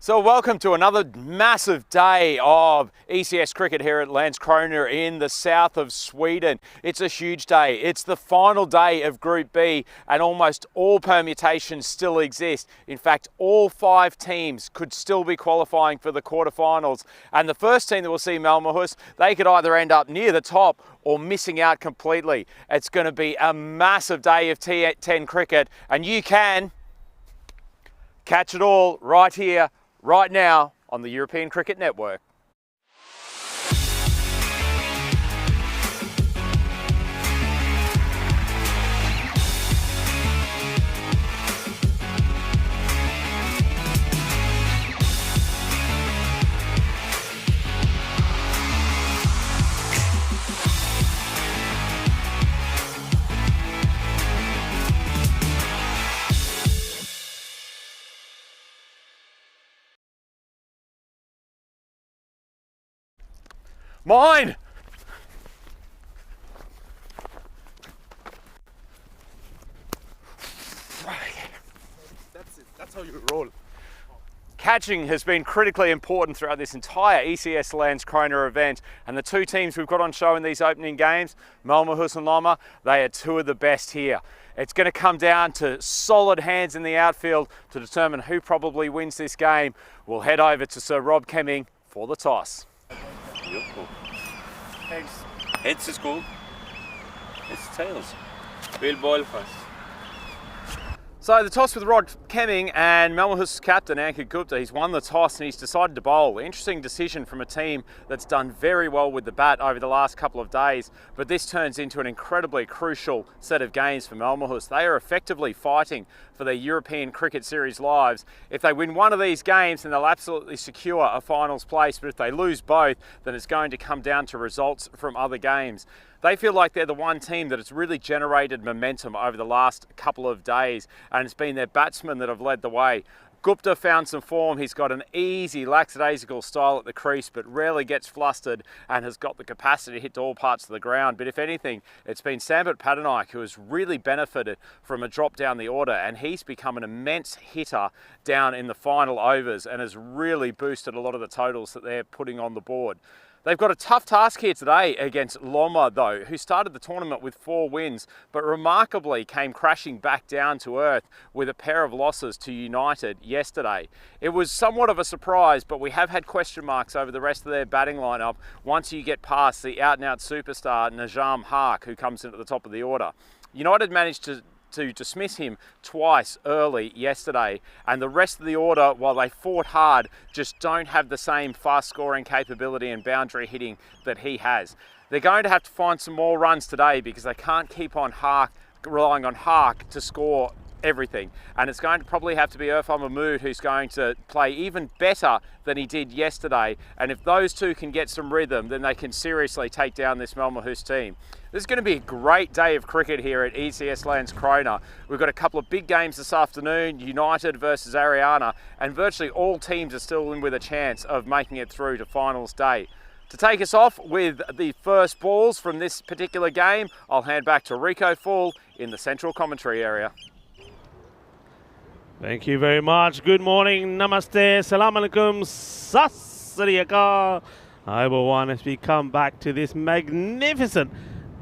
So welcome to another massive day of ECS cricket here at Landskrona in the south of Sweden. It's a huge day. It's the final day of Group B and almost all permutations still exist. In fact, all 5 teams could still be qualifying for the quarterfinals. And the first team that will see Malmöhus, they could either end up near the top or missing out completely. It's going to be a massive day of T10 cricket, and you can catch it all right here, right now on the European Cricket Network. Mine! That's it. That's how you roll. Catching has been critically important throughout this entire ECS Landskrona event, and the 2 teams we've got on show in these opening games, Malmöhus and Lomma, they are 2 of the best here. It's going to come down to solid hands in the outfield to determine who probably wins this game. We'll head over to Sir Rob Kemming for the toss. Beautiful. Heads. Heads is cool. It's tails. We'll boil first. So the toss with Rod Kemming and Malmöhus captain Ankit Gupta. He's won the toss and he's decided to bowl. Interesting decision from a team that's done very well with the bat over the last couple of days, but this turns into an incredibly crucial set of games for Malmöhus. They are effectively fighting for their European Cricket Series lives. If they win one of these games, then they'll absolutely secure a finals place, but if they lose both, then it's going to come down to results from other games. They feel like they're the one team that has really generated momentum over the last couple of days, and it's been their batsmen that have led the way. Gupta found some form. He's got an easy, lackadaisical style at the crease, but rarely gets flustered and has got the capacity to hit to all parts of the ground. But if anything, it's been Sambit Patanaik who has really benefited from a drop down the order, and he's become an immense hitter down in the final overs and has really boosted a lot of the totals that they're putting on the board. They've got a tough task here today against Lomma, though, who started the tournament with 4 wins, but remarkably came crashing back down to earth with a pair of losses to United yesterday. It was somewhat of a surprise, but we have had question marks over the rest of their batting lineup once you get past the out-and-out superstar Najam Haque, who comes into the top of the order. United managed to dismiss him twice early yesterday, and the rest of the order, while they fought hard, just don't have the same fast scoring capability and boundary hitting that he has. They're going to have to find some more runs today because they can't keep on relying on Haque to score everything, and it's going to probably have to be Irfan Mahmood who's going to play even better than he did yesterday, and if those 2 can get some rhythm, then they can seriously take down this Malmöhus team. This is going to be a great day of cricket here at ECS Landskrona. We've got a couple of big games this afternoon, United versus Ariana, and virtually all teams are still in with a chance of making it through to finals day. To take us off with the first balls from this particular game, I'll hand back to Rico Full in the central commentary area. Thank you very much. Good morning. Namaste. Salam alaikum. Sat Sri Akal. Hi everyone, as we come back to this magnificent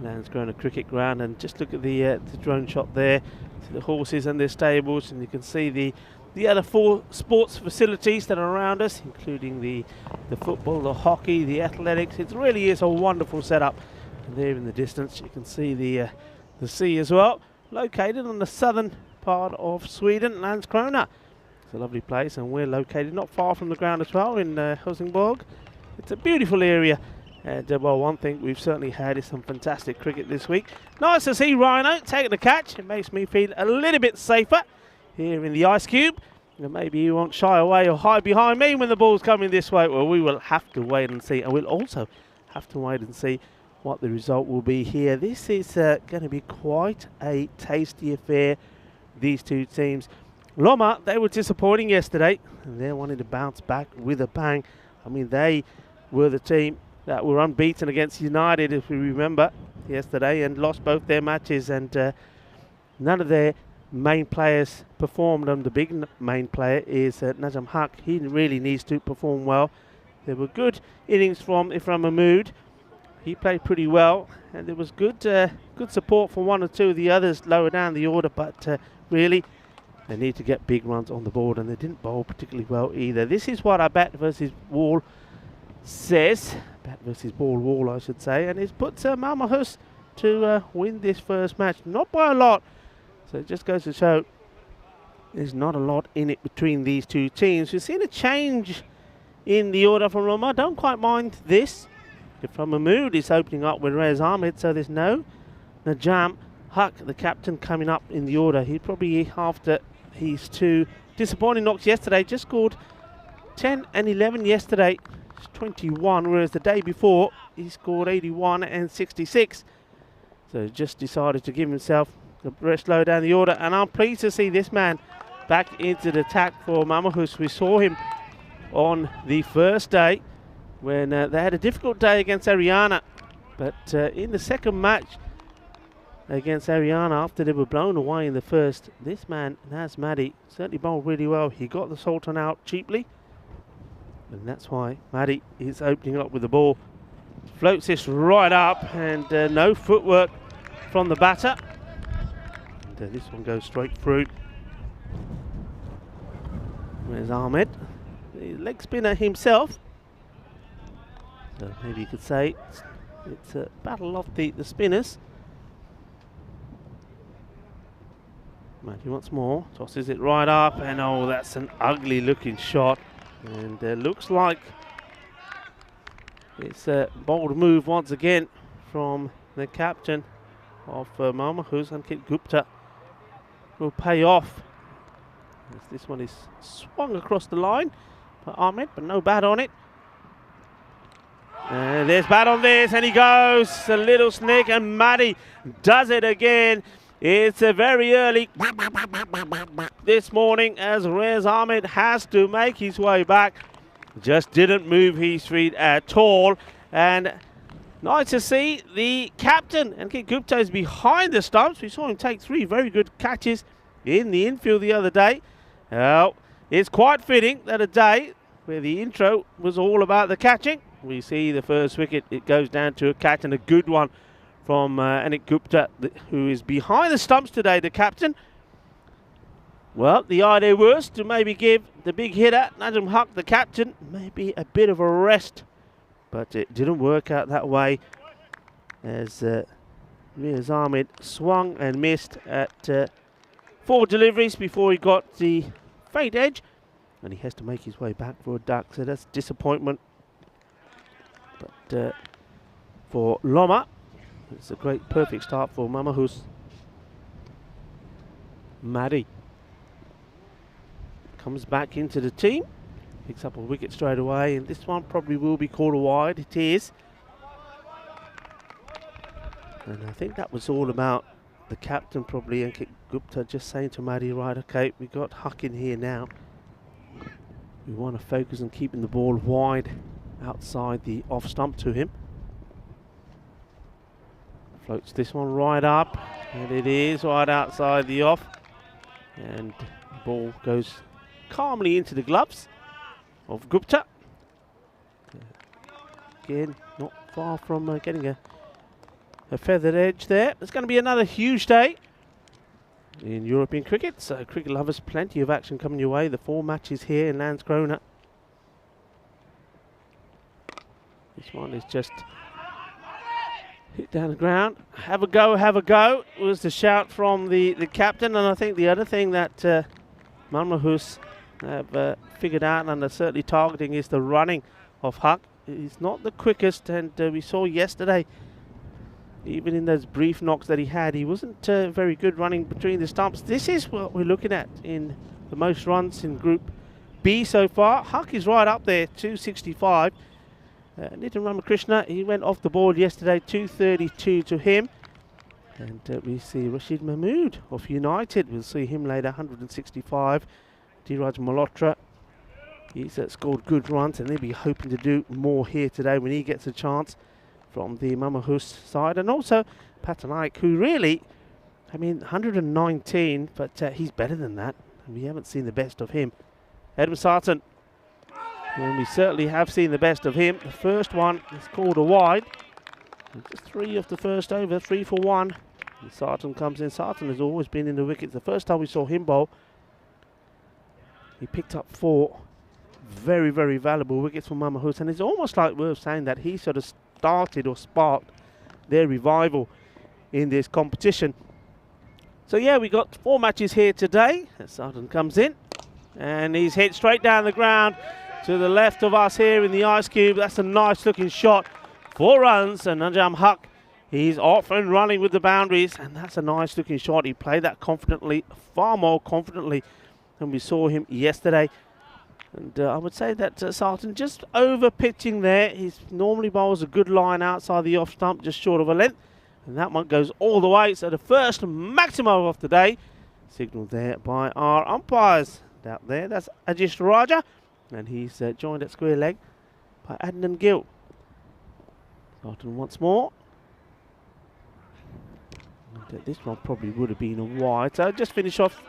Landskrona cricket ground, and just look at the drone shot there to the horses and their stables, and you can see the other 4 sports facilities that are around us, including the football, the hockey, the athletics. It really is a wonderful setup. And there in the distance you can see the sea as well, located on the southern part of Sweden, Landskrona. It's a lovely place, and we're located not far from the ground as well in Helsingborg. It's a beautiful area, and well, one thing we've certainly had is some fantastic cricket this week. Nice to see Rhino taking the catch. It makes me feel a little bit safer here in the ice cube, and maybe he won't shy away or hide behind me when the ball's coming this way. Well, we will have to wait and see, and we'll also have to wait and see what the result will be here. This is going to be quite a tasty affair, these 2 teams. Lomma, they were disappointing yesterday, and they're wanting to bounce back with a bang. I mean, they were the team that were unbeaten against United, if we remember, yesterday, and lost both their matches, and none of their main players performed, and the big main player is Najam Haq. He really needs to perform well. There were good innings from Ifram Mahmood. He played pretty well, and there was good support from one or two of the others lower down the order, but really they need to get big runs on the board, and they didn't bowl particularly well either. This is what our bat versus wall says. Bat versus ball wall, I should say, and it puts Malmahus to win this first match, not by a lot. So it just goes to show there's not a lot in it between these two teams. We've seen a change in the order from Roma. I don't quite mind this. From Mahmood is opening up with Rez Ahmed, so there's no Najam Haq, the captain, coming up in the order. He probably, after his two disappointing knocks yesterday, just scored 10 and 11 yesterday. It's 21, whereas the day before he scored 81 and 66. So he just decided to give himself the rest low down the order, and I'm pleased to see this man back into the attack for Malmahus. We saw him on the first day when they had a difficult day against Ariana, but in the second match against Ariana, after they were blown away in the first, this man, Naz Maddy, certainly bowled really well. He got the Sultan out cheaply, and that's why Maddy is opening up with the ball. Floats this right up, and no footwork from the batter. And this one goes straight through. There's Ahmed, the leg spinner himself. So maybe you could say it's a battle of the spinners. Matthew once more, tosses it right up, and oh, that's an ugly looking shot. And looks like it's a bold move once again from the captain of Malmahus, Ankit Gupta. Will pay off. As this one is swung across the line by Ahmed, but no bat on it. And there's bat on this, and he goes a little snick, and Maddy does it again. It's a very early this morning as Rez Ahmed has to make his way back. Just didn't move his feet at all. And nice to see the captain, Ankit Gupta, is behind the stumps. We saw him take 3 very good catches in the infield the other day. Well, it's quite fitting that a day where the intro was all about the catching, we see the first wicket, it goes down to a catch, and a good one from Ankit Gupta, who is behind the stumps today, the captain. Well, the idea was to maybe give the big hitter, Najam Haq, the captain, maybe a bit of a rest, but it didn't work out that way, as Riaz Ahmed swung and missed at 4 deliveries before he got the fade edge, and he has to make his way back for a duck, so that's disappointment. But for Loma, it's a great, perfect start for Malmahus. Maddy comes back into the team, picks up a wicket straight away, and this one probably will be called a wide. It is. And I think that was all about the captain, probably, Ankit Gupta, just saying to Maddy, right, okay, we got Huck in here now. We want to focus on keeping the ball wide outside the off stump to him. Floats this one right up, and it is right outside the off. And the ball goes calmly into the gloves of Gupta. Again, not far from getting a feathered edge there. It's going to be another huge day in European cricket. So cricket lovers, plenty of action coming your way. The 4 matches here in Landskrona. This one is just hit down the ground. Have a go, have a go, was the shout from the captain. And I think the other thing that Malmahus have figured out and are certainly targeting is the running of Huck. He's not the quickest, and we saw yesterday, even in those brief knocks that he had, he wasn't very good running between the stumps. This is what we're looking at in the most runs in Group B so far. Huck is right up there, 265. Nitin Ramakrishna, he went off the board yesterday, 232 to him. And we see Rashid Mahmood of United. We'll see him later, 165. Dheeraj Malhotra, he's scored good runs, and they'll be hoping to do more here today when he gets a chance from the Malmahus side. And also Patanaik, who really I mean, 119, but he's better than that. And we haven't seen the best of him. Adam Sarton, and we certainly have seen the best of him. The first one is called a wide. Just 3 off the first over, 3 for 1. And Sarton comes in. Sarton has always been in the wickets. The first time we saw him bowl, he picked up 4 very, very valuable wickets for Mama Hus. And it's almost like worth saying that he sort of started or sparked their revival in this competition. So yeah, we got 4 matches here today. Sarton comes in and he's hit straight down the ground to the left of us here in the ice cube. That's a nice looking shot. 4 runs, and Najam Haq, he's off and running with the boundaries, and that's a nice looking shot. He played that confidently, far more confidently than we saw him yesterday. And I would say that Sarton just over pitching there. He normally bowls a good line outside the off stump, just short of a length. And that one goes all the way. So the first maximum of the day, signalled there by our umpires out there. That's Ajish Raja, and he's joined at square leg by Adnan Gill. Sarton once more. And this one probably would have been a wide. So just finish off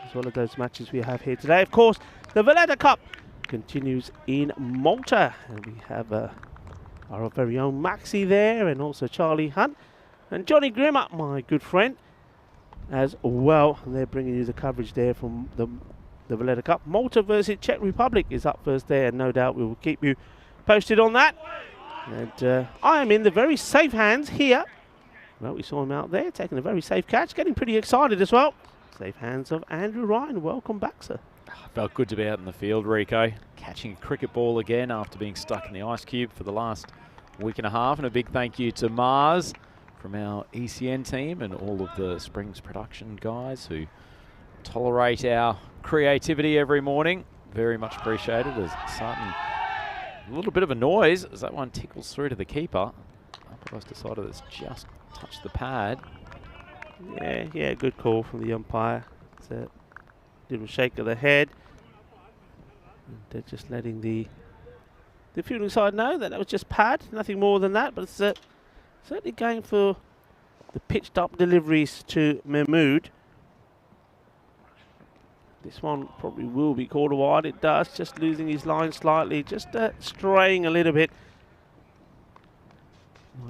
as one of those matches we have here today. Of course, the Valletta Cup continues in Malta, and we have our very own Maxi there, and also Charlie Hunt and Johnny Grimmer, my good friend, as well. And they're bringing you the coverage there from the Valletta Cup. Malta versus Czech Republic is up first there, and no doubt we will keep you posted on that. And I am in the very safe hands here. Well, we saw him out there taking a very safe catch, getting pretty excited as well. Safe hands of Andrew Ryan. Welcome back, sir. Felt good to be out in the field, Rico. Catching a cricket ball again after being stuck in the ice cube for the last week and a half. And a big thank you to Mars from our ECN team and all of the Springs production guys who tolerate our creativity every morning. Very much appreciated. As Sarton, a little bit of a noise as that one tickles through to the keeper. Umpire's decided it's just touched the pad. Yeah, good call from the umpire. It's a little shake of the head. And they're just letting the fielding side know that was just pad, nothing more than that. But it's certainly going for the pitched up deliveries to Mahmood. This one probably will be called a wide. It does, just losing his line slightly, just straying a little bit.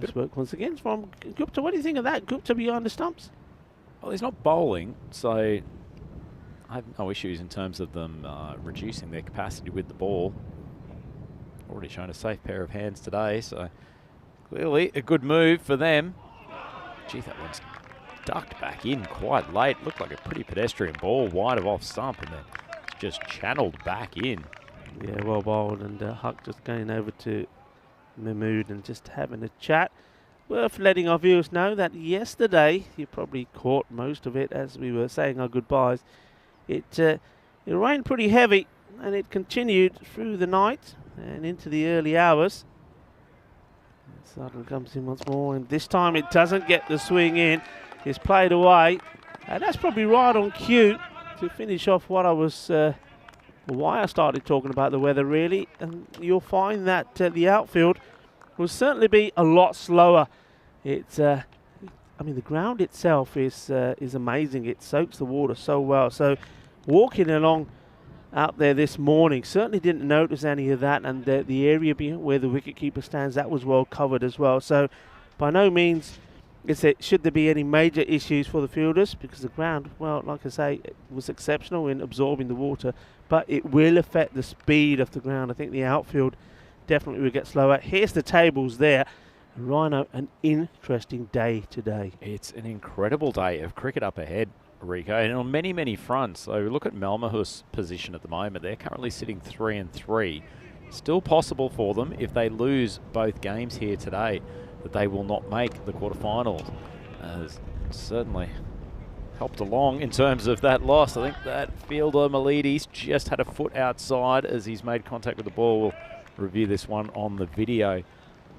Nice work once again from Gupta. What do you think of that? Gupta behind the stumps? Well, he's not bowling, so I have no issues in terms of them reducing their capacity with the ball. Already shown a safe pair of hands today, so clearly a good move for them. Gee, that one's ducked back in quite late. Looked like a pretty pedestrian ball, wide of off stump, and then just channeled back in. Yeah, well bowled, and Huck just going over to Mahmood and just having a chat. Worth letting our viewers know that yesterday, you probably caught most of it as we were saying our goodbyes. It rained pretty heavy, and it continued through the night and into the early hours. Sarton comes in once more, and this time it doesn't get the swing in. It's played away, and that's probably right on cue to finish off what I was, why I started talking about the weather really. And you'll find that the outfield will certainly be a lot slower. It's, I mean, the ground itself is amazing. It soaks the water so well. So walking along out there this morning, certainly didn't notice any of that, and the area where the wicketkeeper stands, that was well covered as well. So by no means should there be any major issues for the fielders, because the ground, well, like I say, it was exceptional in absorbing the water, but it will affect the speed of the ground. I think the outfield definitely will get slower. Here's the tables there. Rhino, an interesting day today. It's an incredible day of cricket up ahead, Rico, and on many, many fronts. So look at Malmahus' position at the moment. They're currently sitting 3-3. Still possible for them if they lose both games here today, that they will not make the quarterfinals. Certainly helped along in terms of that loss. I think that fielder Malides just had a foot outside as he's made contact with the ball. We'll review this one on the video.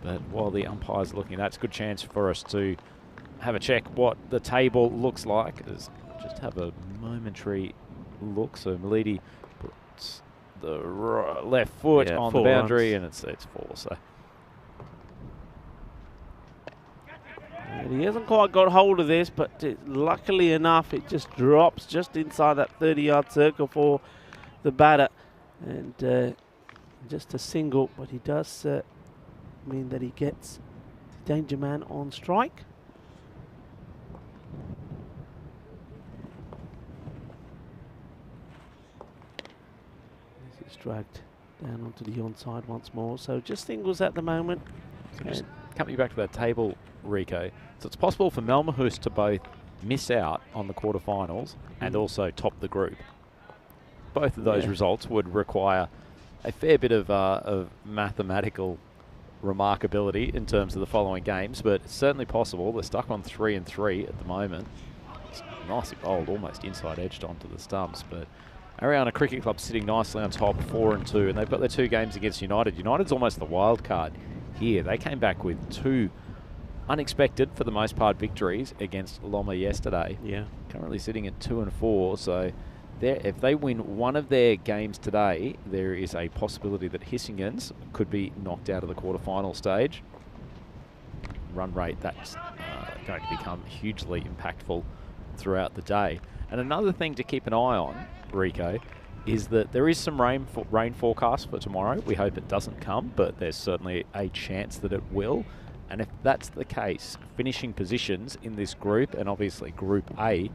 But while the umpire's looking at that, it's a good chance for us to have a check what the table looks like. Just have a momentary look. So Malidi puts the left foot on the boundary, and it's 4. So And he hasn't quite got hold of this, but luckily enough, it just drops just inside that 30-yard circle for the batter. And just a single, but he does mean that he gets the danger man on strike. It's dragged down onto the onside once more. So just singles at the moment. So just coming back to that table, Rico. So it's possible for Malmahus to both miss out on the quarterfinals and also top the group. Both of those results would require a fair bit of mathematical remarkability in terms of the following games, but it's certainly possible. They're stuck on 3-3 at the moment. It's nicely bowled, almost inside edged onto the stumps, but Ariana Cricket Club sitting nicely on top, 4-2, and they've got their 2 games against United. United's almost the wild card here. They came back with 2 unexpected, for the most part, victories against Loma yesterday. Yeah. Currently sitting at 2-4, so if they win one of their games today, there is a possibility that Hissingens could be knocked out of the quarterfinal stage. Run rate, that's going to become hugely impactful throughout the day. And another thing to keep an eye on, Rico, is that there is some rain forecast for tomorrow. We hope it doesn't come, but there's certainly a chance that it will. And if that's the case, finishing positions in this group, and obviously Group A,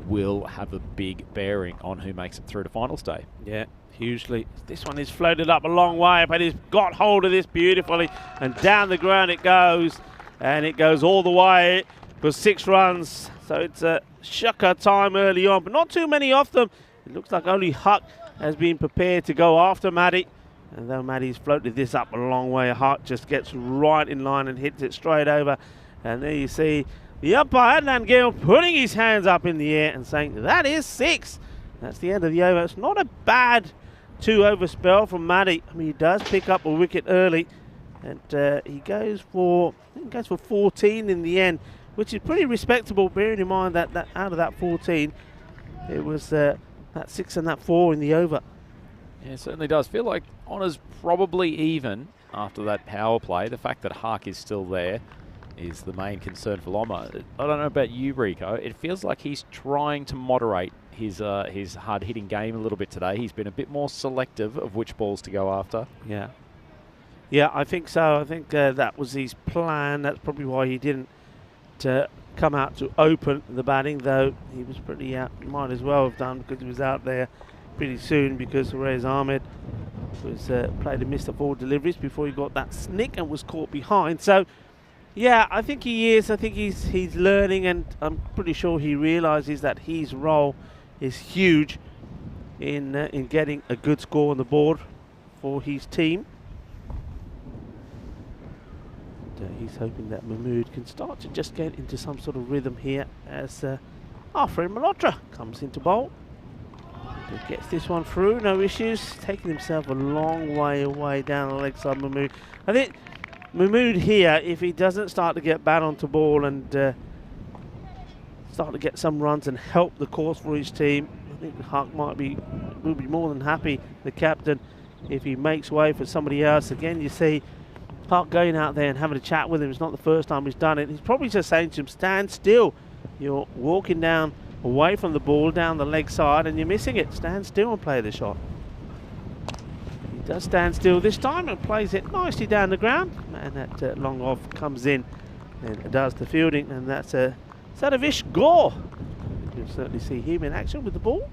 will have a big bearing on who makes it through to finals day. Yeah, hugely. This one is floated up a long way, but he's got hold of this beautifully, and down the ground it goes, and it goes all the way for 6 runs. So it's a shocker time early on, but not too many of them. It looks like only Huck has been prepared to go after Maddie. And though Maddie's floated this up a long way, Huck just gets right in line and hits it straight over. And there you see the umpire, Adnan Gill, putting his hands up in the air and saying, that is 6. That's the end of the over. It's not a bad 2-over spell from Maddie. I mean, he does pick up a wicket early. And he goes for 14 in the end, which is pretty respectable, bearing in mind that out of that 14, it was that 6 and that 4 in the over. Yeah, it certainly does. Feel like honours probably even after that power play. The fact that Hark is still there is the main concern for Loma. I don't know about you, Rico. It feels like he's trying to moderate his hard-hitting game a little bit today. He's been a bit more selective of which balls to go after. Yeah. Yeah, I think so. I think that was his plan. That's probably why he didn't come out to open the batting, though he was pretty out. He might as well have done, because he was out there pretty soon, because Reyes Ahmed was played and missed the 4 deliveries before he got that snick and was caught behind. So yeah, I think he is. I think he's learning, and I'm pretty sure he realizes that his role is huge in getting a good score on the board for his team. And, he's hoping that Mahmood can start to just get into some sort of rhythm here as our friend Malhotra comes into bowl. He gets this one through, no issues. Taking himself a long way away down the leg side, Mahmood. I think Mahmood here, if he doesn't start to get bad onto ball and start to get some runs and help the course for his team, I think Huck will be more than happy, the captain, if he makes way for somebody else. Again, you see Huck going out there and having a chat with him. It's not the first time he's done it. He's probably just saying to him, stand still. You're walking down away from the ball down the leg side and you're missing it. Stand still and play the shot. He does stand still this time and plays it nicely down the ground, and that long off comes in and does the fielding, and that's Sadavish Gore. You can certainly see him in action with the ball.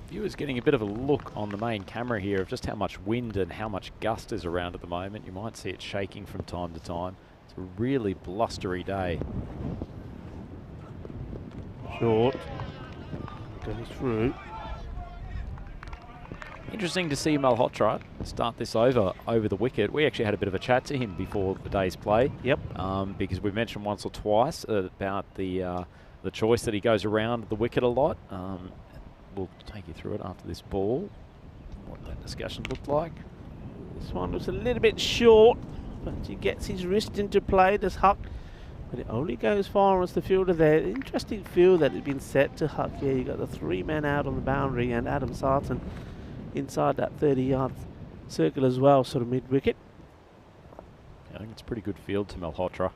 Viewers getting a bit of a look on the main camera here of just how much wind and how much gust is around at the moment. You might see it shaking from time to time. It's a really blustery day. Short. Goes through. Interesting to see Malhotra start this over the wicket. We actually had a bit of a chat to him before the day's play. Yep. Because we've mentioned once or twice about the choice that he goes around the wicket a lot. We'll take you through it after this ball, what that discussion looked like. This one was a little bit short, but he gets his wrist into play, does Huck. But it only goes far as the fielder there. Interesting field that had been set to Huck here. You got the 3 men out on the boundary and Adam Sarton inside that 30-yard circle as well, sort of mid-wicket. I think it's a pretty good field to Malhotra.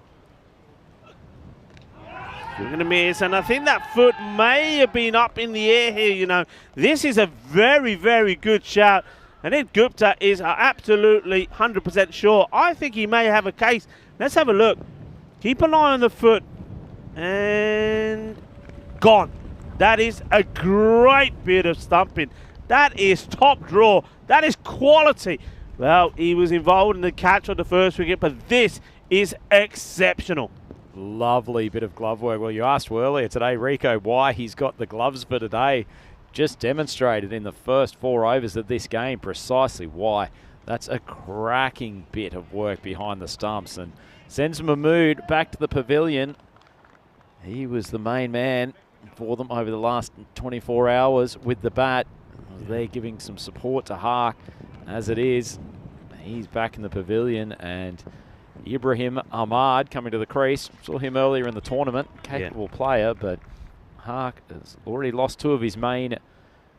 Swing and a miss, and I think that foot may have been up in the air here, you know. This is a very, very good shout. And then Gupta is absolutely 100% sure. I think he may have a case. Let's have a look. Keep an eye on the foot. And gone. That is a great bit of stumping. That is top draw. That is quality. Well, he was involved in the catch on the first wicket, but this is exceptional. Lovely bit of glove work. Well, you asked earlier today, Rico, why he's got the gloves for today. Just demonstrated in the first 4 overs of this game precisely why. That's a cracking bit of work behind the stumps and sends Mahmood back to the pavilion. He was the main man for them over the last 24 hours with the bat. They're giving some support to Hark. As it is, he's back in the pavilion, and Ibrahim Ahmad coming to the crease. Saw him earlier in the tournament. Capable player, but Hark has already lost 2 of his main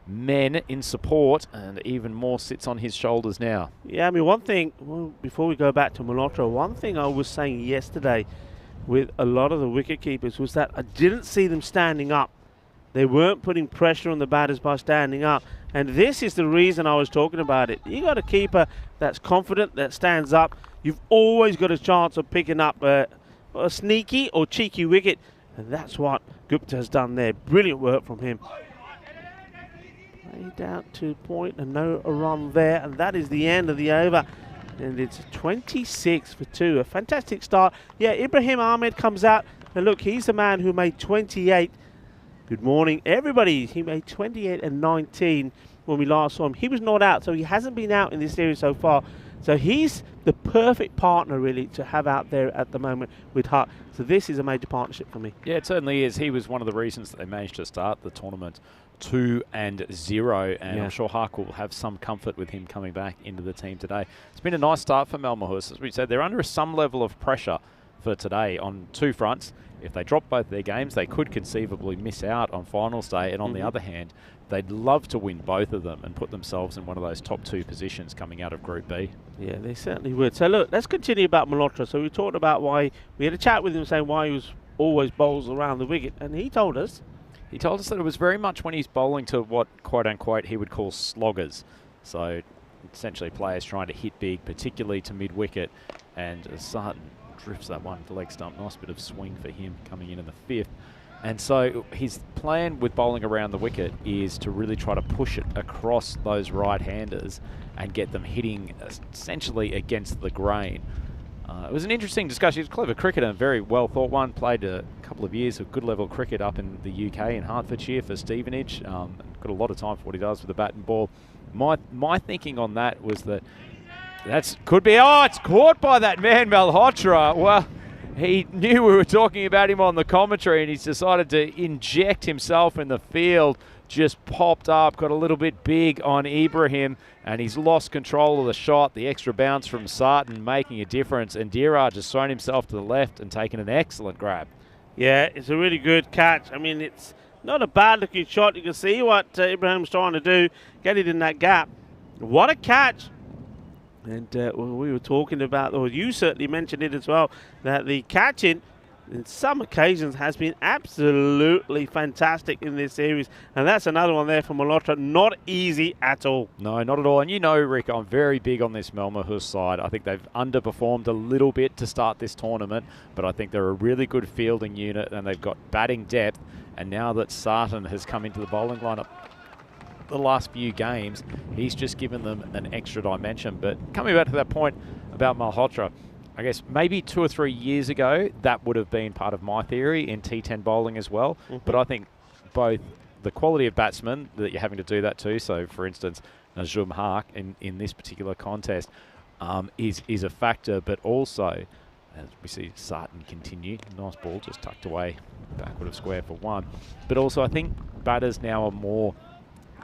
men in support, and even more sits on his shoulders now. Yeah, I mean, one thing, well, before we go back to Malhotra, one thing I was saying yesterday with a lot of the wicket keepers was that I didn't see them standing up. They weren't putting pressure on the batters by standing up, and this is the reason I was talking about it. You got a keeper that's confident, that stands up. You've always got a chance of picking up a sneaky or cheeky wicket, and that's what Gupta has done there. Brilliant work from him. Laid out to point and no run there, and that is the end of the over. And it's 26 for 2. A fantastic start. Yeah, Ibrahim Ahmed comes out, and look, he's the man who made 28. Good morning, everybody. He made 28 and 19 when we last saw him. He was not out, so he hasn't been out in this series so far. So he's the perfect partner, really, to have out there at the moment with Hart. So this is a major partnership for me. Yeah, it certainly is. He was one of the reasons that they managed to start the tournament 2-0, and I'm sure Hark will have some comfort with him coming back into the team today. It's been a nice start for Malmahus. As we said, they're under some level of pressure for today on 2 fronts. If they drop both their games, they could conceivably miss out on finals day, and on the other hand, they'd love to win both of them and put themselves in one of those top 2 positions coming out of Group B. Yeah, they certainly would. So look, let's continue about Malhotra. So we talked about why, we had a chat with him saying why he was always bowls around the wicket, and he told us that it was very much when he's bowling to what, quote-unquote, he would call sloggers. So essentially players trying to hit big, particularly to mid-wicket, and Sarton drifts that one to leg stump. Nice bit of swing for him coming in the 5th. And so his plan with bowling around the wicket is to really try to push it across those right-handers and get them hitting essentially against the grain. It was an interesting discussion. He's a clever cricketer and very well thought one. Played a couple of years of good level cricket up in the UK in Hertfordshire for Stevenage. Got a lot of time for what he does with the bat and ball. My thinking on that was that could be, it's caught by that man Malhotra. Well, he knew we were talking about him on the commentary, and he's decided to inject himself in the field. Just popped up, got a little bit big on Ibrahim, and he's lost control of the shot. The extra bounce from Sarton making a difference, and Diraj has thrown himself to the left and taken an excellent grab. Yeah, it's a really good catch. I mean, it's not a bad-looking shot. You can see what Ibrahim's trying to do, get it in that gap. What a catch. And we were talking about, or you certainly mentioned it as well, that the catching in some occasions has been absolutely fantastic in this series. And that's another one there from Malhotra. Not easy at all. No, not at all. And you know, Rick, I'm very big on this Malmahus side. I think they've underperformed a little bit to start this tournament, but I think they're a really good fielding unit, and they've got batting depth. And now that Sarton has come into the bowling lineup the last few games, he's just given them an extra dimension. But coming back to that point about Malhotra, I guess maybe 2 or 3 years ago, that would have been part of my theory in T10 bowling as well. But I think both the quality of batsmen that you're having to do that to, so for instance, Najum Hark in this particular contest is a factor, but also, as we see Sarton continue, nice ball just tucked away, backward of square for 1. But also I think batters now are more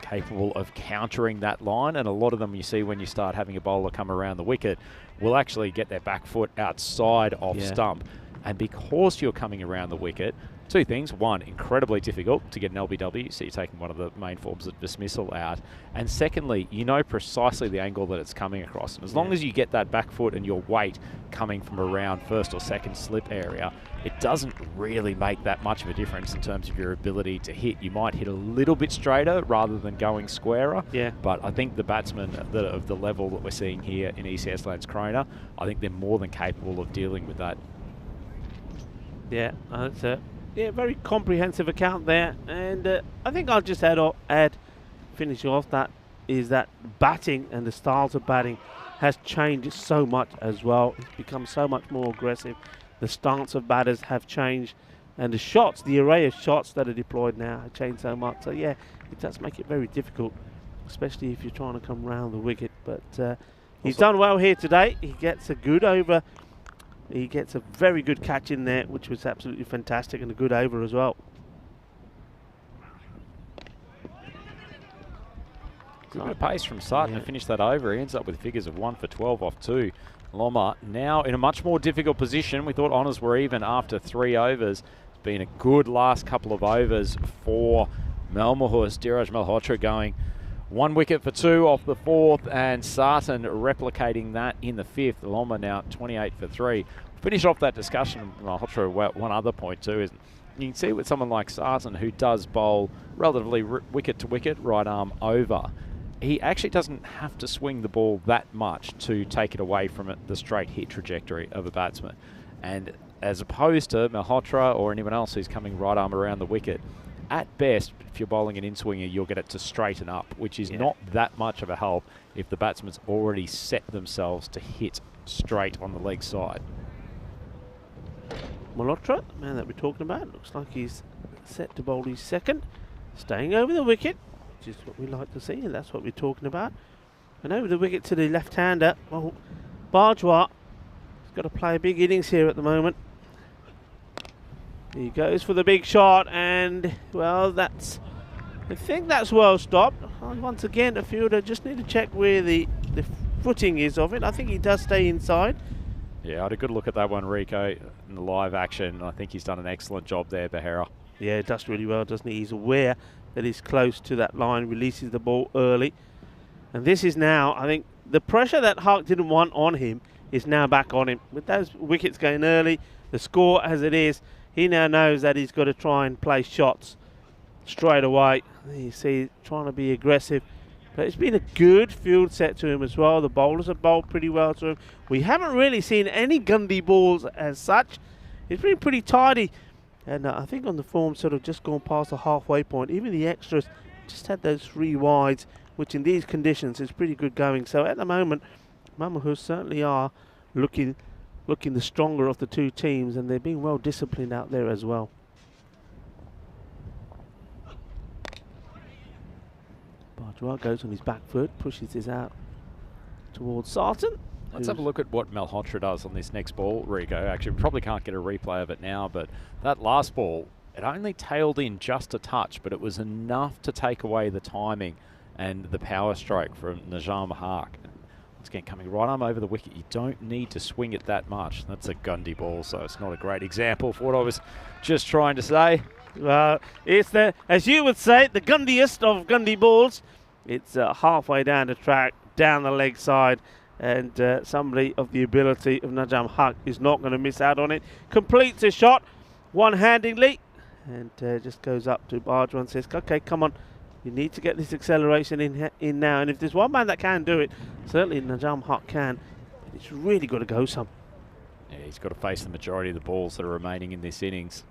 capable of countering that line, and a lot of them you see when you start having a bowler come around the wicket will actually get their back foot outside off stump, and because you're coming around the wicket, two things. One, incredibly difficult to get an LBW, so you're taking one of the main forms of dismissal out. And secondly, you know precisely the angle that it's coming across. And as long as you get that back foot and your weight coming from around first or second slip area, it doesn't really make that much of a difference in terms of your ability to hit. You might hit a little bit straighter rather than going squarer. Yeah. But I think the batsmen of the level that we're seeing here in ECS Landskrona, I think they're more than capable of dealing with that. Yeah, that's a very comprehensive account there, and I think I'll just finishing off that is that batting and the styles of batting has changed so much as well. It's become so much more aggressive. The stance of batters have changed, and the shots, the array of shots that are deployed now have changed so much. So yeah, it does make it very difficult, especially if you're trying to come round the wicket. But he's done well here today. He gets a good over. He gets a very good catch in there, which was absolutely fantastic, and a good over as well. Good bit of pace from Sutton to finish that over. He ends up with figures of 1 for 12 off 2. Loma now in a much more difficult position. We thought honours were even after 3 overs. It's been a good last couple of overs for Malmahus. Diraj Malhotra going 1 wicket for 2 off the 4th, and Sarton replicating that in the 5th. Loma now 28 for 3. Finish off that discussion, Malhotra, one other point too is you can see with someone like Sarton, who does bowl relatively wicket to wicket, right arm over, he actually doesn't have to swing the ball that much to take it away from the straight hit trajectory of a batsman. And as opposed to Malhotra or anyone else who's coming right arm around the wicket, at best, if you're bowling an in-swinger, you'll get it to straighten up, which is not that much of a help if the batsman's already set themselves to hit straight on the leg side. Malhotra, the man that we're talking about, looks like he's set to bowl his second, staying over the wicket, which is what we like to see, and that's what we're talking about. And over the wicket to the left-hander, well, Bajwa has got to play a big innings here at the moment. He goes for the big shot, and well, I think that's well stopped. Once again, the fielder just need to check where the footing is of it. I think he does stay inside. Yeah, I had a good look at that one, Rico, in the live action. I think he's done an excellent job there, Behera. Yeah, it does really well, doesn't he? He's aware that he's close to that line, releases the ball early. And this is now, I think, the pressure that Hart didn't want on him is now back on him. With those wickets going early, the score as it is, he now knows that he's got to try and play shots straight away. You see, trying to be aggressive. But it's been a good field set to him as well. The bowlers have bowled pretty well to him. We haven't really seen any Gundy balls as such. It's been pretty tidy. And I think on the form sort of just gone past the halfway point. Even the extras just had those 3 wides, which in these conditions is pretty good going. So at the moment, Malmahus certainly are looking the stronger of the two teams, and they're being well disciplined out there as well. Bajwa goes on his back foot, pushes this out towards Sarton. Let's have a look at what Malhotra does on this next ball, Rico. Actually, we probably can't get a replay of it now, but that last ball, it only tailed in just a touch, but it was enough to take away the timing and the power stroke from Najam Haq. Once again, coming right arm over the wicket, you don't need to swing it that much. That's a Gundy ball, so it's not a great example for what I was just trying to say. It's the, as you would say, the Gundiest of Gundy balls. It's halfway down the track, down the leg side, and somebody of the ability of Najam Haq is not going to miss out on it. Completes a shot one-handedly, and just goes up to Bajwa and says, okay, come on. You need to get this acceleration in now. And if there's one man that can do it, certainly Najam Haq can. But it's really got to go some. Yeah, he's got to face the majority of the balls that are remaining in this innings.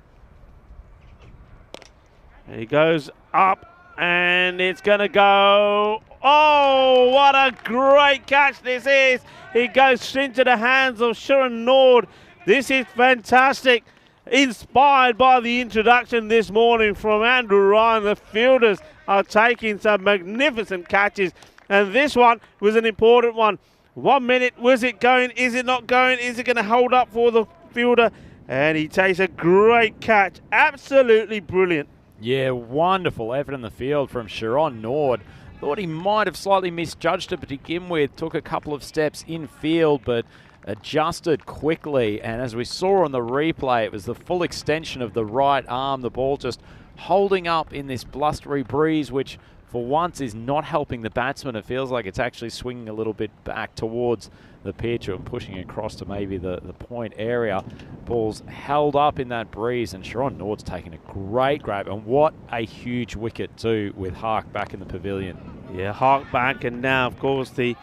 He goes up, and it's going to go. Oh, what a great catch this is. He goes into the hands of Sharon Nord. This is fantastic. Inspired by the introduction this morning from Andrew Ryan, the fielders are taking some magnificent catches, and this one was an important one. 1 minute, was it going? Is it not going? Is it going to hold up for the fielder? And he takes a great catch. Absolutely brilliant. Yeah, wonderful effort in the field from Sharon Nord. Thought he might have slightly misjudged it to begin with. Took a couple of steps in field, but adjusted quickly, and as we saw on the replay, it was the full extension of the right arm. The ball just holding up in this blustery breeze, which for once is not helping the batsman. It feels like it's actually swinging a little bit back towards the pitch or pushing across to maybe the point area. Ball's held up in that breeze, and Sharon Nord's taking a great grab, and what a huge wicket too with Hark back in the pavilion. Yeah, Hark back, and now of course the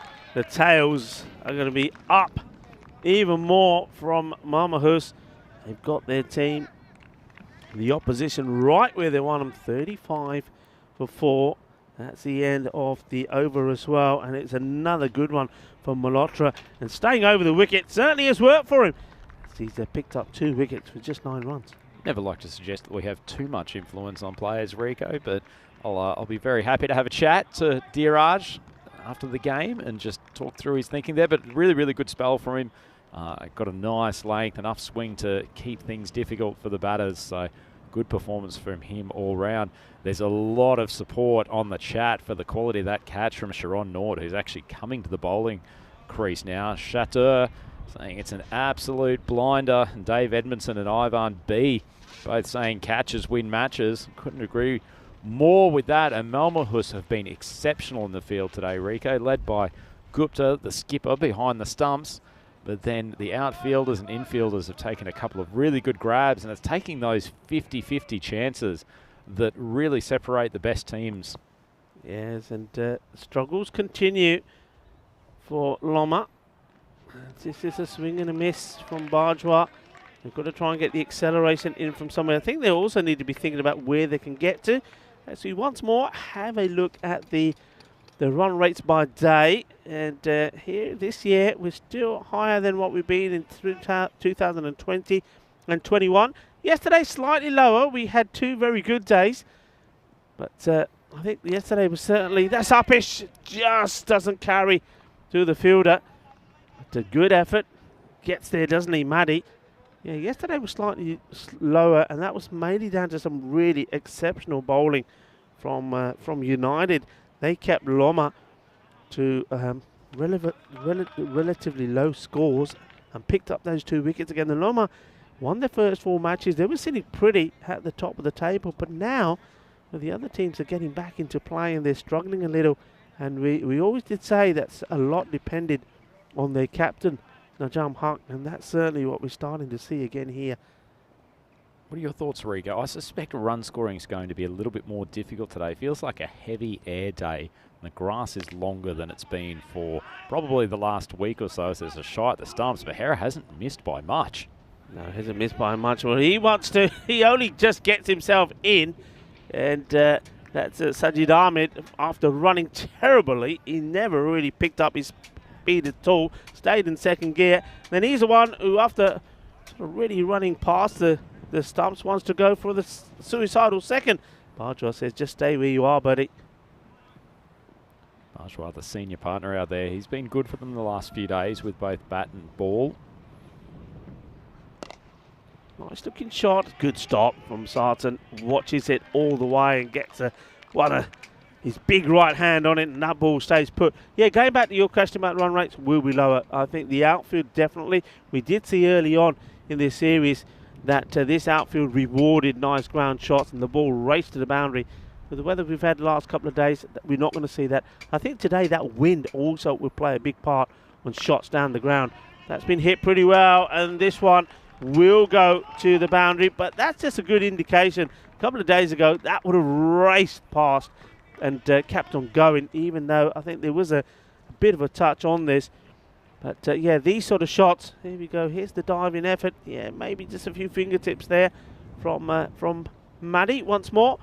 tails are going to be up even more from Malmahus. They've got their team, the opposition, right where they want them, 35 for 4. That's the end of the over as well, and it's another good one for Malhotra, and staying over the wicket certainly has worked for him. He's picked up 2 wickets with just 9 runs. Never like to suggest that we have too much influence on players, Rico, but I'll be very happy to have a chat to Dheeraj after the game and just talk through his thinking there. But really, really good spell from him. Got a nice length, enough swing to keep things difficult for the batters. So good performance from him all round. There's a lot of support on the chat for the quality of that catch from Sharon Nord, who's actually coming to the bowling crease now. Chateau saying it's an absolute blinder. And Dave Edmondson and Ivan B both saying catches win matches. Couldn't agree more with that. And Malmahus have been exceptional in the field today, Rico, led by Gupta, the skipper, behind the stumps. But then the outfielders and infielders have taken a couple of really good grabs, and it's taking those 50-50 chances that really separate the best teams. Yes, and struggles continue for Loma. This is a swing and a miss from Bajwa. They've got to try and get the acceleration in from somewhere. I think they also need to be thinking about where they can get to. So once more, have a look at the run rates by day. And here this year, we're still higher than what we've been in 2020 and 21. Yesterday, slightly lower. We had 2 very good days. But I think yesterday was certainly, that's uppish, just doesn't carry to the fielder. It's a good effort. Gets there, doesn't he, Maddie? Yeah, yesterday was slightly lower, and that was mainly down to some really exceptional bowling from United. They kept Loma to relatively low scores and picked up those 2 wickets again. The Loma won their first 4 matches. They were sitting pretty at the top of the table, but now the other teams are getting back into play and they're struggling a little. And we always did say that a lot depended on their captain, Najam Haq, and that's certainly what we're starting to see again here. What are your thoughts, Rico? I suspect run scoring is going to be a little bit more difficult today. It feels like a heavy air day. The grass is longer than it's been for probably the last week or so. So there's a shy at the stumps, but Hera hasn't missed by much. No, he hasn't missed by much. Well, he wants to. He only just gets himself in, and that's Sajid Ahmed. After running terribly, he never really picked up his speed at all. Stayed in second gear. Then he's the one who, after sort of really running past the stumps, wants to go for the suicidal second. Bajwa says, just stay where you are, buddy. Bajwa, the senior partner out there, he's been good for them the last few days with both bat and ball. Nice looking shot. Good stop from Sarton. Watches it all the way and gets his big right hand on it, and that ball stays put. Yeah, going back to your question about run rates, will be lower. I think the outfield definitely. We did see early on in this series that this outfield rewarded nice ground shots and the ball raced to the boundary. With the weather we've had the last couple of days, we're not going to see that. I think today that wind also will play a big part on shots down the ground. That's been hit pretty well, and this one will go to the boundary, but that's just a good indication. A couple of days ago, that would have raced past and kept on going, even though I think there was a bit of a touch on this. But yeah, these sort of shots, here we go, here's the diving effort. Yeah, maybe just a few fingertips there from Maddie once more.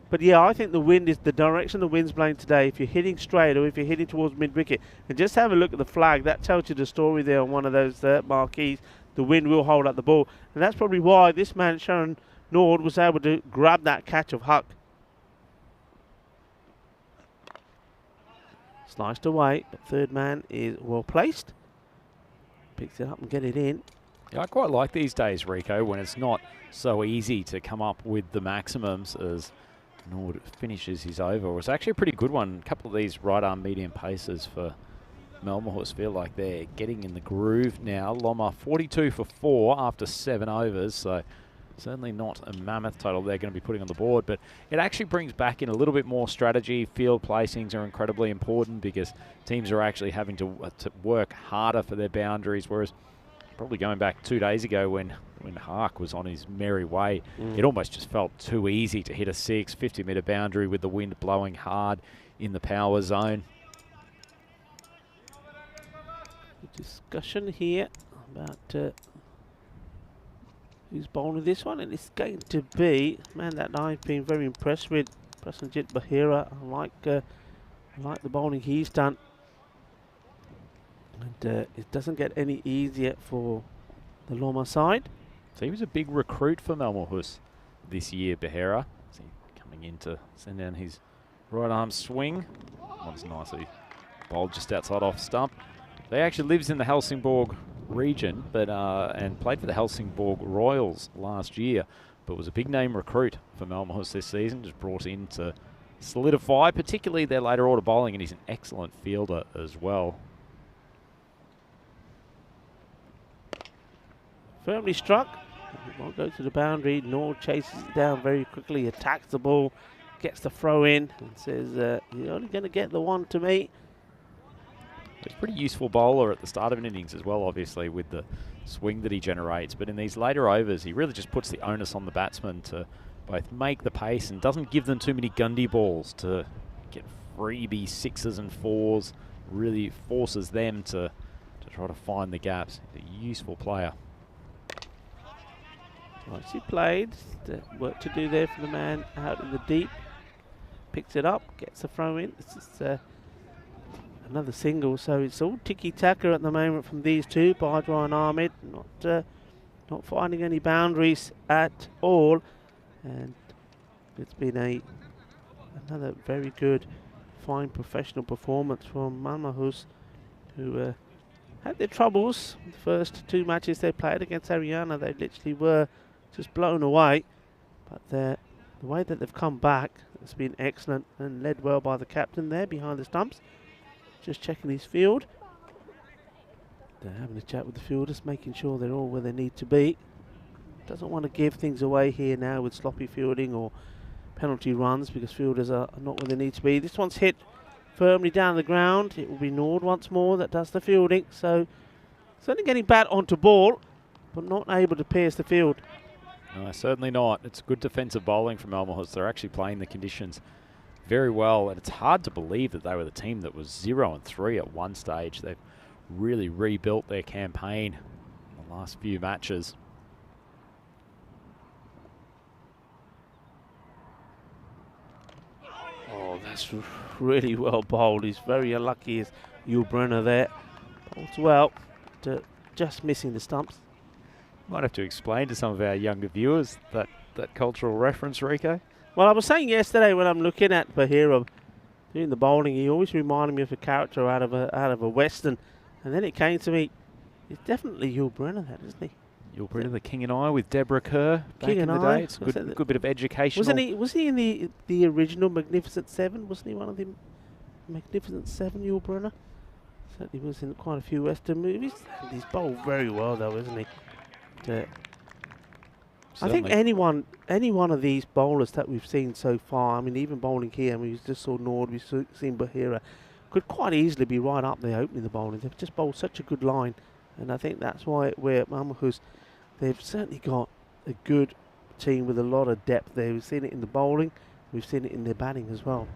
But yeah, I think the wind is the direction the wind's blowing today. If you're hitting straight or if you're hitting towards mid-wicket, and just have a look at the flag, that tells you the story there on one of those marquees. The wind will hold up the ball, and that's probably why this man, Sharon Nord, was able to grab that catch of Huck. Sliced away, but third man is well placed. Picks it up and get it in. Yeah, I quite like these days, Rico, when it's not so easy to come up with the maximums as Nord finishes his over. It was actually a pretty good one. A couple of these right arm medium paces for Malmahus feel like they're getting in the groove now. Loma 42 for 4 after 7 overs, so certainly not a mammoth total they're going to be putting on the board, but it actually brings back in a little bit more strategy. Field placings are incredibly important because teams are actually having to work harder for their boundaries, whereas probably going back 2 days ago when Hark was on his merry way, it almost just felt too easy to hit a 50-metre boundary with the wind blowing hard in the power zone. Discussion here about who's bowling this one, and it's going to be man that I've been very impressed with, Prasenjit Bahira. I like the bowling he's done, and it doesn't get any easier for the Loma side. So he was a big recruit for Malmahus this year, Bahira. So coming in to send down his right arm swing. One's nicely bowled just outside off stump. He actually lives in the Helsingborg region, but and played for the Helsingborg Royals last year, but was a big name recruit for Malmahus this season, just brought in to solidify, particularly their later order bowling, and he's an excellent fielder as well. Firmly struck, won't go to the boundary, nor chases it down very quickly, attacks the ball, gets the throw in, and says, you're only going to get the one to me. He's a pretty useful bowler at the start of an innings as well, obviously, with the swing that he generates. But in these later overs, he really just puts the onus on the batsman to both make the pace and doesn't give them too many Gundy balls to get freebie 6s and 4s. Really forces them to try to find the gaps. He's a useful player. Nicely played. Work to do there for the man out in the deep. Picks it up, gets the throw in. This is another single, so it's all tiki-taka at the moment from these two. Bajwa and Ahmed not finding any boundaries at all, and it's been another very good, fine professional performance from Malmahus, who had their troubles the first 2 matches they played against Ariana. They literally were just blown away, but the way that they've come back has been excellent and led well by the captain there behind the stumps. Just checking his field. They're having a chat with the fielders, making sure they're all where they need to be. Doesn't want to give things away here now with sloppy fielding or penalty runs, because fielders are not where they need to be. This one's hit firmly down the ground. It will be Nord once more that does the fielding. So certainly getting bat onto ball, but not able to pierce the field. No, certainly not. It's good defensive bowling from Malmahus. They're actually playing the conditions very well, and it's hard to believe that they were the team that was 0-3 at one stage. They've really rebuilt their campaign in the last few matches. Oh, that's really well bowled. He's very unlucky as Yul Brenner there. Bowls well, just missing the stumps. Might have to explain to some of our younger viewers that cultural reference, Rico. Well, I was saying yesterday when I'm looking at Bahira doing the bowling, he always reminded me of a character out of a western, and then it came to me, it's definitely Yul Brenner, that, isn't he? Yul Brenner, The King and I, with Deborah Kerr back in the day. It's a good bit of educational. Was he in the original Magnificent Seven? Wasn't he one of the Magnificent Seven, Yul Brenner? Certainly was in quite a few western movies. And he's bowled very well, though, isn't he? I think any one of these bowlers that we've seen so far, I mean, even bowling here, we just saw Nord, we've seen Bahira, could quite easily be right up there opening the bowling. They've just bowled such a good line, and I think that's why we're at Malmahus. They've certainly got a good team with a lot of depth there. We've seen it in the bowling, we've seen it in their batting as well.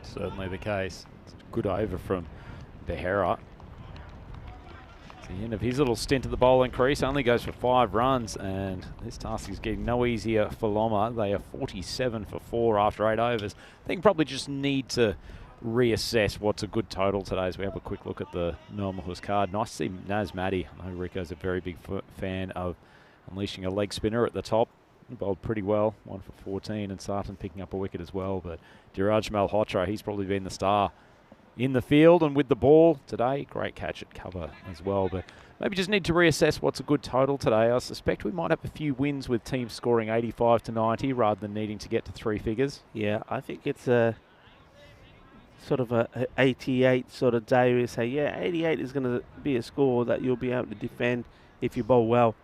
Certainly the case. It's a good over from Bahira. The end of his little stint at the bowling crease, only goes for 5 runs, and this task is getting no easier for Loma. They are 47 for 4 after 8 overs. I think probably just need to reassess what's a good total today as we have a quick look at the Malmahus card. Nice to see Naz Maddy. I know Rico's a very big fan of unleashing a leg spinner at the top. He bowled pretty well, 1 for 14, and Sarton picking up a wicket as well. But Diraj Malhotra, he's probably been the star in the field and with the ball today. Great catch at cover as well, but maybe just need to reassess what's a good total today. I suspect we might have a few wins with teams scoring 85 to 90 rather than needing to get to 3 figures. Yeah, I think it's sort of a 88 sort of day where you say, yeah, 88 is going to be a score that you'll be able to defend if you bowl well.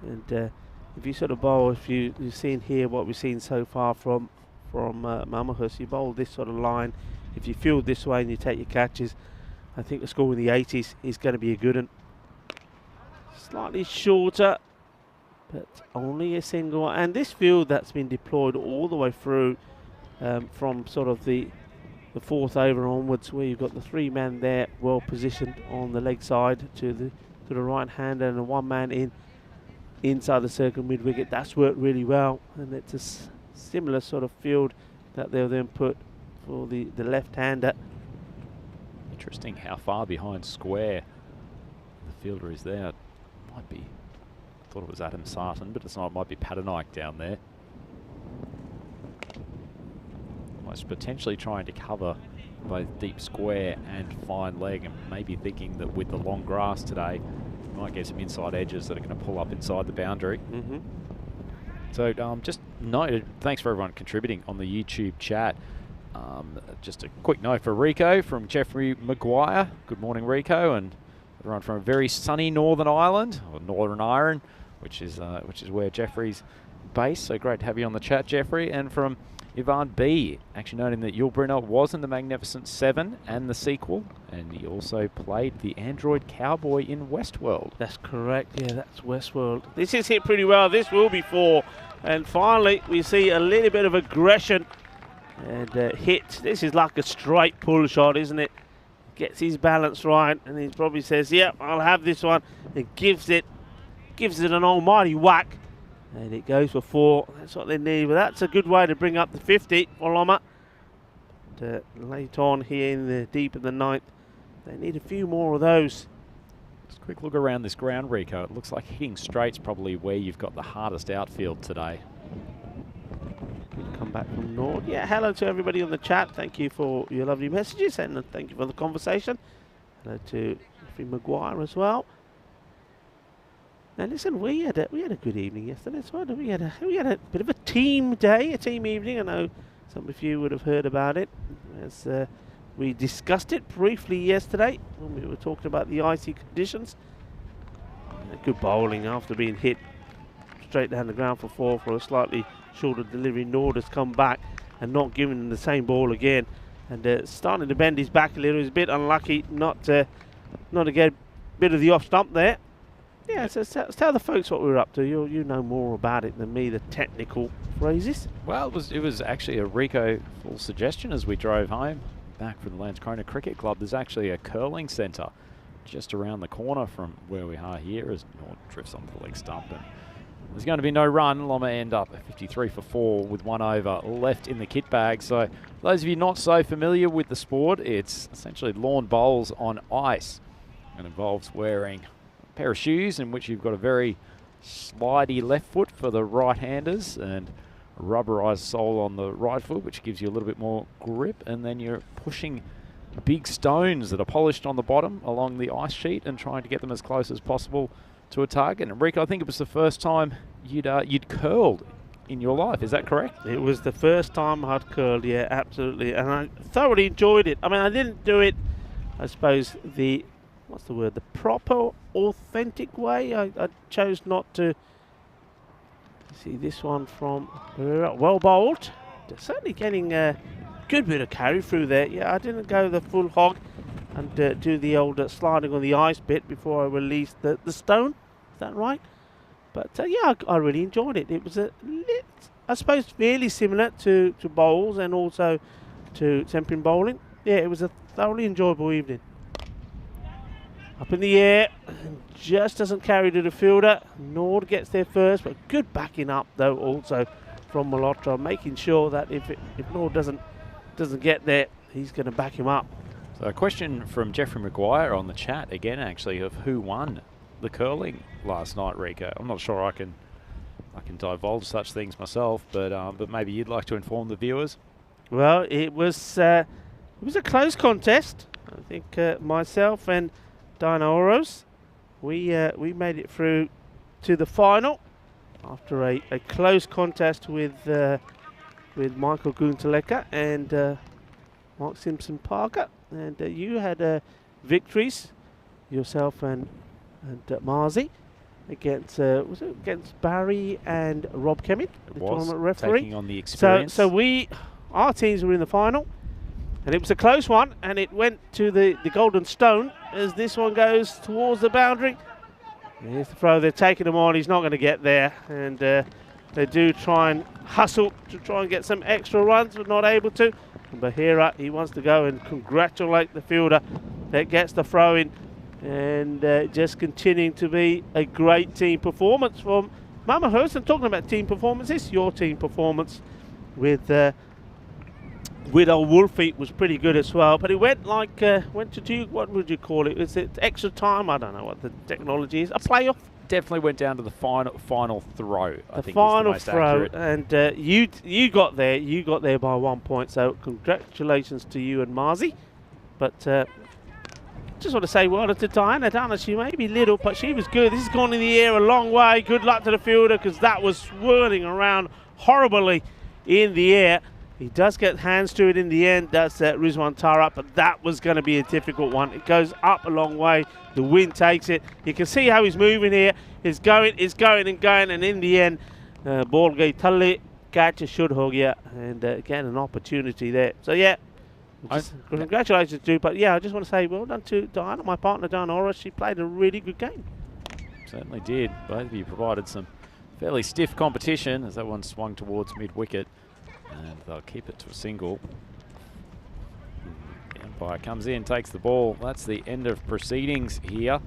And if you sort of bowl, if you've seen here what we've seen so far from Malmahus, you bowl this sort of line, if you field this way and you take your catches, I think the score in the 80s is going to be a good one. Slightly shorter, but only a single. And this field that's been deployed all the way through from sort of the fourth over onwards, where you've got the 3 man there well positioned on the leg side to the right hander and a 1 man inside the circle mid wicket. That's worked really well, and it's a similar sort of field that they'll then put for the left hander. Interesting how far behind square the fielder is there. It might be, I thought it was Adam Sarton, but it's not. It might be Patternike down there. Almost potentially trying to cover both deep square and fine leg, and maybe thinking that with the long grass today, you might get some inside edges that are going to pull up inside the boundary. So just noted, thanks for everyone contributing on the YouTube chat. Just a quick note for Rico from Jeffrey Maguire. Good morning, Rico, and everyone from a very sunny Northern Ireland, or Northern Ireland, which is where Jeffrey's based. So great to have you on the chat, Jeffrey. And from Ivan B, actually noting that Yul Brynner was in the Magnificent Seven and the sequel, and he also played the android cowboy in Westworld. That's correct, yeah, that's Westworld. This is hit pretty well, this will be 4. And finally, we see a little bit of aggression and hit. This is like a straight pull shot, isn't it? Gets his balance right, and he probably says, yep, I'll have this one. And gives it an almighty whack. And it goes for 4. That's what they need. But that's a good way to bring up the 50 for Loma. Late on here in the deep in the 9th, they need a few more of those. Just a quick look around this ground, Rico. It looks like hitting straight's probably where you've got the hardest outfield today. Come back from Nord. Yeah, hello to everybody on the chat. Thank you for your lovely messages, and thank you for the conversation. Hello to Jeffrey Maguire as well. Now listen, we had a good evening yesterday as well. We had a bit of a team day, a team evening. I know some of you would have heard about it, as we discussed it briefly yesterday when we were talking about the icy conditions. Good bowling after being hit straight down the ground for 4 for a slightly shorter delivery. Nord has come back and not given him the same ball again, and starting to bend his back a little. He's a bit unlucky not to get a bit of the off stump there. Yeah, so tell the folks what we were up to. You know more about it than me, the technical phrases. Well, it was actually a Rico full suggestion as we drove home back from the Landskrona Cricket Club. There's actually a curling centre just around the corner from where we are here as Nord drifts onto the leg stump. And there's going to be no run. Loma end up at 53 for 4 with 1 over left in the kit bag. So those of you not so familiar with the sport, it's essentially lawn bowls on ice. It involves wearing pair of shoes in which you've got a very slidey left foot for the right-handers and a rubberized sole on the right foot, which gives you a little bit more grip, and then you're pushing big stones that are polished on the bottom along the ice sheet and trying to get them as close as possible to a target. And Rico, I think it was the first time you'd curled in your life, is that correct? It was the first time I'd curled, yeah, absolutely, and I thoroughly enjoyed it. I mean, I didn't do it, I suppose, the proper, authentic way. I chose not to. See this one from Pereira, well bowled. Certainly getting a good bit of carry through there. Yeah, I didn't go the full hog and do the old sliding on the ice bit before I released the stone. Is that right? But yeah, I really enjoyed it. It was I suppose, fairly similar to bowls and also to temping bowling. Yeah, it was a thoroughly enjoyable evening. Up in the air, just doesn't carry to the fielder. Nord gets there first, but good backing up though also from Malhotra, making sure that if Nord doesn't get there, he's going to back him up. So a question from Jeffrey Maguire on the chat again, actually, of who won the curling last night, Rico. I'm not sure I can divulge such things myself, but maybe you'd like to inform the viewers. Well, it was a close contest. I think myself and Diana Oros, we made it through to the final after a close contest with Michael Gunteleka and Mark Simpson Parker. And you had victories, yourself and Marzi, against was it against Barry and Rob Kemming, the tournament referee. Taking on the experience. So our teams were in the final, and it was a close one, and it went to the golden stone as this one goes towards the boundary. Here's the throw. They're taking him on. He's not going to get there, and they do try and hustle to try and get some extra runs, but not able to. And Bahira, he wants to go and congratulate the fielder that gets the throw in, and just continuing to be a great team performance from Mama Hurst. And talking about team performances, your team performance with old Wolfie was pretty good as well, but it went like went to two. What would you call it? Is it extra time? I don't know what the technology is. A playoff. Definitely went down to the final throw. I think final is the most throw, accurate. and you got there. You got there by 1 point. So congratulations to you and Marzi. But just want to say well done to Diana. Diana, she may be little, but she was good. This has gone in the air a long way. Good luck to the fielder, because that was swirling around horribly in the air. He does get hands to it in the end. That's Rizwan Tara, but that was going to be a difficult one. It goes up a long way. The wind takes it. You can see how he's moving here. He's going and going, and in the end, ball gay thalle catch should hog yeah, and get an opportunity there. So yeah, congratulations to you. But yeah, I just want to say well done to Diana, my partner Diana. She played a really good game. Certainly did. Both of you provided some fairly stiff competition as that one swung towards mid-wicket. And they'll keep it to a single. The umpire comes in, takes the ball. That's the end of proceedings here.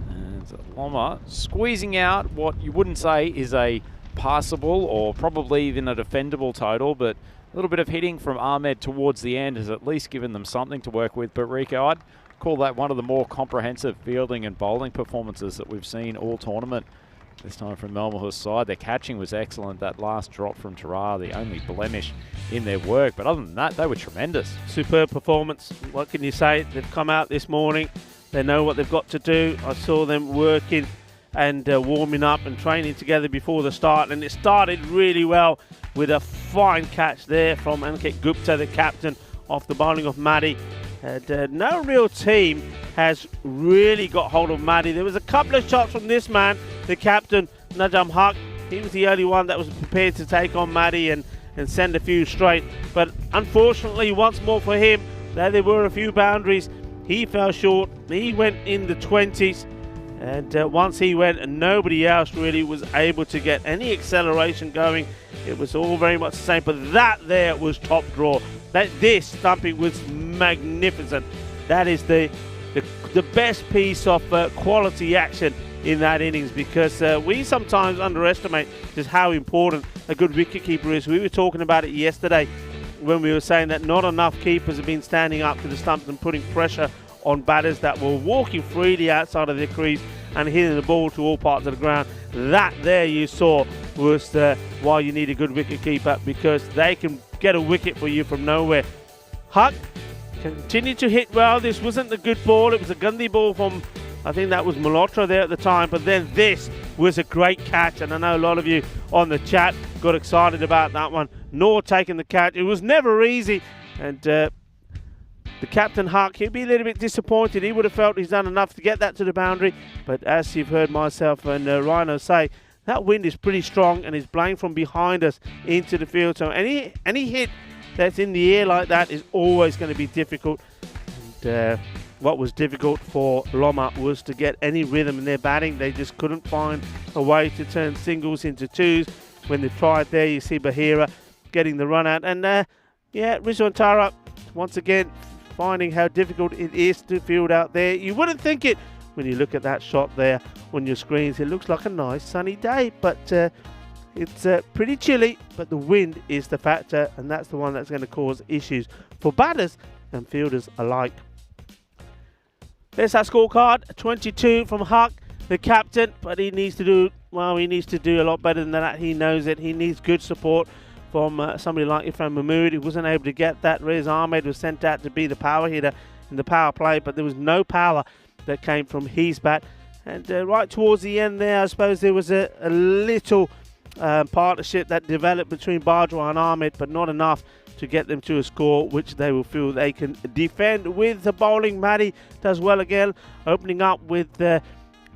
And Loma squeezing out what you wouldn't say is a passable or probably even a defendable total, but a little bit of hitting from Ahmed towards the end has at least given them something to work with. But Rico, I'd call that one of the more comprehensive fielding and bowling performances that we've seen all tournament. This time from Malmahus' side, their catching was excellent. That last drop from Tara, the only blemish in their work. But other than that, they were tremendous. Superb performance. What can you say? They've come out this morning. They know what they've got to do. I saw them working and warming up and training together before the start. And it started really well with a fine catch there from Ankit Gupta, the captain, off the bowling of Maddy. And no real team has really got hold of Maddy. There was a couple of shots from this man, the captain, Najam Haq. He was the only one that was prepared to take on Maddy and send a few straight. But unfortunately, once more for him, there were a few boundaries. He fell short. He went in the 20s. And once he went, and nobody else really was able to get any acceleration going. It was all very much the same. But that there was top draw. This stumping was magnificent. That is the best piece of quality action in that innings, because we sometimes underestimate just how important a good wicketkeeper is. We were talking about it yesterday when we were saying that not enough keepers have been standing up to the stumps and putting pressure on batters that were walking freely outside of their crease and hitting the ball to all parts of the ground. That there you saw was why you need a good wicketkeeper, because they can get a wicket for you from nowhere. Huck continued to hit well. This wasn't a good ball. It was a Gandhi ball from, I think that was Malhotra there at the time. But then this was a great catch. And I know a lot of you on the chat got excited about that one. Noor taking the catch. It was never easy. And the captain, Huck, he'd be a little bit disappointed. He would have felt he's done enough to get that to the boundary. But as you've heard myself and Rhino say, that wind is pretty strong and is blowing from behind us into the field. So any hit that's in the air like that is always going to be difficult. And what was difficult for Loma was to get any rhythm in their batting. They just couldn't find a way to turn singles into twos. When they tried there, you see Bahira getting the run out. And yeah, Rizwan Tara, once again, finding how difficult it is to field out there. You wouldn't think it when you look at that shot there on your screens. It looks like a nice sunny day, but it's pretty chilly. But the wind is the factor, and that's the one that's going to cause issues for batters and fielders alike. There's our scorecard, 22 from Huck, the captain, but he needs to do a lot better than that. He knows it. He needs good support from somebody like Irfan Mahmood. He wasn't able to get that. Rez Ahmed was sent out to be the power hitter in the power play, but there was no power that came from his bat. And right towards the end there, I suppose there was a little partnership that developed between Bajwa and Ahmed, but not enough to get them to a score which they will feel they can defend with. The bowling, Maddie does well again, opening up with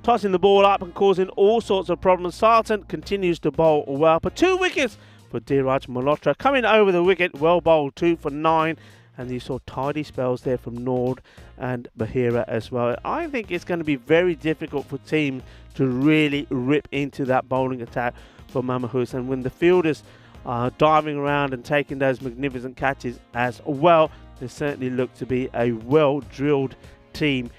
tossing the ball up and causing all sorts of problems. Sarton continues to bowl well, but 2 wickets for Dheeraj Malhotra. Coming over the wicket, well bowled, 2 for 9. And you saw tidy spells there from Nord and Bahira as well. I think it's going to be very difficult for teams to really rip into that bowling attack for Mamahus. And when the fielders are diving around and taking those magnificent catches as well, they certainly look to be a well-drilled team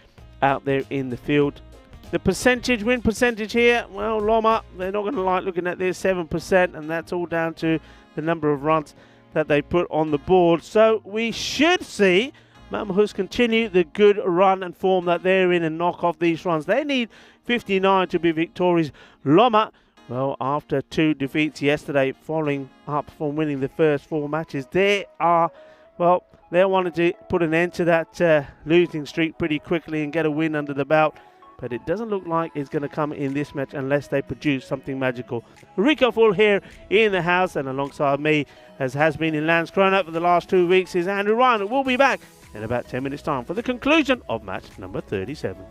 out there in the field. The win percentage here, well, Loma, they're not going to like looking at this, 7%, and that's all down to the number of runs that they put on the board. So we should see Mamahus continue the good run and form that they're in and knock off these runs. They need 59 to be victorious. Loma, well, after 2 defeats yesterday, following up from winning the first 4 matches, they wanted to put an end to that losing streak pretty quickly and get a win under the belt. But it doesn't look like it's going to come in this match unless they produce something magical. Rico Full here in the house, and alongside me, as has been in Landskrona for the last 2 weeks, is Andrew Ryan. We'll be back in about 10 minutes' time for the conclusion of match number 37.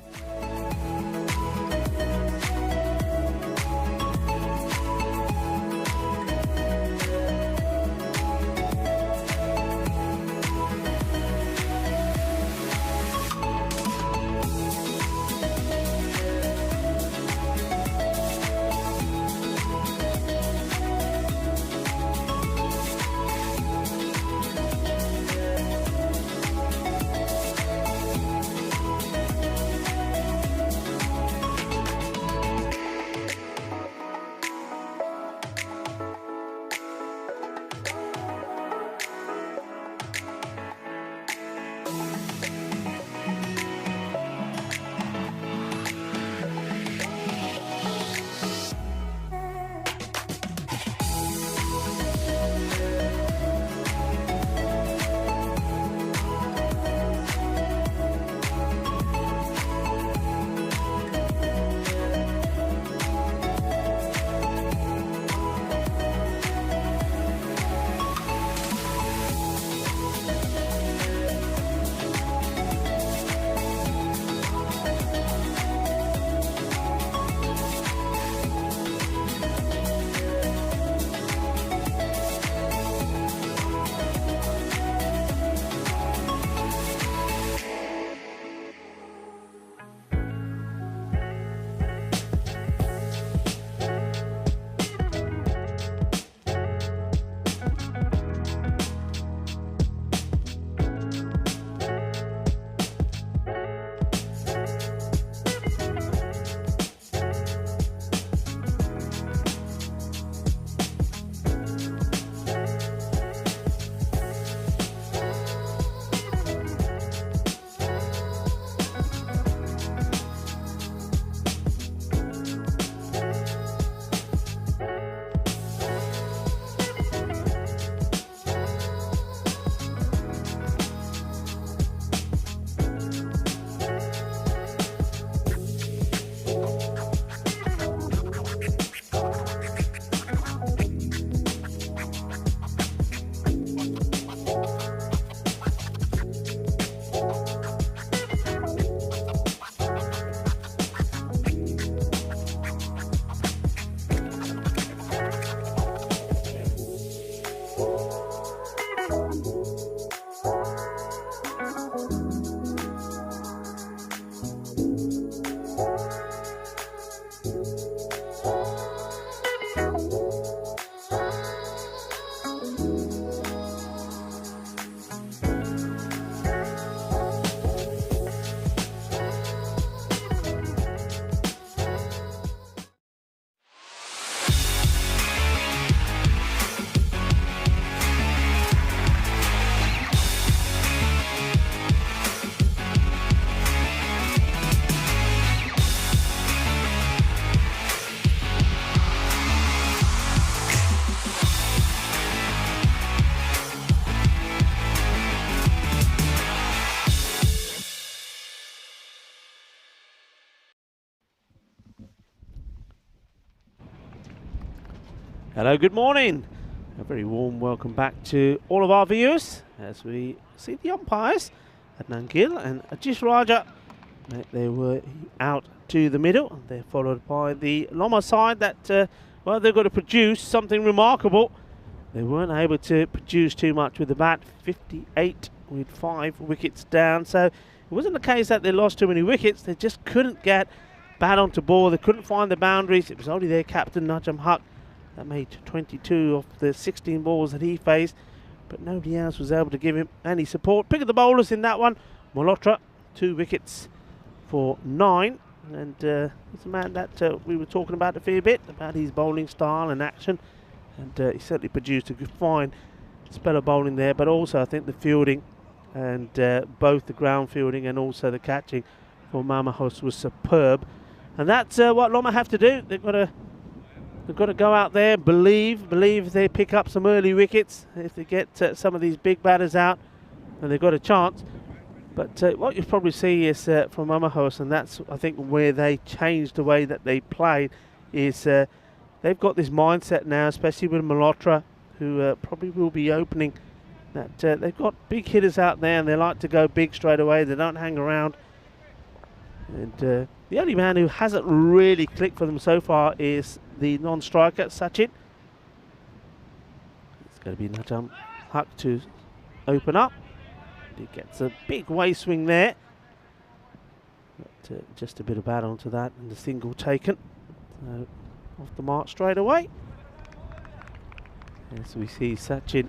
Hello, good morning. A very warm welcome back to all of our viewers as we see the umpires, Adnan Gill and Ajish Raja. They were out to the middle. They're followed by the Loma side that, well, they've got to produce something remarkable. They weren't able to produce too much with the bat, 58 with 5 wickets down. So it wasn't the case that they lost too many wickets. They just couldn't get bat onto ball. They couldn't find the boundaries. It was only their captain, Najam Haq, that made 22 of the 16 balls that he faced, but nobody else was able to give him any support. Pick of the bowlers in that one. Malhotra, 2 wickets for 9. And he's a man that we were talking about a fair bit, about his bowling style and action. And he certainly produced a good, fine spell of bowling there, but also I think the fielding and both the ground fielding and also the catching for Mamahos was superb. And that's what Loma have to do. They've got to go out there, believe they pick up some early wickets. If they get some of these big batters out, and they've got a chance. But what you probably see is from Mamahos, and that's I think where they changed the way that they played, is they've got this mindset now, especially with Malhotra, who probably will be opening, that they've got big hitters out there and they like to go big straight away. They don't hang around. And the only man who hasn't really clicked for them so far is the non-striker, Sachin. It's going to be Najam Haq to open up. He gets a big way swing there. But just a bit of bat onto that and the single taken. So off the mark straight away. As we see Sachin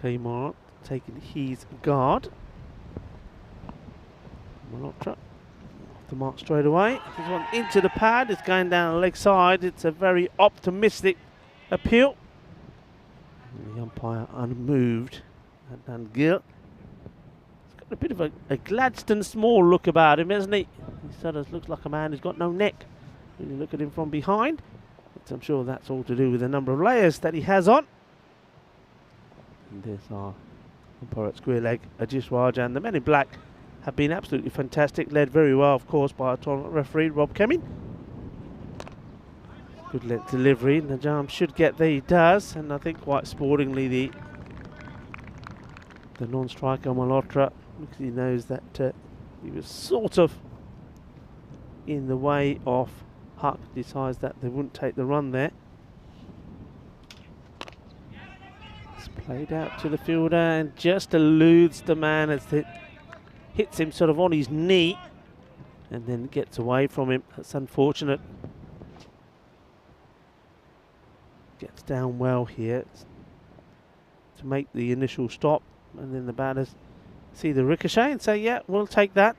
came on, taking his guard. Malhotra off the mark straight away. This one into the pad. It's going down the leg side. It's a very optimistic appeal. And the umpire unmoved. Adnan Gill. He's got a bit of a Gladstone Small look about him, isn't he? He sort of looks like a man who's got no neck when you look at him from behind. But I'm sure that's all to do with the number of layers that he has on. And there's our umpire at square leg, Ajish Raja, and the men in black have been absolutely fantastic, led very well, of course, by our tournament referee, Rob Kemming. Good length delivery. Najam should get there, he does, and I think quite sportingly the non-striker Malhotra, because he knows that he was sort of in the way of Huck, decides that they wouldn't take the run there. It's played out to the fielder and just eludes the man as it hits him sort of on his knee and then gets away from him. That's unfortunate. Gets down well here to make the initial stop, and then the batters see the ricochet and say, yeah, we'll take that.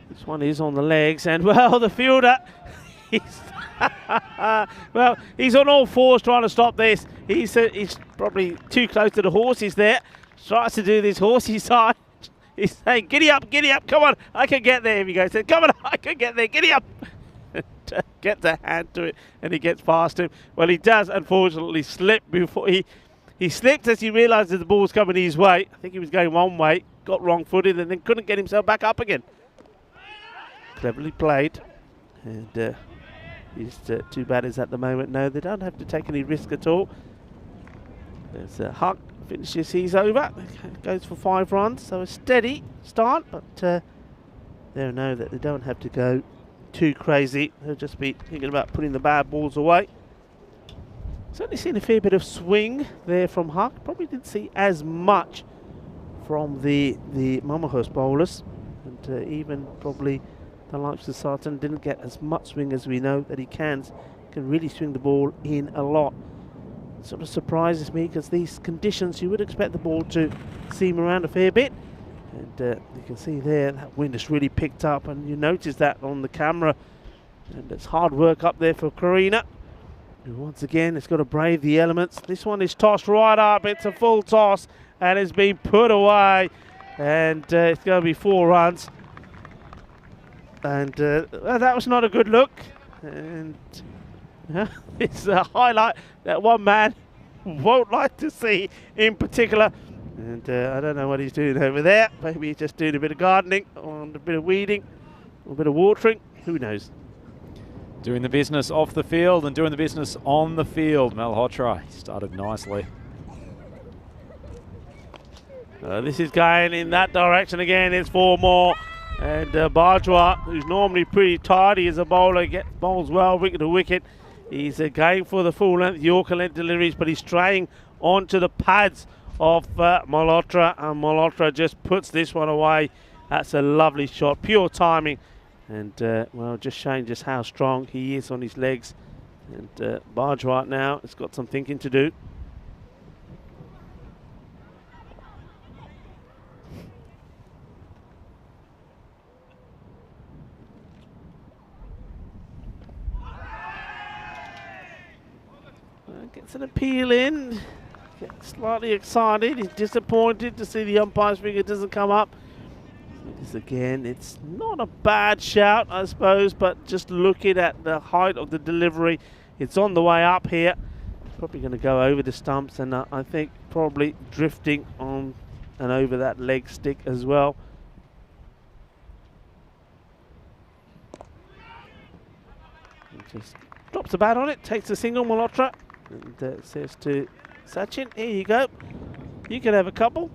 This one is on the legs, and well, the fielder, well, he's on all fours trying to stop this. He's probably too close to the horses there. Tries to do this horsey side. He's saying, giddy up, come on, I can get there. If he goes, come on, I can get there, giddy up. Gets a hand to it, and he gets past him. Well, he does, unfortunately, slip before he slipped as he realises the ball's coming his way. I think he was going one way, got wrong-footed, and then couldn't get himself back up again. Cleverly played. And these 2 batters at the moment, no, they don't have to take any risk at all. There's Huck. Finishes, he's over, goes for 5 runs, so a steady start, but they know that they don't have to go too crazy. They'll just be thinking about putting the bad balls away. Certainly seen a fair bit of swing there from Huck. Probably didn't see as much from the Mamahos bowlers, and even probably the likes of Sartan didn't get as much swing as we know that he can really swing the ball in a lot. Sort of surprises me, because these conditions you would expect the ball to seam around a fair bit, and you can see there that wind has really picked up, and you notice that on the camera, and it's hard work up there for Karina, who once again has got to brave the elements. This one is tossed right up, it's a full toss and it's been put away, and it's going to be 4 runs, and that was not a good look. And it's a highlight that one man won't like to see in particular. And I don't know what he's doing over there. Maybe he's just doing a bit of gardening, or a bit of weeding, or a bit of watering. Who knows? Doing the business off the field and doing the business on the field. Malhotra started nicely. This is going in that direction again. It's 4 more. And Bajwa, who's normally pretty tidy as a bowler, bowls well, wicket to wicket. He's going for the full length, Yorker length deliveries, but he's straying onto the pads of Malhotra. And Malhotra just puts this one away. That's a lovely shot, pure timing. And, well, just showing just how strong he is on his legs. And Bajwa now has got some thinking to do. Gets an appeal in, gets slightly excited. He's disappointed to see the umpire's finger doesn't come up. This again, it's not a bad shout, I suppose, but just looking at the height of the delivery, it's on the way up here. Probably going to go over the stumps, and I think probably drifting on and over that leg stick as well. He just drops the bat on it, takes a single, Malhotra. And says to Sachin, here you go. You can have a couple.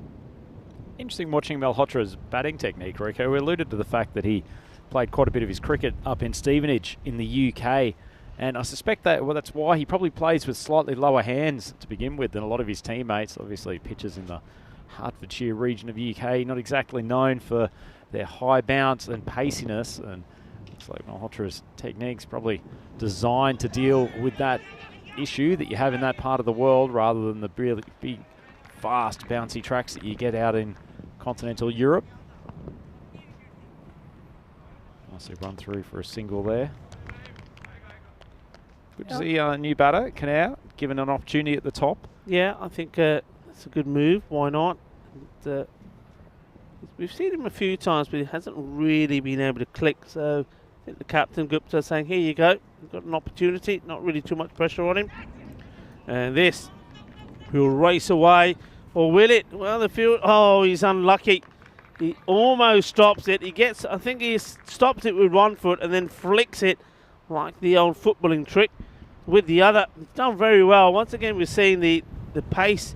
Interesting watching Malhotra's batting technique, Rico. We alluded to the fact that he played quite a bit of his cricket up in Stevenage in the UK. And I suspect that that's why he probably plays with slightly lower hands to begin with than a lot of his teammates. Obviously, pitchers in the Hertfordshire region of UK, not exactly known for their high bounce and paciness. And it's like Malhotra's technique's probably designed to deal with that issue that you have in that part of the world rather than the really big, fast, bouncy tracks that you get out in continental Europe. Nicely run through for a single there. Good to see a new batter, Canal, given an opportunity at the top. Yeah, I think it's a good move. Why not? And, we've seen him a few times, but he hasn't really been able to click. So I think the captain, Gupta, saying, here you go. You've got an opportunity. Not really too much pressure on him. And this will race away. Or will it? Well, the field. Oh, he's unlucky. He almost stops it. He gets, I think he stops it with one foot and then flicks it like the old footballing trick with the other. He's done very well. Once again, we're seeing the pace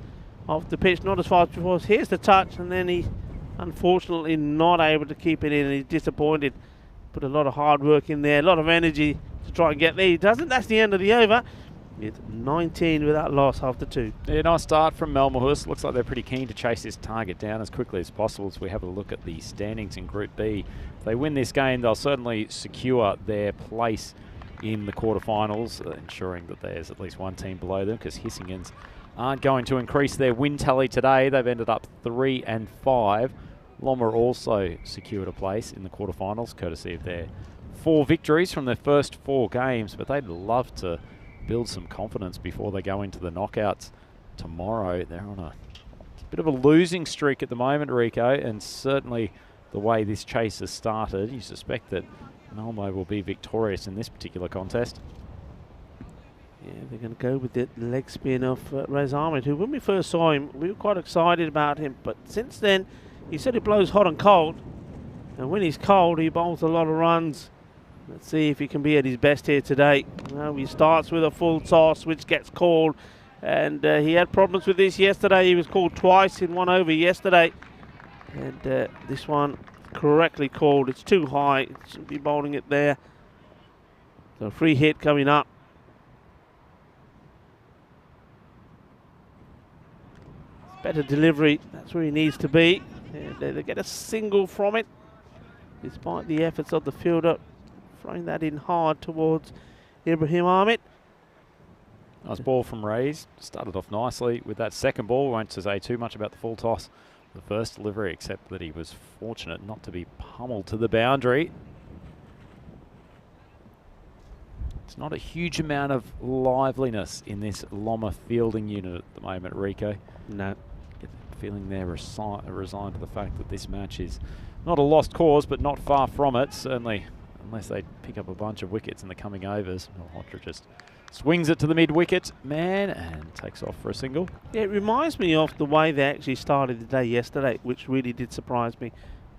of the pitch, not as fast as before. Here's the touch, and then he unfortunately not able to keep it in, and he's disappointed. Put a lot of hard work in there, a lot of energy to try and get there. He doesn't. That's the end of the over. It's 19 without loss after 2. Yeah, nice start from Malmahus. Looks like they're pretty keen to chase this target down as quickly as possible. As we have a look at the standings in Group B. If they win this game, they'll certainly secure their place in the quarterfinals, ensuring that there's at least one team below them, because Hissingens aren't going to increase their win tally today. They've ended up 3 and 5. Loma also secured a place in the quarterfinals, courtesy of their 4 victories from their first 4 games, but they'd love to build some confidence before they go into the knockouts tomorrow. They're on a bit of a losing streak at the moment, Rico, and certainly the way this chase has started, you suspect that Malmo will be victorious in this particular contest. Yeah, they're going to go with the leg spin of Rez Ahmed, who, when we first saw him, we were quite excited about him, but since then, he said he blows hot and cold, and when he's cold, he bowls a lot of runs. Let's see if he can be at his best here today. Well, he starts with a full toss, which gets called, and he had problems with this yesterday. He was called twice in 1 over yesterday, and this one correctly called. It's too high. Shouldn't be bowling it there. So free hit coming up. Better delivery. That's where he needs to be. And they get a single from it, despite the efforts of the fielder throwing that in hard towards Ibrahim Ahmed. Nice ball from Reyes. Started off nicely with that second ball. Won't say too much about the full toss, the first delivery, except that he was fortunate not to be pummeled to the boundary. It's not a huge amount of liveliness in this Loma fielding unit at the moment, Rico. No. Get the feeling they're resigned to the fact that this match is not a lost cause, but not far from it, certainly, unless they pick up a bunch of wickets in the coming overs. Malhotra just swings it to the mid-wicket man and takes off for a single. Yeah, it reminds me of the way they actually started the day yesterday, which really did surprise me.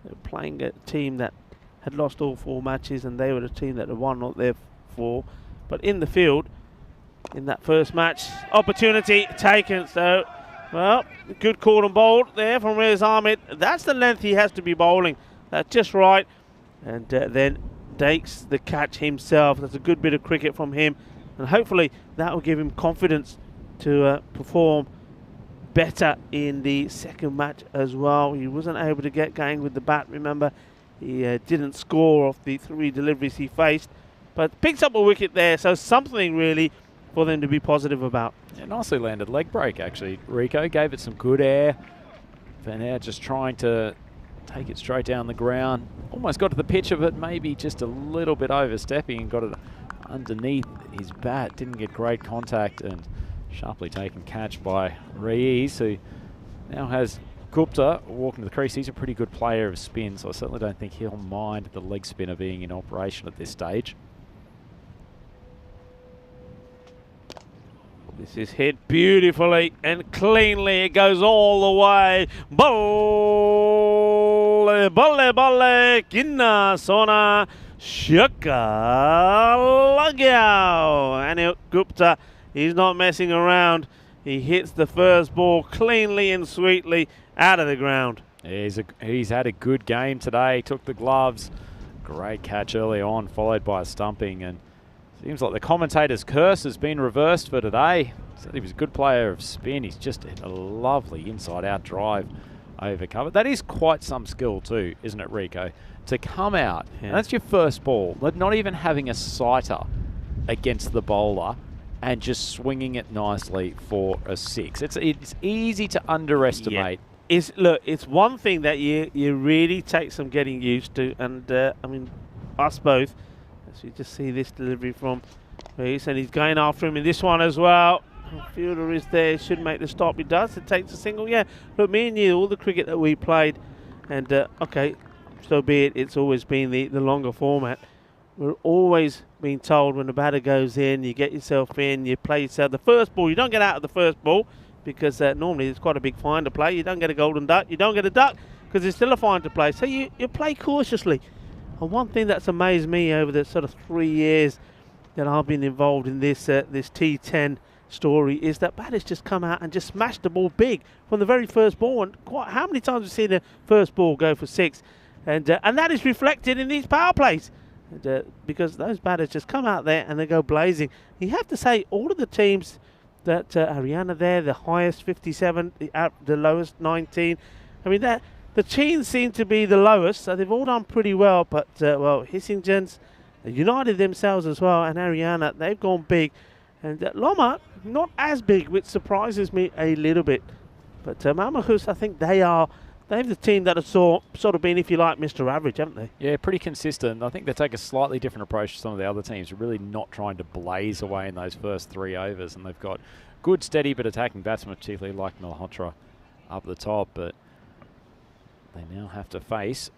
They were playing a team that had lost all 4 matches, and they were the team that had won all their for. But in the field, in that first match, opportunity taken. So, well, good call and bold there from Riaz Ahmed. That's the length he has to be bowling. That's just right. And then takes the catch himself. That's a good bit of cricket from him. And hopefully that will give him confidence to perform better in the second match as well. He wasn't able to get going with the bat, remember. He didn't score off the 3 deliveries he faced, but picks up a wicket there, so something really for them to be positive about. Yeah, nicely landed leg break, actually. Rico gave it some good air. Van Aert just trying to take it straight down the ground. Almost got to the pitch of it, maybe just a little bit overstepping and got it underneath his bat. Didn't get great contact, and sharply taken catch by Riaz, who now has Gupta walking to the crease. He's a pretty good player of spin, so I certainly don't think he'll mind the leg spinner being in operation at this stage. This is hit beautifully and cleanly. It goes all the way. Bolle, bolle, bolle, kinna, sona, shaka, lagao. Anil Gupta, he's not messing around. He hits the first ball cleanly and sweetly out of the ground. He's had a good game today. Took the gloves. Great catch early on, followed by a stumping. And seems like the commentator's curse has been reversed for today. Said he was a good player of spin. He's just hit a lovely inside-out drive over cover. That is quite some skill too, isn't it, Rico? To come out, and that's your first ball, not even having a sighter against the bowler, and just swinging it nicely for a 6. It's easy to underestimate. Yeah. Look, it's one thing that you really take some getting used to, and I mean, us both, as we just see this delivery from Reese, and he's going after him in this one as well. Fielder is there, should make the stop. He does. It takes a single. Yeah, look, me and you, all the cricket that we played, and okay, so be it. It's always been the longer format. We're always being told when the batter goes in, you get yourself in, you play yourself. The first ball, you don't get out of the first ball because normally it's quite a big fine to play. You don't get a golden duck. You don't get a duck because it's still a fine to play. So you play cautiously. And one thing that's amazed me over the sort of 3 years that I've been involved in this T10 story is that batters just come out and just smash the ball big from the very first ball. And how many times have we seen the first ball go for 6? And that is reflected in these power plays. Because those batters just come out there and they go blazing. You have to say all of the teams that Haryana there, the highest 57, the lowest 19. I mean, the teams seem to be the lowest, so they've all done pretty well. But, well, Hissingens, United themselves as well, and Haryana, they've gone big. And Loma, not as big, which surprises me a little bit. But Malmahus, I think they're the team that have sort of been, if you like, Mr. Average, haven't they? Yeah, pretty consistent. I think they take a slightly different approach to some of the other teams, really not trying to blaze away in those first 3 overs. And they've got good, steady, but attacking batsmen, particularly like Malhotra up the top. But they now have to face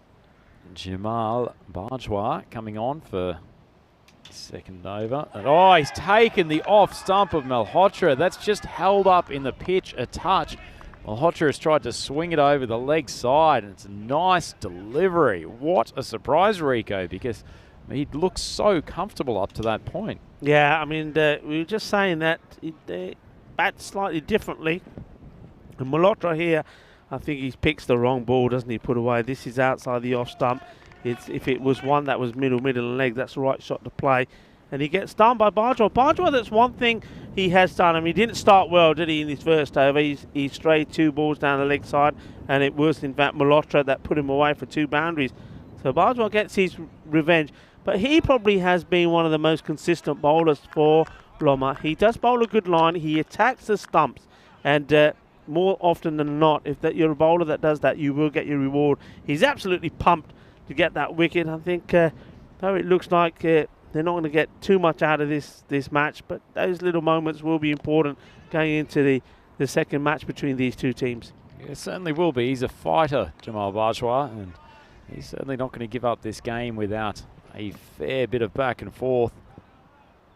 Jamal Bajwa coming on for second over. And he's taken the off stump of Malhotra. That's just held up in the pitch a touch. Malhotra has tried to swing it over the leg side, and it's a nice delivery. What a surprise, Rico, because he looks so comfortable up to that point. Yeah, I mean, we were just saying that they bat slightly differently. And Malhotra here, I think he picks the wrong ball, doesn't he, put away. This is outside the off stump. If it was one that was middle and leg, that's the right shot to play. And he gets done by Bajwa. Bajwa, that's one thing he has done. I mean, he didn't start well, did he, in his first over? He strayed 2 balls down the leg side, and it was, in fact, Malhotra that put him away for 2 boundaries. So Bajwa gets his revenge. But he probably has been one of the most consistent bowlers for Loma. He does bowl a good line. He attacks the stumps. And more often than not, if you're a bowler that does that, you will get your reward. He's absolutely pumped to get that wicket. I think, though it looks like they're not going to get too much out of this match, but those little moments will be important going into the second match between these two teams. Yeah, it certainly will be. He's a fighter, Jamal Bajwa, and he's certainly not going to give up this game without a fair bit of back and forth.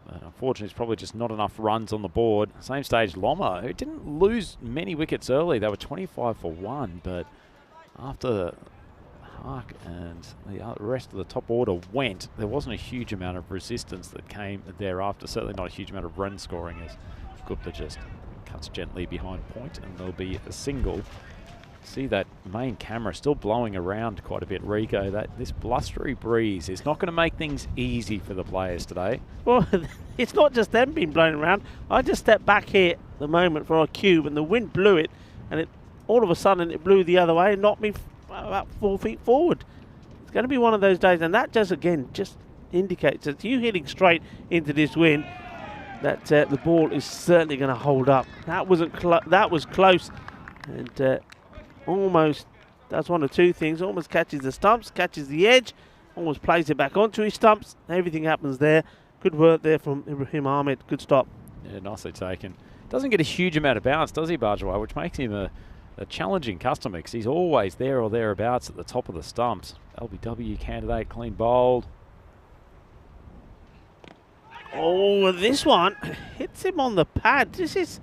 But unfortunately, it's probably just not enough runs on the board. Same stage, Loma, who didn't lose many wickets early. They were 25 for 1, but after Hark and the rest of the top order went. There wasn't a huge amount of resistance that came thereafter. Certainly not a huge amount of run scoring as Gupta just cuts gently behind point, and there'll be a single. See that main camera still blowing around quite a bit, Rico. This blustery breeze is not going to make things easy for the players today. Well, it's not just them being blown around. I just stepped back here at the moment for our cube, and the wind blew it, and all of a sudden it blew the other way and knocked me about 4 feet forward. It's going to be one of those days, and that just indicates that you hitting straight into this wind, that the ball is certainly going to hold up. That was close, and almost does one of two things. Almost catches the stumps, catches the edge, almost plays it back onto his stumps. Everything happens there. Good work there from Ibrahim Ahmed. Good stop. Yeah, nicely taken. Doesn't get a huge amount of bounce, does he, Bajwa, which makes him a challenging customer because he's always there or thereabouts at the top of the stumps. LBW candidate, clean bowled. Oh, this one hits him on the pad. This is...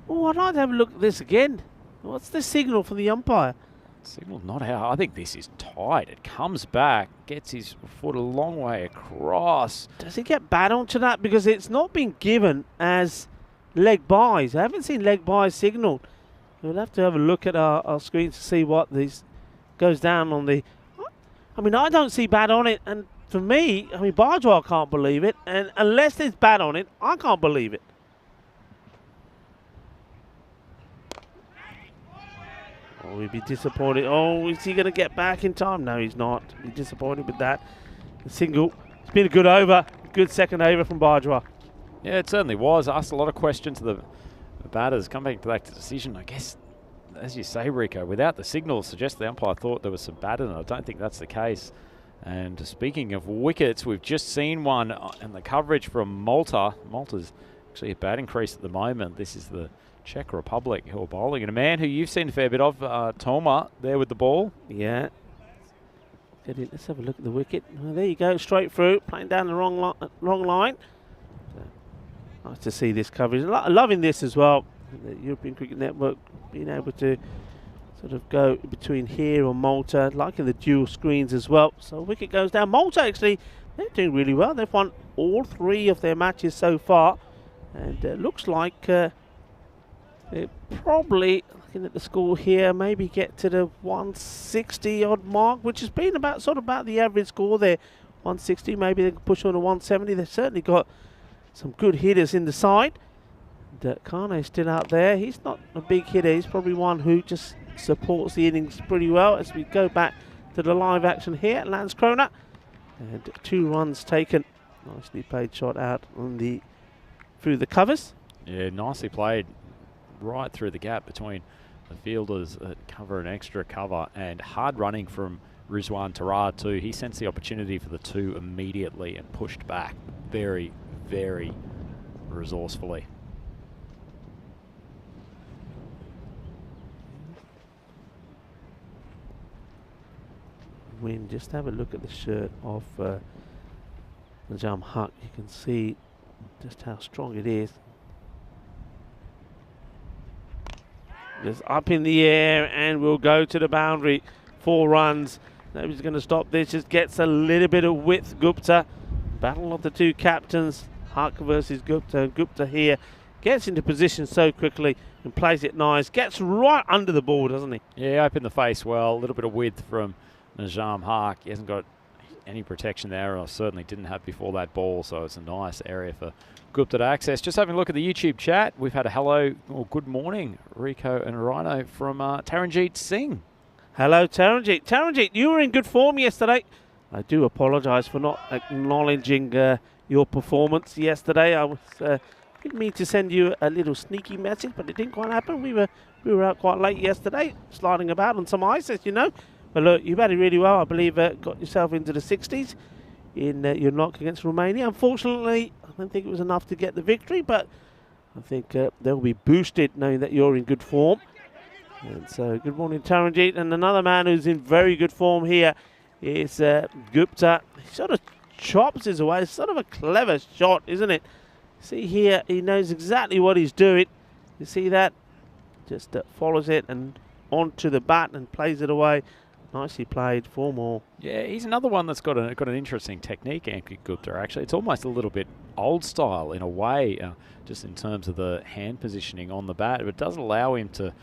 Oh, I'd like to have a look at this again. What's the signal from the umpire? Signal not out. I think this is tight. It comes back, gets his foot a long way across. Does he get bad onto that? Because it's not been given as leg buys. I haven't seen leg buys signalled. We'll have to have a look at our screen to see what this goes down on the... I mean, I don't see bad on it. And for me, I mean, Bajwa can't believe it. And unless there's bad on it, I can't believe it. Oh, he'd be disappointed. Oh, is he going to get back in time? No, he's not. He'd be disappointed with that. The single. It's been a good over. Good second over from Bajwa. Yeah, it certainly was. Asked a lot of questions to the batters. Come back to that decision. I guess, as you say, Rico, without the signal, suggests the umpire thought there was some bad in it. I don't think that's the case. And speaking of wickets, we've just seen one in the coverage from Malta. Malta's actually a batting crease at the moment. This is the Czech Republic who are bowling, and a man who you've seen a fair bit of, Toma, there with the ball. Yeah. Let's have a look at the wicket. Oh, there you go, straight through, playing down the wrong line. So, nice to see this coverage. Loving this as well. The European Cricket Network being able to sort of go between here and Malta, liking the dual screens as well. So wicket goes down. Malta actually, they're doing really well. They've won all 3 of their matches so far, and looks like it probably, looking at the score here, maybe get to the 160 odd mark, which has been about the average score there. 160, maybe they can push on to 170. They've certainly got some good hitters in the side. Kane's still out there. He's not a big hitter. He's probably one who just supports the innings pretty well. As we go back to the live action here at Landskrona, and 2 runs taken. Nicely played shot out on through the covers. Yeah, nicely played. Right through the gap between the fielders that cover an extra cover, and hard running from Rizwan Tarar too. He sensed the opportunity for the 2 immediately and pushed back very, very resourcefully. When just have a look at the shirt of Najam Haq, you can see just how strong it is. Just up in the air, and we'll go to the boundary. 4 runs. Nobody's going to stop this. Just gets a little bit of width. Gupta. Battle of the 2 captains. Haq versus Gupta. Gupta here gets into position so quickly and plays it nice. Gets right under the ball, doesn't he? Yeah, open the face well. A little bit of width from Najam Haq. He hasn't got any protection there, or certainly didn't have before that ball, so it's a nice area for Gupta to access. Just having a look at the YouTube chat, we've had a hello or good morning, Rico and Rhino, from Taranjeet Singh. Hello, Taranjeet. Taranjeet, you were in good form yesterday. I do apologise for not acknowledging your performance yesterday. I didn't mean to send you a little sneaky message, but it didn't quite happen. We were out quite late yesterday, sliding about on some ice, as you know. But look, you batted really well. I believe got yourself into the 60s in your knock against Romania. Unfortunately, I don't think it was enough to get the victory, but I think they'll be boosted knowing that you're in good form. And so, good morning, Taranjeet. And another man who's in very good form here is Gupta. He sort of chops his away. It's sort of a clever shot, isn't it? See here, he knows exactly what he's doing. You see that? Just follows it and onto the bat and plays it away. Nicely played, 4 more. Yeah, he's another one that's got an interesting technique, Ankit Gupta, actually. It's almost a little bit old style in a way, just in terms of the hand positioning on the bat. But it does allow him to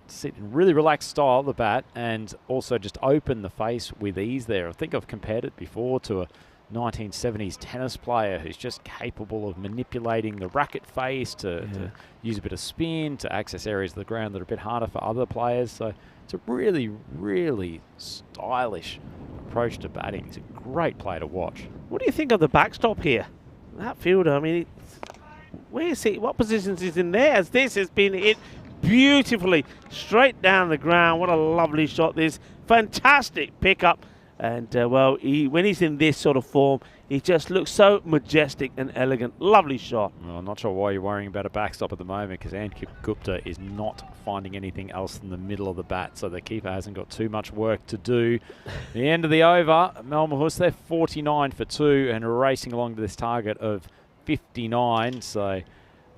sit in really relaxed style, the bat, and also just open the face with ease there. I think I've compared it before to a 1970s tennis player who's just capable of manipulating the racket face to use a bit of spin, to access areas of the ground that are a bit harder for other players. So it's a really, really stylish approach to batting. He's a great player to watch. What do you think of the backstop here? That fielder, I mean, where is he? What positions is in there? As this has been hit beautifully straight down the ground. What a lovely shot this. Fantastic pickup. And, well, when he's in this sort of form, he just looks so majestic and elegant. Lovely shot. Well, I'm not sure why you're worrying about a backstop at the moment, because Ankit Gupta is not finding anything else in the middle of the bat, so the keeper hasn't got too much work to do. The end of the over, Malmahus, they're 49 for 2 and racing along to this target of 59, so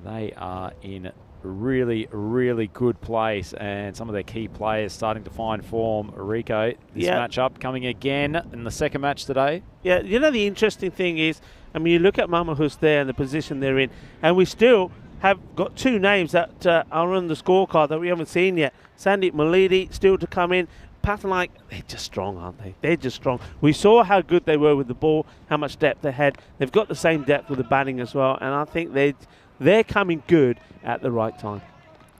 they are in really, really good place, and some of their key players starting to find form. Rico, this matchup coming again in the second match today. Yeah, you know, the interesting thing is, I mean, you look at Malmahus there and the position they're in, and we still have got 2 names that are on the scorecard that we haven't seen yet. Sandeep Malidi still to come in. Patanaik, they're just strong, aren't they? They're just strong. We saw how good they were with the ball, how much depth they had. They've got the same depth with the batting as well, and I think they're coming good at the right time.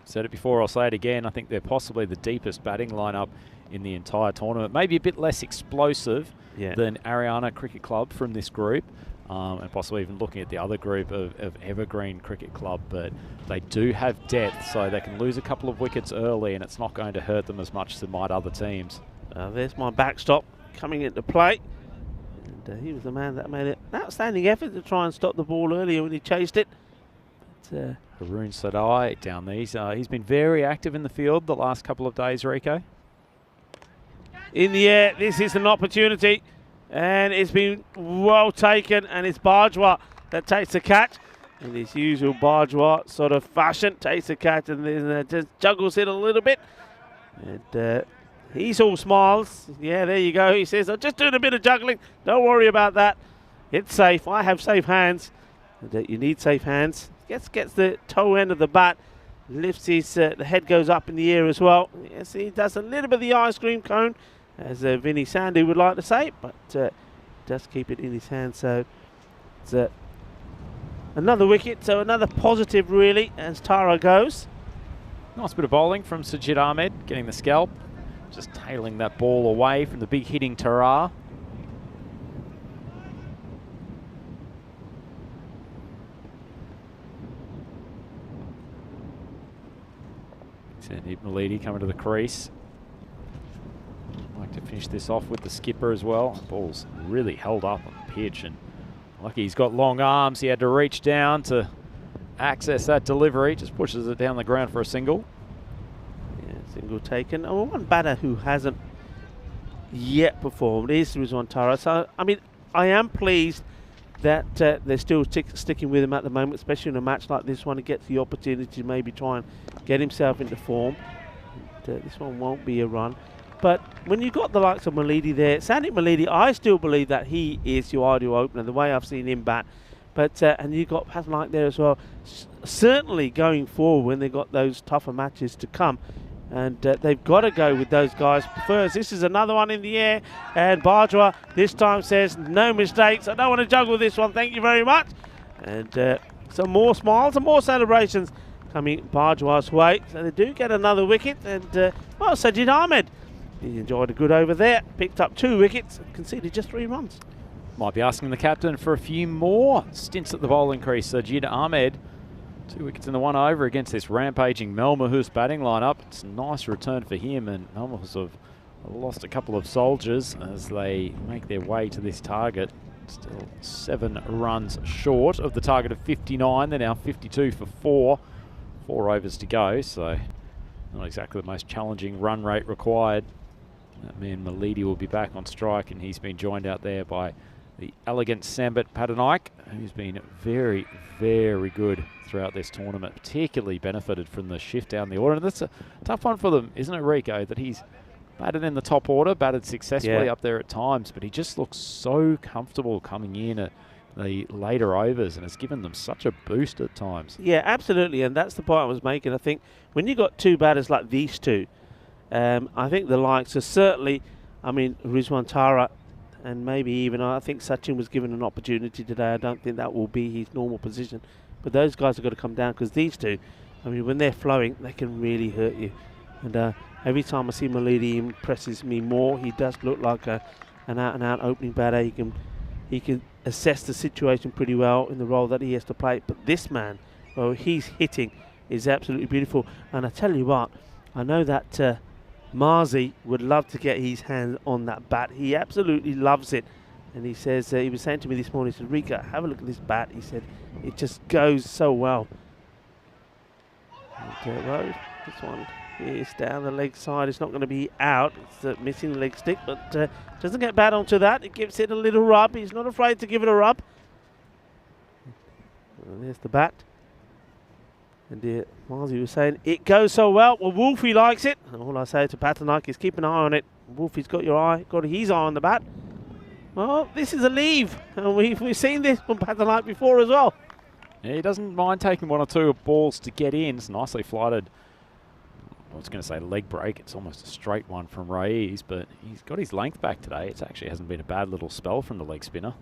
Said it before, I'll say it again. I think they're possibly the deepest batting lineup in the entire tournament. Maybe a bit less explosive than Ariana Cricket Club from this group, and possibly even looking at the other group of Evergreen Cricket Club. But they do have depth, so they can lose a couple of wickets early, and it's not going to hurt them as much as it might other teams. There's my backstop coming into play. And he was the man that made an outstanding effort to try and stop the ball earlier when he chased it. Haroon Sadai down these. He's been very active in the field the last couple of days, Rico. In the air, this is an opportunity, and it's been well taken, and it's Bajwa that takes the catch in his usual Bajwa sort of fashion. Takes the catch and then just juggles it a little bit. And he's all smiles. Yeah, there you go. He says, I'm just doing a bit of juggling. Don't worry about that. It's safe. I have safe hands. And, you need safe hands. Gets the toe end of the bat, lifts his, the head goes up in the air as well. Yes, he does a little bit of the ice cream cone, as Vinny Sandy would like to say, but does keep it in his hand. So it's another wicket, so another positive really as Tara goes. Nice bit of bowling from Sajid Ahmed, getting the scalp, just tailing that ball away from the big hitting Tara. Sandeep Malidi coming to the crease. Like to finish this off with the skipper as well. Ball's really held up on the pitch, and lucky he's got long arms. He had to reach down to access that delivery. Just pushes it down the ground for a single. Yeah, single taken. Oh, one batter who hasn't yet performed is Rizwan Tara. So, I mean, I am pleased that they're still sticking with him at the moment, especially in a match like this one. He gets the opportunity to maybe try and get himself into form. This one won't be a run. But when you've got the likes of Malidi there, Sandeep Malidi, I still believe that he is your ideal opener, the way I've seen him bat. But and you've got Patanaik there as well. Certainly going forward when they've got those tougher matches to come. And they've got to go with those guys first. This is another one in the air. And Bajwa this time says, no mistakes. I don't want to juggle this one. Thank you very much. And some more smiles and more celebrations coming Bajwa's way. So they do get another wicket. And, well, Sajid Ahmed, he enjoyed a good over there. Picked up 2 wickets and conceded just 3 runs. Might be asking the captain for a few more stints at the bowling crease. Sajid Ahmed, 2 wickets in the 1 over against this rampaging Malmahus batting lineup. It's a nice return for him, and Malmahus have lost a couple of soldiers as they make their way to this target. Still 7 runs short of the target of 59. They're now 52 for 4. 4 overs to go, so not exactly the most challenging run rate required. That man Malidi will be back on strike, and he's been joined out there by the elegant Sambit Patanaik, who's been very, very good throughout this tournament, particularly benefited from the shift down the order. And that's a tough one for them, isn't it, Rico, that he's batted in the top order, batted successfully Yeah. up there at times, but he just looks so comfortable coming in at the later overs and has given them such a boost at times. Yeah, absolutely, and that's the point I was making. I think when you got two batters like these two, I think the likes are certainly, I mean, Rizwan Tara and maybe even, I think Sachin was given an opportunity today. I don't think that will be his normal position, but those guys have got to come down, because these two, I mean, when they're flowing, they can really hurt you. And every time I see Malidi, he impresses me more. He does look like an out-and-out opening batter. He can assess the situation pretty well in the role that he has to play. But this man, well, he's hitting is absolutely beautiful. And I tell you what, I know that Marzi would love to get his hands on that bat. He absolutely loves it. And he says, he was saying to me this morning, he said, Rika, have a look at this bat. He said, it just goes so well. And, well, this one is down the leg side. It's not going to be out. It's missing the leg stick, but doesn't get bad onto that. It gives it a little rub. He's not afraid to give it a rub. And there's the bat. And Marzi was saying, it goes so well. Well, Wolfie likes it. And all I say to Patanak is keep an eye on it. Wolfie's got your eye, got his eye on the bat. Well, this is a leave. And we've seen this from Patanak before as well. Yeah, he doesn't mind taking one or two balls to get in. It's nicely flighted. I was going to say leg break. It's almost a straight one from Raiz, but he's got his length back today. It actually hasn't been a bad little spell from the leg spinner.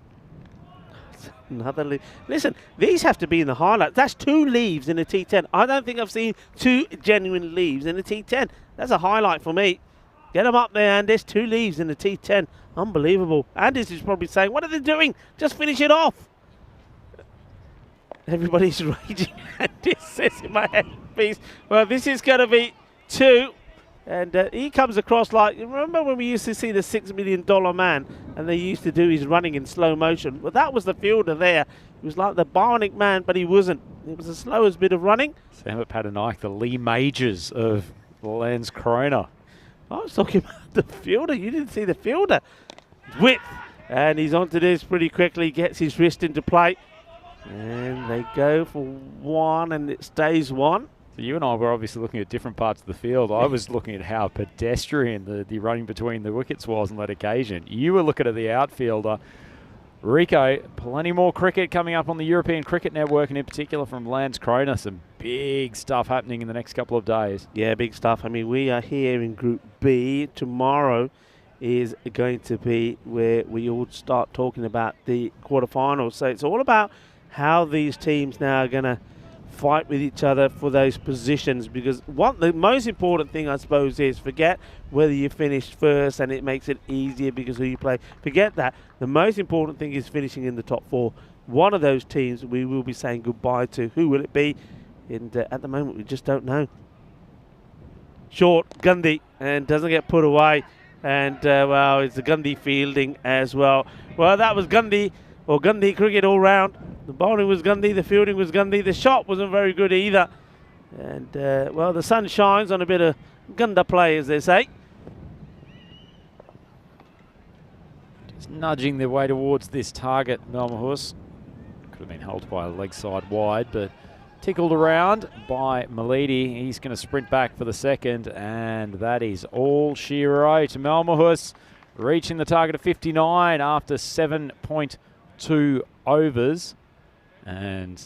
Another leave. Listen, these have to be in the highlights. That's 2 leaves in a T10. I don't think I've seen 2 genuine leaves in a T10. That's a highlight for me. Get them up there, Andis. 2 leaves in a T10. Unbelievable. Andis is probably saying, what are they doing? Just finish it off. Everybody's raging. Andis says in my headpiece, well, this is going to be 2. And he comes across like, remember when we used to see the $6 million man and they used to do his running in slow motion? Well, that was the fielder there. He was like the bionic man, but he wasn't. It was the slowest bit of running. Sam Patanak, the Lee Majors of Landskrona. I was talking about the fielder. You didn't see the fielder. Width. And he's onto this pretty quickly, gets his wrist into play. And they go for 1 and it stays 1. So you and I were obviously looking at different parts of the field. I was looking at how pedestrian the running between the wickets was on that occasion. You were looking at the outfielder. Rico, plenty more cricket coming up on the European Cricket Network, and in particular from Landskrona. Some big stuff happening in the next couple of days. Yeah, big stuff. I mean, we are here in Group B. Tomorrow is going to be where we all start talking about the quarterfinals. So it's all about how these teams now are going to fight with each other for those positions, because the most important thing, I suppose, is forget whether you finished first and it makes it easier because who you play. Forget that. The most important thing is finishing in the top 4. One of those teams we will be saying goodbye to. Who will it be? And at the moment we just don't know. Short, Gandhi, and doesn't get put away. And well, it's the Gandhi fielding as well. Well, that was Gandhi, or Gandhi cricket all round. The bowling was Gandhi, the fielding was Gandhi, the shot wasn't very good either. And, well, the sun shines on a bit of Gunda play, as they say. Just nudging their way towards this target, Malmahus. Could have been held by a leg side wide, but tickled around by Malidi. He's going to sprint back for the second, and that is all she wrote. Malmahus reaching the target of 59 after 7.2 overs. And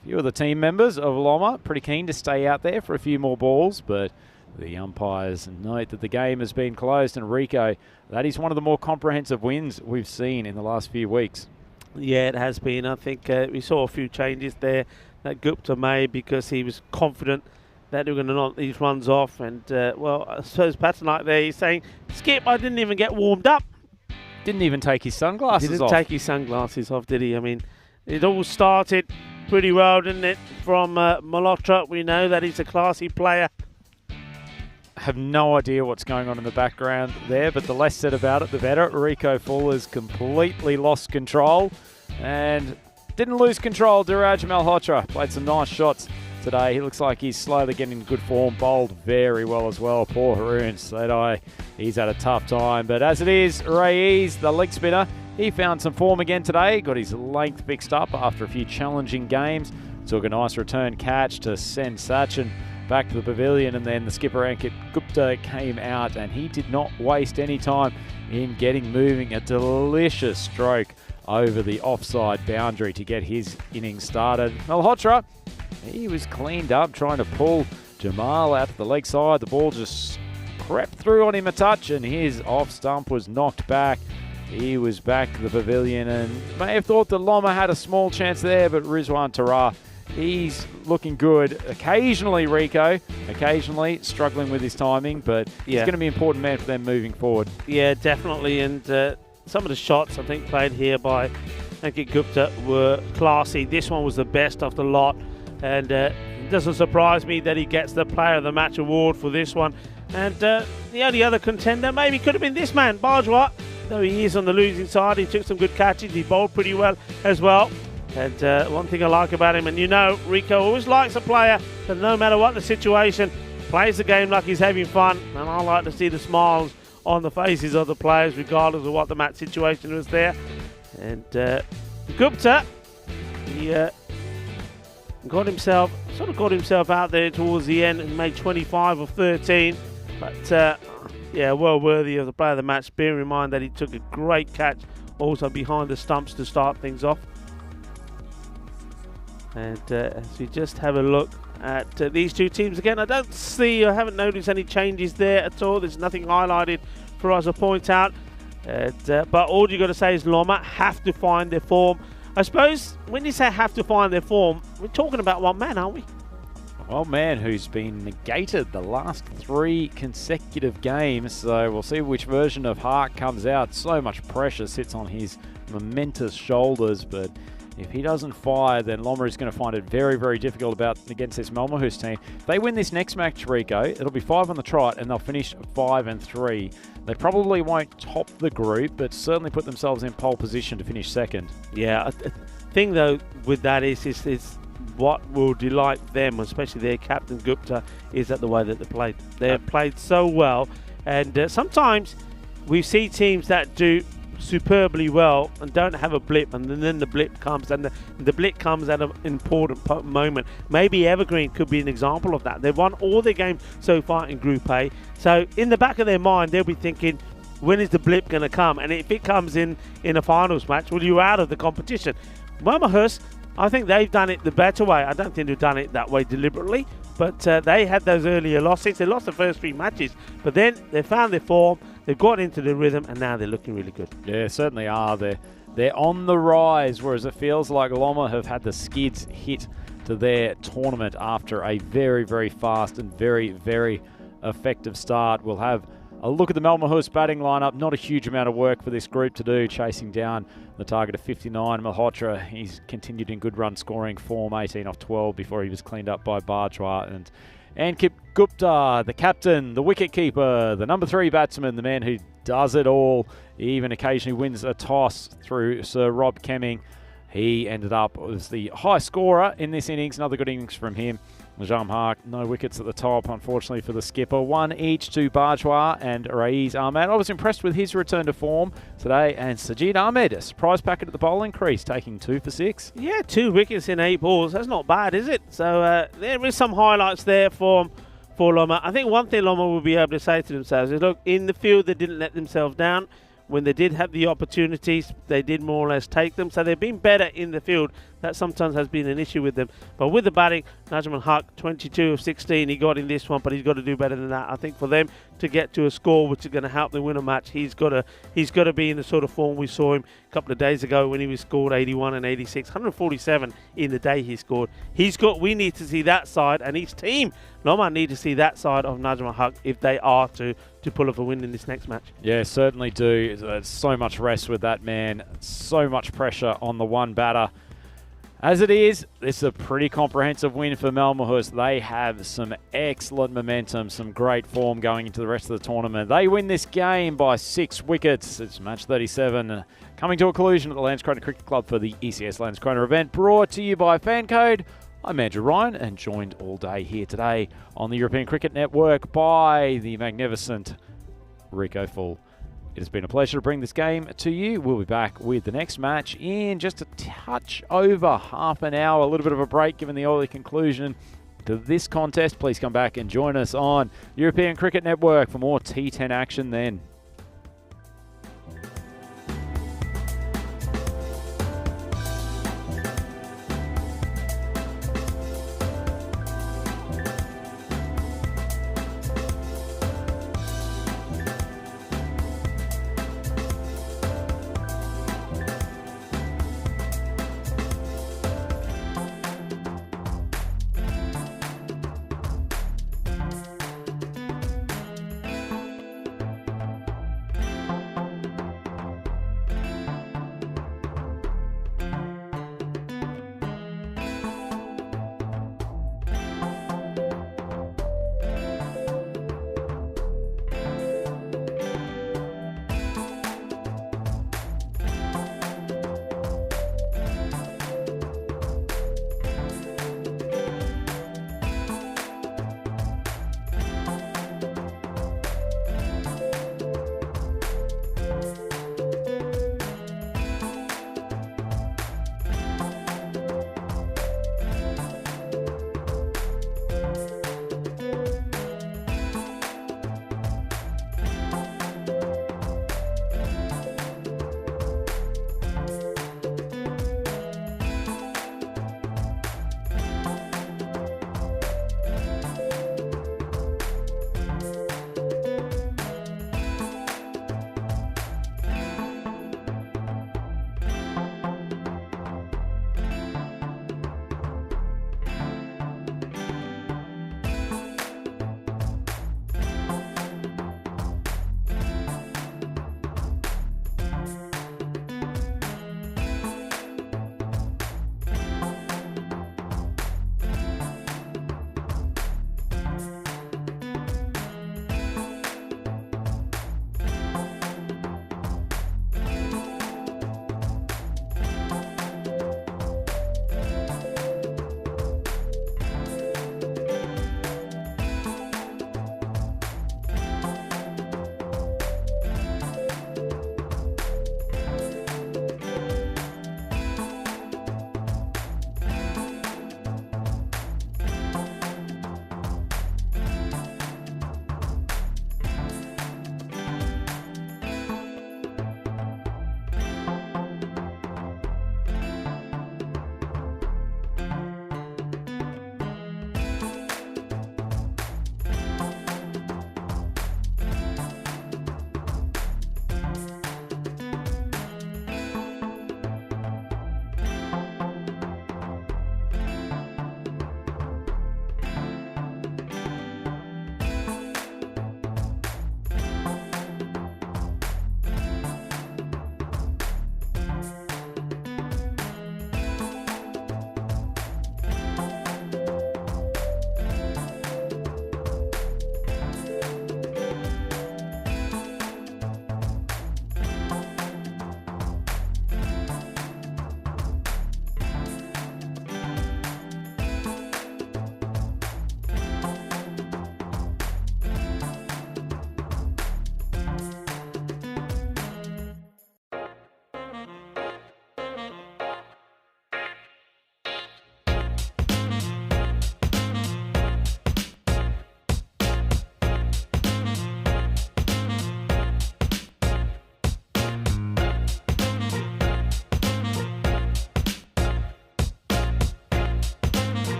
a few of the team members of Loma pretty keen to stay out there for a few more balls, but the umpires note that the game has been closed. And Rico, that is one of the more comprehensive wins we've seen in the last few weeks. Yeah, it has been. I think we saw a few changes there that Gupta made because he was confident that they were going to knock these runs off. And, well, I suppose Patanak there, he's saying, Skip, I didn't even get warmed up. Didn't even take his sunglasses Didn't off. take his sunglasses off, did he? I mean, it all started pretty well, didn't it, from Malhotra. We know that he's a classy player. I have no idea what's going on in the background there, but the less said about it, the better. Rico Fuller's completely lost control and didn't lose control. Diraj Malhotra played some nice shots today. He looks like he's slowly getting in good form. Bowled very well as well. Poor Haroon Sadai, he's had a tough time. But as it is, Raiz, the leg spinner, he found some form again today. Got his length fixed up after a few challenging games. Took a nice return catch to send Sachin back to the pavilion, and then the skipper Ankit Gupta came out, and he did not waste any time in getting moving. A delicious stroke over the offside boundary to get his innings started. Malhotra, he was cleaned up trying to pull Jamal out to the leg side. The ball just crept through on him a touch, and his off stump was knocked back. He was back to the pavilion and may have thought that Loma had a small chance there, but Rizwan Tara, he's looking good. Occasionally, Rico, struggling with his timing, but he's going to be an important man for them moving forward. Yeah, definitely. And some of the shots, I think, played here by Ankit Gupta were classy. This one was the best of the lot. And it doesn't surprise me that he gets the Player of the Match award for this one. And the only other contender maybe could have been this man, Bajwa. Though he is on the losing side, he took some good catches. He bowled pretty well as well. And one thing I like about him, and you know, Rico always likes a player that no matter what the situation, plays the game like he's having fun. And I like to see the smiles on the faces of the players, regardless of what the match situation was there. And Gupta, he got himself out there towards the end and made 25 of 13. But yeah, well worthy of the Player of the Match, bearing in mind that he took a great catch also behind the stumps to start things off. And as we just have a look at these two teams again, I haven't noticed any changes there at all. There's nothing highlighted for us to point out. But all you got to say is Loma have to find their form. I suppose when you say have to find their form, we're talking about one man, aren't we? Well, man, who's been negated the last 3 consecutive games, so we'll see which version of Hart comes out. So much pressure sits on his momentous shoulders, but if he doesn't fire, then Loma is going to find it very, very difficult against this Malmahus team. If they win this next match, Rico, it'll be 5 on the trot, and they'll finish 5 and 3. They probably won't top the group, but certainly put themselves in pole position to finish second. Yeah, the thing though with that is what will delight them, especially their captain Gupta, is that the way that they played. They have played so well, and sometimes we see teams that do superbly well and don't have a blip, and then the blip comes, and the blip comes at an important moment. Maybe Evergreen could be an example of that. They've won all their games so far in Group A, so in the back of their mind they'll be thinking, when is the blip going to come? And if it comes in a finals match, well, you're out of the competition. Malmahus, I think they've done it the better way. I don't think they've done it that way deliberately, but they had those earlier losses. They lost the first 3 matches, but then they found their form, they've got into the rhythm, and now they're looking really good. Yeah, certainly are. They're on the rise, whereas it feels like Loma have had the skids hit to their tournament after a very, very fast and very, very effective start. We'll have a look at the Malmahus batting lineup. Not a huge amount of work for this group to do, chasing down the target of 59. Malhotra, he's continued in good run scoring form, 18 off 12 before he was cleaned up by Bajwa. And Ankit Gupta, the captain, the wicket keeper, the number 3 batsman, the man who does it all. He even occasionally wins a toss through Sir Rob Kemming. He ended up as the high scorer in this innings. Another good innings from him. Jamhak, no wickets at the top, unfortunately, for the skipper. 1 each to Bajwa and Raiz Ahmed. I was impressed with his return to form today. And Sajid Ahmed, a surprise packet at the bowling crease, taking 2 for 6. Yeah, 2 wickets in 8 balls. That's not bad, is it? So there is some highlights there for Loma. I think one thing Loma will be able to say to themselves is, look, in the field they didn't let themselves down. When they did have the opportunities, they did more or less take them. So they've been better in the field. That sometimes has been an issue with them. But with the batting, Najman Haq, 22 of 16, he got in this one, but he's got to do better than that. I think for them to get to a score which is going to help them win a match, he's got to be in the sort of form we saw him a couple of days ago when he was scored 81 and 86, 147 in the day he scored. We need to see that side, and each team, Loma, need to see that side of Najman Haq if they are to pull off a win in this next match. Yeah, certainly do. There's so much rest with that man. So much pressure on the one batter. As it is, it's a pretty comprehensive win for Malmahus. They have some excellent momentum, some great form going into the rest of the tournament. They win this game by 6 wickets. It's match 37. Coming to a conclusion at the Landskrona Cricket Club for the ECS Landskrona event, brought to you by FanCode. I'm Andrew Ryan, and joined all day here today on the European Cricket Network by the magnificent Rico Full. It has been a pleasure to bring this game to you. We'll be back with the next match in just a touch over half an hour. A little bit of a break given the early conclusion to this contest, please come back and join us on European Cricket Network for more T10 action then.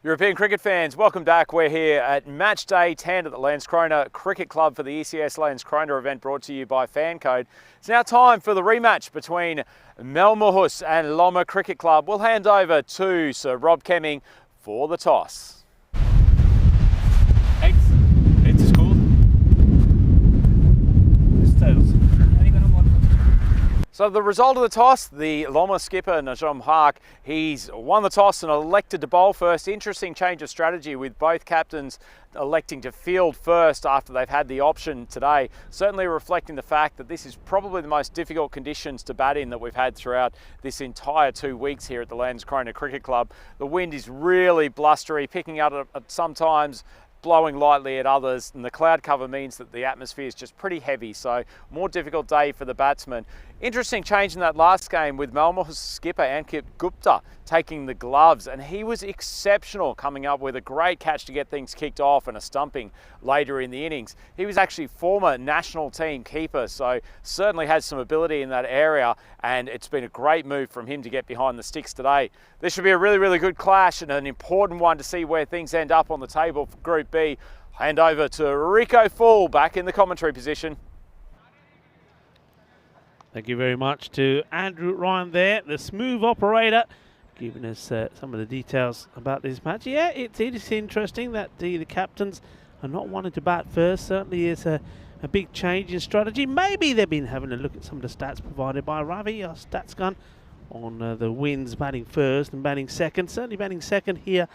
European cricket fans, welcome back. We're here at match day 10 at the Landskrona Cricket Club for the ECS Landskrona event brought to you by FanCode. It's now time for the rematch between Malmöhus and Lomma Cricket Club. We'll hand over to Sir Rob Kemming for the toss. Eggs. It's a school. It's tails. So the result of the toss, the Lomma skipper Najam Haq, he's won the toss and elected to bowl first. Interesting change of strategy with both captains electing to field first after they've had the option today. Certainly reflecting the fact that this is probably the most difficult conditions to bat in that we've had throughout this entire 2 weeks here at the Landskrona Cricket Club. The wind is really blustery, picking up at sometimes, blowing lightly at others, and the cloud cover means that the atmosphere is just pretty heavy, so more difficult day for the batsmen. Interesting change in that last game with Malmöhus skipper Ankit Gupta taking the gloves, and he was exceptional, coming up with a great catch to get things kicked off and a stumping later in the innings. He was actually former national team keeper, so certainly has some ability in that area, and it's been a great move from him to get behind the sticks today. This should be a really, really good clash and an important one to see where things end up on the table for Group B. Hand over to Rico Full back in the commentary position. Thank you very much to Andrew Ryan there, the smooth operator, giving us some of the details about this match. Yeah, it is interesting that the captains are not wanting to bat first. Certainly is a big change in strategy. Maybe they've been having a look at some of the stats provided by Ravi, our stats gun, on the Winds batting first and batting second. Certainly batting second here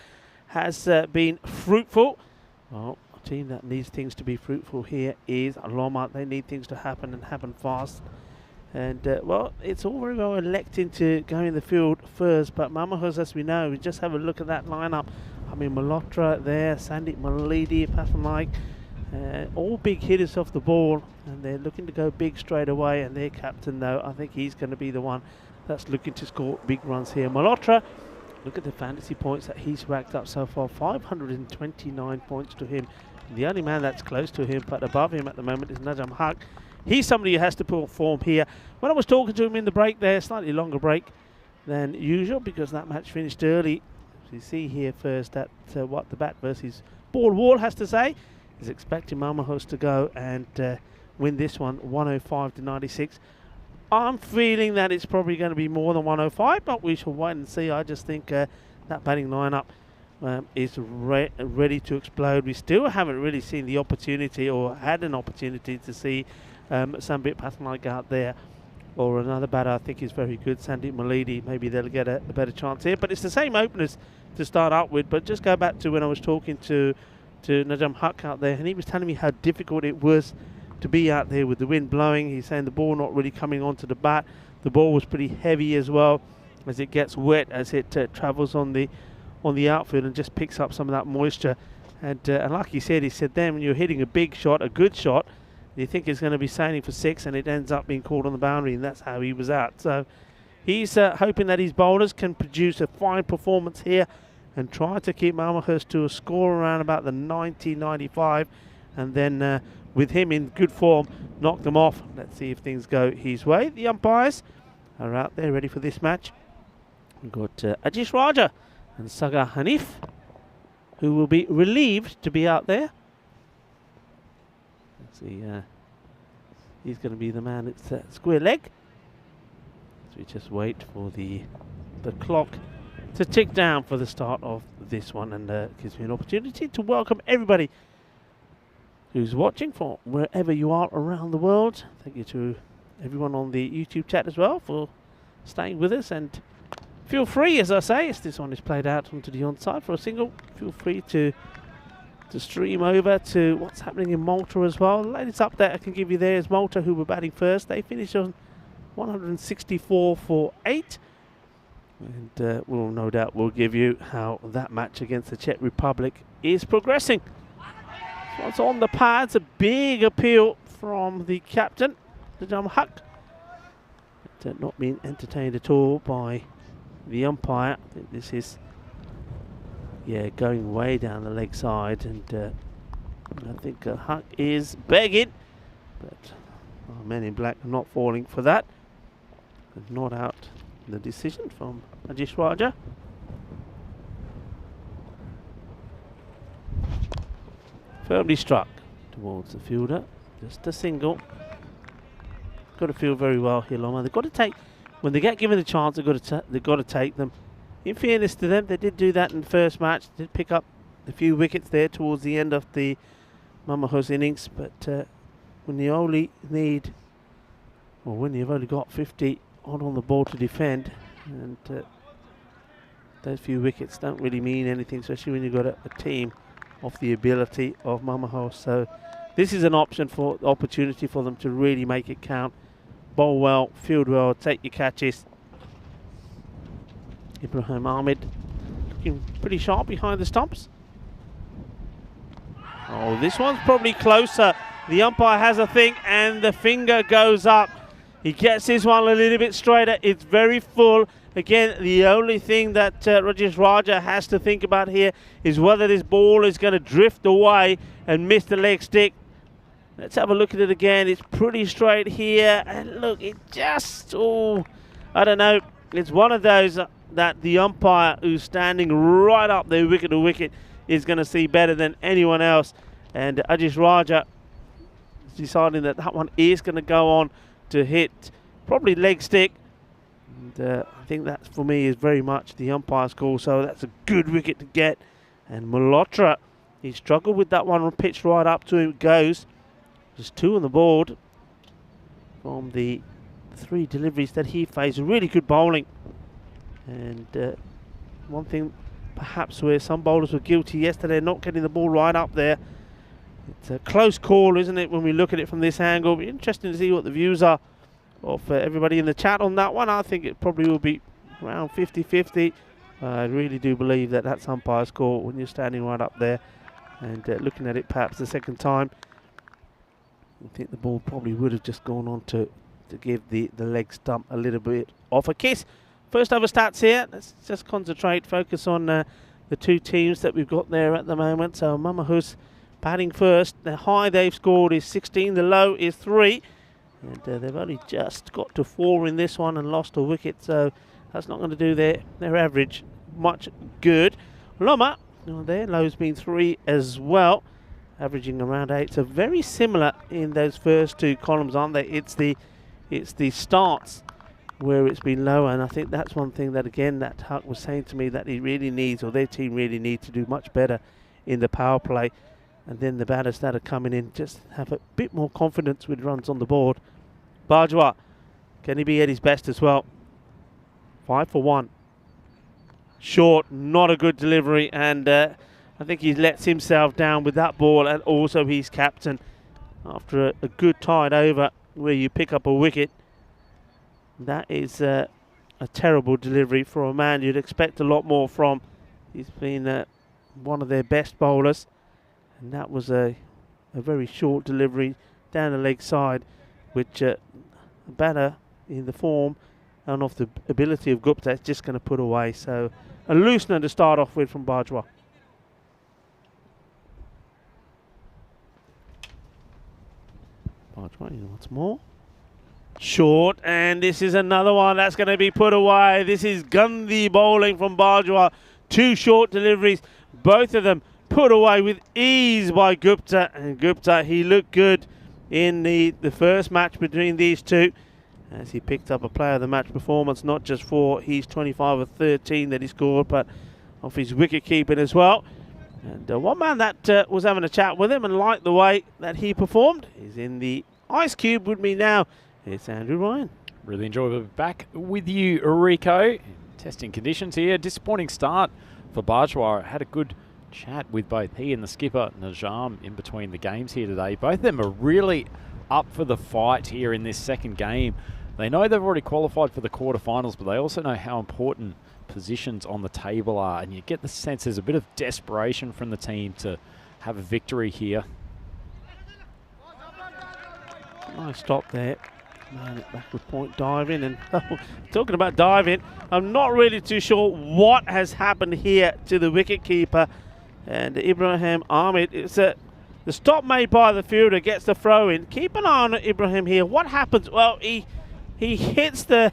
has been fruitful. Well, a team that needs things to be fruitful here is Lomma. They need things to happen and happen fast. And, well, it's all very well electing to go in the field first, but Malmöhus, as we know, we just have a look at that lineup. I mean, Malhotra there, Sandeep Malidi, Pathan, all big hitters off the ball, and they're looking to go big straight away. And their captain, though, I think he's going to be the one that's looking to score big runs here. Malhotra, look at the fantasy points that he's racked up so far, 529 points to him. The only man that's close to him, but above him at the moment, is Najam Haq. He's somebody who has to perform here. When I was talking to him in the break there, slightly longer break than usual because that match finished early. As you see here first that what the bat versus ball wall has to say. He's expecting Malmöhus to go and win this one 105 to 96. I'm feeling that it's probably going to be more than 105, but we shall wait and see. I just think that batting lineup is ready to explode. We still haven't really seen the opportunity or had an opportunity to see Sandeep Pathan out there, or another batter I think is very good, Sandeep Malidi. Maybe they'll get a better chance here, but it's the same openers to start up with. But just go back to when I was talking to Najam Haq out there, and he was telling me how difficult it was to be out there with the wind blowing. He's saying the ball not really coming onto the bat. The ball was pretty heavy as well, as it gets wet as it travels on the outfield and just picks up some of that moisture. And like he said then when you're hitting a big shot, a good shot, you think it's going to be sailing for 6 and it ends up being caught on the boundary, and that's how he was out. So he's hoping that his bowlers can produce a fine performance here and try to keep Malmöhus to a score around about the 90-95, and then with him in good form, knock them off. Let's see if things go his way. The umpires are out there ready for this match. We've got Ajish Raja and Sagar Hanif, who will be relieved to be out there. Let's see, he's going to be the man at square leg. So we just wait for the clock to tick down for the start of this one, and gives me an opportunity to welcome everybody who's watching from wherever you are around the world. Thank you to everyone on the YouTube chat as well for staying with us, and feel free, as I say, as this one is played out onto the onside for a single, feel free to stream over to what's happening in Malta as well. The latest update I can give you there is Malta, who were batting first. They finished on 164 for 8. And we'll no doubt will give you how that match against the Czech Republic is progressing. So it's on the pads, a big appeal from the captain, Najam Haq. Not being entertained at all by the umpire. I think this is going way down the leg side, and I think Haq is begging, but our men in black are not falling for that. And not out the decision from Ajish Raja. Firmly struck towards the fielder. Just a single. Got to feel very well here, Loma. They've got to take, when they get given a chance, they've got to take them. In fairness to them, they did do that in the first match. They did pick up a few wickets there towards the end of the Mamahus innings, but when you only need, or when you've only got 50 on the board to defend, and those few wickets don't really mean anything, especially when you've got a team of the ability of Mamahus. So this is an opportunity for them to really make it count. Bowl well, field well, take your catches. Ibrahim Ahmed looking pretty sharp behind the stumps. Oh, this one's probably closer. The umpire has a think and the finger goes up. He gets this one a little bit straighter. It's very full. Again, the only thing that Rajesh Raja has to think about here is whether this ball is going to drift away and miss the leg stick. Let's have a look at it again. It's pretty straight here. And look, it just, I don't know. It's one of those that the umpire who's standing right up there wicket to wicket is going to see better than anyone else. And Rajesh Raja is deciding that that one is going to go on to hit probably leg stick. And I think that for me is very much the umpire's call. So that's a good wicket to get. And Malhotra, he struggled with that one, pitched right up to him. It goes. There's 2 on the board from the 3 deliveries that he faced. Really good bowling. And one thing perhaps where some bowlers were guilty yesterday, not getting the ball right up there. It's a close call, isn't it, when we look at it from this angle. It'll be interesting to see what the views are of everybody in the chat on that one. I think it probably will be around 50-50. I really do believe that that's umpire's call when you're standing right up there and looking at it perhaps the second time. I think the ball probably would have just gone on to give the leg stump a little bit off a kiss. First over stats here. Let's just concentrate, focus on the 2 teams that we've got there at the moment. So Mamahus batting first. The high they've scored is 16, the low is 3. And they've only just got to 4 in this one and lost a wicket. So that's not going to do their average much good. Loma, their low's been 3 as well, averaging around 8. So very similar in those first 2 columns, aren't they? It's the starts where it's been lower, and I think that's one thing that, again, that Huck was saying to me that he really needs, or their team really needs to do much better in the power play. And then the batters that are coming in just have a bit more confidence with runs on the board. Bajwa, can he be at his best as well? 5 for 1. Short, not a good delivery, and I think he lets himself down with that ball, and also he's captain after a good tied over where you pick up a wicket. That is a terrible delivery for a man you'd expect a lot more from. He's been one of their best bowlers, and that was a very short delivery down the leg side, which a batter in the form and of the ability of Gupta is just going to put away. So a loosener to start off with from Bajwa. Bajwa, once more. Short, and this is another one that's going to be put away. This is Gandhi bowling from Bajwa. 2 short deliveries, both of them put away with ease by Gupta. And Gupta, he looked good in the first match between these 2, as he picked up a player of the match performance, not just for his 25 of 13 that he scored, but off his wicket keeping as well. And one man that was having a chat with him and liked the way that he performed is in the ice cube with me now. It's Andrew Ryan. Really enjoyable to be back with you, Rico. Testing conditions here. Disappointing start for Bajwa. Had a good chat with both he and the skipper, Najam, in between the games here today. Both of them are really up for the fight here in this second game. They know they've already qualified for the quarterfinals, but they also know how important positions on the table are. And you get the sense there's a bit of desperation from the team to have a victory here. Nice stop there. Backward point diving, and talking about diving, I'm not really too sure what has happened here to the wicketkeeper and Ibrahim Ahmed. It's the stop made by the fielder gets the throw in. Keep an eye on Ibrahim here. What happens? Well, he hits the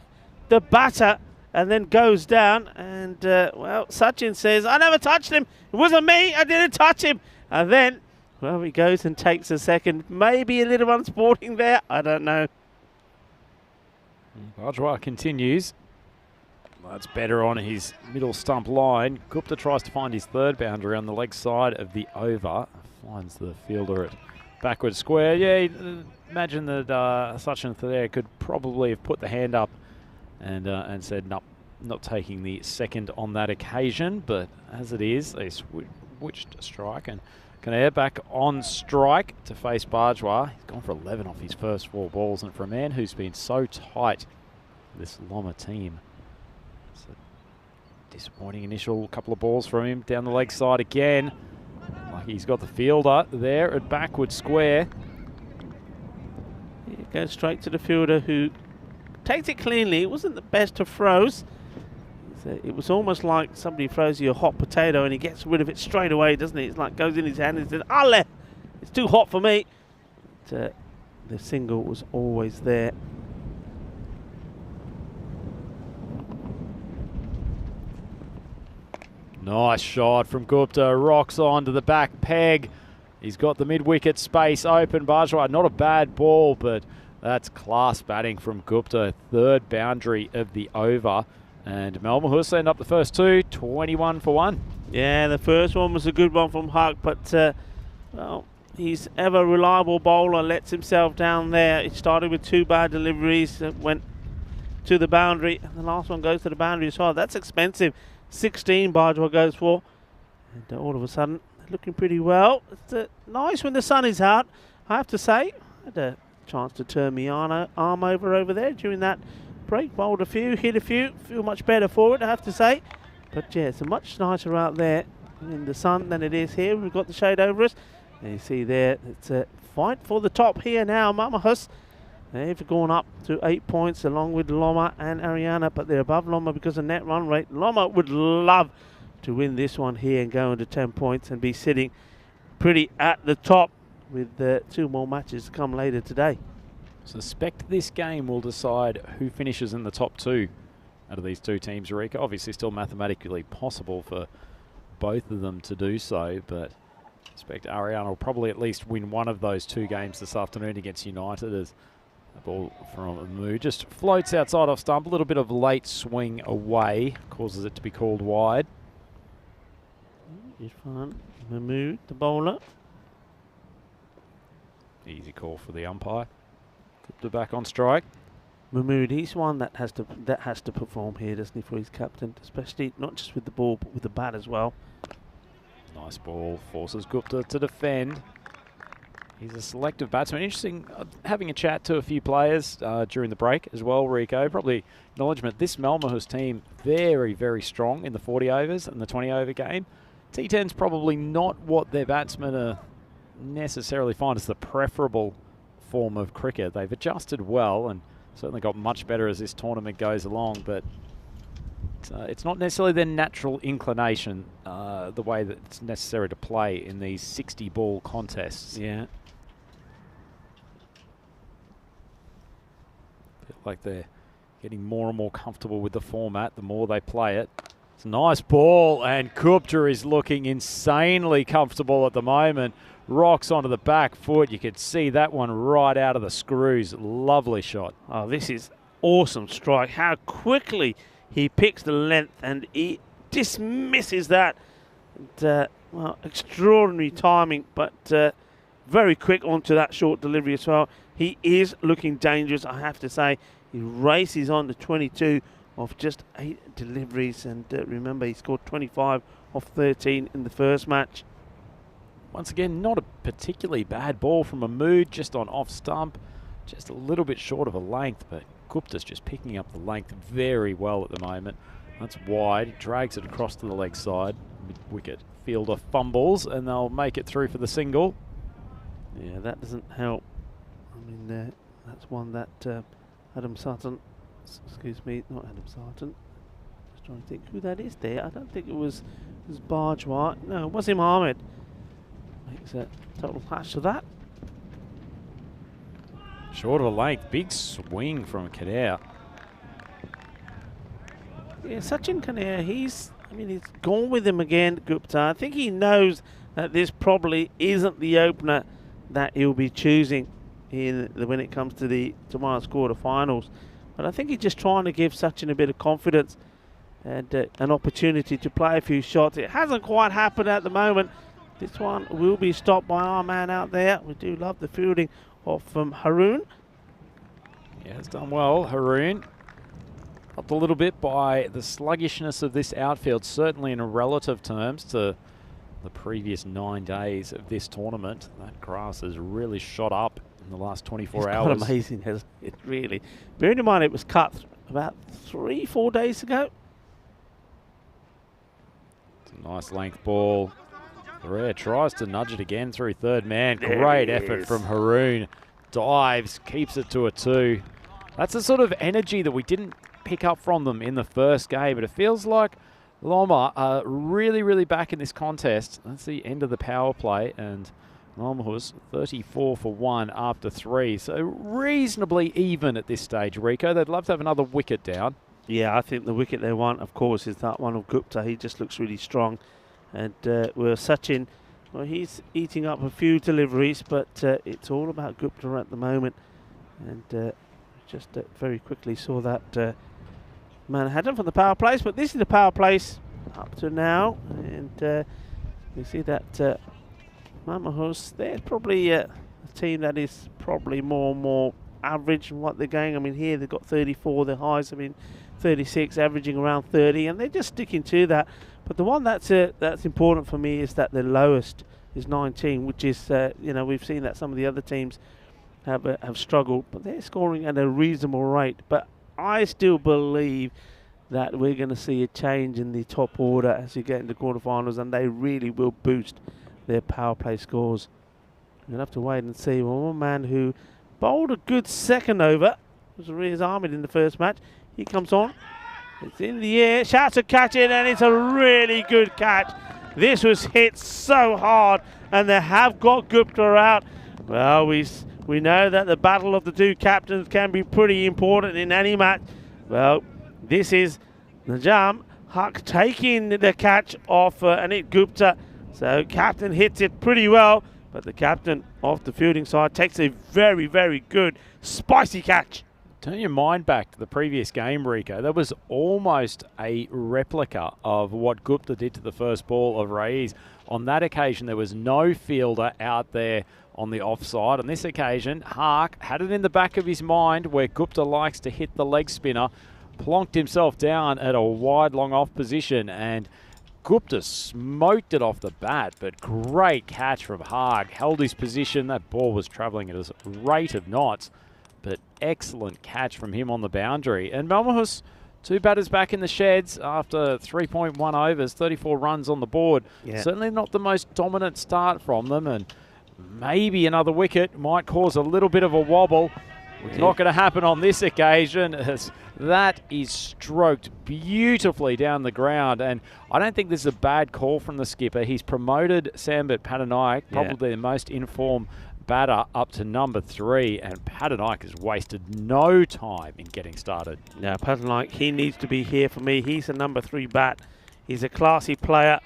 batter and then goes down, and well, Sachin says, I never touched him. It wasn't me. I didn't touch him. And then Well, he goes and takes a second. Maybe a little unsporting there. I don't know. Bajwa continues. That's better on his middle stump line. Gupta tries to find his third boundary on the leg side of the over. Finds the fielder at backward square. Yeah, imagine that Sachin Thayer could probably have put the hand up and said, nope, not taking the second on that occasion. But as it is, they switched to strike and Kinnear back on strike to face Bajwa. He's gone for 11 off his first 4 balls, and for a man who's been so tight, this Loma team, it's a disappointing initial couple of balls from him down the leg side again. Lucky he's got the fielder there at backward square. It goes straight to the fielder, who takes it cleanly. It wasn't the best of throws. It was almost like somebody throws you a hot potato and he gets rid of it straight away, doesn't it? It's like goes in his hand and says, "Ale, it's too hot for me." But, the single was always there. Nice shot from Gupta. Rocks on to the back peg. He's got the mid-wicket space open. Bajwa, not a bad ball, but that's class batting from Gupta. Third boundary of the over. And Melbourne Hussein up the first 2, 21 for 1. Yeah, the first one was a good one from Huck, but well, he's ever reliable bowler, lets himself down there. It started with 2 bad deliveries, went to the boundary, and the last one goes to the boundary as well. That's expensive. 16 Bajwa goes for, and all of a sudden, looking pretty well. It's nice when the sun is out, I have to say. I had a chance to turn my arm over there during that break, bowled a few, hit a few, feel much better for it, I have to say. But yeah, it's much nicer out there in the sun than it is here. We've got the shade over us. And you see there, it's a fight for the top here now. Mamahus, they've gone up to 8 points along with Loma and Ariana, but they're above Loma because of net run rate. Loma would love to win this one here and go into 10 points and be sitting pretty at the top with 2 more matches to come later today. Suspect this game will decide who finishes in the top 2 out of these 2 teams, Eureka. Obviously still mathematically possible for both of them to do so, but I suspect Ariana will probably at least win one of those 2 games this afternoon against United, as the ball from Mahmood just floats outside off stump. A little bit of late swing away causes it to be called wide. Irfan Mahmood, the bowler. Easy call for the umpire. Gupta back on strike. Mahmood, he's one that has to perform here, doesn't he, for his captain, especially not just with the ball but with the bat as well. Nice ball, forces Gupta to defend. He's a selective batsman. Interesting having a chat to a few players during the break as well, Rico. Probably acknowledgement, this Malmahus team very, very strong in the 40 overs and the 20 over game. T10's probably not what their batsmen are necessarily find as the preferable form of cricket. They've adjusted well and certainly got much better as this tournament goes along, but it's not necessarily their natural inclination, the way that it's necessary to play in these 60 ball contests. Yeah. Feel like they're getting more and more comfortable with the format the more they play it. It's a nice ball, and Gupta is looking insanely comfortable at the moment. Rocks onto the back foot. You could see that one right out of the screws. Lovely shot. Oh, this is awesome strike. How quickly he picks the length and he dismisses that. And, well, extraordinary timing, but very quick onto that short delivery as well. He is looking dangerous, I have to say. He races on to 22 of just 8 deliveries, and remember, he scored 25 off 13 in the first match. Once again, not a particularly bad ball from Mahmood, just on off stump, just a little bit short of a length, but Gupta's just picking up the length very well at the moment. That's wide, he drags it across to the leg side, mid-wicket fielder fumbles, and they'll make it through for the single. Yeah, that doesn't help. I mean, that's one that Adam Sutton, excuse me, not Adam Sutton, just trying to think who that is there. I don't think it was Bajwa. No, it was Ahmed. Makes a total hash of that. Short of a length, big swing from Kinnear. Yeah, Sachin Kinnear, he's gone with him again, Gupta. I think he knows that this probably isn't the opener that he'll be choosing when it comes to tomorrow's quarterfinals. But I think he's just trying to give Sachin a bit of confidence and an opportunity to play a few shots. It hasn't quite happened at the moment. This one will be stopped by our man out there. We do love the fielding of Haroon. Yeah, it's done well, Haroon. Helped a little bit by the sluggishness of this outfield, certainly in relative terms to the previous 9 days of this tournament. That grass has really shot up in the last 24 hours. It's quite amazing, hasn't it, really? Bearing in mind it was cut about 3-4 days ago. It's a nice length ball. Rare tries to nudge it again through third man. Great effort from Haroon. Dives, keeps it to a 2. That's the sort of energy that we didn't pick up from them in the first game, but it feels like Loma are really, really back in this contest. That's the end of the power play, and Malmahus 34 for 1 after 3. So reasonably even at this stage, Rico. They'd love to have another wicket down. Yeah, I think the wicket they want, of course, is that one of Gupta. He just looks really strong. And we're Sachin, well, he's eating up a few deliveries, but it's all about Gupta at the moment. And just very quickly saw that Manhattan from the power plays, but this is the power plays up to now. And you see that Malmahus, they're probably a team that is probably more average in what they're going. I mean, here they've got 34, their highs have been 36, averaging around 30, and they're just sticking to that. But the one that's important for me is that the lowest is 19, which is, we've seen that some of the other teams have struggled, but they're scoring at a reasonable rate. But I still believe that we're going to see a change in the top order as you get into quarterfinals, and they really will boost their power play scores. You'll have to wait and see. Well, one man who bowled a good second over was Riaz Ahmed in the first match. He comes on. It's in the air, shouts to catch it, and it's a really good catch. This was hit so hard, and they have got Gupta out. Well, we know that the battle of the two captains can be pretty important in any match. Well, this is Najam Haq taking the catch off Anit Gupta. So captain hits it pretty well, but the captain of the fielding side takes a very, very good, spicy catch. Turn your mind back to the previous game, Rico. That was almost a replica of what Gupta did to the first ball of Raiz. On that occasion, there was no fielder out there on the offside. On this occasion, Hark had it in the back of his mind where Gupta likes to hit the leg spinner, plonked himself down at a wide long off position, and Gupta smoked it off the bat, but great catch from Hark. Held his position. That ball was travelling at a rate of knots. But excellent catch from him on the boundary. And Malmahus, 2 batters back in the sheds after 3.1 overs, 34 runs on the board. Yeah. Certainly not the most dominant start from them, and maybe another wicket might cause a little bit of a wobble. It's not going to happen on this occasion, as that is stroked beautifully down the ground. And I don't think this is a bad call from the skipper. He's promoted Sambit Patanaik, probably the most informed batter, up to number 3, and Patanaik has wasted no time in getting started. Yeah, Patanaik, he needs to be here for me. He's a number 3 bat. He's a classy player.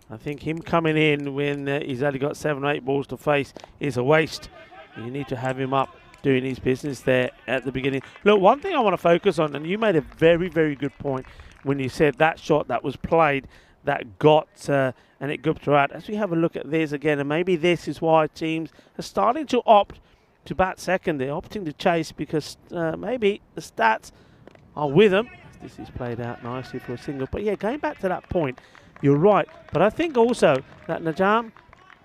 I think him coming in when he's only got 7 or 8 balls to face is a waste. You need to have him up doing his business there at the beginning. Look, one thing I want to focus on, and you made a very, very good point when you said that shot that was played that got Anit Gupta out. As we have a look at this again, and maybe this is why teams are starting to opt to bat second. They're opting to chase because maybe the stats are with them. This is played out nicely for a single. But yeah, going back to that point, you're right. But I think also that Najam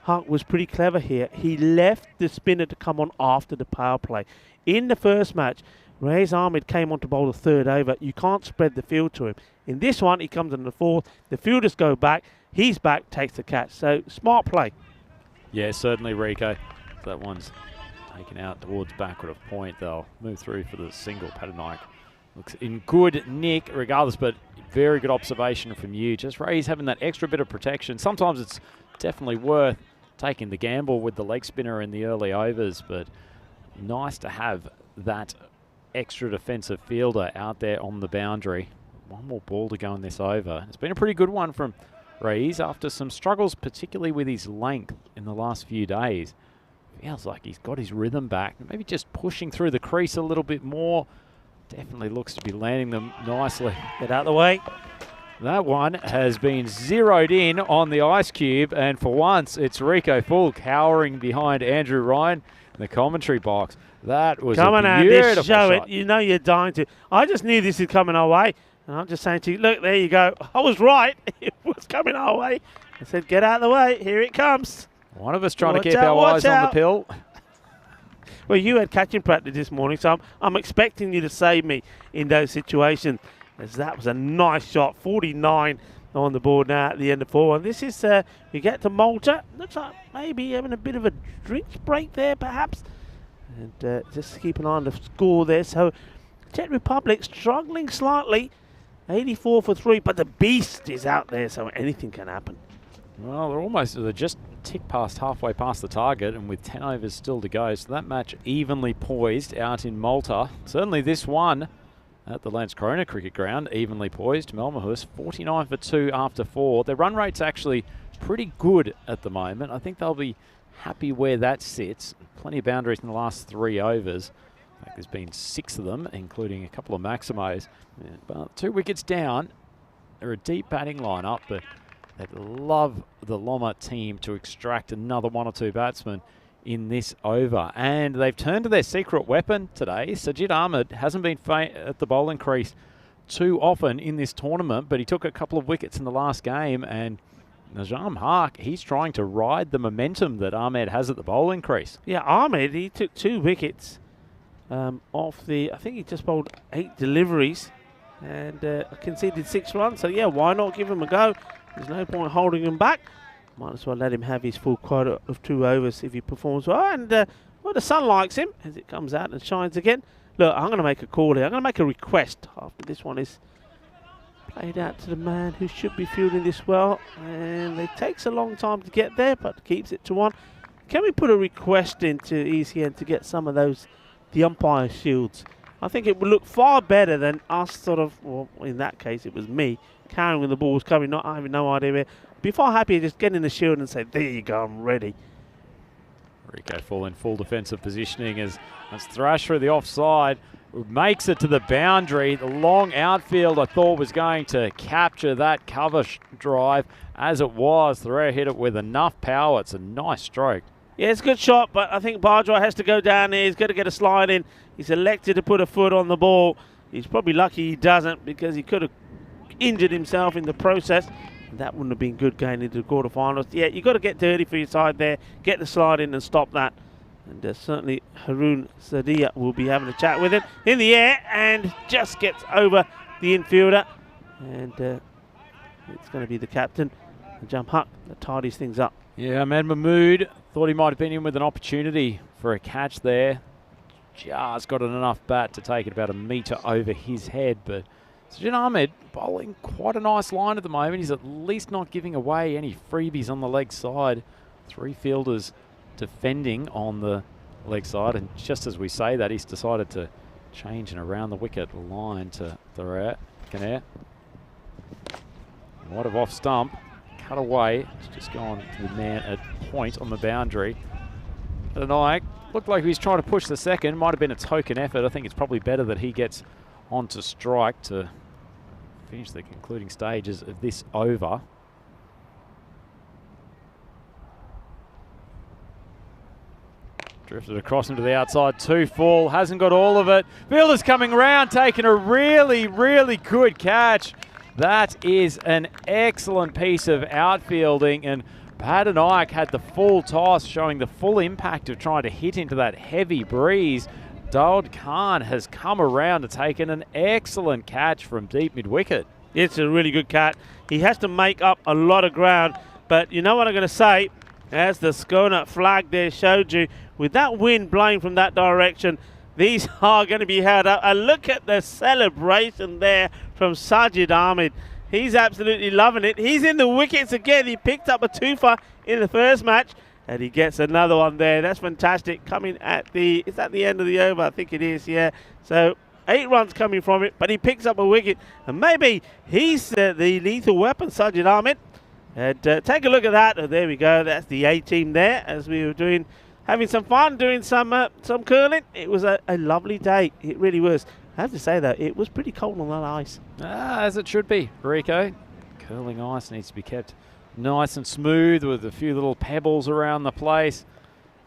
Haq was pretty clever here. He left the spinner to come on after the power play. In the first match, Riaz Ahmed came on to bowl the 3rd over. You can't spread the field to him. In this one, he comes in the 4th. The fielders go back. He's back, takes the catch. So, smart play. Yeah, certainly, Rico. That one's taken out towards backward of point. They'll move through for the single. Patanaik looks in good nick regardless, but very good observation from you. Just Ray's having that extra bit of protection. Sometimes it's definitely worth taking the gamble with the leg spinner in the early overs, but nice to have that extra defensive fielder out there on the boundary. One more ball to go in this over. It's been a pretty good one from Rees, after some struggles, particularly with his length in the last few days. Feels like he's got his rhythm back. Maybe just pushing through the crease a little bit more. Definitely looks to be landing them nicely. Get out of the way. That one has been zeroed in on the ice cube, and for once it's Rico Full cowering behind Andrew Ryan in the commentary box. That was Come a on, Andy, beautiful show shot. it. You know you're dying to. I just knew this is coming our way, and I'm just saying to you, look, there you go. I was right. It was coming our way. I said, get out of the way. Here it comes. One of us trying Watch to keep out, our watch eyes on the out. pill. Well, you had catching practice this morning, so I'm expecting you to save me in those situations, as that was a nice shot. 49 on the board now at the end of 4. And this is, we get to Malta. Looks like maybe having a bit of a drink break there, perhaps. And just keep an eye on the score there. So, Czech Republic struggling slightly. 84 for 3, but the beast is out there, so anything can happen. Well, they're just tick past halfway past the target, and with 10 overs still to go. So that match evenly poised out in Malta. Certainly this one at the Landskrona cricket ground, evenly poised. Malmahus 49 for 2 after 4. Their run rate's actually pretty good at the moment. I think they'll be happy where that sits. Plenty of boundaries in the last 3 overs. In fact, there's been 6 of them, including a couple of Maximos. Yeah, but 2 wickets down. They're a deep batting lineup, but they'd love the Loma team to extract another 1 or 2 batsmen in this over. And they've turned to their secret weapon today. Sajid Ahmed hasn't been at the bowling crease too often in this tournament, but he took a couple of wickets in the last game. And Najam Haq, he's trying to ride the momentum that Ahmed has at the bowling crease. Yeah, Ahmed, he took 2 wickets off the, I think he just bowled 8 deliveries and conceded 6 runs. So, yeah, why not give him a go? There's no point holding him back. Might as well let him have his full quota of 2 overs if he performs well. And, well, the sun likes him as it comes out and shines again. Look, I'm going to make a call here. I'm going to make a request after this one is played out to the man who should be fielding this well. And it takes a long time to get there, but keeps it to 1. Can we put a request into ECN to get some of those, the umpire shields? I think it would look far better than us sort of, well, in that case it was me, carrying when the ball was coming, not having no idea where. Be far happier just getting the shield and say, there you go, I'm ready. Rico Full in full defensive positioning as Thrash through the offside. Makes it to the boundary. The long outfield I thought was going to capture that cover drive. As it was, Thoreau hit it with enough power. It's a nice stroke. Yeah, it's a good shot, but I think Bajwa has to go down there. He's got to get a slide in. He's elected to put a foot on the ball. He's probably lucky he doesn't, because he could have injured himself in the process. That wouldn't have been good going into the quarterfinals. Yeah, you've got to get dirty for your side there, get the slide in and stop that. And certainly Haroon Sadia will be having a chat with him in the air and just gets over the infielder. And it's going to be the captain, Jump Huck, that tidies things up. Yeah, Ahmed Mahmood thought he might have been in with an opportunity for a catch there. Just got enough bat to take it about a metre over his head, but Sajid Ahmed bowling quite a nice line at the moment. He's at least not giving away any freebies on the leg side. 3 fielders defending on the leg side, and just as we say that, he's decided to change and around the wicket line to Thoreau. Kinnair. What of off stump. Cut away. It's just gone to the man at point on the boundary. Tonight looked like he was trying to push the second. Might have been a token effort. I think it's probably better that he gets onto strike to finish the concluding stages of this over. Drifted across into the outside, 2 full, hasn't got all of it. Fielder's coming round, taking a really, really good catch. That is an excellent piece of outfielding, and Padanayak had the full toss, showing the full impact of trying to hit into that heavy breeze. Daud Khan has come around to take an excellent catch from deep mid-wicket. It's a really good catch. He has to make up a lot of ground, but you know what I'm going to say? As the Skona flag there showed you, with that wind blowing from that direction, these are going to be held up. And look at the celebration there from Sajid Ahmed. He's absolutely loving it. He's in the wickets again. He picked up a twofer in the first match, and he gets another one there. That's fantastic. Coming at the, is that the end of the over? I think it is, yeah. So 8 runs coming from it, but he picks up a wicket. And maybe he's the lethal weapon, Sajid Ahmed. And take a look at that. Oh, there we go. That's the A team there as we were having some fun, doing some curling. It was a lovely day. It really was. I have to say, though, it was pretty cold on that ice. As it should be, Rico. Curling ice needs to be kept nice and smooth with a few little pebbles around the place.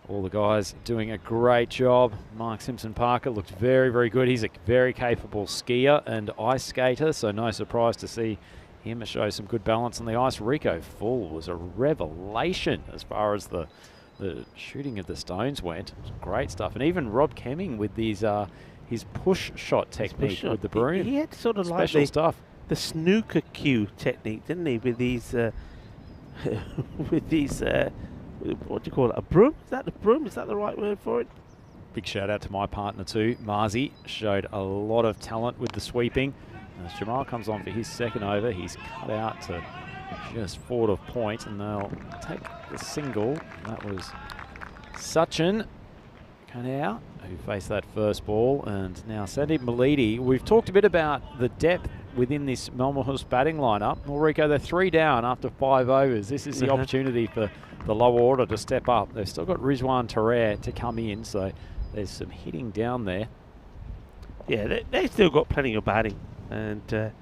All the guys doing a great job. Mark Simpson-Parker looked very, very good. He's a very capable skier and ice skater, so no surprise to see him show some good balance on the ice. Rico Full was a revelation as far as the shooting of the stones went. It was great stuff. And even Rob Kemming with these his push shot technique with the broom. He had sort of special like stuff. The snooker cue technique, didn't he? With these, with these, what do you call it? A broom? Is that the broom? Is that the right word for it? Big shout out to my partner too, Marzi. Showed a lot of talent with the sweeping. As Jamal comes on for his second over, he's cut out to just forward of point, and they'll take the single. That was Sachin Kanau who faced that first ball, and now Sandeep Milidi. We've talked a bit about the depth within this Malmahus batting lineup. Well, Rico, they're 3 down after 5 overs. This is the opportunity for the lower order to step up. They've still got Rizwan Tarare to come in, so there's some hitting down there. Yeah, they've still got plenty of batting. And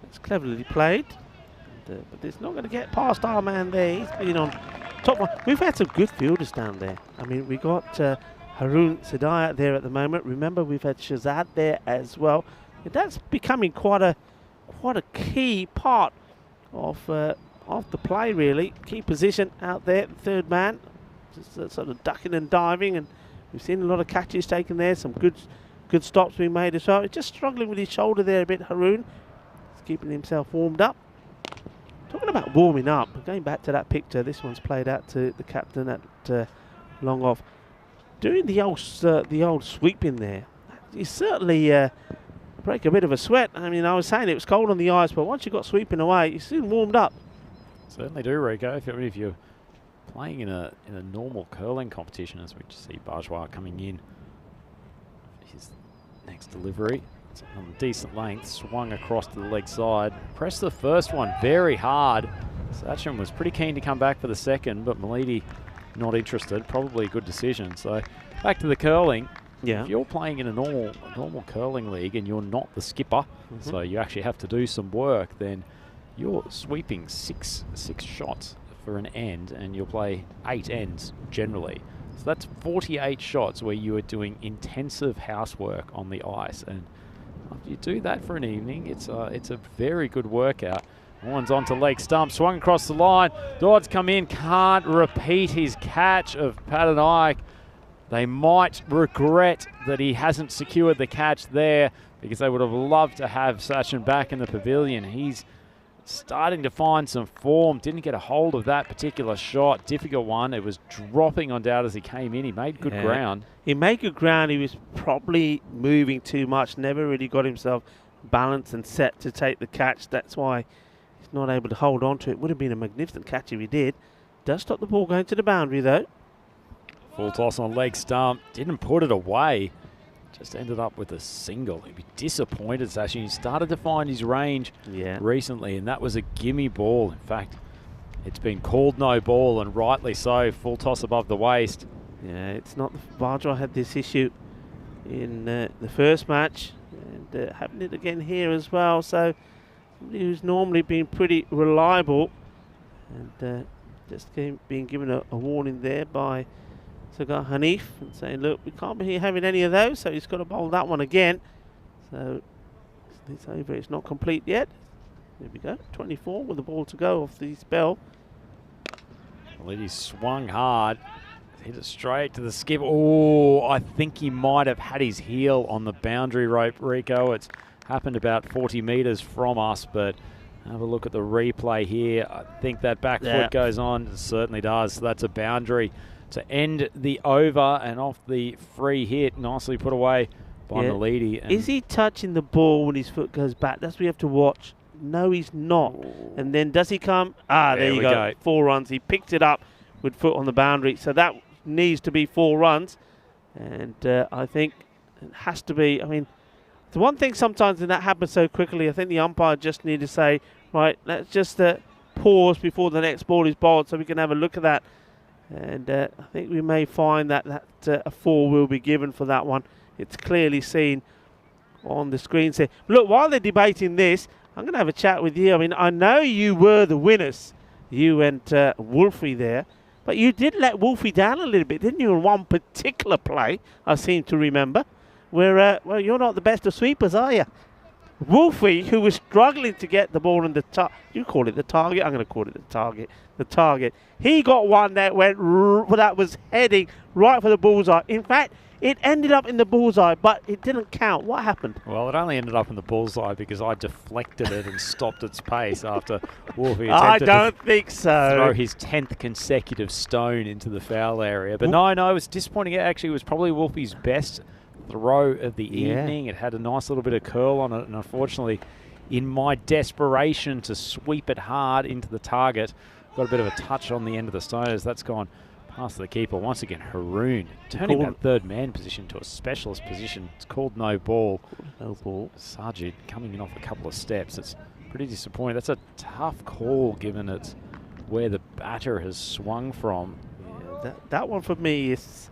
it's cleverly played. But it's not going to get past our man there. He's been on top one. We've had some good fielders down there. I mean, we got Haroon Sadaya there at the moment. Remember, we've had Shazad there as well. And that's becoming quite a key part of the play, really. Key position out there, the third man, just sort of ducking and diving, and we've seen a lot of catches taken there. Some good stops being made as well. He's just struggling with his shoulder there a bit, Haroon. He's keeping himself warmed up. Talking about warming up, going back to that picture, this one's played out to the captain at long off. Doing the old sweeping there, you certainly break a bit of a sweat. I mean, I was saying it was cold on the ice, but once you got sweeping away, you soon warmed up. Certainly do, Rico. If you're playing in a normal curling competition, as we just see Bajwa coming in, his next delivery. It's on a decent length, swung across to the leg side. Pressed the first one very hard. Sachin was pretty keen to come back for the second, but Milidi not interested. Probably a good decision. So back to the curling. Yeah. If you're playing in a normal curling league and you're not the skipper, so you actually have to do some work, then you're sweeping six shots for an end, and you'll play 8 ends generally. So that's 48 shots where you are doing intensive housework on the ice, and after you do that for an evening, it's a very good workout. One's onto leg stump, swung across the line. Dodd's come in, can't repeat his catch of Patton Ike. They might regret that he hasn't secured the catch there, because they would have loved to have Sachin back in the pavilion. He's starting to find some form. Didn't get a hold of that particular shot. Difficult one. It was dropping on Dowd as he came in. He made good ground. He made good ground. He was probably moving too much. Never really got himself balanced and set to take the catch. That's why he's not able to hold on to it. Would have been a magnificent catch if he did. Does stop the ball going to the boundary, though. Full toss on leg stump. Didn't put it away. Just ended up with a single. He'd be disappointed, Sachin. He started to find his range recently, and that was a gimme ball. In fact, it's been called no ball, and rightly so. Full toss above the waist. Yeah, it's not. Bajwa had this issue in the first match, and having it again here as well. So, who's normally been pretty reliable, and just being given a warning there by Sagar Hanif, and saying, look, we can't be having any of those, so he's got to bowl that one again. So it's over, it's not complete yet. There we go, 24 with the ball to go off the spell. He swung hard, hit it straight to the skip. Oh, I think he might have had his heel on the boundary rope, Rico. It's happened about 40 metres from us, but have a look at the replay here. I think that back foot goes on. It certainly does. So that's a boundary to end the over, and off the free hit, nicely put away by Milidi. Is he touching the ball when his foot goes back? That's what we have to watch. No, he's not. And then does he come? There you go. 4 runs. He picked it up with foot on the boundary. So that needs to be 4 runs. And I think it has to be, I mean, The one thing sometimes when that happens so quickly, I think the umpire just need to say, right, let's just pause before the next ball is bowled so we can have a look at that. And I think we may find that a 4 will be given for that one. It's clearly seen on the screen. So, look, while they're debating this, I'm going to have a chat with you. I mean, I know you were the winners, you and Wolfie there, but you did let Wolfie down a little bit, didn't you, in one particular play, I seem to remember, where, well, you're not the best of sweepers, are you? Wolfie, who was struggling to get the ball in the you call it the target, I'm going to call it the target. He got one that went, that was heading right for the bullseye. In fact, it ended up in the bullseye, but it didn't count. What happened? Well, it only ended up in the bullseye because I deflected it and stopped its pace after Wolfie I attempted don't to think so. throw his 10th consecutive stone into the foul area. But no, it was disappointing. It actually was probably Wolfie's best throw of the evening. It had a nice little bit of curl on it, and unfortunately, in my desperation to sweep it hard into the target, got a bit of a touch on the end of the stone as that's gone past the keeper. Once again, Haroon turning that third man position to a specialist position. It's called no ball. No ball. Sajid coming in off a couple of steps. It's pretty disappointing. That's a tough call given it's where the batter has swung from. Yeah, that one for me is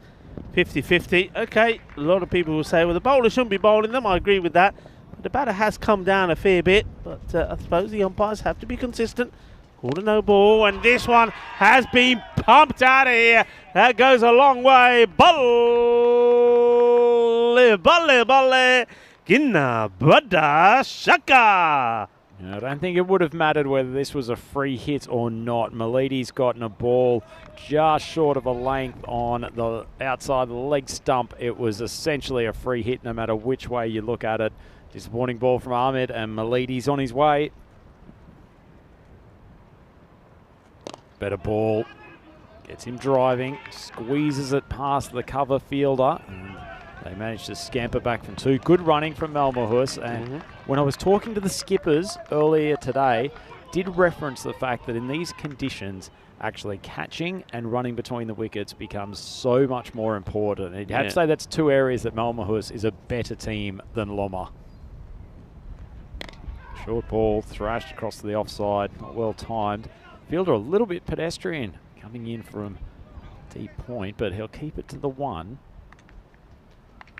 50-50. Okay, a lot of people will say, well, the bowler shouldn't be bowling them. I agree with that. But the batter has come down a fair bit. But I suppose the umpires have to be consistent. Called a no ball, and this one has been pumped out of here. That goes a long way. Balle, Ginna Bada Shaka. I don't think it would have mattered whether this was a free hit or not. Malidi's gotten a ball just short of a length on the outside of the leg stump. It was essentially a free hit no matter which way you look at it. Disappointing ball from Ahmed, and Malidi's on his way. Better ball. Gets him driving. Squeezes it past the cover fielder. And they managed to scamper back from 2. Good running from Malmahus. And when I was talking to the skippers earlier today, did reference the fact that in these conditions, actually catching and running between the wickets becomes so much more important. And you'd have to say that's 2 areas that Malmahus is a better team than Loma. Short ball thrashed across to the offside. Not well timed. Fielder a little bit pedestrian coming in from deep point, but he'll keep it to the 1.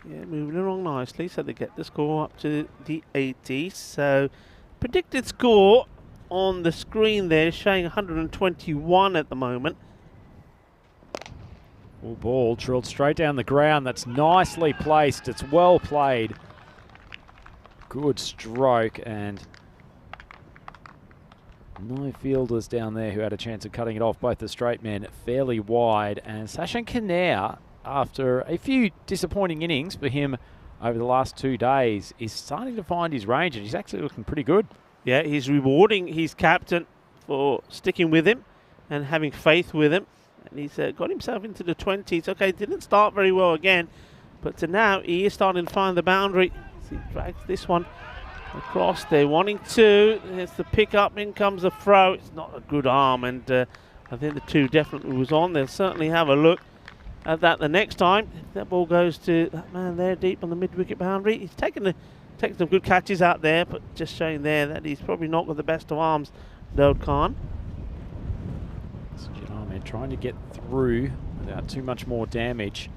Yeah, moving along nicely, so they get the score up to the 80. So, predicted score on the screen there showing 121 at the moment. Full ball drilled straight down the ground. That's nicely placed. It's well played. Good stroke, and no fielders down there who had a chance of cutting it off. Both the straight men fairly wide. And Sachin Kanea, after a few disappointing innings for him over the last 2 days, is starting to find his range, and he's actually looking pretty good. Yeah, he's rewarding his captain for sticking with him and having faith with him. And he's got himself into the 20s. Okay, didn't start very well again, but now he is starting to find the boundary. He drags this one across there, wanting 2. There's the pick up, in comes the throw. It's not a good arm, and I think the 2 definitely was on. They'll certainly have a look at that the next time. If that ball goes to that man there deep on the mid-wicket boundary. He's taking some good catches out there, but just showing there that he's probably not got the best of arms, Daud Khan. Ahmed trying to get through without too much more damage.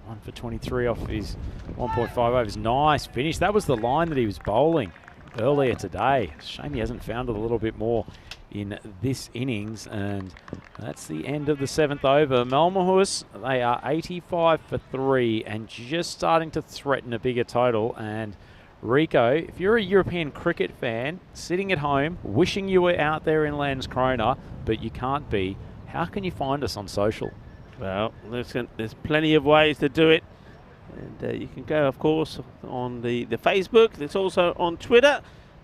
1 for 23 off his 1.5 overs. Nice finish. That was the line that he was bowling earlier today. Shame he hasn't found it a little bit more in this innings. And that's the end of the 7th over. Malmahus, they are 85 for 3 and just starting to threaten a bigger total. And Rico, if you're a European cricket fan sitting at home wishing you were out there in Landskrona, but you can't be, how can you find us on social? Well, listen, there's plenty of ways to do it. And you can go, of course, on the Facebook. There's also on Twitter.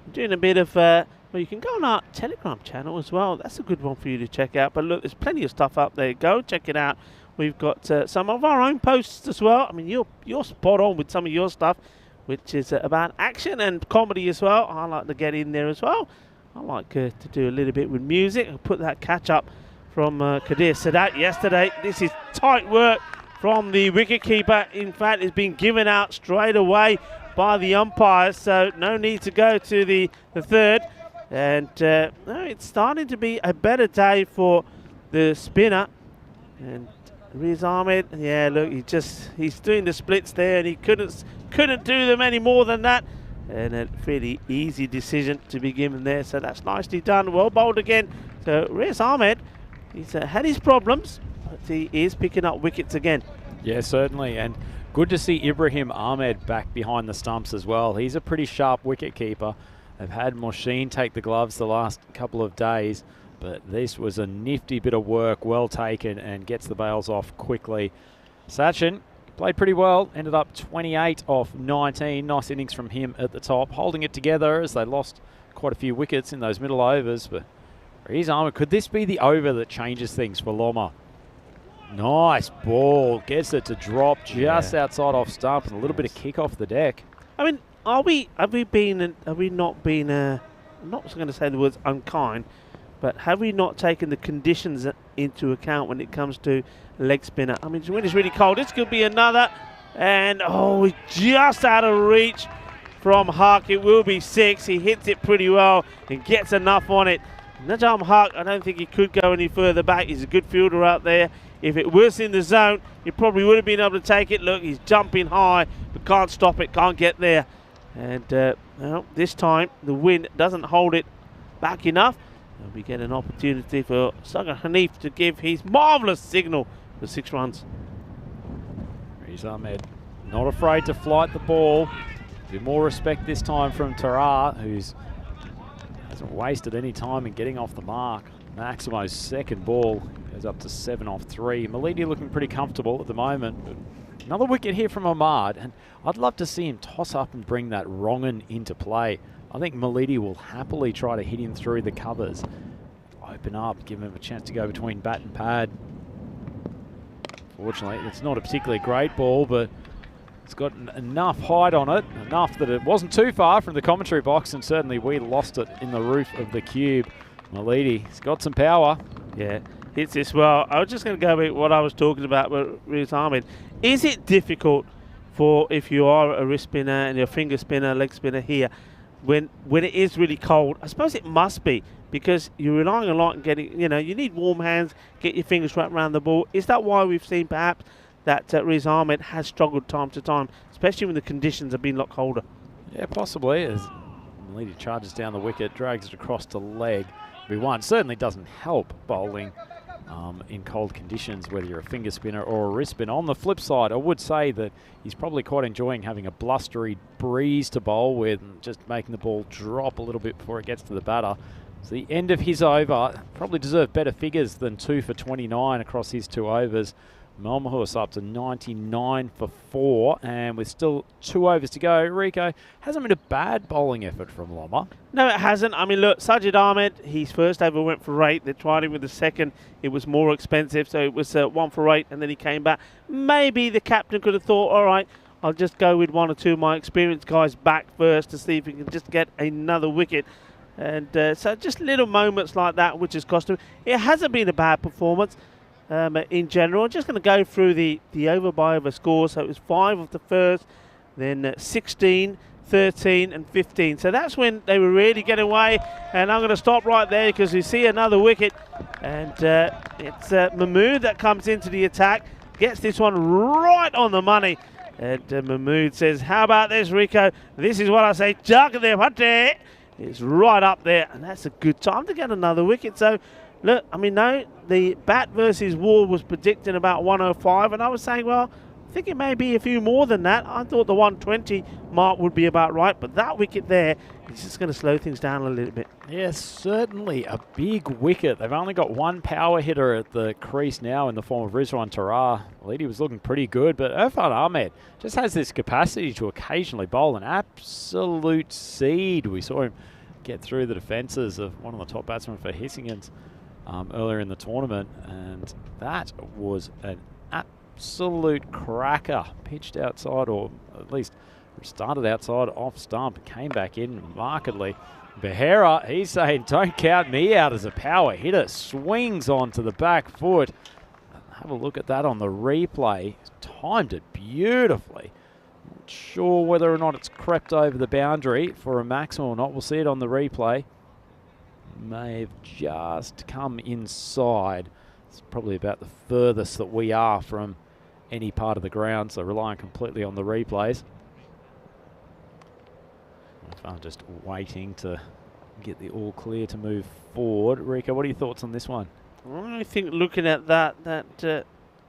I'm doing a bit of, well, you can go on our Telegram channel as well. That's a good one for you to check out. But look, there's plenty of stuff up there. Go check it out. We've got some of our own posts as well. I mean, you're spot on with some of your stuff, which is about action and comedy as well. I like to get in there as well. I like to do a little bit with music. I'll put that catch up from Kadir Sadat yesterday. This is tight work from the wicketkeeper. In fact, it's been given out straight away by the umpires, so no need to go to the third. And no, it's starting to be a better day for the spinner. And Riaz Ahmed, yeah, look, he's doing the splits there, and he couldn't do them any more than that. And a fairly easy decision to be given there, so that's nicely done. Well bowled again. So Riaz Ahmed, he's had his problems, but he is picking up wickets again. Yeah, certainly, and good to see Ibrahim Ahmed back behind the stumps as well. He's a pretty sharp wicket keeper. They've had Mohsin take the gloves the last couple of days, but this was a nifty bit of work, well taken, and gets the bails off quickly. Sachin played pretty well, ended up 28 off 19. Nice innings from him at the top, holding it together as they lost quite a few wickets in those middle overs. But Riaz Ahmed, could this be the over that changes things for Loma? Nice ball, gets it to drop just outside off stump, and a little bit of kick off the deck. I mean, have we not been, I'm not going to say the words unkind, but have we not taken the conditions into account when it comes to leg spinner? I mean, when it's really cold, this could be another, and oh, just out of reach from Haq. It will be 6. He hits it pretty well and gets enough on it. Najam Haq, I don't think he could go any further back. He's a good fielder out there. If it was in the zone, he probably would have been able to take it. Look, he's jumping high, but can't stop it, can't get there. And well, this time the wind doesn't hold it back enough. And we get an opportunity for Sagar Hanif to give his marvellous signal for 6 runs. Riaz Ahmed not afraid to flight the ball. A bit more respect this time from Tara, who's hasn't wasted any time in getting off the mark. Maximo's second ball goes up to 7 off 3. Malidi looking pretty comfortable at the moment. But another wicket here from Ahmad, and I'd love to see him toss up and bring that wrong-un into play. I think Malidi will happily try to hit him through the covers. Open up, give him a chance to go between bat and pad. Fortunately, it's not a particularly great ball, but it's got enough height on it, enough that it wasn't too far from the commentary box, and certainly we lost it in the roof of the cube. Malidi, he's got some power. Yeah, hits this well. I was just going to go with what I was talking about with Riaz Ahmed. Is it difficult for, if you are a wrist spinner and you're a finger spinner, leg spinner here, when it is really cold? I suppose it must be, because you're relying a lot on getting, you need warm hands, get your fingers wrapped around the ball. Is that why we've seen perhaps that Riaz Ahmed has struggled time to time, especially when the conditions have been a lot colder? Yeah, possibly. As Malidi charges down the wicket, drags it across the leg. B1 certainly doesn't help bowling in cold conditions, whether you're a finger spinner or a wrist spinner. On the flip side, I would say that he's probably quite enjoying having a blustery breeze to bowl with and just making the ball drop a little bit before it gets to the batter. So the end of his over probably deserved better figures than 2 for 29 across his 2 overs. Malmahus up to 99 for 4, and with still 2 overs to go, Rico, hasn't been a bad bowling effort from Loma. No, it hasn't. I mean, look, Sajid Ahmed, his first over went for 8. They tried him with the second. It was more expensive, so it was 1 for 8, and then he came back. Maybe the captain could have thought, all right, I'll just go with 1 or 2 of my experienced guys back first to see if he can just get another wicket. And so just little moments like that which has cost him. It hasn't been a bad performance. In general, I'm just going to go through the over by over scores. So it was 5 of the first, then 16, 13 and 15. So that's when they were really getting away. And I'm going to stop right there because we see another wicket. And it's Mahmood that comes into the attack, gets this one right on the money. And Mahmood says, how about this, Rico? This is what I say, it's right up there. And that's a good time to get another wicket. So look, I mean, no, the bat versus wall was predicting about 105, and I was saying, well, I think it may be a few more than that. I thought the 120 mark would be about right, but that wicket there is just going to slow things down a little bit. Yes, certainly a big wicket. They've only got 1 power hitter at the crease now in the form of Rizwan Tara. Leedy was looking pretty good, but Irfan Ahmed just has this capacity to occasionally bowl an absolute seed. We saw him get through the defences of one of the top batsmen for Hissingens earlier in the tournament, and that was an absolute cracker. Pitched outside, or at least started outside off stump, came back in markedly. Behera, he's saying, don't count me out as a power hitter. Swings onto the back foot. Have a look at that on the replay. Timed it beautifully. Not sure whether or not it's crept over the boundary for a maximum or not. We'll see it on the replay. May have just come inside. It's probably about the furthest that we are from any part of the ground, so relying completely on the replays. I'm just waiting to get the all clear to move forward. Rico, what are your thoughts on this one? I think looking at that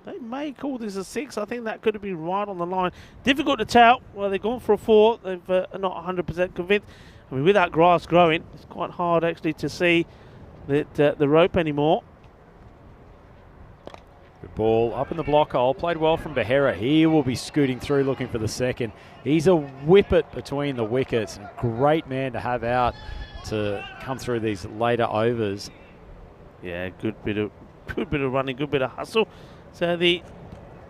they may call this a 6. I think that could have been right on the line. Difficult to tell. Well, they've gone for a 4. They've not 100% convinced. I mean, with that grass growing, it's quite hard actually to see the rope anymore. Good ball up in the block hole. Played well from Behera. He will be scooting through looking for the second. He's a whippet between the wickets. A great man to have out to come through these later overs. Yeah, good bit of running, good bit of hustle. So the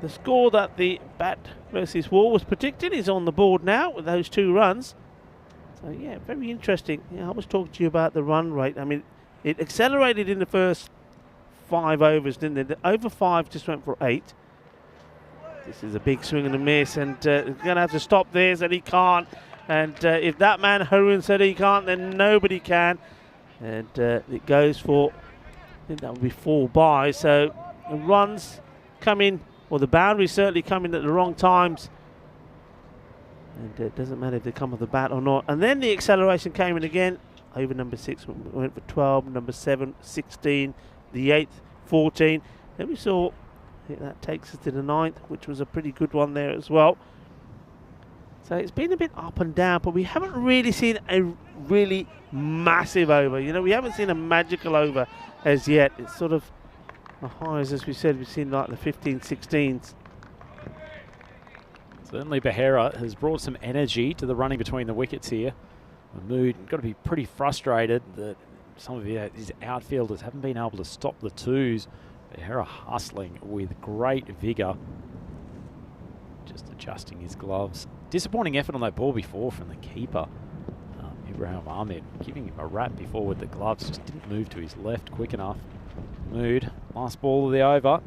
score that the bat versus wall was predicted is on the board now with those 2 runs. So yeah, very interesting. Yeah, I was talking to you about the run rate. I mean, it accelerated in the first 5 overs, didn't it? The over 5 just went for 8. This is a big swing and a miss, and he's going to have to stop this, and he can't. And if that man Harun said he can't, then nobody can. And it goes for, I think that would be 4 by. So the runs come in, or the boundaries certainly come in at the wrong times. And it doesn't matter if they come with the bat or not. And then the acceleration came in again. Over number 6 went for 12, number 7, 16, the 8th, 14. Then we saw, I think that takes us to the 9th, which was a pretty good one there as well. So it's been a bit up and down, but we haven't really seen a really massive over. You know, we haven't seen a magical over as yet. It's sort of the highs, as we said, we've seen like the 15, 16s. Certainly Behera has brought some energy to the running between the wickets here. Mahmood got to be pretty frustrated that some of his outfielders haven't been able to stop the 2s. Behera hustling with great vigour. Just adjusting his gloves. Disappointing effort on that ball before from the keeper. Ibrahim Ahmed giving him a rap before with the gloves. Just didn't move to his left quick enough. Mahmood, last ball of the over.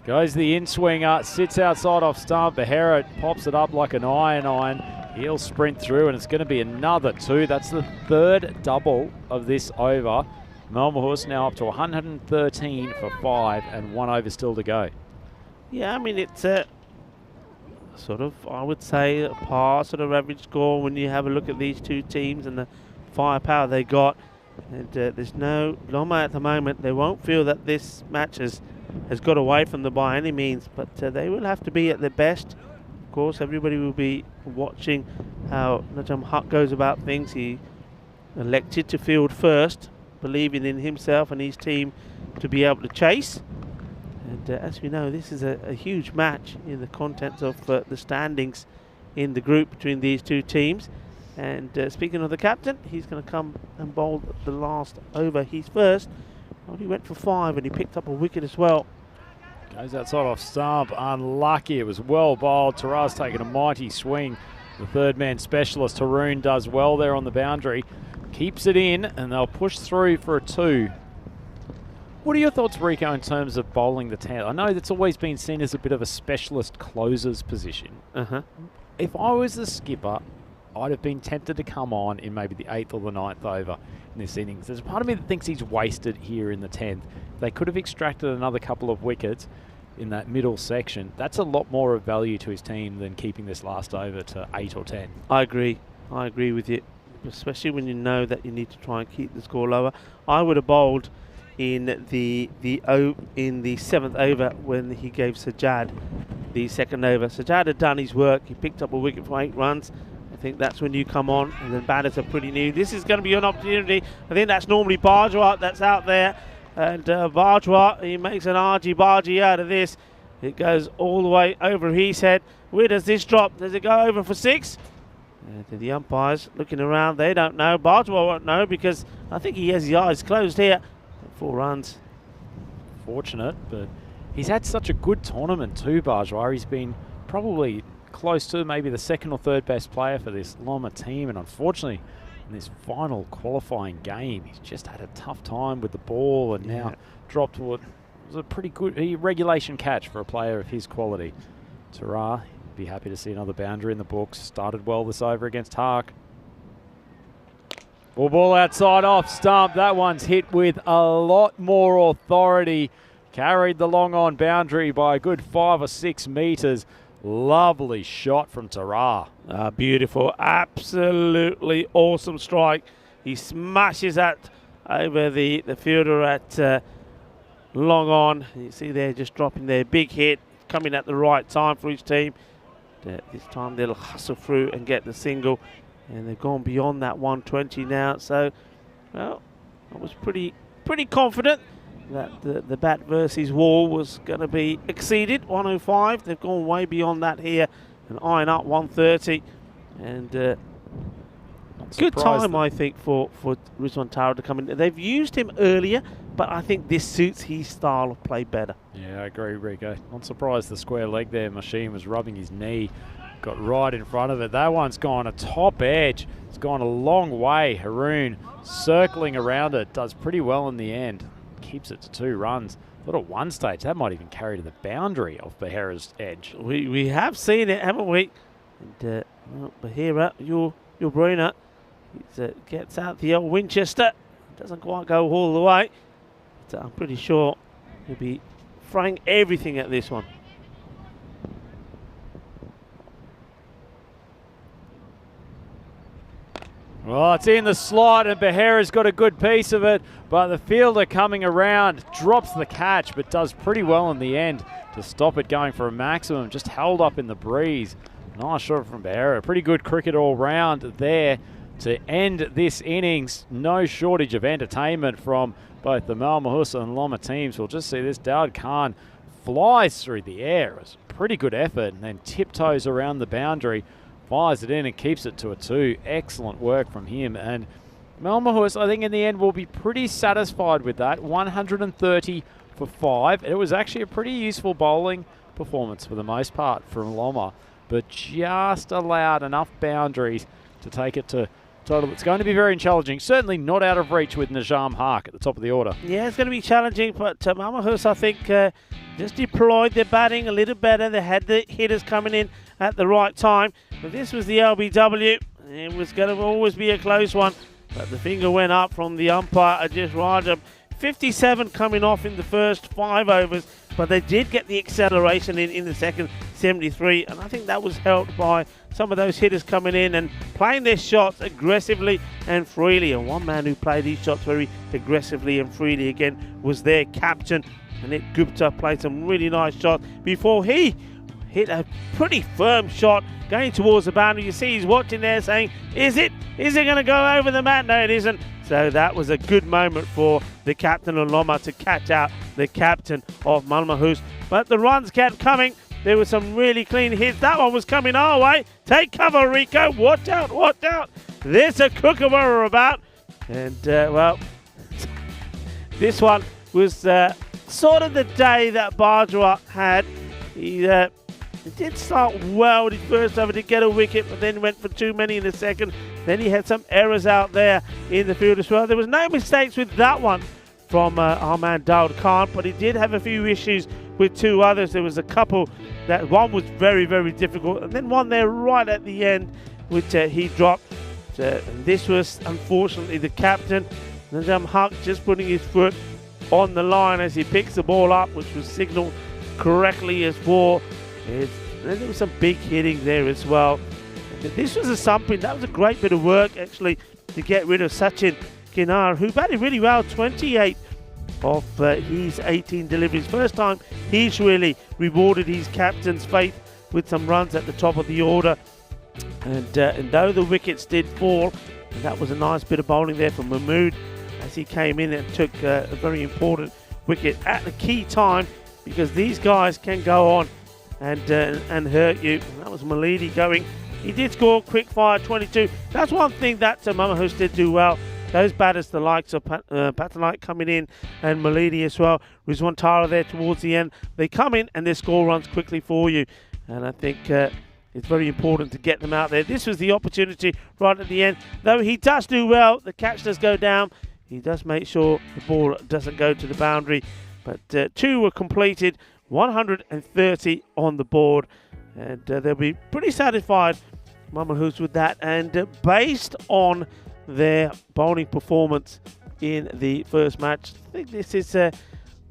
Goes the in-swinger, sits outside off stump. Behera pops it up like an iron. He'll sprint through, and it's going to be another 2. That's the 3rd double of this over. Malmahus now up to 113 for 5 and 1 over still to go. Yeah, I mean, it's sort of, I would say, a par sort of average score when you have a look at these 2 teams and the firepower they got. And there's no Loma at the moment. They won't feel that this match has got away from them by any means, but they will have to be at their best. Of course, everybody will be watching how Najam Haq goes about things. He elected to field first, believing in himself and his team to be able to chase. And as we know, this is a huge match in the contents of the standings in the group between these 2 teams. And speaking of the captain, he's going to come and bowl the last over. He's first. Well, he went for 5 and he picked up a wicket as well. Goes outside off stump, unlucky. It was well bowled. Taraz taking a mighty swing. The 3rd man specialist, Haroon, does well there on the boundary. Keeps it in, and they'll push through for a 2. What are your thoughts, Rico, in terms of bowling the 10th? I know that's always been seen as a bit of a specialist closer's position. If I was the skipper, I'd have been tempted to come on in maybe the 8th or the 9th over in this innings. There's a part of me that thinks he's wasted here in the 10th. They could have extracted another couple of wickets in that middle section. That's a lot more of value to his team than keeping this last over to 8 or 10. I agree with you, especially when you know that you need to try and keep the score lower. I would have bowled in the 7th over when he gave Sajjad the 2nd over. Sajjad had done his work. He picked up a wicket for 8 runs. I think that's when you come on, and then batters are pretty new. This is going to be an opportunity. I think that's normally Bajwa that's out there. And Bajwa, he makes an argy-bargy out of this. It goes all the way over his head. Where does this drop? Does it go over for 6? The umpires looking around, they don't know. Bajwa won't know because I think he has his eyes closed here. 4 runs. Fortunate, but he's had such a good tournament too, Bajwa. He's been probably close to maybe the 2nd or 3rd best player for this Loma team, and unfortunately in this final qualifying game he's just had a tough time with the ball, and now dropped what was a pretty good regulation catch for a player of his quality. Tara Be happy to see another boundary in the books. Started well this over against Hark. Full ball outside off stump. That one's hit with a lot more authority. Carried the long on boundary by a good 5 or 6 metres. Lovely shot from Tara. Beautiful. Absolutely awesome strike. He smashes that over the fielder at long on. You see there just dropping their big hit. Coming at the right time for each team. This time they'll hustle through and get the single. And they've gone beyond that 120 now. So, well, I was pretty confident that the bat versus wall was going to be exceeded. 105. They've gone way beyond that here and iron up 130. And good time, I think, for Rizwan Tara to come in. They've used him earlier, but I think this suits his style of play better. Yeah, I agree, Rico. Not surprised the square leg there. Machine was rubbing his knee. Got right in front of it. That one's gone a top edge. It's gone a long way. Haroon circling around it. Does pretty well in the end. Keeps it to 2 runs. Thought at one stage that might even carry to the boundary of Behera's edge. We have seen it, haven't we? And well, Behera, your brainer, gets out the old Winchester. Doesn't quite go all the way. But I'm pretty sure he'll be throwing everything at this one. Well, it's in the slot and Behera's got a good piece of it, but the fielder coming around drops the catch, but does pretty well in the end to stop it going for a maximum. Just held up in the breeze. Nice shot from Behera. Pretty good cricket all round there to end this innings. No shortage of entertainment from both the Malmahusa and Loma teams. We'll just see this. Daud Khan flies through the air. It was a pretty good effort and then tiptoes around the boundary. Fires it in and keeps it to a 2. Excellent work from him. And Malmahusa, I think in the end, will be pretty satisfied with that. 130 for 5. It was actually a pretty useful bowling performance for the most part from Loma, but just allowed enough boundaries to take it to total. It's going to be very challenging. Certainly not out of reach with Najam Hark at the top of the order. Yeah, it's going to be challenging, but Malmahusa, I think, just deployed their batting a little better. They had the hitters coming in at the right time. But this was the LBW. It was going to always be a close one. But the finger went up from the umpire, Ajit Rajam. 57 coming off in the first 5 overs. But they did get the acceleration in the second, 73. And I think that was helped by some of those hitters coming in and playing their shots aggressively and freely. And one man who played these shots very aggressively and freely again was their captain. Anit Gupta played some really nice shots before he hit a pretty firm shot going towards the boundary. You see he's watching there saying, is it going to go over the mat? No, it isn't. So that was a good moment for the captain of Loma to catch out the captain of Malmahusa. But the runs kept coming. There were some really clean hits. That one was coming our way. Take cover, Rico. Watch out, watch out. There's a kookaburra about. And, well, this one was sort of the day that Bajwa had. He did start well with his first over to get a wicket, but then went for too many in the second. Then he had some errors out there in the field as well. There was no mistakes with that one from our man Daud Khan, but he did have a few issues with 2 others. There was a couple that one was very, very difficult, and then one there right at the end, which he dropped. And this was, unfortunately, the captain, Najam Hark, just putting his foot on the line as he picks the ball up, which was signalled correctly as 4. There was some big hitting there as well. This was a something. That was a great bit of work, actually, to get rid of Sachin Kinar, who batted really well, 28 of his 18 deliveries. First time he's really rewarded his captain's faith with some runs at the top of the order. And though the wickets did fall, and that was a nice bit of bowling there from Mahmood as he came in and took a very important wicket at the key time, because these guys can go on and hurt you. And that was Malidi going. He did score quick fire 22. That's one thing that Malmahusa did do well. Those batters, the likes of Patanite coming in and Malidi as well. Rizwan Tara there towards the end. They come in and their score runs quickly for you. And I think it's very important to get them out there. This was the opportunity right at the end. Though he does do well, the catch does go down. He does make sure the ball doesn't go to the boundary. But 2 were completed. 130 on the board, And they'll be pretty satisfied, Mama Hoos, with that. And based on their bowling performance in the first match, I think this is they're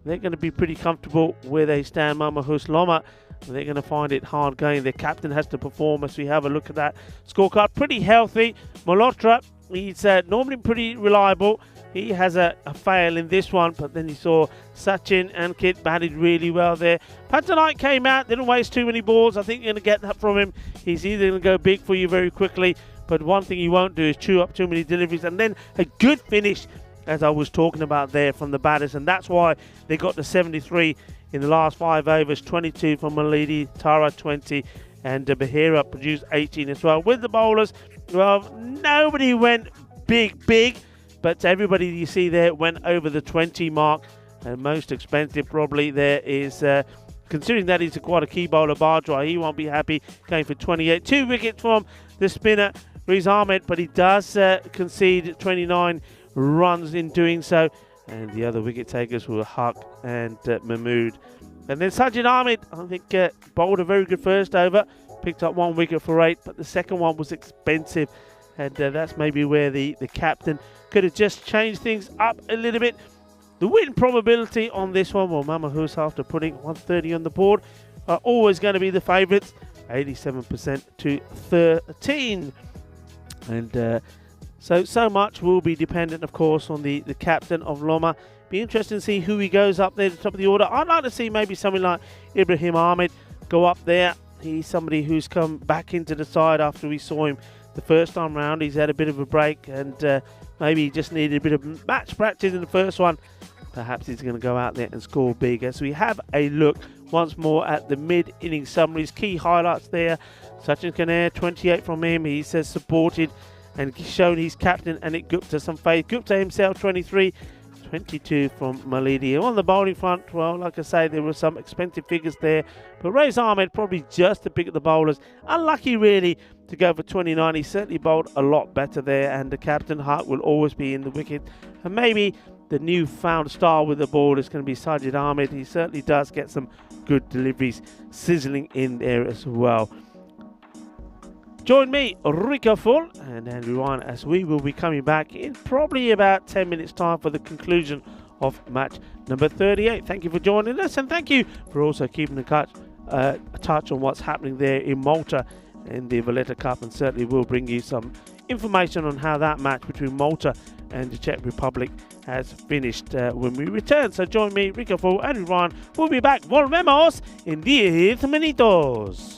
going to be pretty comfortable where they stand. Mama Hoos Loma, they're going to find it hard going. Their captain has to perform as we have a look at that scorecard. Pretty healthy. Malhotra, he's normally pretty reliable. He has a fail in this one, but then he saw Sachin and Kit batted really well there. Patanite came out, didn't waste too many balls. I think you're going to get that from him. He's either going to go big for you very quickly, but one thing he won't do is chew up too many deliveries. And then a good finish, as I was talking about there, from the batters, and that's why they got to 73 in the last 5 overs. 22 from Malidi, Tara 20, and Bahira produced 18 as well. With the bowlers, well, nobody went big, but everybody you see there went over the 20 mark. And most expensive probably there is, considering that he's quite a key bowler, Bajwa, he won't be happy, going for 28. 2 wickets from the spinner, Riz Ahmed, but he does concede 29 runs in doing so. And the other wicket takers were Huck and Mahmood. And then Sajid Ahmed, I think, bowled a very good first over, picked up 1 wicket for 8, but the second one was expensive. And that's maybe where the captain could have just changed things up a little bit. The win probability on this one, well, Mama Hoos, after putting 130 on the board, are always going to be the favourites, 87% to 13. And so much will be dependent, of course, on the captain of Loma. Be interesting to see who he goes up there at the top of the order. I'd like to see maybe something like Ibrahim Ahmed go up there. He's somebody who's come back into the side after we saw him the first time round. He's had a bit of a break, and maybe he just needed a bit of match practice in the first one. Perhaps he's going to go out there and score big. As we have a look once more at the mid-inning summaries, key highlights there. Sachin Kanair, 28 from him. He says supported and shown his captain Anik Gupta some faith. Gupta himself, 23. 22 from Malidi. On the bowling front, well, like I say, there were some expensive figures there, but Raiz Ahmed probably just to pick at the bowlers. Unlucky, really, to go for 29. He certainly bowled a lot better there, and the captain, Hart, will always be in the wicket. And maybe the newfound star with the ball is going to be Sajid Ahmed. He certainly does get some good deliveries sizzling in there as well. Join me, Rico Full and Andrew Ryan, as we will be coming back in probably about 10 minutes time for the conclusion of match number 38. Thank you for joining us, and thank you for also keeping a touch on what's happening there in Malta in the Valletta Cup, and certainly will bring you some information on how that match between Malta and the Czech Republic has finished when we return. So join me, Rico Full, Andrew Ryan. We'll be back. Volvemos en 10 minutos.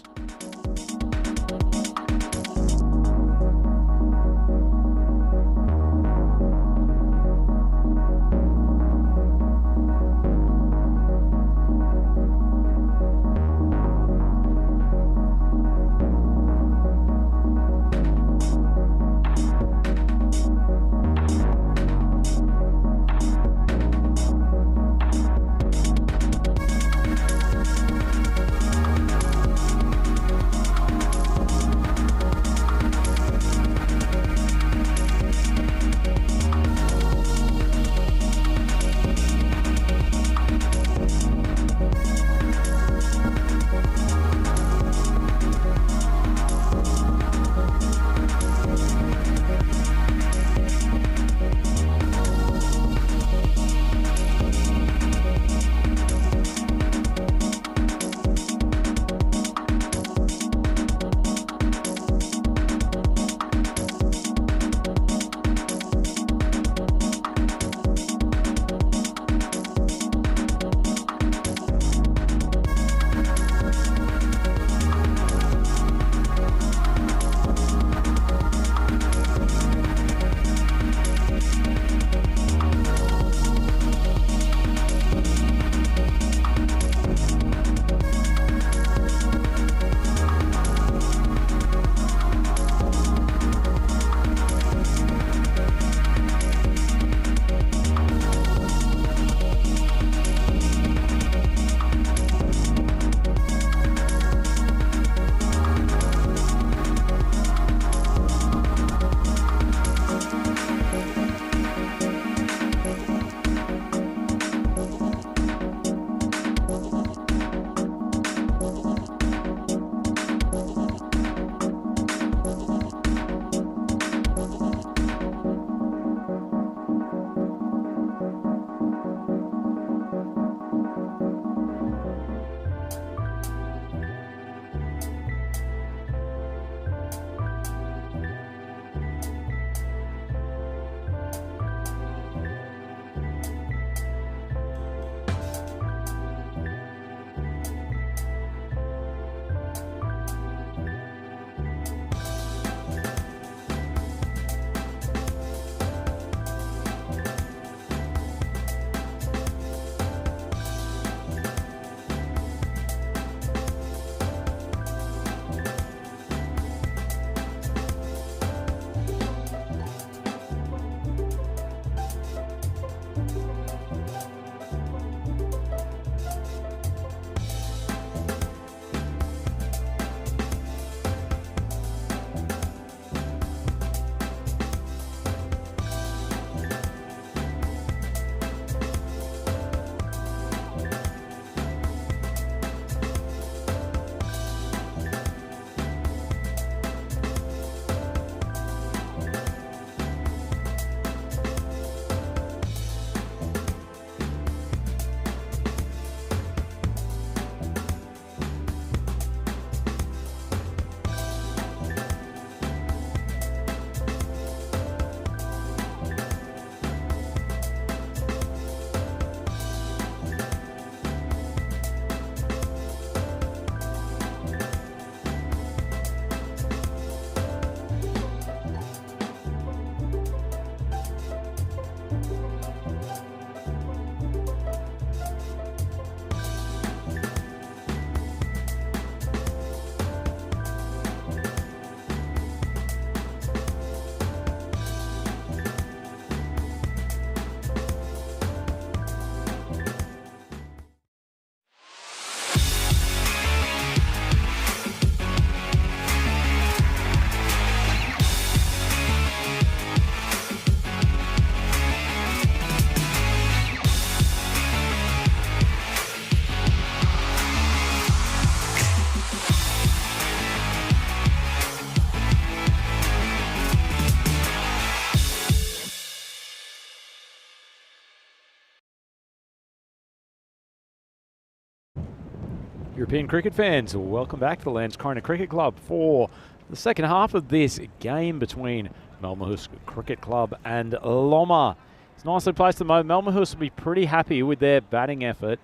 European cricket fans, welcome back to the Landskrona Cricket Club for the second half of this game between Malmöhus Cricket Club and Lomma. It's nicely placed at the moment. Malmöhus will be pretty happy with their batting effort.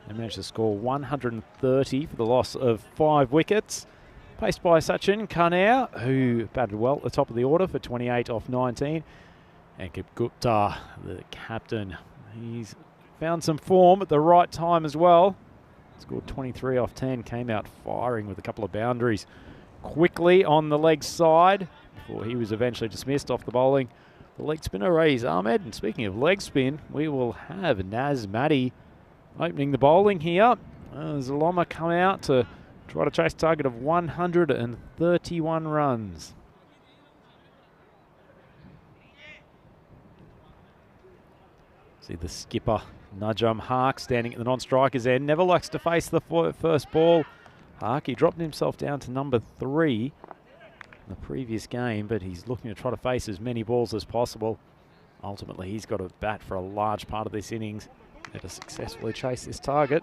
They managed to score 130 for the loss of 5 wickets. Paced by Sachin Karnair, who batted well at the top of the order for 28 off 19. Ankit Gupta, the captain, he's found some form at the right time as well. Scored 23 off 10, came out firing with a couple of boundaries quickly on the leg side before he was eventually dismissed off the bowling. The leg spinner Raiz Ahmed. And speaking of leg spin, we will have Naz Maddy opening the bowling here. As Lomma come out to try to chase a target of 131 runs. See the skipper, Najam Hark, standing at the non-striker's end. Never likes to face the first ball. Hark, he dropped himself down to number 3 in the previous game, but he's looking to try to face as many balls as possible. Ultimately, he's got to bat for a large part of this innings to successfully chase this target.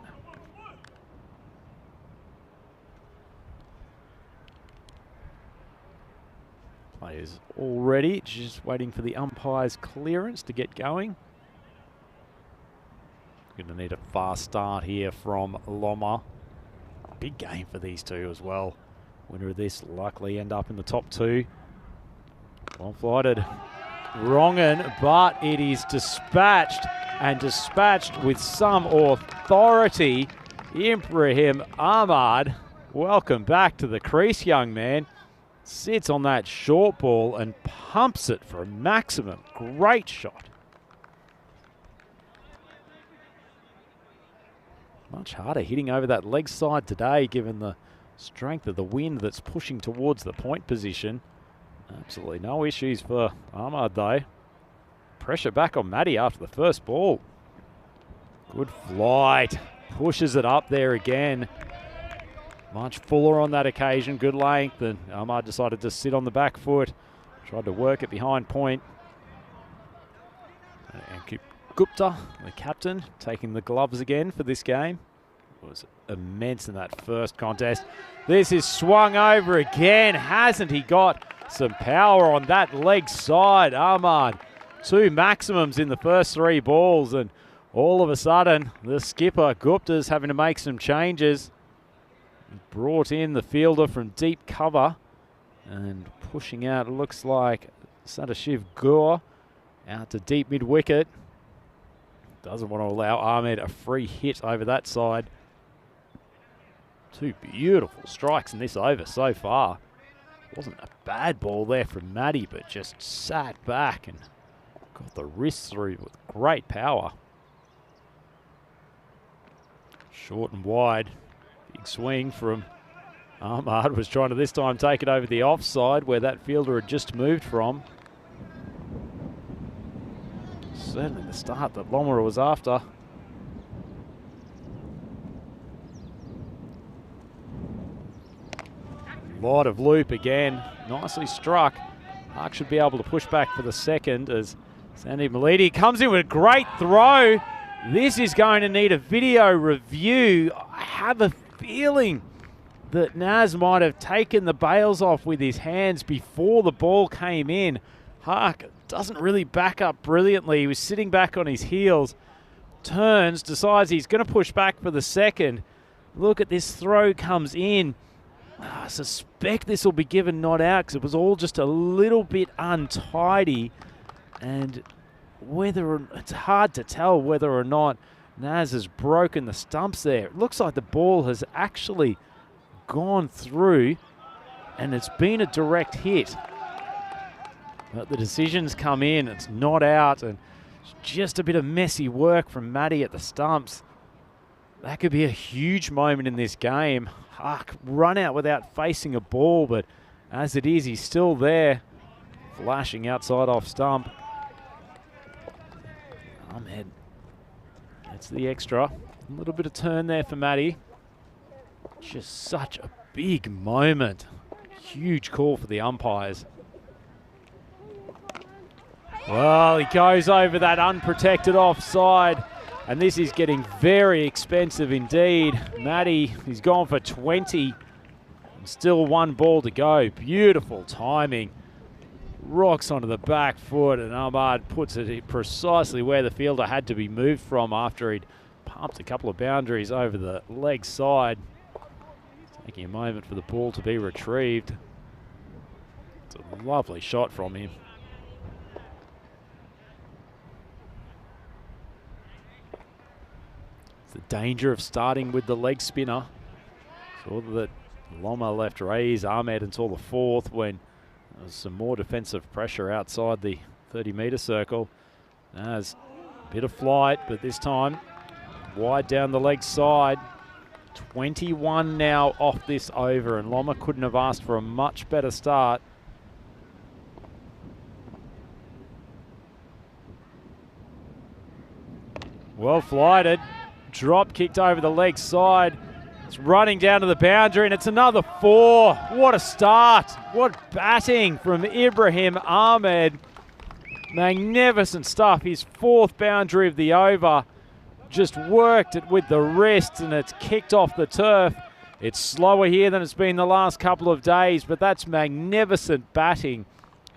Players already just waiting for the umpire's clearance to get going. Going to need a fast start here from Lomma. Big game for these two as well. Winner of this likely end up in the top 2. Well flighted. Wrongin, but it is dispatched, and dispatched with some authority. Ibrahim Ahmad, welcome back to the crease, young man. Sits on that short ball and pumps it for a maximum. Great shot. Much harder hitting over that leg side today, given the strength of the wind that's pushing towards the point position. Absolutely no issues for Ahmad though. Pressure back on Maddy after the first ball. Good flight. Pushes it up there again. Much fuller on that occasion. Good length. And Ahmad decided to sit on the back foot. Tried to work it behind point. And Gupta, the captain, taking the gloves again for this game. It was immense in that first contest. This is swung over again. Hasn't he got some power on that leg side? Ahmad, 2 maximums in the first 3 balls, and all of a sudden the skipper Gupta's having to make some changes. Brought in the fielder from deep cover and pushing out, it looks like Sadashiv Gore out to deep mid wicket. Doesn't want to allow Ahmed a free hit over that side. 2 beautiful strikes in this over so far. Wasn't a bad ball there from Maddy, but just sat back and got the wrist through with great power. Short and wide. Big swing from Ahmad. Was trying to this time take it over the offside where that fielder had just moved from. Certainly the start that Lomma was after. Lot of loop again. Nicely struck. Hark should be able to push back for the second as Sandy Malidi comes in with a great throw. This is going to need a video review. I have a feeling that Naz might have taken the bails off with his hands before the ball came in. Hark doesn't really back up brilliantly. He was sitting back on his heels. Turns, decides he's going to push back for the second. Look at this throw comes in. I suspect this will be given not out because it was all just a little bit untidy. And it's hard to tell whether or not Naz has broken the stumps there. It looks like the ball has actually gone through and it's been a direct hit. But the decisions come in, it's not out, and it's just a bit of messy work from Maddy at the stumps. That could be a huge moment in this game. Hark run out without facing a ball, but as it is, he's still there. Flashing outside off stump. Ahmed gets the extra. A little bit of turn there for Maddy. Just such a big moment. Huge call for the umpires. Well, he goes over that unprotected offside And this is getting very expensive indeed. Matty, he's gone for 20. And still 1 ball to go. Beautiful timing. Rocks onto the back foot, and Ahmad puts it precisely where the fielder had to be moved from after he'd pumped a couple of boundaries over the leg side. Taking a moment for the ball to be retrieved. It's a lovely shot from him. It's the danger of starting with the leg spinner. Saw that Loma left raise Ahmed until the 4th when there was some more defensive pressure outside the 30-metre circle. As a bit of flight, but this time wide down the leg side. 21 now off this over, and Loma couldn't have asked for a much better start. Well flighted, drop kicked over the leg side. It's running down to the boundary, and it's another 4. What a start. What batting from Ibrahim Ahmed. Magnificent stuff. His 4th boundary of the over. Just worked it with the wrist, and it's kicked off the turf. It's slower here than it's been the last couple of days, but that's magnificent batting.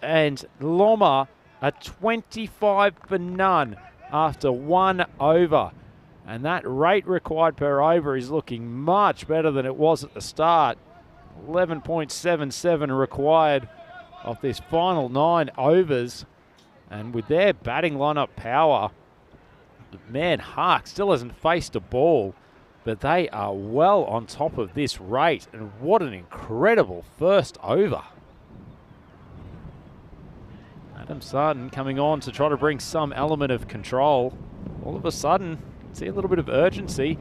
And Loma, a 25 for none after 1 over. And that rate required per over is looking much better than it was at the start. 11.77 required of this final 9 overs. And with their batting lineup power, man, Hark still hasn't faced a ball, but they are well on top of this rate. And what an incredible first over. Adam Sarton coming on to try to bring some element of control. All of a sudden, see a little bit of urgency.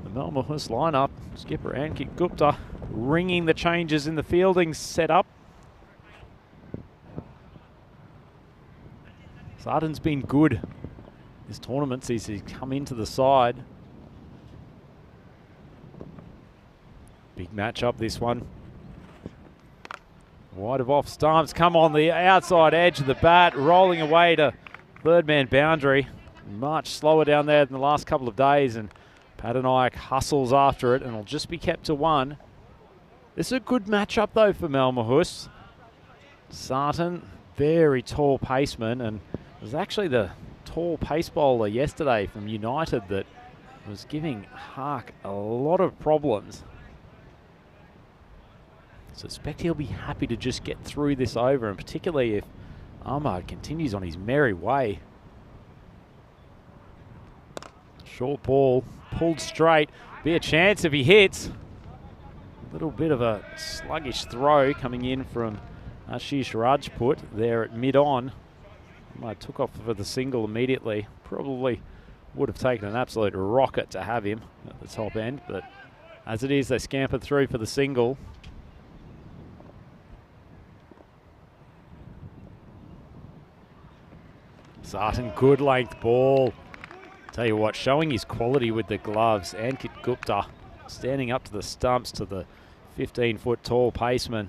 The Malmahus lineup, skipper Ankit Gupta ringing the changes in the fielding setup. Sarton's been good this tournament since he's come into the side. Big matchup this one. Wide of off stumps, come on the outside edge of the bat, rolling away to 3rd man boundary. Much slower down there than the last couple of days, and Padanayak hustles after it and will just be kept to 1. This is a good matchup though for Malmahus. Sarton, very tall paceman, and it was actually the tall pace bowler yesterday from United that was giving Hark a lot of problems. Suspect he'll be happy to just get through this over, and particularly if Ahmad continues on his merry way. Short ball, pulled straight. Be a chance if he hits. A little bit of a sluggish throw coming in from Ashish Rajput there at mid-on. Ahmad took off for the single immediately. Probably would have taken an absolute rocket to have him at the top end, but as it is, they scampered through for the single. Sarton, good length ball. Tell you what, showing his quality with the gloves. Ankit Gupta standing up to the stumps to the 15-foot tall paceman.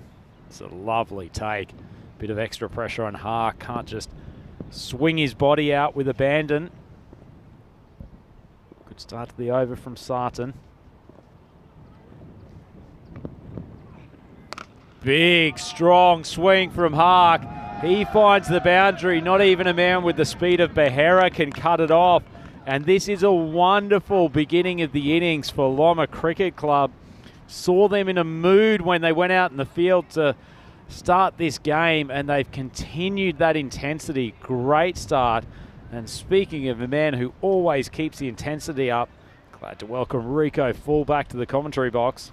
It's a lovely take. Bit of extra pressure on Hark. Can't just swing his body out with abandon. Good start to the over from Sarton. Big, strong swing from Hark. He finds the boundary. Not even a man with the speed of Behera can cut it off. And this is a wonderful beginning of the innings for Loma Cricket Club. Saw them in a mood when they went out in the field to start this game, and they've continued that intensity. Great start. And speaking of a man who always keeps the intensity up, glad to welcome Rico full back to the commentary box.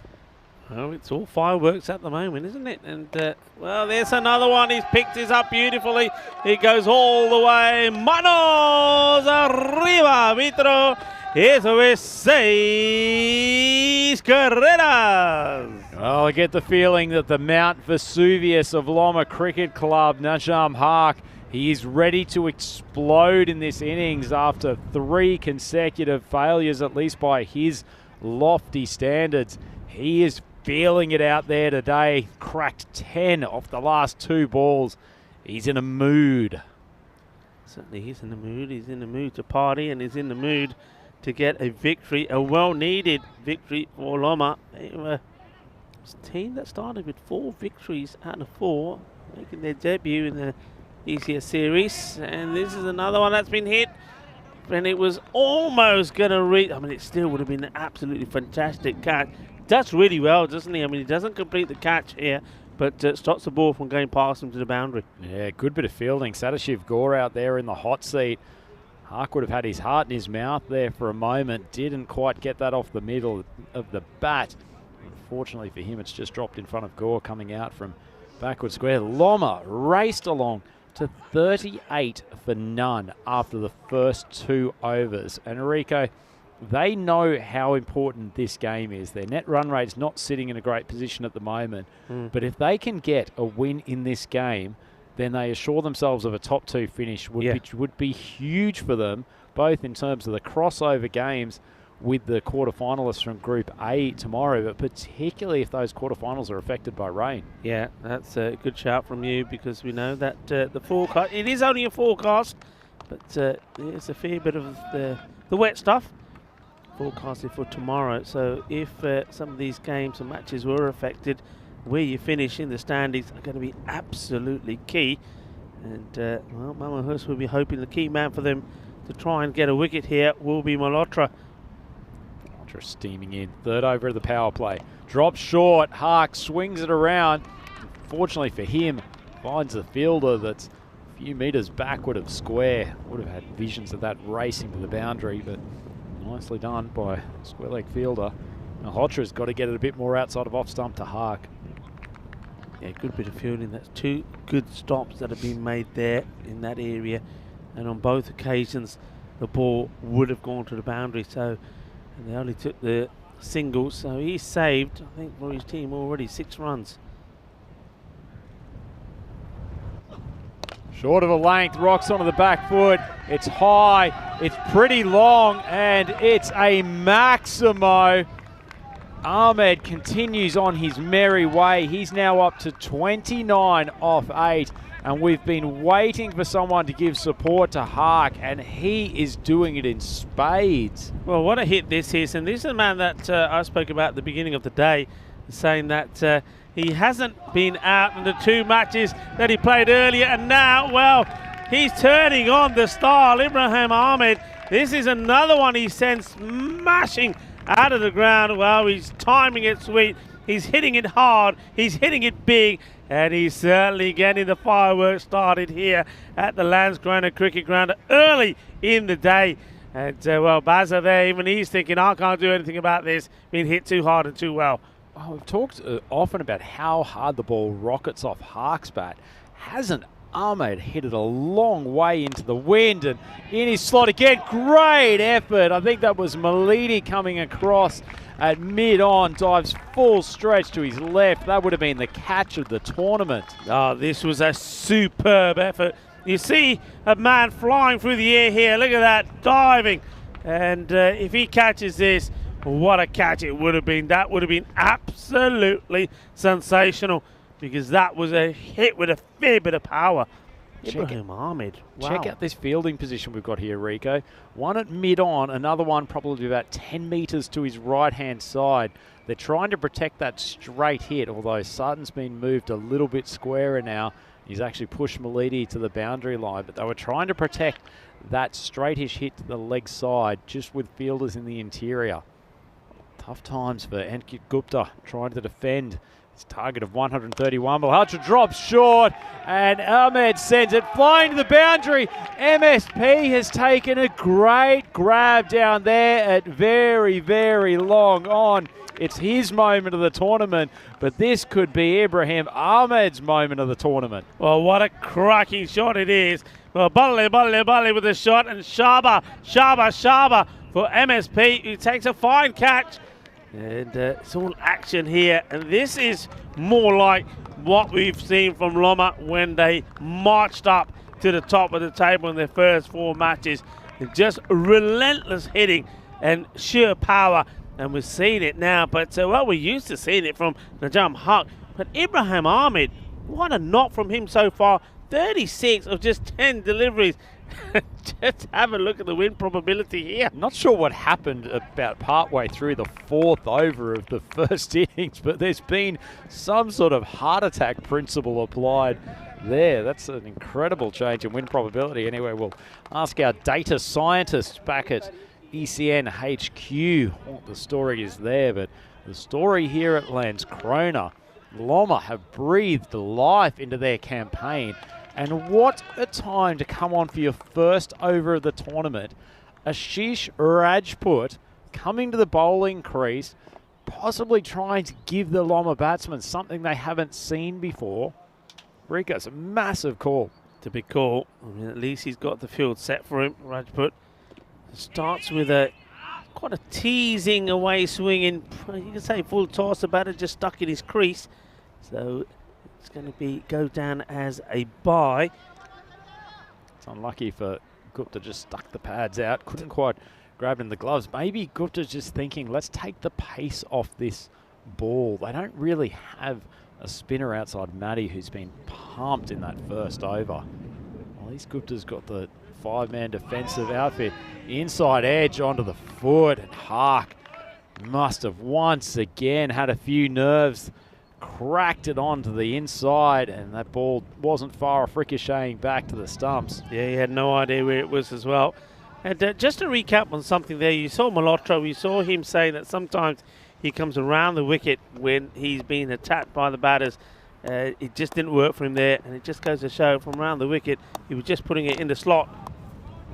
Oh, it's all fireworks at the moment, isn't it? And, well, there's another one. He's picked this up beautifully. It goes all the way. Manos arriba, Vitro. Eso es 6 carreras. Well, I get the feeling that the Mount Vesuvius of Loma Cricket Club, Najam Hark, he is ready to explode in this innings after 3 consecutive failures, at least by his lofty standards. He is feeling it out there today. Cracked 10 off the last 2 balls. He's in a mood. Certainly he's in the mood. He's in the mood to party, and he's in the mood to get a victory, a well-needed victory for Loma. It was a team that started with 4 victories out of 4, making their debut in the ECS series, and this is another one that's been hit, and it was almost going to reach. I mean, it still would have been an absolutely fantastic catch. Does really well, doesn't he? I mean, he doesn't complete the catch here, but stops the ball from going past him to the boundary. Yeah, good bit of fielding. Sadashiv Gore out there in the hot seat. Hark would have had his heart in his mouth there for a moment. Didn't quite get that off the middle of the bat. Unfortunately for him, it's just dropped in front of Gore coming out from backward square. Loma raced along to 38 for none after the first 2 overs. And Rico, they know how important this game is. Their net run rate is not sitting in a great position at the moment. But if they can get a win in this game, then they assure themselves of a top 2 finish, which would be huge for them, both in terms of the crossover games with the quarterfinalists from Group A tomorrow, but particularly if those quarterfinals are affected by rain. Yeah, that's a good shout from you, because we know that the forecast, it is only a forecast, but there's a fair bit of the wet stuff forecasted for tomorrow. So if some of these games and matches were affected, where you finish in the standings are going to be absolutely key. And well, Malmahus will be hoping the key man for them to try and get a wicket here will be Malhotra. Malhotra steaming in. 3rd over of the power play. Drops short. Hark swings it around. Fortunately for him, finds the fielder that's a few metres backward of square. Would have had visions of that racing to the boundary, but nicely done by square leg fielder. Malhotra's got to get it a bit more outside of off stump to Hark. Yeah, good bit of fielding. That's 2 good stops that have been made there in that area, and on both occasions the ball would have gone to the boundary. So, and they only took the singles, so he's saved, I think, for his team already 6 runs. Short of a length, rocks onto the back foot. It's high, it's pretty long, and it's a Maximo. Ahmed continues on his merry way. He's now up to 29 off 8, and we've been waiting for someone to give support to Hark, and he is doing it in spades. Well, what a hit this is, and this is a man that I spoke about at the beginning of the day, saying that he hasn't been out in the 2 matches that he played earlier, and now, well, he's turning on the style. Ibrahim Ahmed, this is another one he sends smashing out of the ground. Well, he's timing it sweet, he's hitting it hard, he's hitting it big, and he's certainly getting the fireworks started here at the Landskrona cricket ground early in the day. And well, Bazza there, even he's thinking, I can't do anything about this, being hit too hard and too well. Oh, we've talked often about how hard the ball rockets off Hark's bat. Hasn't Ahmed hit it a long way into the wind, and in his slot again. Great effort. I think that was Malidi coming across at mid-on, dives full stretch to his left. That would have been the catch of the tournament. Oh, this was a superb effort. You see a man flying through the air here. Look at that, diving. And if he catches this, what a catch it would have been. That would have been absolutely sensational, because that was a hit with a fair bit of power. Ibrahim Ahmed. Wow. Check out this fielding position we've got here, Rico. One at mid-on, another one probably about 10 metres to his right-hand side. They're trying to protect that straight hit, although Sutton's been moved a little bit squarer now. He's actually pushed Malidi to the boundary line, but they were trying to protect that straightish hit to the leg side, just with fielders in the interior. Tough times for Ankit Gupta trying to defend his target of 131. Malhotra drops short, and Ahmed sends it flying to the boundary. MSP has taken a great grab down there at very, very long on. It's his moment of the tournament, but this could be Ibrahim Ahmed's moment of the tournament. Well, what a cracking shot it is. Well, Bali with the shot, and Shaba for MSP, who takes a fine catch. And it's all action here, and this is more like what we've seen from Loma when they marched up to the top of the table in their first 4 matches. Just relentless hitting and sheer power, and we're seeing it now. But well, we're used to seeing it from Najam Haq, but Ibrahim Ahmed, what a knock from him so far. 36 of just 10 deliveries, Just have a look at the win probability here. Not sure what happened about partway through the 4th over of the first innings, but there's been some sort of heart attack principle applied there. That's an incredible change in win probability. Anyway, we'll ask our data scientists back at ECN HQ what the story is there, but the story here at Landskrona, Lomma have breathed life into their campaign. And what a time to come on for your first over of the tournament. Ashish Rajput coming to the bowling crease, possibly trying to give the Lomma batsmen something they haven't seen before. Rico's a massive call. It's a big call. I mean, at least he's got the field set for him, Rajput. Starts with a quite a teasing away swinging, you can say full toss, the batter just stuck in his crease. So it's going to go down as a bye. It's unlucky for Gupta, just stuck the pads out, couldn't quite grab in the gloves. Maybe Gupta's just thinking, let's take the pace off this ball. They don't really have a spinner outside Matty who's been pumped in that first over. At least Gupta's got the 5-man defensive outfit. Inside edge onto the foot, and Hark must have once again had a few nerves, cracked it onto the inside, and that ball wasn't far off, ricocheting back to the stumps. Yeah, he had no idea where it was as well. And just to recap on something there, you saw Malhotra, we saw him say that sometimes he comes around the wicket when he's being attacked by the batters. It just didn't work for him there, and it just goes to show from around the wicket, he was just putting it in the slot.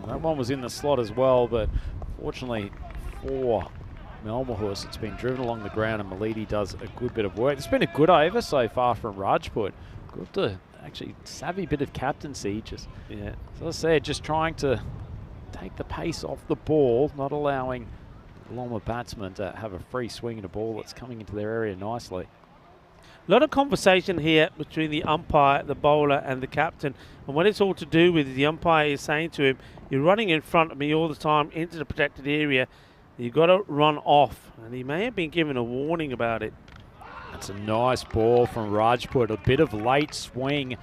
That one was in the slot as well, but fortunately for Malmahus, it's been driven along the ground, and Malidi does a good bit of work. It's been a good over so far from Rajput. Gupta, actually savvy bit of captaincy, just, yeah, as I said, just trying to take the pace off the ball, not allowing Lomma batsmen to have a free swing at a ball that's coming into their area nicely. A lot of conversation here between the umpire, the bowler and the captain. And what it's all to do with, the umpire is saying to him, you're running in front of me all the time into the protected area. You've got to run off. And he may have been given a warning about it. That's a nice ball from Rajput. A bit of late swing,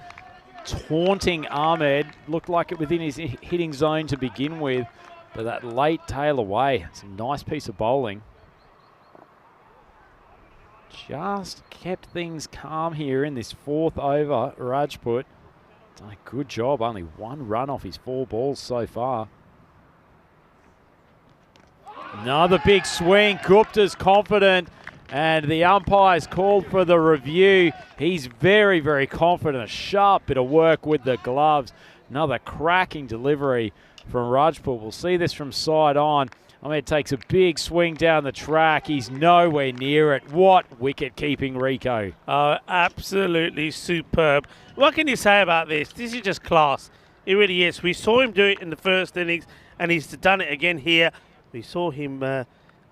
taunting Ahmed. Looked like it within his hitting zone to begin with. But that late tail away, it's a nice piece of bowling. Just kept things calm here in this 4th over. Rajput done a good job. Only 1 run off his 4 balls so far. Another big swing. Gupta's confident, and the umpire's called for the review. He's very, very confident. A sharp bit of work with the gloves. Another cracking delivery from Rajput. We'll see this from side on. Ahmed takes a big swing down the track. He's nowhere near it. What wicket keeping, Rico. Oh, absolutely superb. What can you say about this? This is just class. It really is. We saw him do it in the first innings, and he's done it again here. We saw him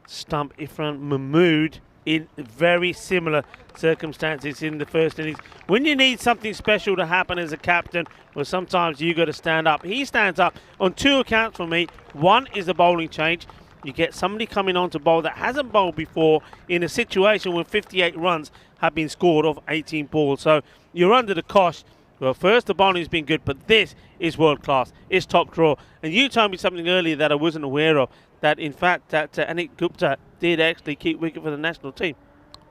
stump Ifran Mahmood in very similar circumstances in the first innings. When you need something special to happen as a captain, well, sometimes you got to stand up. He stands up on 2 accounts for me. One is a bowling change. You get somebody coming on to bowl that hasn't bowled before in a situation where 58 runs have been scored off 18 balls. So you're under the cosh. Well, first, the bowling has been good, but this is world class. It's top draw. And you told me something earlier that I wasn't aware of, that in fact that Anik Gupta did actually keep wicket for the national team.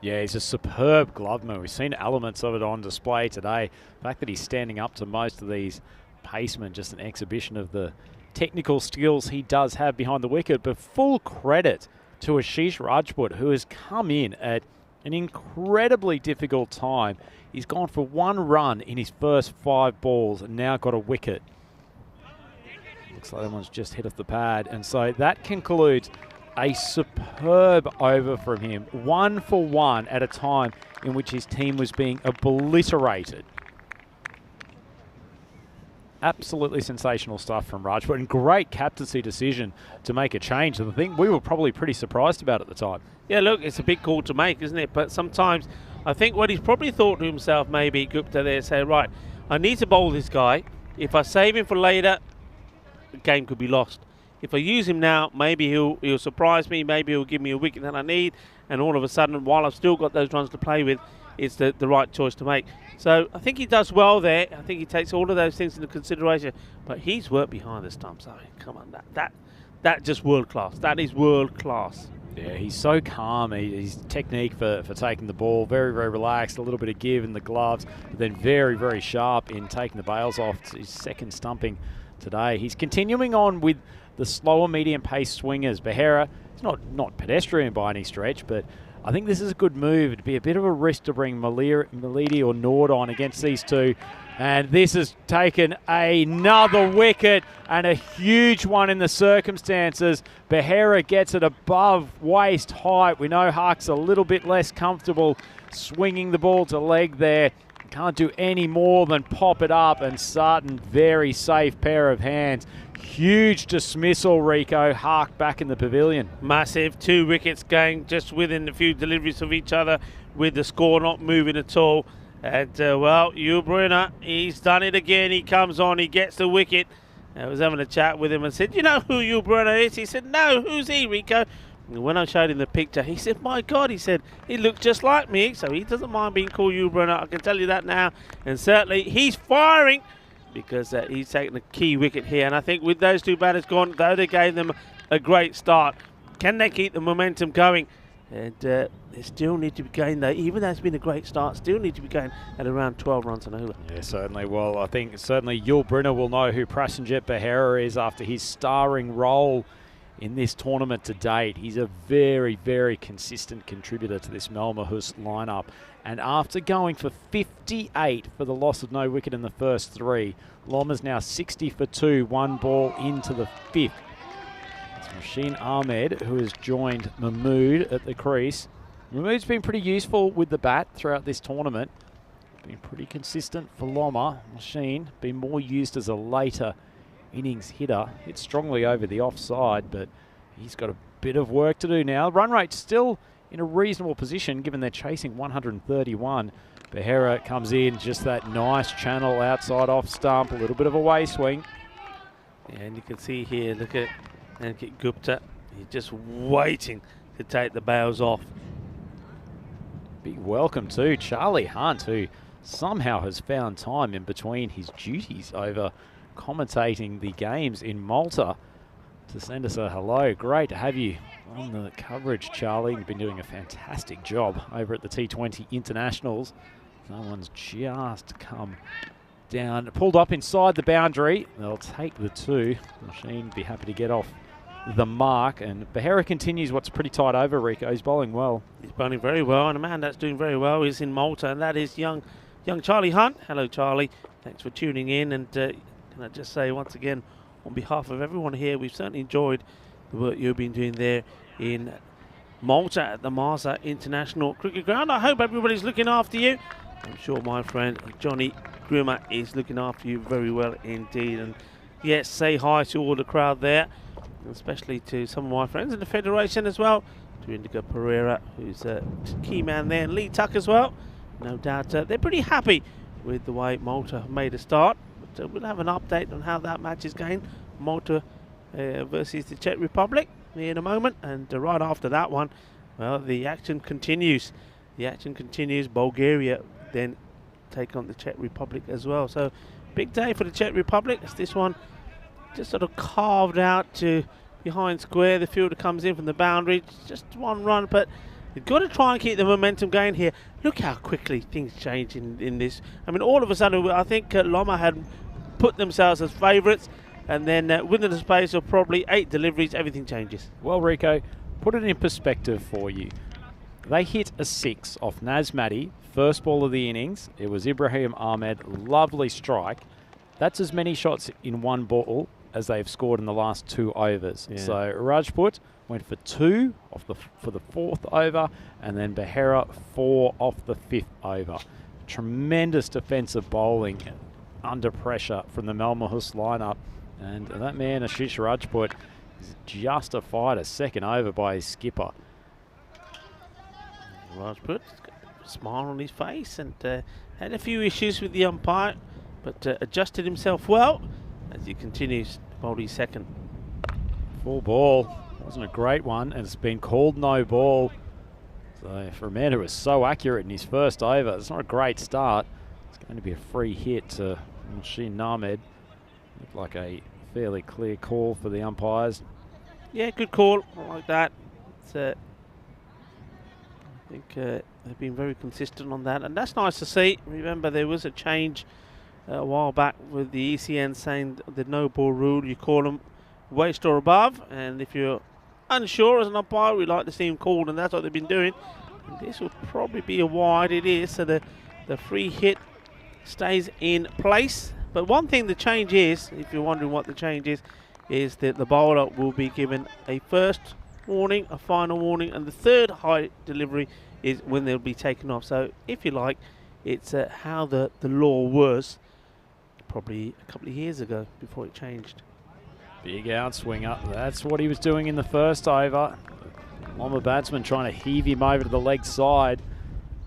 Yeah, he's a superb gloveman. We've seen elements of it on display today. The fact that he's standing up to most of these pacemen, just an exhibition of the technical skills he does have behind the wicket. But full credit to Ashish Rajput, who has come in at an incredibly difficult time. He's gone for 1 run in his first 5 balls and now got a wicket. Looks like that one's just hit off the pad. And so that concludes a superb over from him. 1 for 1 at a time in which his team was being obliterated. Absolutely sensational stuff from Rajput, and great captaincy decision to make a change. And I think we were probably pretty surprised about at the time. Yeah, look, it's a big call to make, isn't it? But sometimes I think what he's probably thought to himself, maybe Gupta there, say, right, I need to bowl this guy. If I save him for later, the game could be lost. If I use him now, maybe he'll surprise me. Maybe he'll give me a wicket that I need. And all of a sudden, while I've still got those runs to play with, it's the right choice to make. So I think he does well there. I think he takes all of those things into consideration. But he's worked behind the stumps. I mean, come on, that just world class. That is world class. Yeah, he's so calm. His technique for taking the ball, very, very relaxed, a little bit of give in the gloves, but then very, very sharp in taking the bails off. It's his second stumping today. He's continuing on with the slower medium pace swingers. Behera, he's not pedestrian by any stretch, but I think this is a good move. It'd be a bit of a risk to bring Malidi or Nord on against these two. And this has taken another wicket, and a huge one in the circumstances. Behera gets it above waist height. We know Hark's a little bit less comfortable swinging the ball to leg there. Can't do any more than pop it up, and Sutton, very safe pair of hands. Huge dismissal, Rico. Hark back in the pavilion. Massive. 2 wickets going just within a few deliveries of each other, with the score not moving at all. And, well, Hugh Brunner, he's done it again. He comes on, he gets the wicket. I was having a chat with him and said, you know who Hugh Brunner is? He said, no, who's he, Rico? And when I showed him the picture, he said, my God, he said, he looks just like me. So he doesn't mind being called Hugh Brunner, I can tell you that now. And certainly he's firing, because he's taken a key wicket here. And I think with those 2 batters gone, though they gave them a great start, can they keep the momentum going? And they still need to be going, though, even though it's been a great start, still need to be going at around 12 runs and over. Yeah, certainly. Well, I think certainly Yul Brynner will know who Prasenjit Behera is after his starring role in this tournament to date. He's a very, very consistent contributor to this Malmahus lineup. And after going for 58 for the loss of no wicket in the first 3, Loma's now 60 for 2, 1 ball into the 5th. It's Rasheen Ahmed who has joined Mahmood at the crease. Mahmood's been pretty useful with the bat throughout this tournament. Been pretty consistent for Loma. Rasheen been more used as a later innings hitter. Hit strongly over the offside, but he's got a bit of work to do now. Run rate still in a reasonable position given they're chasing 131. Behera comes in, just that nice channel outside off stump, a little bit of a way swing. Yeah, and you can see here, look at Ankit Gupta. He's just waiting to take the bails off. Big welcome to Charlie Hunt, who somehow has found time in between his duties over commentating the games in Malta to send us a hello. Great to have you on the coverage, Charlie. You've been doing a fantastic job over at the T20 Internationals. Someone's just come down, pulled up inside the boundary. They'll take the 2. Machine would be happy to get off the mark, and Behera continues what's pretty tight over, Rico. He's bowling well. He's bowling very well, and a man that's doing very well is in Malta, and that is young Charlie Hunt. Hello, Charlie. Thanks for tuning in, and can I just say once again, on behalf of everyone here, we've certainly enjoyed the work you've been doing there in Malta at the Marsa International Cricket Ground. I hope everybody's looking after you. I'm sure my friend Johnny Grimmer is looking after you very well indeed. And yes, say hi to all the crowd there, especially to some of my friends in the Federation as well, to Indigo Pereira, who's a key man there, and Lee Tuck as well. No doubt they're pretty happy with the way Malta made a start. But we'll have an update on how that match is going, Malta versus the Czech Republic, in a moment. And right after that one, well, the action continues. The action continues. Bulgaria then take on the Czech Republic as well. So big day for the Czech Republic. As this one just sort of carved out to behind square. The fielder comes in from the boundary. Just 1 run, but you've got to try and keep the momentum going here. Look how quickly things change in this. I mean, all of a sudden, I think Loma had put themselves as favourites, and then within the space of probably 8 deliveries, everything changes. Well, Rico, put it in perspective for you. They hit a 6 off Nazmati, first ball of the innings. It was Ibrahim Ahmed, lovely strike. That's as many shots in 1 ball as they've scored in the last 2 overs. Yeah. So Rajput went for 2 for the 4th over, and then Behera 4 off the 5th over. Tremendous defensive bowling under pressure from the Malmahus lineup, and that man Ashish Rajput is justified a second over by his skipper. Rajput got a smile on his face, and had a few issues with the umpire, but adjusted himself well as he continues to bowl his second. Full ball. Wasn't a great one, and it's been called no ball. So for a man who was so accurate in his first over, it's not a great start. It's going to be a free hit to Machine Ahmed. Looked like a fairly clear call for the umpires. Yeah, good call. I like that. It's, I think they've been very consistent on that, and that's nice to see. Remember, there was a change a while back with the ECN saying the no ball rule. You call them waist or above, and if you're unsure as an umpire, we like to see him called, and that's what they've been doing. And this will probably be a wide. It is, so the free hit stays in place. But one thing the change is, if you're wondering what the change is that the bowler will be given a first warning, a final warning, and the third high delivery is when they'll be taken off. So if you like, it's how the law was probably a couple of years ago before it changed. Big outswinger. That's what he was doing in the first over. Loma batsman trying to heave him over to the leg side.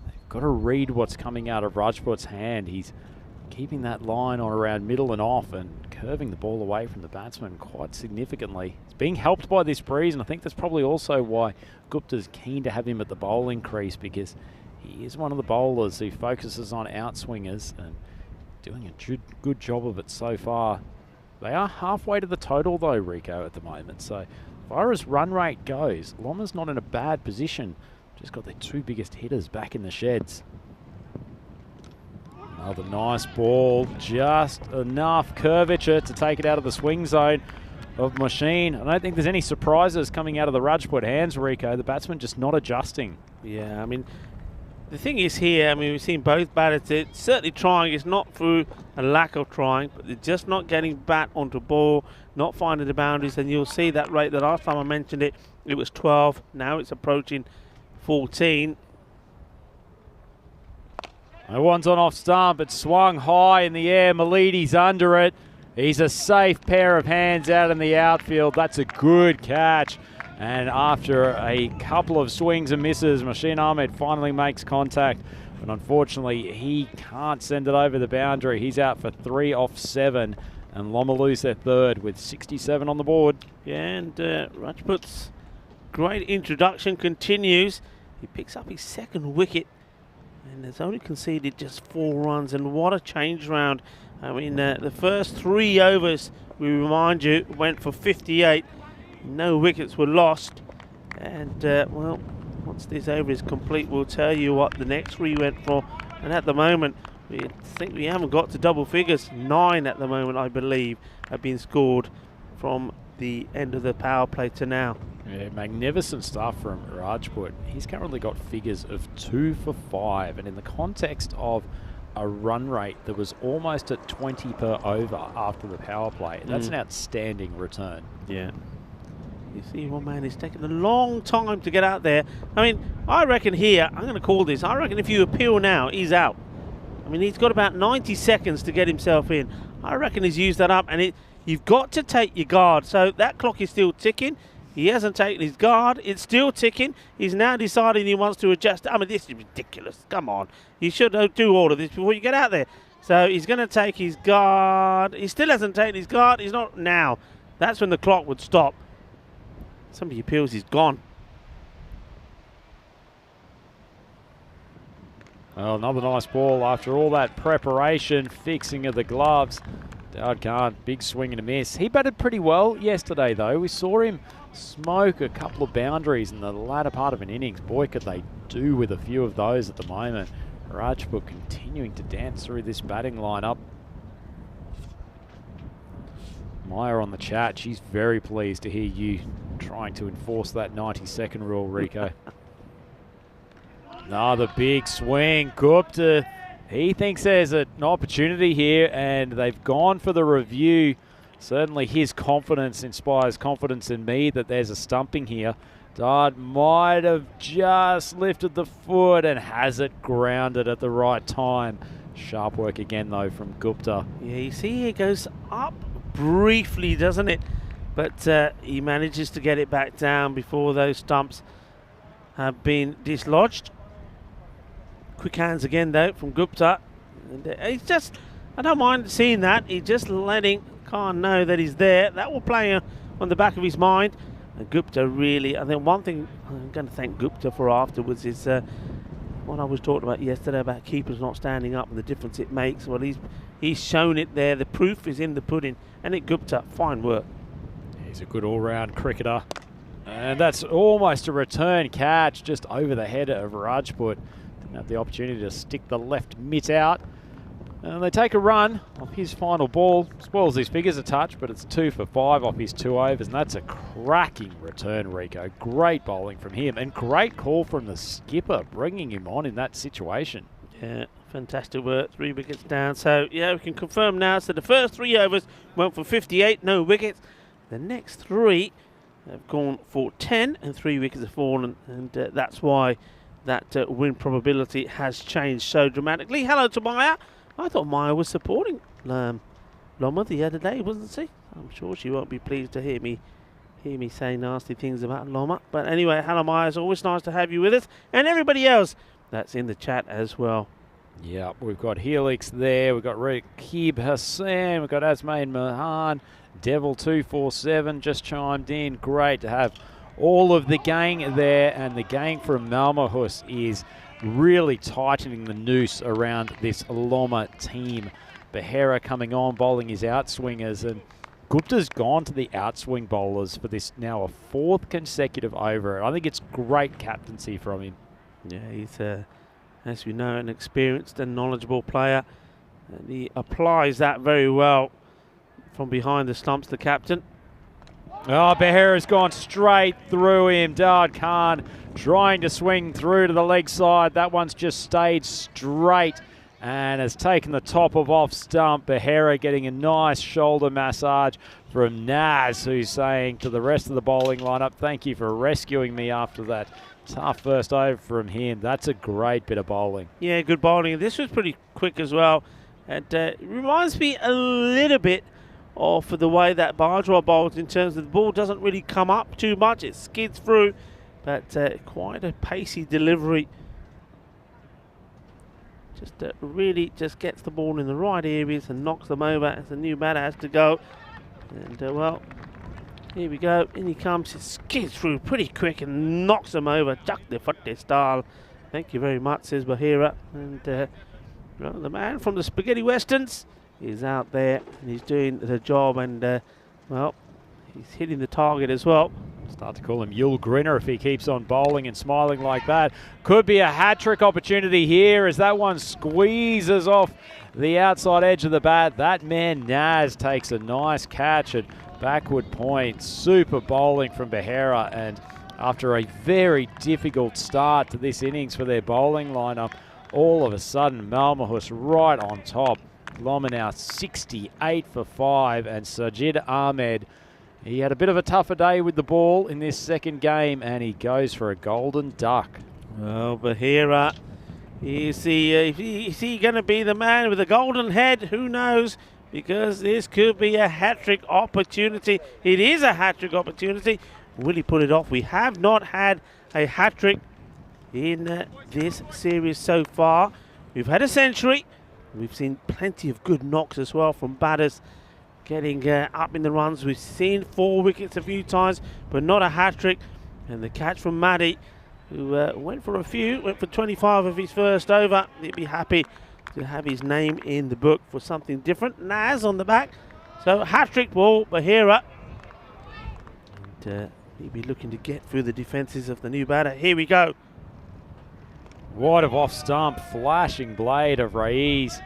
They've got to read what's coming out of Rajput's hand. He's keeping that line on around middle and off and curving the ball away from the batsman quite significantly. It's being helped by this breeze, and I think that's probably also why Gupta's keen to have him at the bowling crease, because he is one of the bowlers who focuses on outswingers and doing a good job of it so far. They are halfway to the total though, Rico, at the moment. So as far as run rate goes, Loma's not in a bad position. Just got their two biggest hitters back in the sheds. Another nice ball, just enough curvature to take it out of the swing zone of Machine. I don't think there's any surprises coming out of the Rajput hands, Rico. The batsman just not adjusting. Yeah, I mean, the thing is here, I mean, we've seen both batters, they're certainly trying. It's not through a lack of trying, but they're just not getting bat onto ball, not finding the boundaries. And you'll see that rate. The last time I mentioned it, it was 12. Now it's approaching 14. No one's on off stump. It swung high in the air. Malidi's under it. He's a safe pair of hands out in the outfield. That's a good catch. And after a couple of swings and misses, Machine Ahmed finally makes contact. But unfortunately, he can't send it over the boundary. He's out for 3 off 7. And Loma lose their third with 67 on the board. Yeah, and Rajput's great introduction continues. He picks up his second wicket and has only conceded just 4 runs. And what a change round. I mean, the first 3 overs, we remind you, went for 58. No wickets were lost. And, well, once this over is complete, we'll tell you what the next 3 went for. And at the moment, we think we haven't got to double figures. 9 at the moment, I believe, have been scored from the end of the power play to now. Yeah, magnificent stuff from Rajput. He's currently got figures of 2 for 5. And in the context of a run rate that was almost at 20 per over after the power play, that's an outstanding return. Yeah. You see, one man is taking a long time to get out there. I mean, I reckon here, I'm going to call this, I reckon if you appeal now, he's out. I mean, he's got about 90 seconds to get himself in. I reckon he's used that up, and you've got to take your guard. So that clock is still ticking. He hasn't taken his guard. It's still ticking. He's now deciding he wants to adjust. I mean, this is ridiculous. Come on. You should do all of this before you get out there. So he's going to take his guard. He still hasn't taken his guard. He's not now. That's when the clock would stop. Somebody appeals, he's gone. Well, another nice ball after all that preparation, fixing of the gloves. Dawud Khan, big swing and a miss. He batted pretty well yesterday, though. We saw him smoke a couple of boundaries in the latter part of an innings. Boy, could they do with a few of those at the moment. Rajput continuing to dance through this batting lineup. Maya on the chat, she's very pleased to hear you trying to enforce that 90-second rule, Rico. Another big swing. Gupta, he thinks there's an opportunity here, and they've gone for the review. Certainly his confidence inspires confidence in me that there's a stumping here. Dawud might have just lifted the foot and has it grounded at the right time. Sharp work again, though, from Gupta. Yeah, you see it goes up briefly, doesn't it? But he manages to get it back down before those stumps have been dislodged. Quick hands again, though, from Gupta. And he's just, I don't mind seeing that. He's just letting Khan know that he's there. That will play on the back of his mind. And Gupta really, I think one thing I'm going to thank Gupta for afterwards is what I was talking about yesterday about keepers not standing up and the difference it makes. Well, he's shown it there. The proof is in the pudding. And it Gupta, fine work. He's a good all-round cricketer. And that's almost a return catch just over the head of Rajput. Didn't have the opportunity to stick the left mitt out. And they take a run off his final ball. Spoils his figures a touch, but it's 2 for 5 off his 2 overs. And that's a cracking return, Rico. Great bowling from him. And great call from the skipper, bringing him on in that situation. Yeah, fantastic work. 3 wickets down. So, yeah, we can confirm now. So the first 3 overs went for 58, no wickets. The next 3 have gone for 10 and 3 wickets have fallen. And that's why that win probability has changed so dramatically. Hello to Maya. I thought Maya was supporting Loma the other day, wasn't she? I'm sure she won't be pleased to hear me say nasty things about Loma. But anyway, hello Maya, it's always nice to have you with us. And everybody else that's in the chat as well. Yeah, we've got Helix there, we've got Rakib Hassan, we've got Asmain Mahan, Devil 247 just chimed in. Great to have all of the gang there, and the gang from Malmahus is really tightening the noose around this Loma team. Behera coming on, bowling his outswingers, and Gupta's gone to the outswing bowlers for this now a 4th consecutive over. I think it's great captaincy from him. Yeah, he's, as we know, an experienced and knowledgeable player, and he applies that very well from behind the stumps, the captain. Oh, Behera's gone straight through him. Dawud Khan trying to swing through to the leg side. That one's just stayed straight and has taken the top of off stump. Behera getting a nice shoulder massage from Naz, who's saying to the rest of the bowling lineup, thank you for rescuing me after that tough first over from him. That's a great bit of bowling. Yeah, good bowling. This was pretty quick as well. And it reminds me a little bit of the way that Bajwa bowls, in terms of the ball doesn't really come up too much. It skids through, but quite a pacey delivery. Just really just gets the ball in the right areas and knocks them over as the new batter has to go. And well, here we go. In he comes. It skids through pretty quick and knocks them over. Chuck the fatte style. Thank you very much, says Behera. And well, the man from the Spaghetti Westerns is out there and he's doing the job, and well, he's hitting the target as well. Start to call him Yul Grinner if he keeps on bowling and smiling like that. Could be a hat-trick opportunity here as that one squeezes off the outside edge of the bat. That man Naz takes a nice catch at backward point. Super bowling from Behera, and after a very difficult start to this innings for their bowling lineup, all of a sudden Malmahus right on top. Loma now 68 for 5, and Sajid Ahmed, he had a bit of a tougher day with the ball in this second game, and he goes for a golden duck. Well, Behera, is he going to be the man with the golden head? Who knows? Because this could be a hat-trick opportunity. It is a hat-trick opportunity. Will he pull it off? We have not had a hat-trick in this series so far. We've had a century. We've seen plenty of good knocks as well from batters getting up in the runs. We've seen 4 wickets a few times, but not a hat-trick. And the catch from Maddy, who went for a few, went for 25 of his first over. He'd be happy to have his name in the book for something different. Naz on the back. So hat-trick ball, Behera. And he'll be looking to get through the defences of the new batter. Here we go. Wide of off stump, flashing blade of Raiz.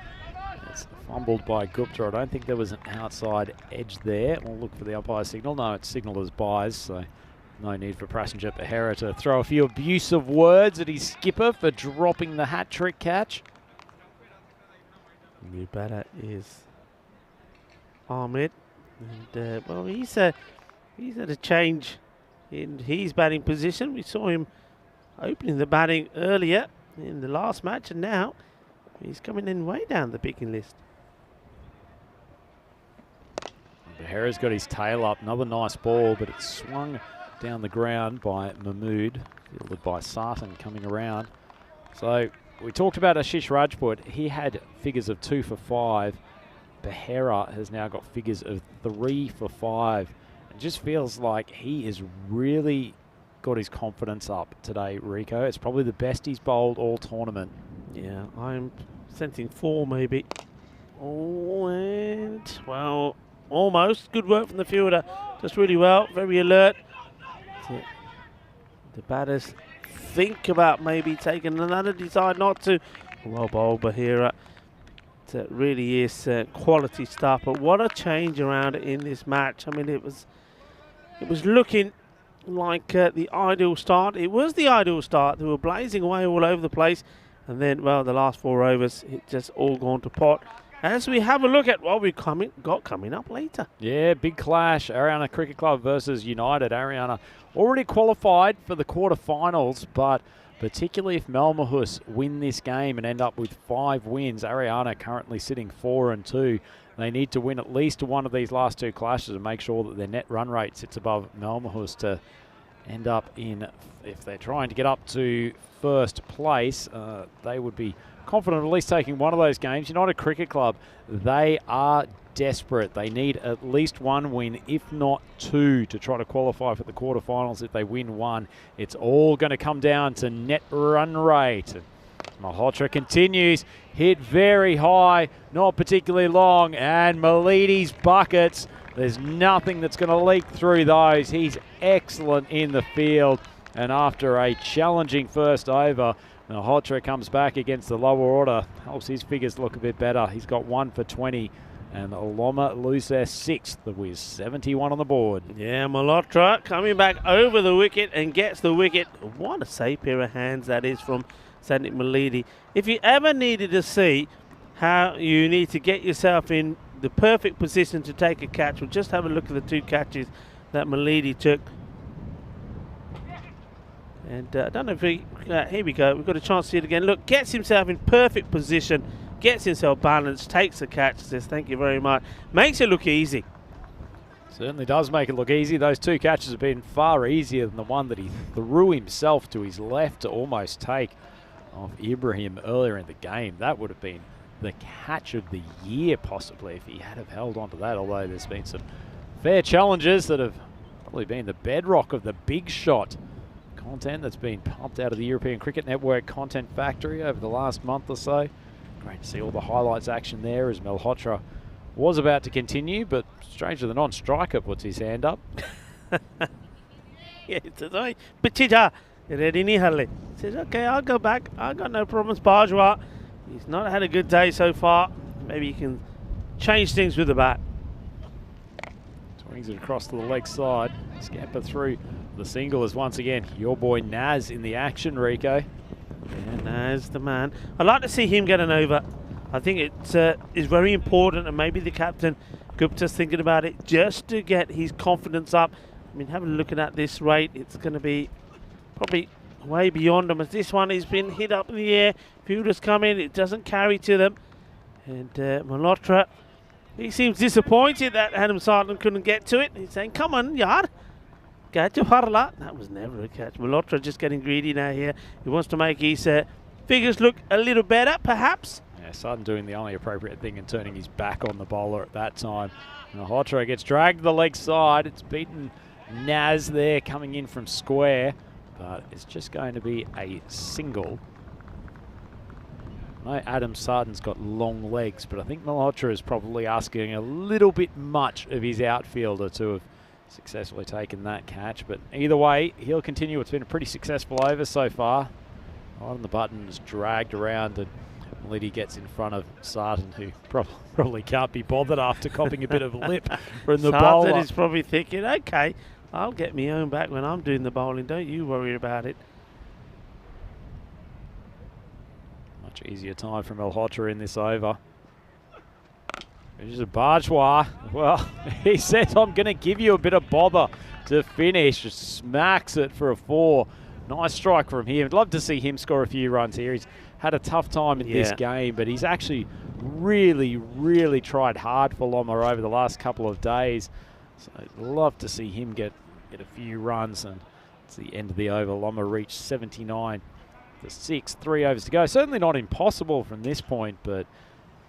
It's fumbled by Gupta. I don't think there was an outside edge there. We'll look for the umpire signal. No, it's signalled as buys, so no need for Passenger Behera to throw a few abusive words at his skipper for dropping the hat-trick catch. New batter is Ahmed. And well, he's had a change in his batting position. We saw him opening the batting earlier in the last match, and now he's coming in way down the picking list. Behera's got his tail up. Another nice ball, but it's swung down the ground by Mahmood, fielded by Sartan coming around. So we talked about Ashish Rajput. He had figures of 2 for 5. Behera has now got figures of 3 for 5. It just feels like he is really got his confidence up today, Rico. It's probably the best he's bowled all tournament. Yeah, I'm sensing 4 maybe. Oh, and, well, almost. Good work from the fielder. Just really well, very alert. So the batters think about maybe taking another, decide not to. Well bowled, Bahira. It really is quality stuff, but what a change around in this match. I mean, it was looking like the ideal start. It was the ideal start. They were blazing away all over the place, and then, well, the last 4 overs, it just all gone to pot. As we have a look at what we've got coming up later. Yeah, big clash. Ariana Cricket Club versus United. Ariana already qualified for the quarterfinals, but particularly if Malmahus win this game and end up with 5 wins, Ariana currently sitting 4-2. They need to win at least one of these last 2 clashes and make sure that their net run rate sits above Malmahus to end up in, if they're trying to get up to first place, they would be confident of at least taking one of those games. United Cricket Club, they are desperate. They need at least 1 win, if not 2, to try to qualify for the quarterfinals. If they win 1, it's all going to come down to net run rate. Malhotra continues, hit very high, not particularly long, and Melidi's buckets. There's nothing that's going to leak through those. He's excellent in the field, and after a challenging first over, Malhotra comes back against the lower order, helps his figures look a bit better. He's got 1 for 20, and Loma Luce 6th with 71 on the board. Yeah, Malhotra coming back over the wicket and gets the wicket. What a safe pair of hands that is from Sandeep Melidi. If you ever needed to see how you need to get yourself in the perfect position to take a catch, well, just have a look at the 2 catches that Melidi took. And I don't know if here we go. We've got a chance to see it again. Look, gets himself in perfect position, gets himself balanced, takes the catch, says thank you very much. Makes it look easy. Certainly does make it look easy. Those 2 catches have been far easier than the one that he threw himself to his left to almost take off Ibrahim earlier in the game. That would have been the catch of the year possibly if he had have held on to that, although there's been some fair challenges that have probably been the bedrock of the big shot content that's been pumped out of the European Cricket Network content factory over the last month or so. Great to see all the highlights action there as Malhotra was about to continue, but stranger than non-striker puts his hand up. Yeah, it says, "Oi, Pichija, ready ni halle." Says, "Okay, I'll go back. I got no problems." Bajwa, he's not had a good day so far. Maybe he can change things with the bat. Swings it across to the leg side. Scamper through. The single is once again your boy Naz in the action, Rico. Yeah, Naz the man. I'd like to see him get an over. I think it is very important, and maybe the captain, Gupta's thinking about it, just to get his confidence up. I mean, having a look at this rate, it's going to be probably way beyond him, as this one has been hit up in the air. Fielders come in, it doesn't carry to them. And Malhotra, he seems disappointed that Adam Sartan couldn't get to it. He's saying, come on, yard. Catch Harla. That was never a catch. Malhotra just getting greedy now here. He wants to make his figures look a little better, perhaps. Yeah, Sutton doing the only appropriate thing and turning his back on the bowler at that time. Malhotra gets dragged to the leg side. It's beaten Naz there coming in from square, but it's just going to be a single. I know Adam Sartan's got long legs, but I think Malhotra is probably asking a little bit much of his outfielder to have successfully taken that catch. But either way, he'll continue. It's been a pretty successful over so far. Right on the button is dragged around, and Liddy gets in front of Sartan, who probably can't be bothered after copping a bit of lip from the bowler. Sartan is probably thinking, okay, I'll get my own back when I'm doing the bowling. Don't you worry about it. Much easier time for Malhotra in this over. There's a Bajwa. Well, he says, I'm going to give you a bit of bother to finish. Just smacks it for a 4. Nice strike from him. I'd love to see him score a few runs here. He's had a tough time in this game, but he's actually really tried hard for Loma over the last couple of days. So I'd love to see him get a few runs. And it's the end of the over. Loma reached 79 for 6. 3 overs to go. Certainly not impossible from this point, but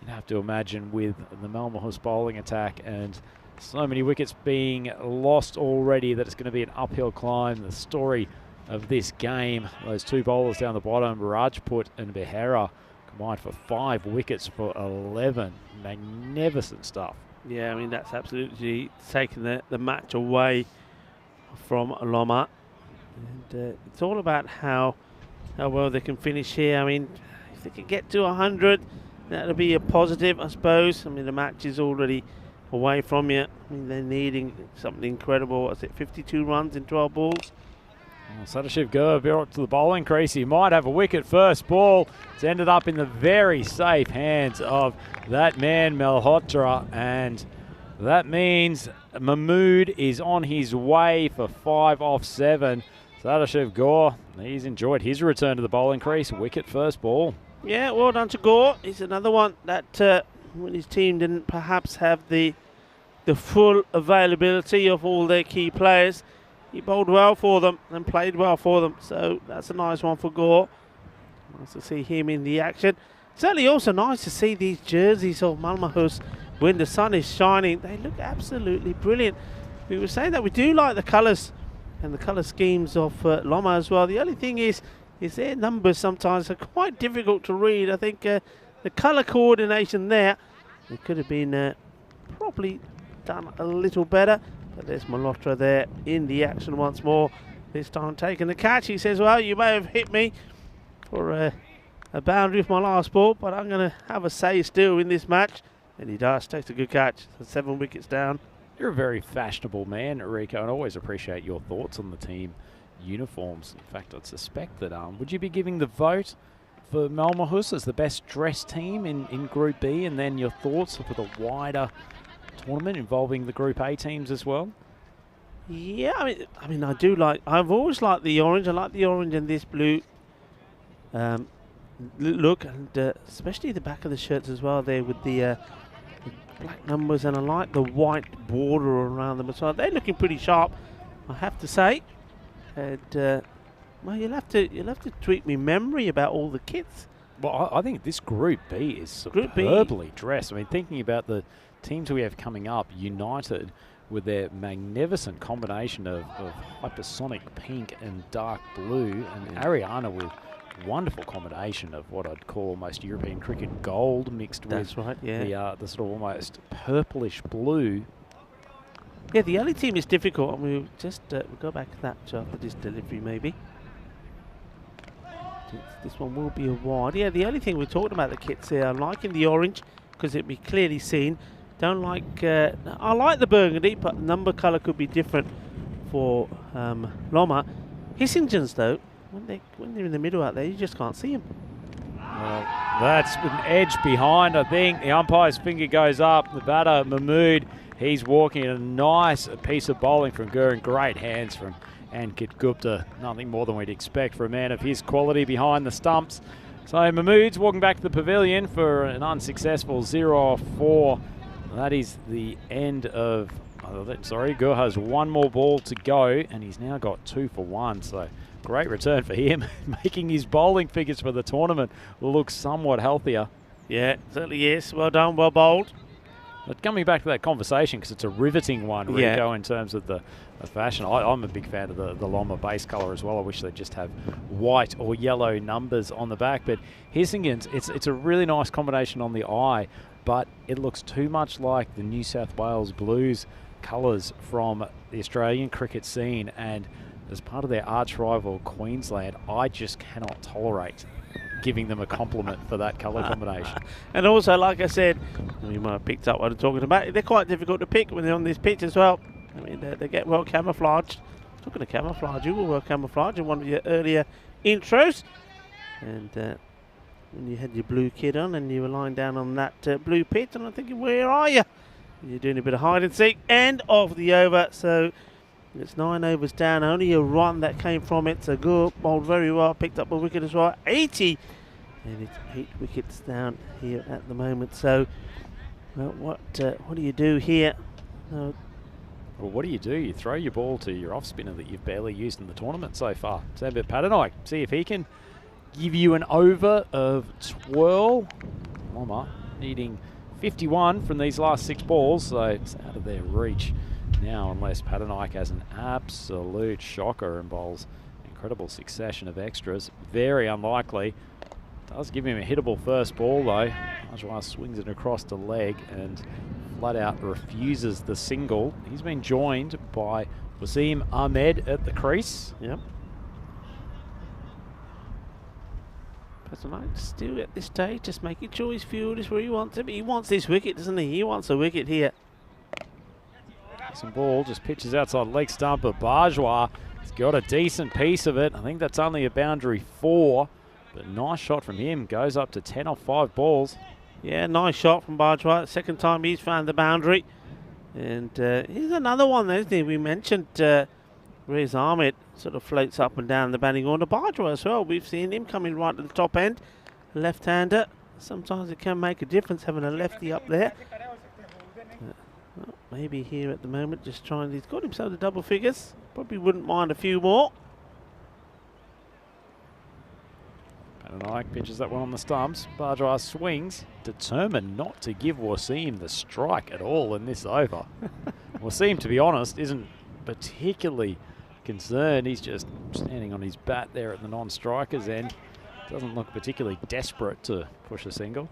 you'd have to imagine with the Malmahus bowling attack and So many wickets being lost already that it's going to be an uphill climb. The story of this game, those two bowlers down the bottom, Rajput and Behera, combined for 5 wickets for 11. Magnificent stuff. Yeah, I mean, that's absolutely taken the match away from Loma. And it's all about how well they can finish here. I mean, if they can get to 100, that'll be a positive, I suppose. I mean, the match is already away from you. I mean, they're needing something incredible. What's it, 52 runs in 12 balls? Well, Sadashiv Gur brought to the bowling crease. He might have a wicket first ball. It's ended up in the very safe hands of that man Malhotra, and that means Mahmood is on his way for 5 off 7. Sadashiv Gur, he's enjoyed his return to the bowling crease. Wicket first ball. Yeah, well done to Gore. He's another one that when his team didn't perhaps have the full availability of all their key players, he bowled well for them and played well for them. So that's a nice one for Gore. Nice to see him in the action. Certainly also nice to see these jerseys of Malmahus when the sun is shining. They look absolutely brilliant. We were saying that we do like the colours and the colour schemes of Loma as well. The only thing is their numbers sometimes are quite difficult to read. I think the colour coordination there, it could have been probably done a little better. But there's Malhotra there in the action once more. This time taking the catch. He says, well, you may have hit me for a boundary with my last ball, but I'm going to have a say still in this match. And he does. Takes a good catch. So 7 wickets down. You're a very fashionable man, Rico, and I always appreciate your thoughts on the team uniforms. In fact, I'd suspect that would you be giving the vote for Malmahus as the best dressed team in Group B, and then your thoughts for the wider tournament involving the Group A teams as well? Yeah, I mean, I do like. I've always liked the orange. I like the orange and this blue look, and especially the back of the shirts as well. There with the black numbers, and I like the white border around them as well. They're looking pretty sharp, I have to say. And well, you'll have to tweak me memory about all the kits. Well, I think this Group B is superbly dressed. I mean, thinking about the teams we have coming up, United with their magnificent combination of hypersonic pink and dark blue, and Ariana with wonderful combination of what I'd call almost European cricket gold mixed with the sort of almost purplish blue. Yeah, the early team is difficult, and we'll just we'll go back to that after this delivery maybe. This one will be a wide. Yeah, the only thing we talked about the kits here, I'm liking the orange because it'd be clearly seen. Don't like, I like the burgundy, but the number colour could be different for Loma. Hissingens though, when they're in the middle out there, you just can't see them. Well, that's an edge behind, I think. The umpire's finger goes up. The batter, Mahmood, he's walking a nice piece of bowling from Gur, and great hands from Ankit Gupta. Nothing more than we'd expect for a man of his quality behind the stumps. So Mahmood's walking back to the pavilion for an unsuccessful 0-4. That is the end of, Gur has one more ball to go, and he's now got 2 for 1. So great return for him, making his bowling figures for the tournament look somewhat healthier. Yeah, certainly is. Well done, well bowled. But coming back to that conversation, because it's a riveting one, Rico, in terms of the fashion. I'm a big fan of the Loma base colour as well. I wish they'd just have white or yellow numbers on the back. But Hissingens, it's a really nice combination on the eye, but it looks too much like the New South Wales Blues colours from the Australian cricket scene. And as part of their arch rival Queensland, I just cannot tolerate giving them a compliment for that colour combination. And also, like I said, you might have picked up what I'm talking about, they're quite difficult to pick when they're on this pitch as well. I mean, they get well camouflaged. Talking of camouflage, you were well camouflaged in one of your earlier intros. And when you had your blue kit on and you were lying down on that blue pitch, and I'm thinking, where are you? And you're doing a bit of hide and seek. End of the over. So it's 9 overs down, only a run that came from it. So Gur bowled very well, picked up a wicket as well, 80, and it's 8 wickets down here at the moment. So, well, what do you do here? Well, what do? You throw your ball to your off spinner that you've barely used in the tournament so far. Sambit Padanoi, see if he can give you an over of twirl. Loma needing 51 from these last 6 balls, so it's out of their reach now unless Paternoik has an absolute shocker and bowls an incredible succession of extras. Very unlikely. Does give him a hittable first ball though. Bajwa swings it across the leg and flat out refuses the single. He's been joined by Wasim Ahmed at the crease. Yep. Paternoik still at this stage, just making sure his field is where he wants it. But he wants this wicket, doesn't he? He wants a wicket here. Some ball just pitches outside leg stump, but Bajwa has got a decent piece of it. I think that's only a boundary 4, but nice shot from him. Goes up to 10 off 5 balls. Yeah, nice shot from Bajwa. Second time he's found the boundary. And here's another one, isn't he? We mentioned Riz Ahmed sort of floats up and down the batting order. Bajwa as well. We've seen him coming right to the top end. Left-hander. Sometimes it can make a difference having a lefty up there. Well, maybe here at the moment, just trying. He's got himself the double figures. Probably wouldn't mind a few more. Paternoik pitches that one on the stumps. Bajwa swings, determined not to give Wasim the strike at all in this over. Wasim, to be honest, isn't particularly concerned. He's just standing on his bat there at the non-striker's end. Doesn't look particularly desperate to push a single.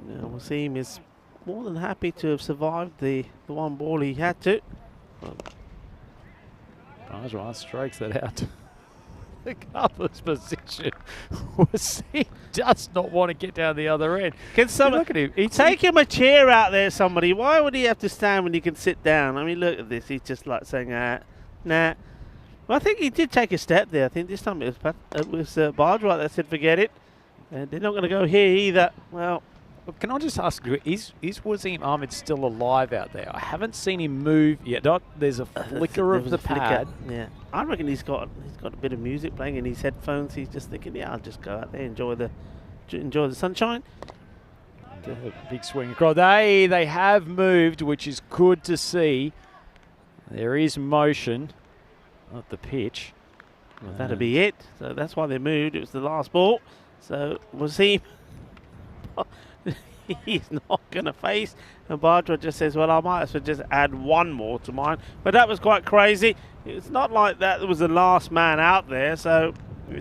Now, Wasim is more than happy to have survived the one ball he had to. Bajwa strikes that out to the cover's position. Wasim does not want to get down the other end. Can someone look at him? take him a chair out there, somebody? Why would he have to stand when he can sit down? I mean, look at this. He's just like saying, nah. Well, I think he did take a step there. I think this time it was Bajwa that said, forget it. And they're not going to go here either. Well, can I just ask you, is Wasim Ahmed still alive out there? I haven't seen him move yet. There's a flicker of the pad. Yeah, I reckon he's got a bit of music playing in his headphones. He's just thinking, yeah, I'll just go out there, enjoy the sunshine. Big swing across. They have moved, which is good to see. There is motion at the pitch. Well, that'll be it. So that's why they moved. It was the last ball. So Wasim, he's not going to face. And Bajwa just says, well, I might as well just add one more to mine. But that was quite crazy. It's not like that was the last man out there. So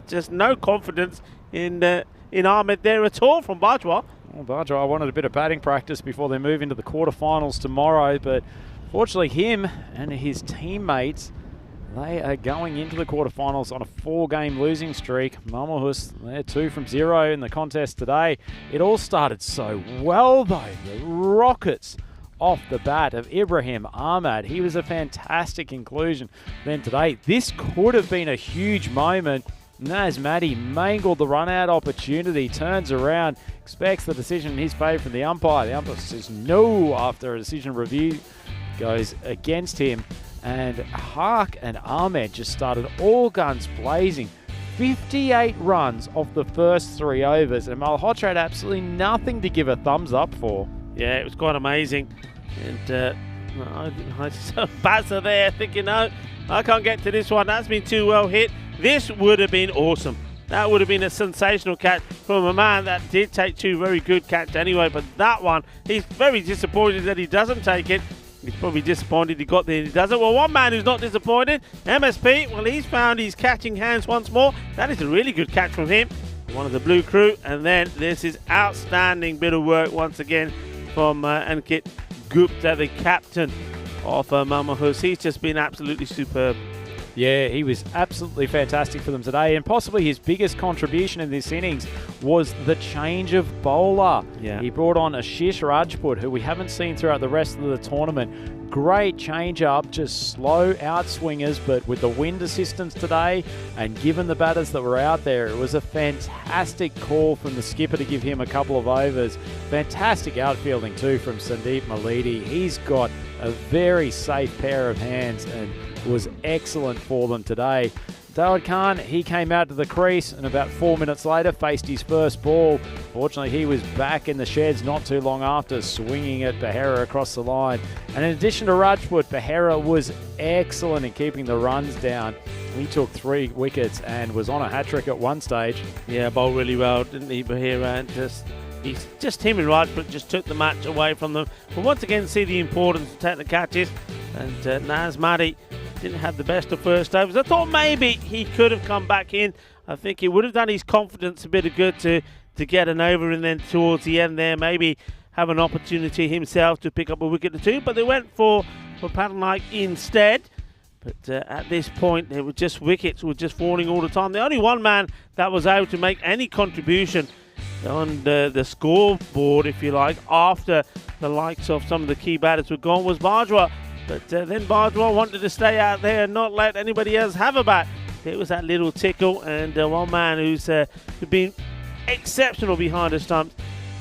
just no confidence in Ahmed there at all from Bajwa. Well, Bajwa wanted a bit of batting practice before they move into the quarterfinals tomorrow. But fortunately, him and his teammates, they are going into the quarterfinals on a 4-game losing streak. Mamahus, they're 2 from 0 in the contest today. It all started so well, though. The rockets off the bat of Ibrahim Ahmad. He was a fantastic inclusion then today. This could have been a huge moment. Naz Maddy mangled the run-out opportunity, turns around, expects the decision in his favour from the umpire. The umpire says no after a decision review goes against him. And Hark and Ahmed just started all guns blazing. 58 runs off the first 3 overs. And Malhotra had absolutely nothing to give a thumbs up for. Yeah, it was quite amazing. And I saw Bazza there thinking, no, I can't get to this one. That's been too well hit. This would have been awesome. That would have been a sensational catch from a man that did take 2 very good catches anyway. But that one, he's very disappointed that he doesn't take it. He's probably disappointed he got there and he doesn't. Well, one man who's not disappointed, MSP, well, he's found his catching hands once more. That is a really good catch from him, one of the blue crew. And then this is outstanding bit of work once again from Ankit Gupta, the captain of Mamahus. He's just been absolutely superb. Yeah, he was absolutely fantastic for them today, and possibly his biggest contribution in this innings was the change of bowler. Yeah. He brought on Ashish Rajput, who we haven't seen throughout the rest of the tournament. Great change up, just slow outswingers, but with the wind assistance today, and given the batters that were out there, it was a fantastic call from the skipper to give him a couple of overs. Fantastic outfielding too from Sandeep Malidi. He's got a very safe pair of hands and was excellent for them today. Dawud Khan, he came out to the crease and about 4 minutes later faced his first ball. Fortunately, he was back in the sheds not too long after, swinging at Behera across the line. And in addition to Rajput, Behera was excellent in keeping the runs down. He took 3 wickets and was on a hat-trick at one stage. Yeah, bowled really well, didn't he, Behera? And just He's just him and Rajput just took the match away from them. But once again, see the importance to take the catches. And Naz Maddy didn't have the best of first overs. I thought maybe he could have come back in. I think it would have done his confidence a bit of good to get an over, and then towards the end there, maybe have an opportunity himself to pick up a wicket or two. But they went for Patnaik instead. But at this point, it was just wickets were just falling all the time. The only one man that was able to make any contribution on the scoreboard, if you like, after the likes of some of the key batters were gone, was Bajwa. But then Bajwa wanted to stay out there and not let anybody else have a bat. It was that little tickle, and one man who's been exceptional behind the stumps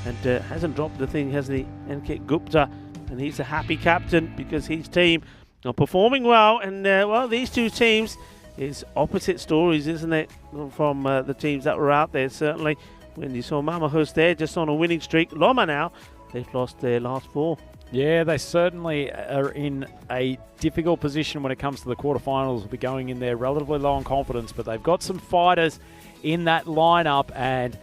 and hasn't dropped the thing, has the Ankit Gupta, and he's a happy captain because his team are performing well. And well, these two teams is opposite stories, isn't it, from the teams that were out there. Certainly when you saw Mamahus there just on a winning streak, Loma now, they've lost their last 4. Yeah, they certainly are in a difficult position when it comes to the quarterfinals. Will be going in there relatively low on confidence, but they've got some fighters in that lineup, and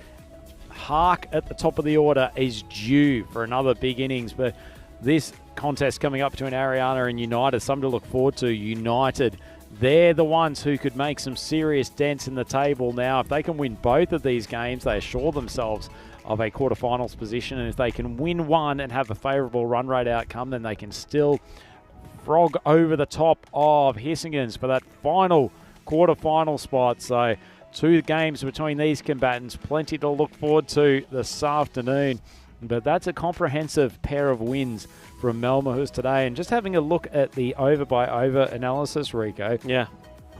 Hark at the top of the order is due for another big innings. But this contest coming up between Ariana and United, something to look forward to. United, they're the ones who could make some serious dents in the table now. If they can win both of these games, they assure themselves of a quarterfinals position, and if they can win one and have a favourable run rate outcome, then they can still frog over the top of Hissingens for that final quarterfinal spot. So 2 games between these combatants, plenty to look forward to this afternoon. But that's a comprehensive pair of wins from Malmahus today. And just having a look at the over-by-over analysis, Rico. Yeah.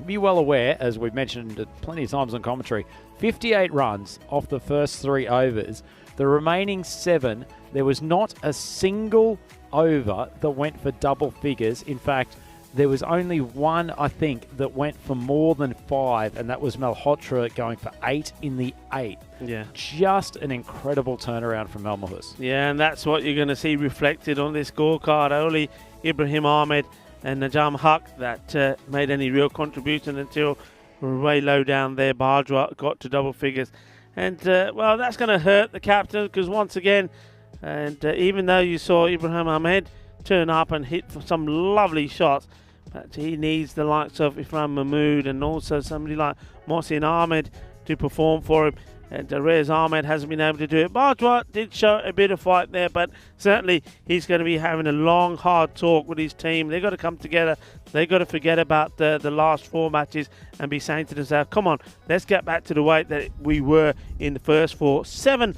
Be well aware, as we've mentioned plenty of times on commentary, 58 runs off the first 3 overs. The remaining 7, there was not a single over that went for double figures. In fact, there was only one, I think, that went for more than 5, and that was Malhotra going for 8 in the 8. Yeah. Just an incredible turnaround from Malmahus. Yeah, and that's what you're going to see reflected on this scorecard. Only Ibrahim Ahmed and Najam Haq that made any real contribution until way low down there. Bajwa got to double figures. And, well, that's going to hurt the captain because once again, and even though you saw Ibrahim Ahmed turn up and hit for some lovely shots, but he needs the likes of Ifran Mahmood and also somebody like Mohsin Ahmed to perform for him. And Rez Ahmed hasn't been able to do it. Bajwa did show a bit of fight there, but certainly he's going to be having a long, hard talk with his team. They've got to come together. They've got to forget about the last 4 matches and be saying to themselves, come on, let's get back to the way that we were in the first 4. 7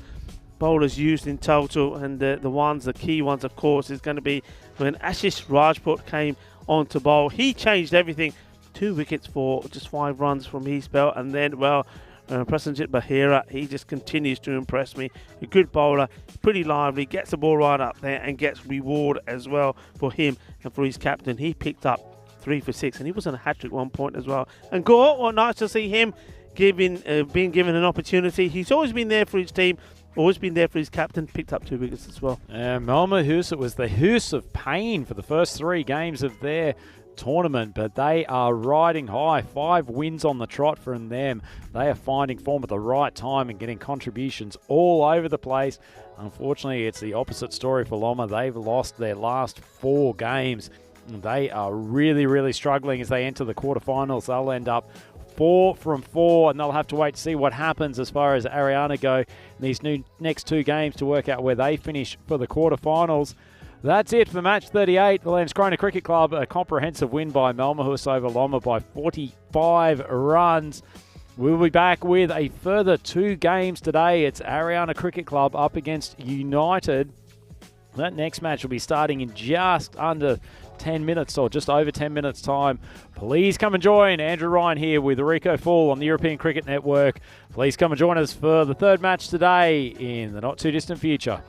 bowlers used in total, and the key ones, of course, is going to be when Ashish Rajput came on to bowl. He changed everything. 2 wickets for just 5 runs from his spell, and then, well, Prasenjit Bahira, he just continues to impress me. A good bowler, pretty lively, gets the ball right up there and gets reward as well for him and for his captain. He picked up 3 for 6 and he was on a hat-trick one point as well. And Gore, well, nice to see him being given an opportunity. He's always been there for his team, always been there for his captain, picked up 2 wickets as well. Malmahus, it was the Hus of pain for the first 3 games of their tournament, but they are riding high. 5 wins on the trot from them. They are finding form at the right time and getting contributions all over the place. Unfortunately, it's the opposite story for Loma. They've lost their last 4 games. They are really, really struggling as they enter the quarterfinals. They'll end up 4 from 4, and they'll have to wait to see what happens as far as Ariana go in these next 2 games to work out where they finish for the quarterfinals. That's it for match 38. The Landskrona Cricket Club, a comprehensive win by Malmahus over Loma by 45 runs. We'll be back with a further 2 games today. It's Ariana Cricket Club up against United. That next match will be starting in just under 10 minutes or just over 10 minutes time. Please come and join. Andrew Ryan here with Rico Full on the European Cricket Network. Please come and join us for the 3rd match today in the not too distant future.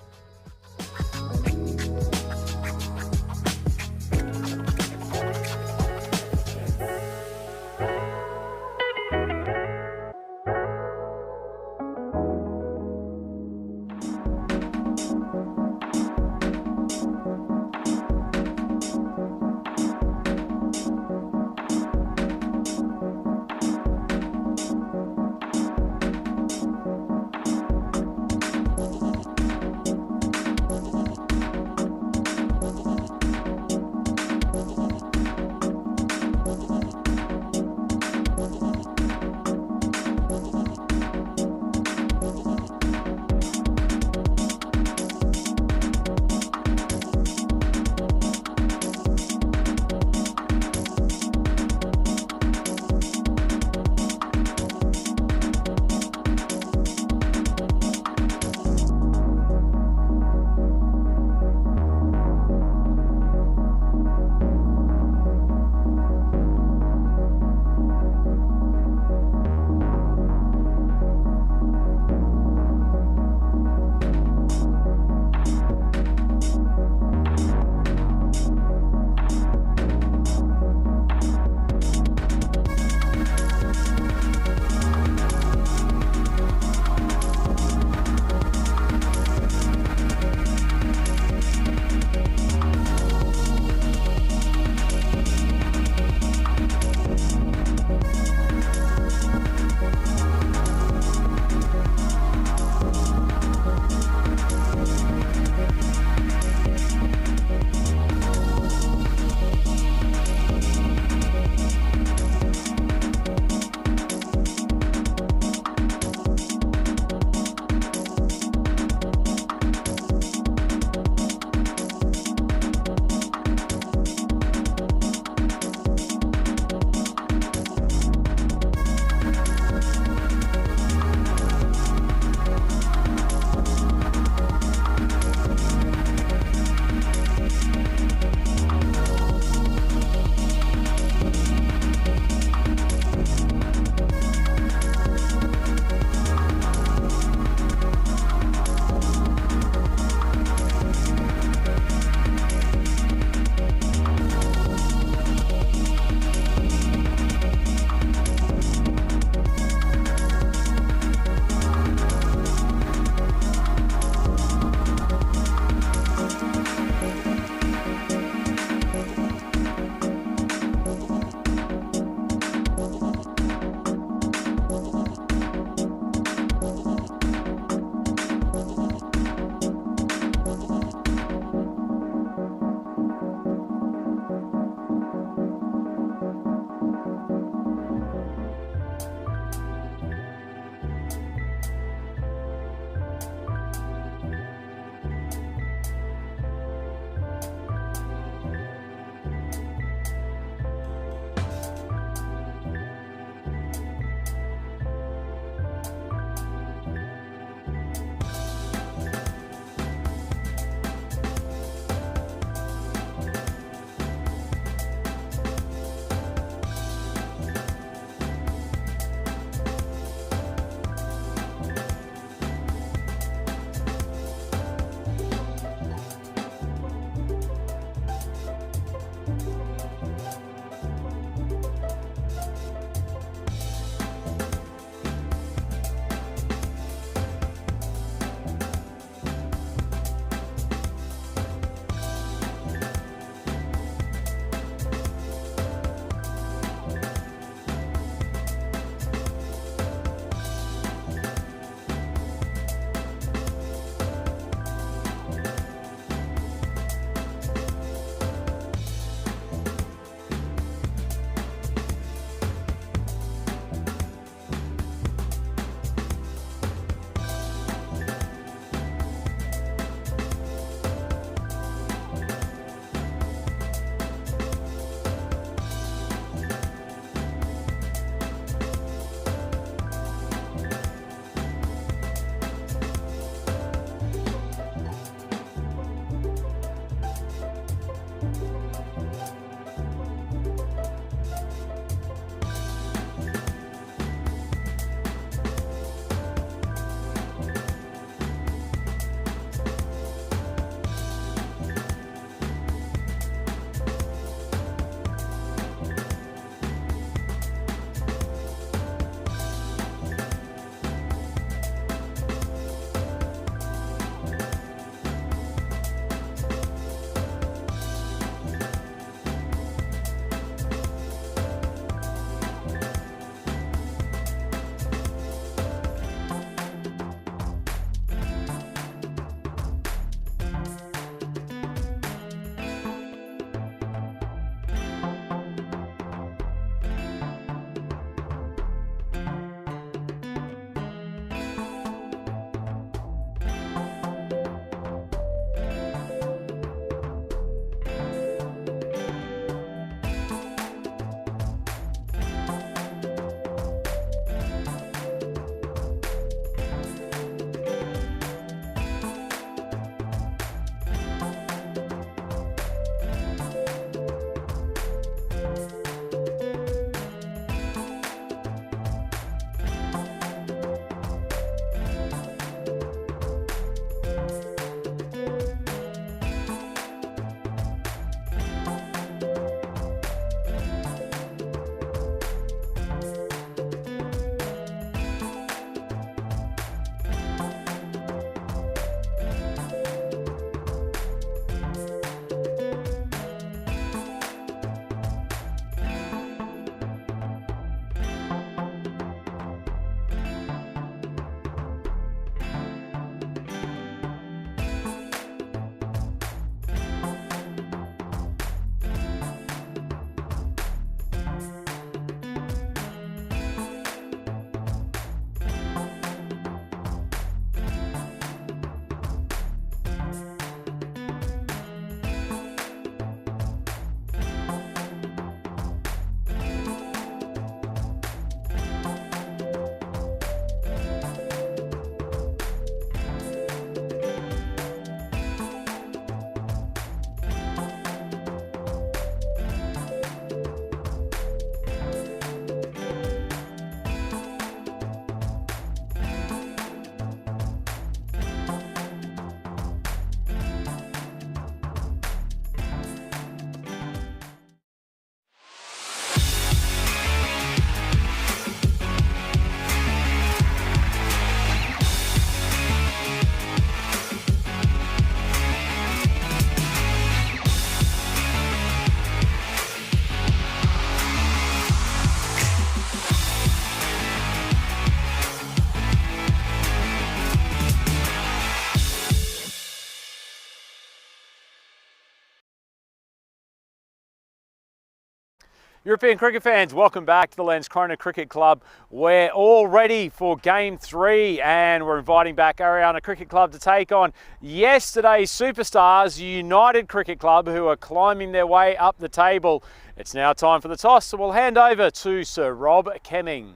European cricket fans, welcome back to the Landskrona Cricket Club. We're all ready for Game 3 and we're inviting back Ariana Cricket Club to take on yesterday's superstars, United Cricket Club, who are climbing their way up the table. It's now time for the toss, so we'll hand over to Sir Rob Kemming.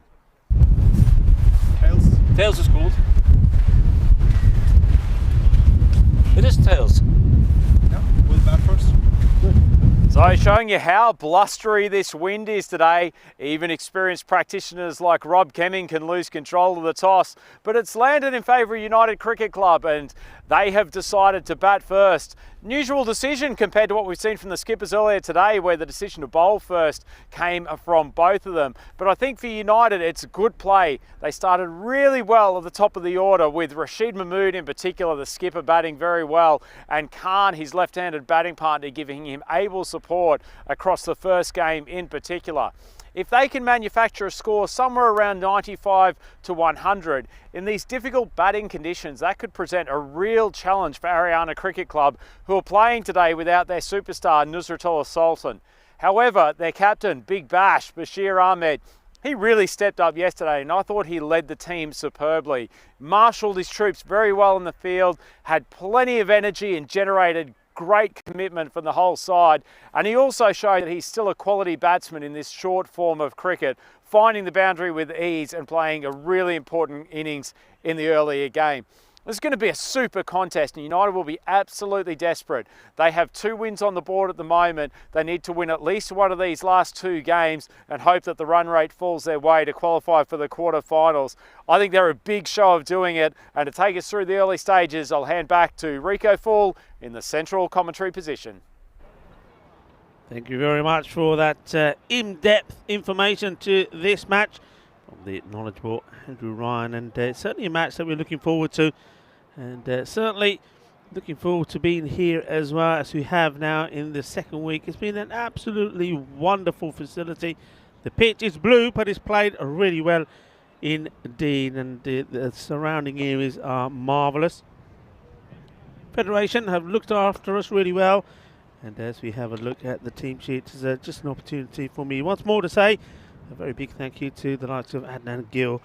Tails. Tails is called. It is tails. Yeah, we'll bat first. So showing you how blustery this wind is today, even experienced practitioners like Rob Kemming can lose control of the toss, but it's landed in favour of United Cricket Club and they have decided to bat first. Unusual decision compared to what we've seen from the skippers earlier today, where the decision to bowl first came from both of them. But I think for United, it's a good play. They started really well at the top of the order, with Rashid Mahmood in particular, the skipper, batting very well, and Khan, his left-handed batting partner, giving him able support across the first game in particular. If they can manufacture a score somewhere around 95 to 100 in these difficult batting conditions, that could present a real challenge for Ariana Cricket Club, who are playing today without their superstar Nusratullah Sultan. However, their captain, Big Bash, Bashir Ahmed, he really stepped up yesterday and I thought he led the team superbly. Marshalled his troops very well in the field, had plenty of energy and generated great commitment from the whole side, and he also showed that he's still a quality batsman in this short form of cricket, finding the boundary with ease and playing a really important innings in the earlier game. This is going to be a super contest and United will be absolutely desperate. They have 2 wins on the board at the moment. They need to win at least one of these last 2 games and hope that the run rate falls their way to qualify for the quarterfinals. I think they're a big show of doing it, and to take us through the early stages, I'll hand back to Rico Full in the central commentary position. Thank you very much for that in-depth information to this match from the knowledgeable Andrew Ryan, and certainly a match that we're looking forward to, and certainly looking forward to being here as well, as we have now in the second week. It's been an absolutely wonderful facility. The pitch is blue, but it's played really well indeed, and the surrounding areas are marvellous. Federation have looked after us really well, and as we have a look at the team sheet, it's just an opportunity for me once more to say a very big thank you to the likes of Adnan Gill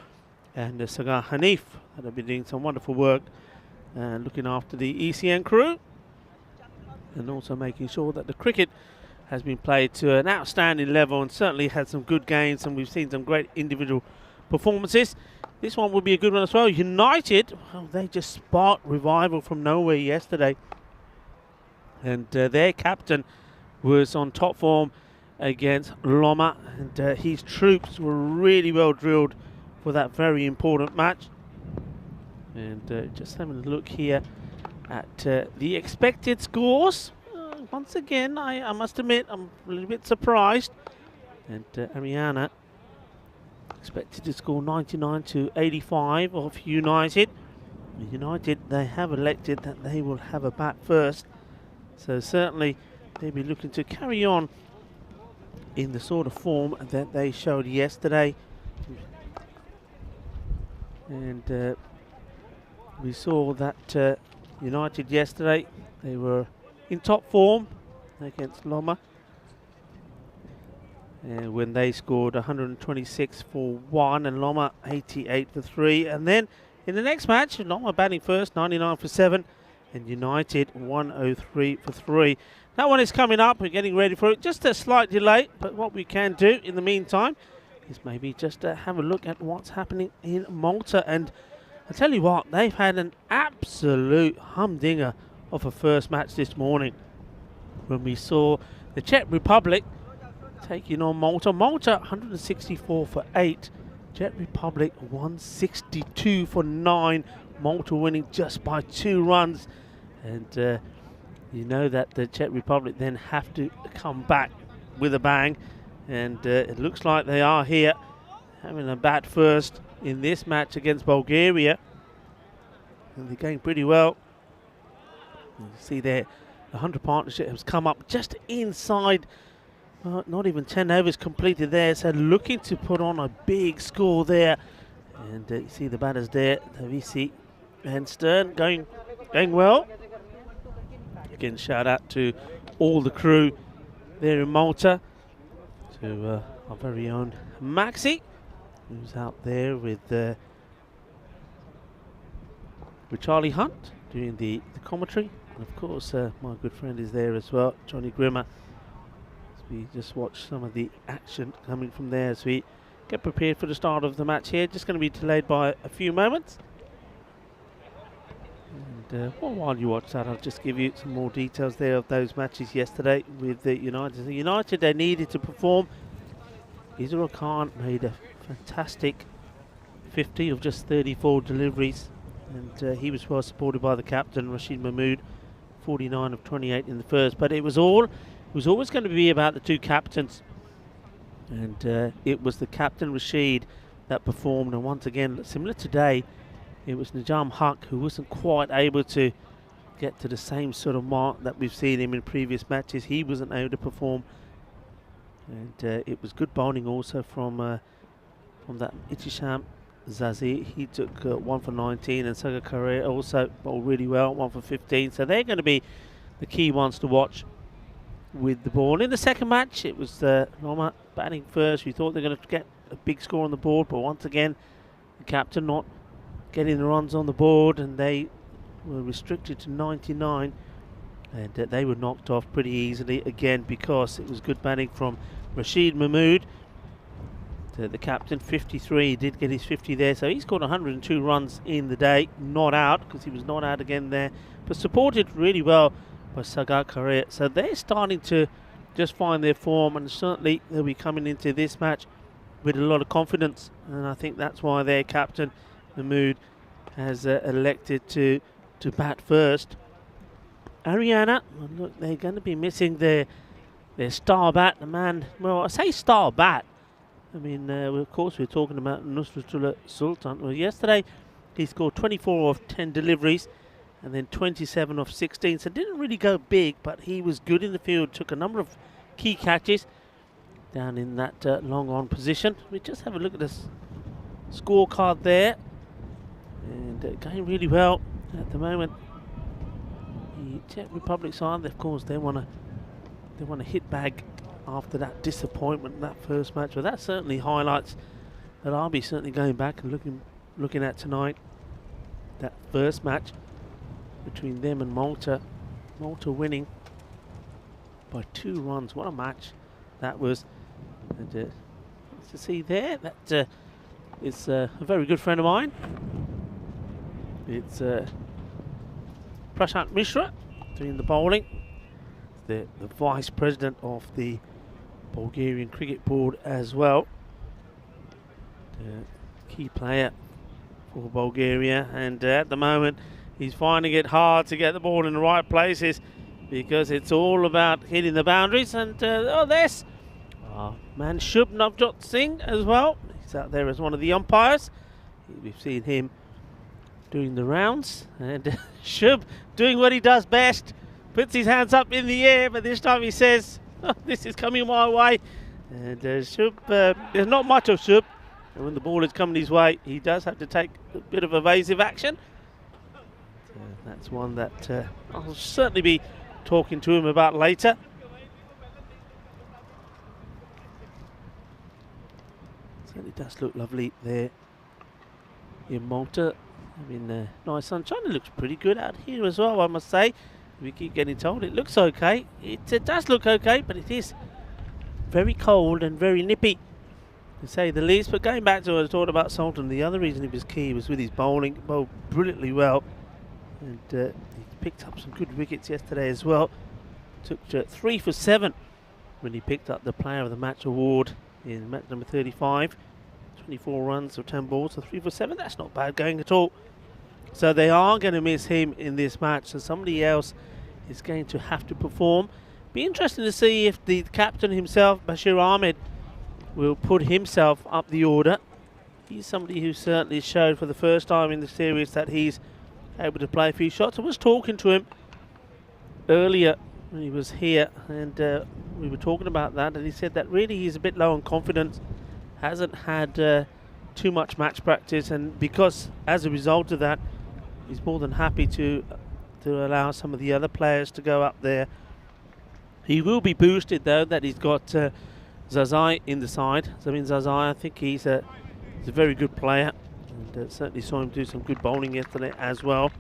and Sagar Hanif that have been doing some wonderful work looking after the ECN crew, and also making sure that the cricket has been played to an outstanding level and certainly had some good games, and we've seen some great individual performances. This one will be a good one as well. United, well, they just sparked revival from nowhere yesterday, and their captain was on top form against Loma, and his troops were really well drilled for that very important match. And just having a look here at the expected scores. Once again, I must admit, I'm a little bit surprised. And Ariana expected to score 99 to 85 of United. United, they have elected that they will have a bat first. So certainly they'll be looking to carry on in the sort of form that they showed yesterday. And we saw that United yesterday, they were in top form against Loma, when they scored 126 for 1 and Loma 88 for 3. And then in the next match, Loma batting first, 99 for 7, and United 103 for 3. That one is coming up. We're getting ready for it. Just a slight delay, but what we can do in the meantime is maybe just have a look at what's happening in Malta. And I tell you what, they've had an absolute humdinger of a first match this morning, when we saw the Czech Republic taking on Malta. Malta 164 for 8, Czech Republic 162 for 9. Malta winning just by 2 runs, and you know that the Czech Republic then have to come back with a bang, and it looks like they are here, having a bat first in this match against Bulgaria, and they're going pretty well. You see there, the 100 partnership has come up just inside, not even 10 overs completed there, so looking to put on a big score there. And you see the batters there, Davisi and Stern going well. Again, shout out to all the crew there in Malta. to our very own Maxi, who's out there with Charlie Hunt doing the commentary. And of course, my good friend is there as well, Johnny Grimmer. As we just watch some of the action coming from there as we get prepared for the start of the match here. Just going to be delayed by a few moments. And well, while you watch that, I'll just give you some more details there of those matches yesterday with the United. United, they needed to perform. Israel Khan made a fantastic 50 of just 34 deliveries. And he was well supported by the captain, Rashid Mahmood, 49 of 28 in the first. But it was always going to be about the two captains. And it was the captain, Rashid, that performed. And once again, similar today, it was Najam Haq who wasn't quite able to get to the same sort of mark that we've seen him in previous matches. He wasn't able to perform. And it was good bowling also from that Ittisham Zazi. He took 1 for 19, and Saga Correa also bowled really well, 1 for 15. So they're going to be the key ones to watch with the ball. In the second match, it was Roma batting first. We thought they were going to get a big score on the board, but once again, the captain not getting the runs on the board, and they were restricted to 99, and they were knocked off pretty easily again because it was good batting from Rashid Mahmood. The captain, 53, did get his 50 there, so he scored 102 runs in the day, not out, because he was not out again there, but supported really well by Sagar Correa. So they're starting to just find their form, and certainly they'll be coming into this match with a lot of confidence, and I think that's why their captain, Mahmood, has elected to bat first. Ariana, look, they're going to be missing their star bat, the man, well, I say star bat, I mean, of course, we're talking about Nusratullah Sultan. Well, yesterday he scored 24 of 10 deliveries and then 27 of 16. So didn't really go big, but he was good in the field. Took a number of key catches down in that long on position. We just have a look at this scorecard there, and going really well at the moment. The Czech Republic side, of course, they want to hit bag after that disappointment in that first match. Well, that certainly highlights that I'll be certainly going back and looking at tonight. That first match between them and Malta. Malta winning by 2 runs. What a match that was. And to see there, that is a very good friend of mine. It's Prashant Mishra doing the bowling. The vice president of the Bulgarian Cricket Board as well. The key player for Bulgaria, and at the moment he's finding it hard to get the ball in the right places because it's all about hitting the boundaries. And there's man Shub Navjot Singh as well. He's out there as one of the umpires. We've seen him doing the rounds, and Shub doing what he does best. Puts his hands up in the air, but this time he says, oh, this is coming my way. And Shub, there's not much of Shub. And when the ball is coming his way, he does have to take a bit of evasive action. That's one that I'll certainly be talking to him about later. Certainly does look lovely there in Malta. I mean, nice sunshine. It looks pretty good out here as well, I must say. We keep getting told it looks okay. It does look okay, but it is very cold and very nippy, to say the least. But going back to what I was talking about Sultan, the other reason he was key was with his bowling. He bowled brilliantly well, and he picked up some good wickets yesterday as well. Took 3 for 7 when he picked up the Player of the Match award in match number 35. 24 runs of 10 balls, so 3 for 7. That's not bad going at all. So they are going to miss him in this match, so somebody else is going to have to perform. Be interesting to see if the captain himself, Bashir Ahmed, will put himself up the order. He's somebody who certainly showed for the first time in the series that he's able to play a few shots. I was talking to him earlier when he was here, and we were talking about that, and he said that really he's a bit low on confidence, hasn't had too much match practice, and because as a result of that, he's more than happy to allow some of the other players to go up there. He will be boosted though that he's got Zazai in the side. Zamin Zazai, I think he's a very good player, and certainly saw him do some good bowling yesterday as well.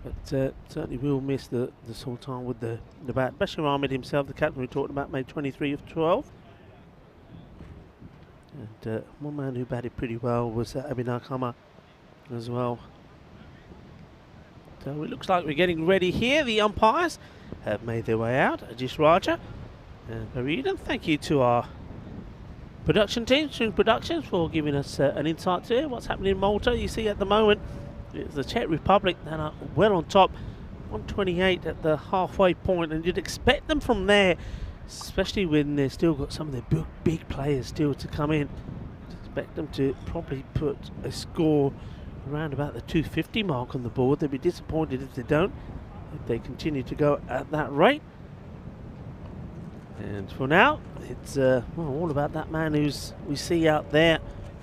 But certainly will miss the Sultan with the bat. Bashir Ahmed himself, the captain we talked about, made 23 of 12. And one man who batted pretty well was Abhinay Kama as well. So it looks like we're getting ready here. The umpires have made their way out. Ajish Raja and Baridan. Thank you to our production team, String Productions, for giving us an insight to what's happening in Malta. You see at the moment, it's the Czech Republic that are well on top. 128 at the halfway point, and you'd expect them from there, especially when they've still got some of their big players still to come in. You'd expect them to probably put a score around about the 250 mark on the board. They'd be disappointed if they don't, if they continue to go at that rate. And for now, it's well, all about that man who's we see out there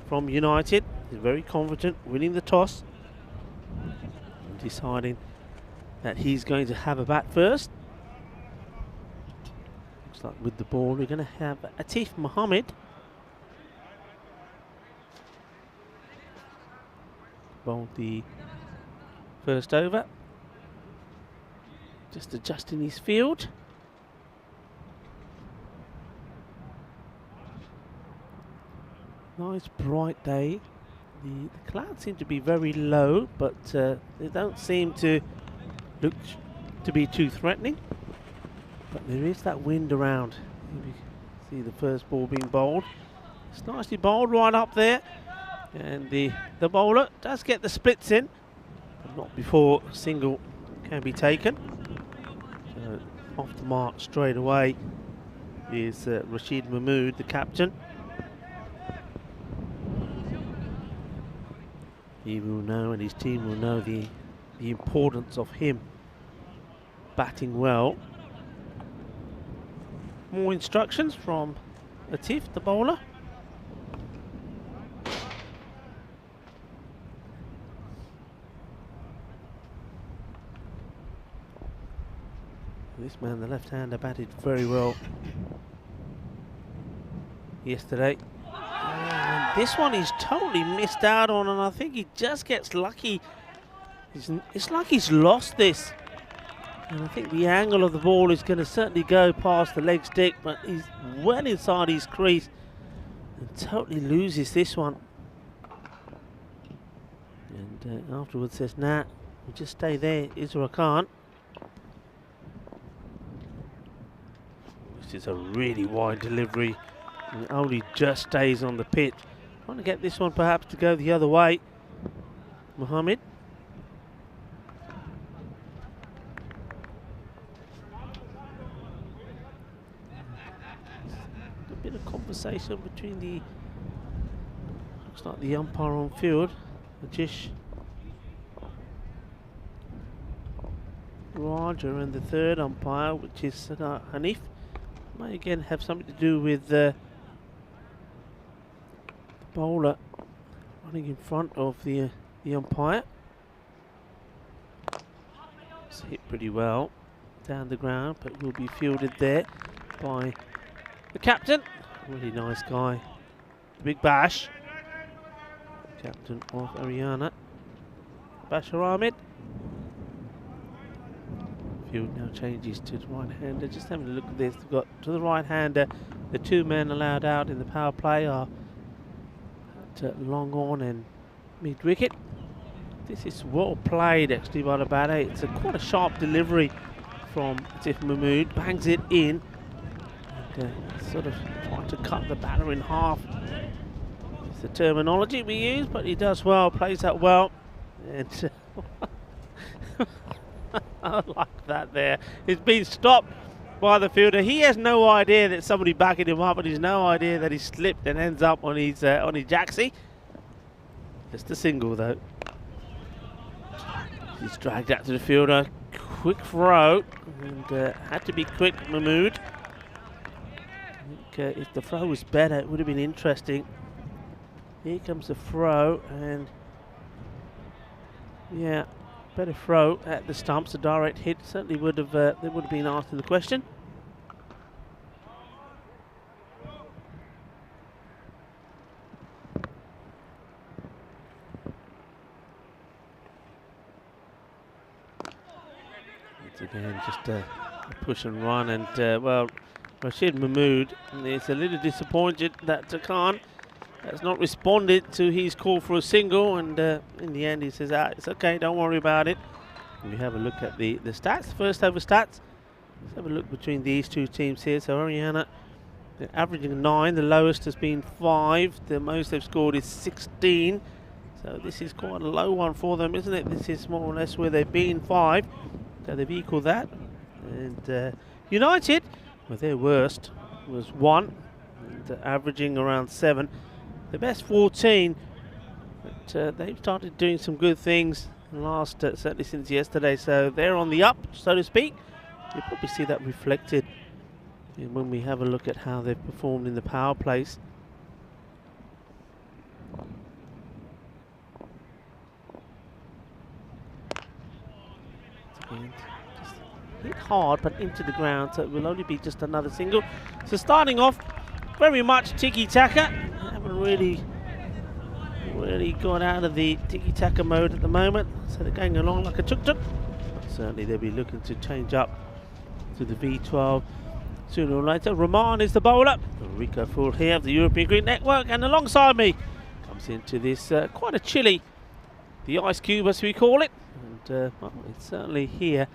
from United. He's very confident, winning the toss, and deciding that he's going to have a bat first. Looks like with the ball we're going to have Atif Mohammed. Bowled the first over. Just adjusting his field. Nice bright day. The clouds seem to be very low, but they don't seem to look to be too threatening. But there is that wind around. You see the first ball being bowled. It's nicely bowled right up there. And the bowler does get the splits in, but not before a single can be taken. So off the mark straight away is Rashid Mahmood, the captain. He will know, and his team will know the importance of him batting well. More instructions from Atif, the bowler. This man, the left-hander, batted very well yesterday. And this one he's totally missed out on, and I think he just gets lucky. It's like he's lost this. And I think the angle of the ball is going to certainly go past the leg stick, but he's well inside his crease and totally loses this one. And afterwards says, nah, we'll just stay there, Isra Khan. This is a really wide delivery, and it only just stays on the pitch. Trying to get this one perhaps to go the other way. Mohammed. A bit of conversation between the, looks like the umpire on field, Ajish Raja, and the third umpire, which is Hanif. Might again have something to do with the bowler running in front of the umpire. It's hit pretty well down the ground, but will be fielded there by the captain. Really nice guy, Big Bash, captain of Ariana, Bashir Ahmed. Field now changes to the right-hander. Just having a look at this, we've got to the right-hander, the two men allowed out in the power play are at long on and mid-wicket. This is well played actually by the batter. It's quite a sharp delivery from Atif Mahmood, bangs it in, and sort of trying to cut the batter in half. It's the terminology we use, but he does well, plays that well, and I like that there. It's been stopped by the fielder. He has no idea that somebody backing him up, and he's no idea that he slipped and ends up on his jacksie. Just a single though. He's dragged out to the fielder. Quick throw, and had to be quick, Mahmood. I think if the throw was better, it would have been interesting. Here comes the throw, and yeah, better throw at the stumps. A direct hit certainly would have. They would have been asking the question. Once again, just a push and run, and well, Rashid Mahmood is a little disappointed that Khan has not responded to his call for a single, and in the end he says, it's okay, don't worry about it. And you have a look at the stats, first over stats. Let's have a look between these two teams here. So Haryana, they're averaging 9, the lowest has been 5, the most they've scored is 16. So this is quite a low one for them, isn't it? This is more or less where they've been, 5. So they've equalled that. And United, well, their worst was 1, and averaging around 7. The best 14, but they've started doing some good things last, certainly since yesterday. So they're on the up, so to speak. You'll probably see that reflected when we have a look at how they've performed in the power plays. And just hit hard but into the ground, so it will only be just another single. So starting off very much tiki-taka. Haven't really got out of the tiki-taka mode at the moment, so they're going along like a tuk-tuk. Certainly they'll be looking to change up to the V12 sooner or later. Rahman is the bowler. Rico Full here of the European Green Network, and alongside me comes into this quite a chilly, the ice cube as we call it, and well, it's certainly here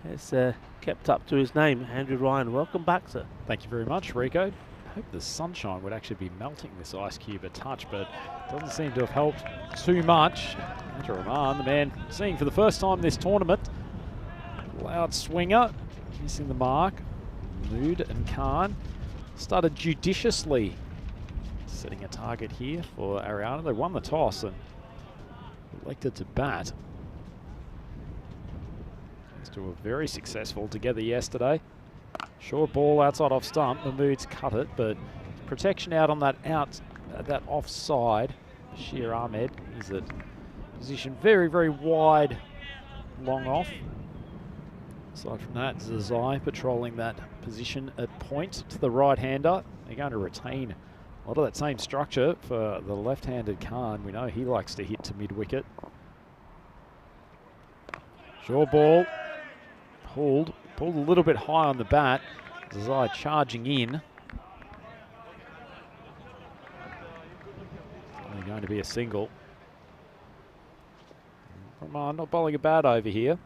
has kept up to his name. Andrew Ryan, welcome back, sir. Thank you very much, Rico. I hope the sunshine would actually be melting this ice cube a touch, but doesn't seem to have helped too much. Andrew Rahman, the man seeing for the first time this tournament. Loud swinger, missing the mark. Mood and Khan started judiciously setting a target here for Haryana. They won the toss and elected to bat. These two were very successful together yesterday. Short ball outside off stump. Mahmood's cut it, but protection out on that that offside. Bashir Ahmed is at position very, very wide, long off. Aside from that, Zazai patrolling that position at point to the right-hander. They're going to retain a lot of that same structure for the left-handed Khan. We know he likes to hit to mid-wicket. Short ball, pulled a little bit high on the bat. Zazai charging in. Only going to be a single. Rahman not bowling a bat over here.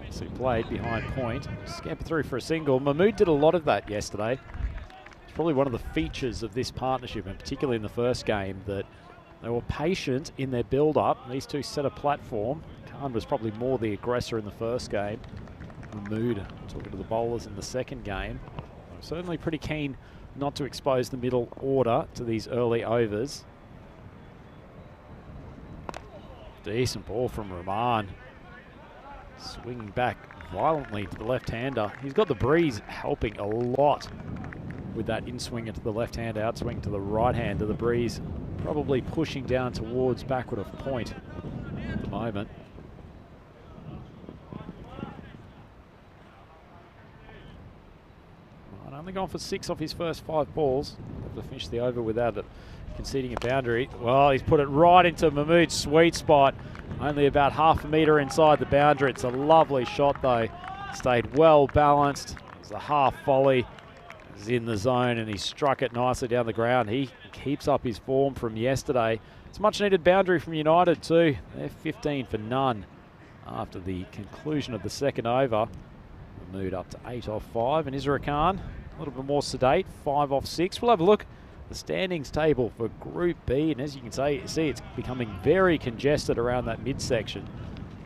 So played behind point, scampered through for a single. Mahmood did a lot of that yesterday. It's probably one of the features of this partnership, and particularly in the first game, that they were patient in their build-up. These two set a platform. Khan was probably more the aggressor in the first game. Mahmood talking to the bowlers in the second game. I'm certainly pretty keen not to expose the middle order to these early overs. Decent ball from Rahman. Swinging back violently to the left-hander. He's got the breeze helping a lot with that in-swinger to the left-hand, outswing to the right-hander. The breeze probably pushing down towards backward of point at the moment. Well, only gone for 6 off his first 5 balls. Have to finish the over without it conceding a boundary. Well, he's put it right into Mahmood's sweet spot. Only about half a metre inside the boundary. It's a lovely shot though. Stayed well balanced. It's a half volley. He's in the zone and he struck it nicely down the ground. He keeps up his form from yesterday. It's a much needed boundary from United too. They're 15 for none after the conclusion of the second over. Mahmood up to 8 off 5, and Isra Khan a little bit more sedate, 5 off 6. We'll have a look the standings table for Group B, and as you can see it's becoming very congested around that midsection.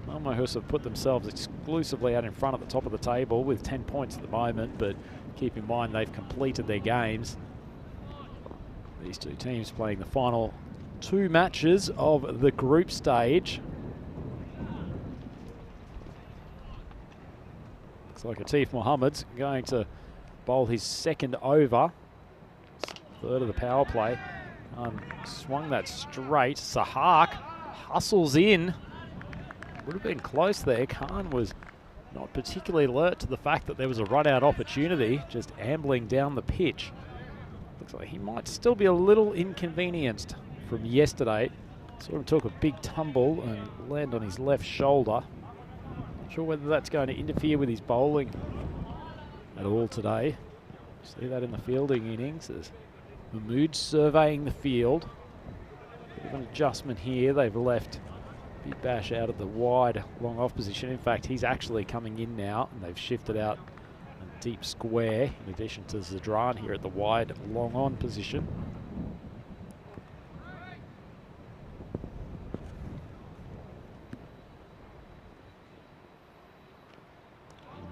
Malmö have put themselves exclusively out in front at the top of the table with 10 points at the moment, but keep in mind they've completed their games. These two teams playing the final 2 matches of the group stage. Looks like Atif Mohammed's going to bowl his second over. Third of the power play. Swung that straight. Sahak hustles in. Would have been close there. Khan was not particularly alert to the fact that there was a run-out opportunity, just ambling down the pitch. Looks like he might still be a little inconvenienced from yesterday. Sort of took a big tumble and landed on his left shoulder. Not sure whether that's going to interfere with his bowling at all today. See that in the fielding innings as Mahmood surveying the field. Bit of an adjustment here. They've left Big Bash out of the wide long off position. In fact, he's actually coming in now, and they've shifted out a deep square in addition to Zadran here at the wide long on position.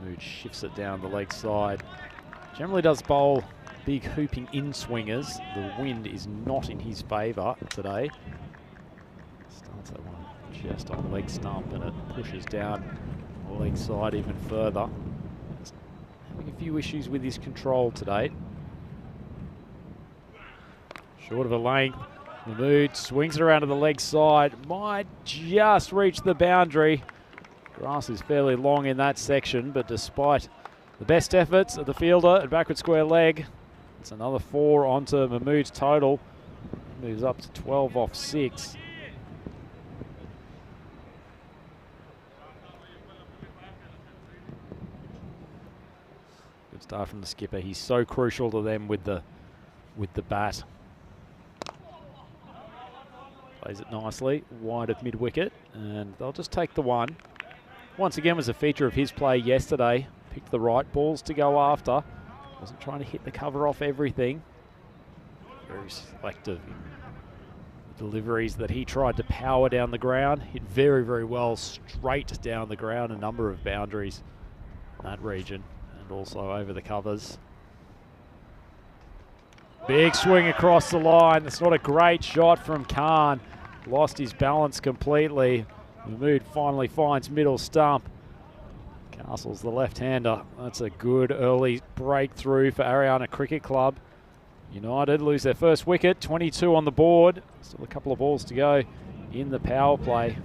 Mahmood shifts it down the leg side. Generally does bowl big hooping in swingers. The wind is not in his favour today. Starts that one just on leg stump and it pushes down the leg side even further. Just having a few issues with his control today. Short of a length. Mahmood swings it around to the leg side. Might just reach the boundary. Grass is fairly long in that section, but despite the best efforts of the fielder at backward square leg, it's another 4 onto Mahmood's total. Moves up to 12 off 6. Good start from the skipper. He's so crucial to them with the bat. Plays it nicely, wide of mid-wicket, and they'll just take the one. Once again was a feature of his play yesterday. Picked the right balls to go after. Wasn't trying to hit the cover off everything. Very selective deliveries that he tried to power down the ground. Hit very, very well straight down the ground. A number of boundaries in that region and also over the covers. Big swing across the line. That's not a great shot from Khan. Lost his balance completely. Mahmood finally finds middle stump. Castle's the left-hander. That's a good early breakthrough for Ariana Cricket Club. United lose their first wicket, 22 on the board. Still a couple of balls to go in the power play.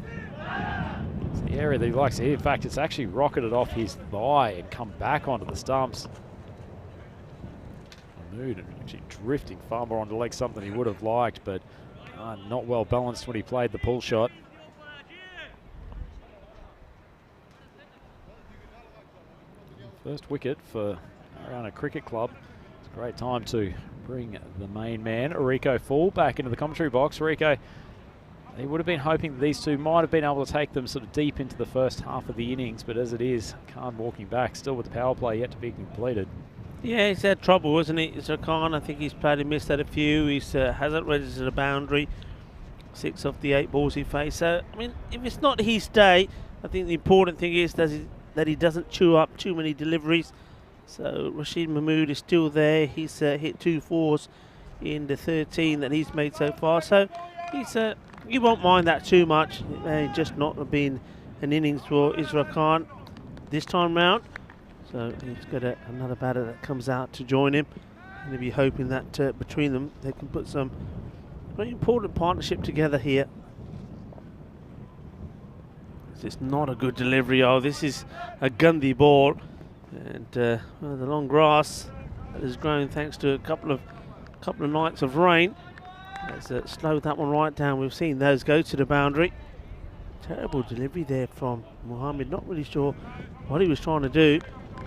It's the area that he likes to hit. In fact, it's actually rocketed off his thigh and come back onto the stumps. Mahmood actually drifting far more onto the leg, something he would have liked, but not well balanced when he played the pull shot. First wicket for Ariana Cricket Club. It's a great time to bring the main man, Rico Full, back into the commentary box. Rico, he would have been hoping that these two might have been able to take them sort of deep into the first half of the innings, but as it is, Khan walking back, still with the power play yet to be completed. Yeah, he's had trouble, isn't he? So Khan, I think he's played and missed at a few. He hasn't registered a boundary. 6 of the 8 balls he faced. So, I mean, if it's not his day, I think the important thing is that he doesn't chew up too many deliveries. So Rashid Mahmood is still there. He's hit 2 4s in the 13 that he's made so far. So he's you won't mind that too much. It may just not have been an innings for Israel Khan this time round. So he's got another batter that comes out to join him. And he'll be hoping that between them they can put some very important partnership together here. It's not a good delivery. Oh, this is a Gandhi ball, and well, the long grass that has grown thanks to a couple of nights of rain has slowed that one right down. We've seen those go to the boundary. Terrible delivery there from Mohammed. Not really sure what he was trying to do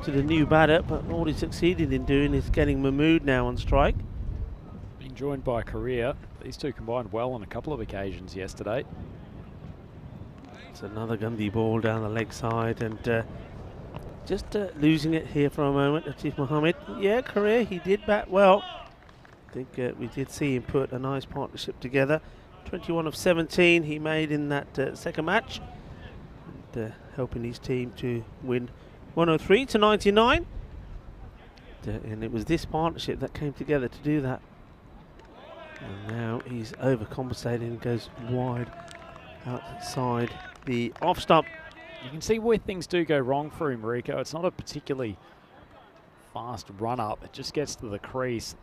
to the new batter, but all he succeeded in doing is getting Mahmood now on strike. Being joined by Korea. These two combined well on a couple of occasions yesterday. It's another Gandhi ball down the leg side, and just losing it here for a moment. Atif Mohammed, yeah, Korea, he did bat well. I think we did see him put a nice partnership together. 21 of 17 he made in that second match, and helping his team to win 103 to 99. And it was this partnership that came together to do that. And now he's overcompensating and goes wide outside the off stump. You can see where things do go wrong for him, Rico. It's not a particularly fast run up. It just gets to the crease,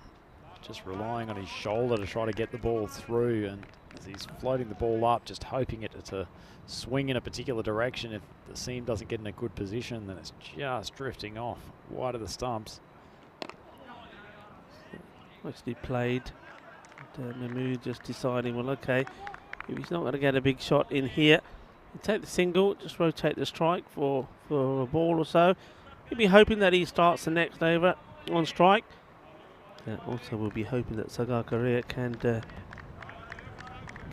just relying on his shoulder to try to get the ball through. And as he's floating the ball up, just hoping it to swing in a particular direction. If the seam doesn't get in a good position, then it's just drifting off wide of the stumps. Nicely played. And, Mahmood just deciding, well, okay, if he's not going to get a big shot in here, he'll take the single, just rotate the strike for a ball or so. He'll be hoping that he starts the next over on strike. Also, we'll be hoping that Sagar Korea can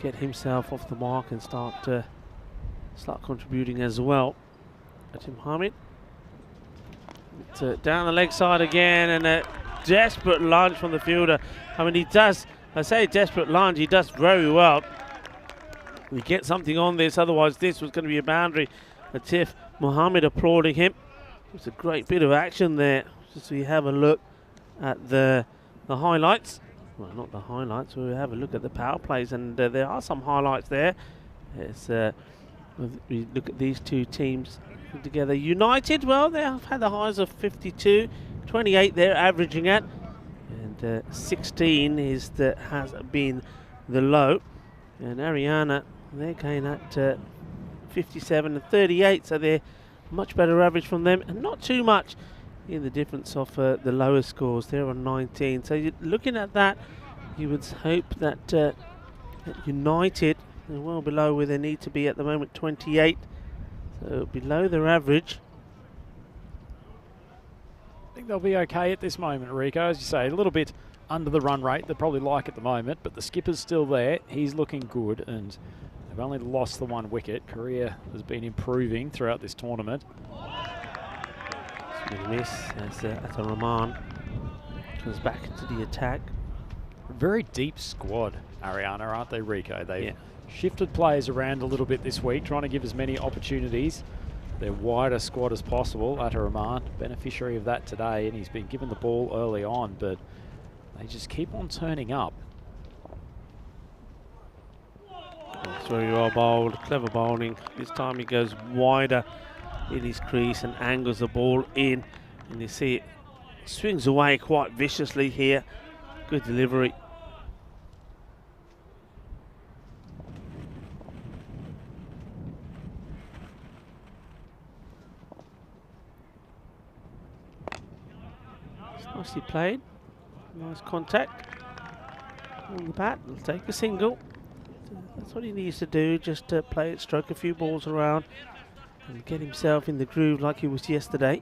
get himself off the mark and start contributing as well. Tim Hamid. Down the leg side again, and a desperate lunge from the fielder. I mean, he does, I say desperate lunge, he does very well. We get something on this, otherwise this was going to be a boundary. Atif Mohammed applauding him. It's a great bit of action there. Just so you have a look at the highlights. Well, not the highlights, we'll have a look at the power plays, and there are some highlights there. It's, we look at these two teams together. United, well, they have had the highs of 52, 28 they're averaging at, and 16 has been the low. And Ariana, they're going at 57 and 38, so they're much better average from them, and not too much in the difference of the lower scores. They're on 19, so you're looking at that, you would hope that United are well below where they need to be at the moment, 28, so below their average. I think they'll be okay at this moment, Rico. As you say, a little bit under the run rate they probably like at the moment, but the skipper's still there. He's looking good, and they've only lost the one wicket. Korea has been improving throughout this tournament. Miss as Rahman comes back into the attack. Very deep squad, Ariana, aren't they, Rico? They've shifted players around a little bit this week, trying to give as many opportunities, their wider squad as possible. Atta Rahman, beneficiary of that today, and he's been given the ball early on, but they just keep on turning up. It's very well bowled, clever bowling. This time he goes wider in his crease and angles the ball in, and you see it swings away quite viciously here. Good delivery. It's nicely played. Nice contact on the bat. He'll take a single. That's what he needs to do, just play it, stroke a few balls around and get himself in the groove like he was yesterday.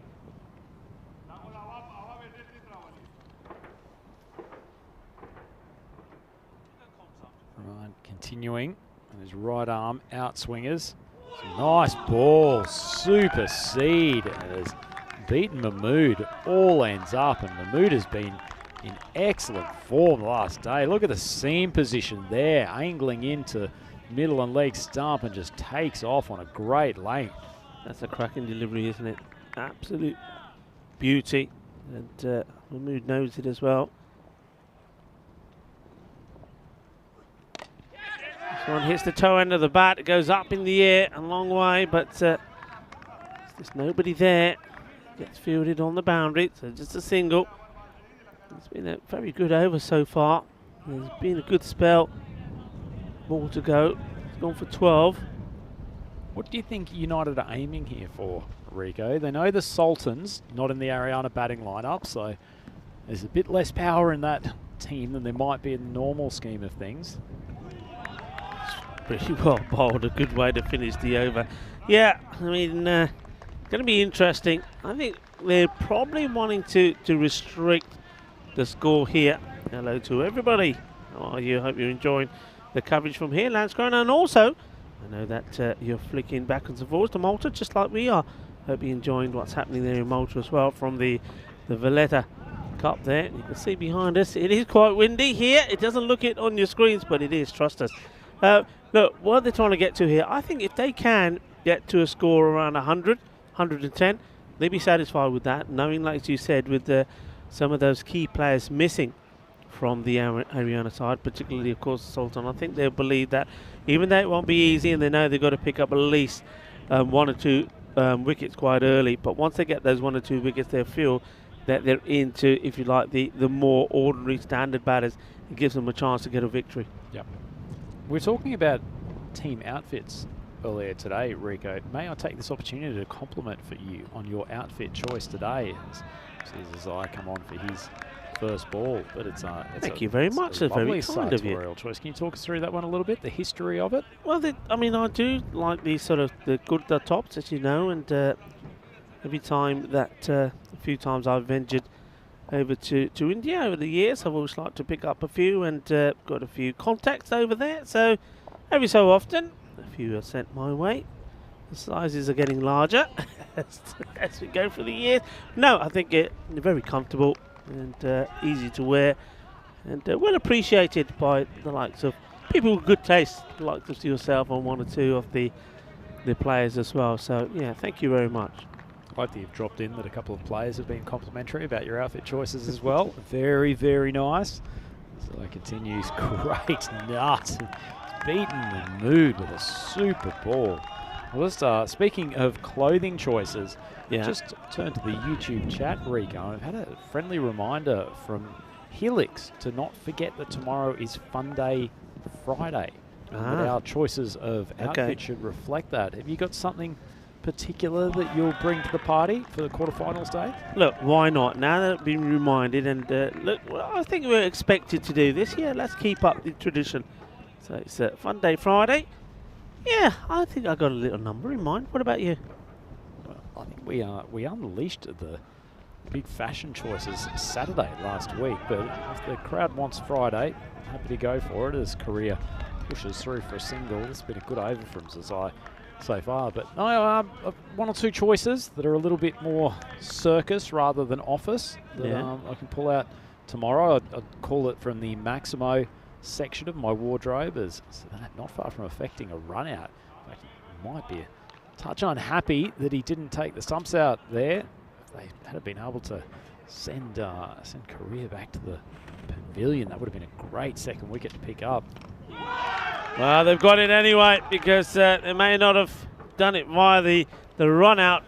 Right, continuing on his right arm out swingers. Nice ball, super seed, and has beaten Mahmood. All ends up, and Mahmood has been in excellent form last day. Look at the seam position there, angling into middle and leg stump, and just takes off on a great length. That's a cracking delivery, isn't it? Absolute beauty, and Mahmood knows it as well. This one hits the toe end of the bat, it goes up in the air a long way, but there's nobody there. Gets fielded on the boundary, so just a single. It's been a very good over so far. There's been a good spell. Ball to go. It's gone for 12. What do you think United are aiming here for, Rico? They know the Sultans not in the Ariana batting lineup, so there's a bit less power in that team than there might be in the normal scheme of things. Pretty well bowled, a good way to finish the over. Yeah, I mean, going to be interesting. I think they're probably wanting to restrict the score here. Hello to everybody. How are you? Hope you're enjoying the coverage from here, Landskrona, and also I know that you're flicking backwards and forwards to Malta just like we are. Hope you're enjoying what's happening there in Malta as well from the Valletta Cup there. You can see behind us, it is quite windy here. It doesn't look it on your screens, but it is, trust us. Look, what they're trying to get to here, I think if they can get to a score around 100, 110, they'd be satisfied with that, knowing, like you said, with some of those key players missing from the Ariana side, particularly, of course, Sultan. I think they'll believe that, even though it won't be easy, and they know they've got to pick up at least 1 or 2 wickets quite early. But once they get those 1 or 2 wickets, they'll feel that they're into, if you like, the more ordinary standard batters. It gives them a chance to get a victory. Yep. We're talking about team outfits earlier today, Rico. May I take this opportunity to compliment for you on your outfit choice today? As I come on for his first ball. But it's Thank you very much. That's very kind of you. Sartorial choice. Can you talk us through that one a little bit? The history of it. Well, I mean, I do like these sort of the tops, as you know, and every time that a few times I've ventured over to India over the years, I've always liked to pick up a few and got a few contacts over there. So every so often, a few are sent my way. The sizes are getting larger as we go through the years. No, I think they're very comfortable and easy to wear, and well appreciated by the likes of people with good taste, like yourself and one or two of the players as well. So yeah, thank you very much. I like that you've dropped in that a couple of players have been complimentary about your outfit choices as well. Very, very nice. So it continues. Great nut. Beaten the mood with a super ball. Well, let's, speaking of clothing choices, just turn to the YouTube chat, Rico. I've had a friendly reminder from Helix to not forget that tomorrow is Fun Day Friday. That our choices of outfit should reflect that. Have you got something particular that you'll bring to the party for the quarterfinals day? Look, why not? Now that I've been reminded, and look, well, I think we're expected to do this. Yeah, let's keep up the tradition. So it's Fun Day Friday. Yeah, I think I got a little number in mind. What about you? Well, I think we unleashed the big fashion choices Saturday last week, but if the crowd wants Friday, happy to go for it as Korea pushes through for a single. It's been a good over from Zazai so far, but no, one or two choices that are a little bit more circus rather than office that I can pull out tomorrow. I'd call it from the Maximo section of my wardrobe as not far from affecting a run out. In fact, it might be a touch unhappy that he didn't take the stumps out there. If they had been able to send Korea back to the pavilion, that would have been a great second wicket to pick up. Well, they've got it anyway because they may not have done it via the run out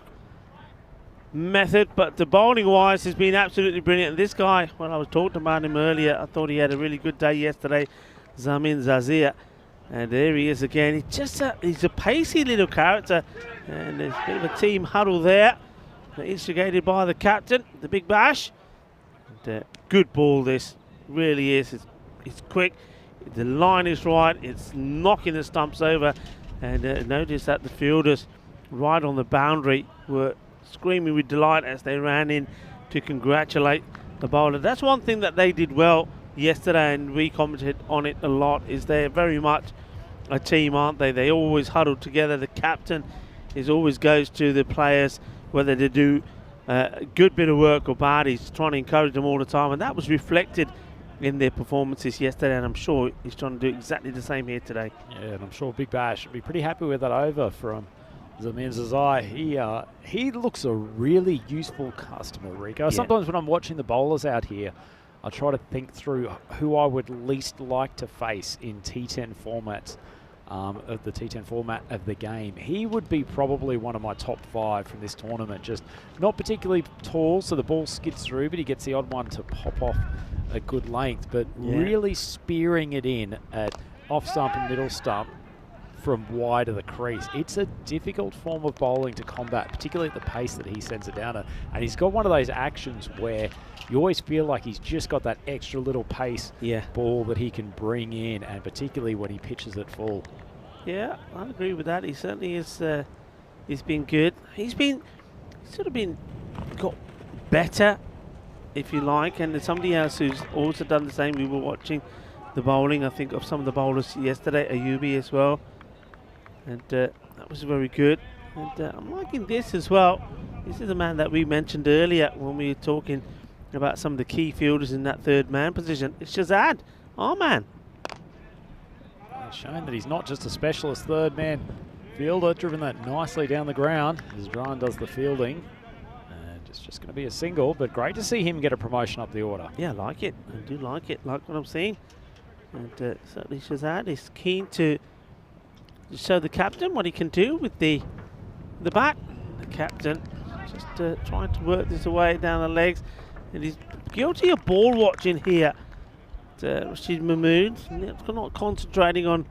method, but the bowling wise has been absolutely brilliant. And this guy, when I was talking about him earlier, I thought he had a really good day yesterday, Zamin Zazir, and there he is again. He's just he's a pacey little character, and there's a bit of a team huddle there, instigated by the captain, the Big Bash. And, good ball, this really is. It's quick, the line is right, it's knocking the stumps over, and notice that the fielders right on the boundary were screaming with delight as they ran in to congratulate the bowler. That's one thing that they did well yesterday, and we commented on it a lot, is they're very much a team, aren't they? They always huddle together. The captain always goes to the players, whether they do a good bit of work or bad. He's trying to encourage them all the time, and that was reflected in their performances yesterday, and I'm sure he's trying to do exactly the same here today. Yeah, and I'm sure Big Bash will be pretty happy with that over from Zamin Zazai. He looks a really useful customer, Rico. Yeah. Sometimes when I'm watching the bowlers out here, I try to think through who I would least like to face in T10 formats, of the T10 format of the game. He would be probably one of my top 5 from this tournament. Just not particularly tall, so the ball skids through, but he gets the odd one to pop off a good length, but really spearing it in at off stump and middle stump from wide of the crease. It's a difficult form of bowling to combat, particularly at the pace that he sends it down at. And he's got one of those actions where you always feel like he's just got that extra little pace ball that he can bring in, and particularly when he pitches it full. Yeah, I agree with that. He certainly is. He's been good. He's sort of got better, if you like, and there's somebody else who's also done the same. We were watching the bowling, I think, of some of the bowlers yesterday, Ayubi as well. And that was very good. And I'm liking this as well. This is a man that we mentioned earlier when we were talking about some of the key fielders in that third man position. It's Shazad, our man. Showing that he's not just a specialist third man fielder, driven that nicely down the ground as Ryan does the fielding. And it's just going to be a single, but great to see him get a promotion up the order. Yeah, I like it. I do like it. Like what I'm seeing. And certainly Shazad is keen to show the captain what he can do with the bat. The captain just trying to work this away down the legs, and he's guilty of ball watching here. Rashid Mahmood not concentrating on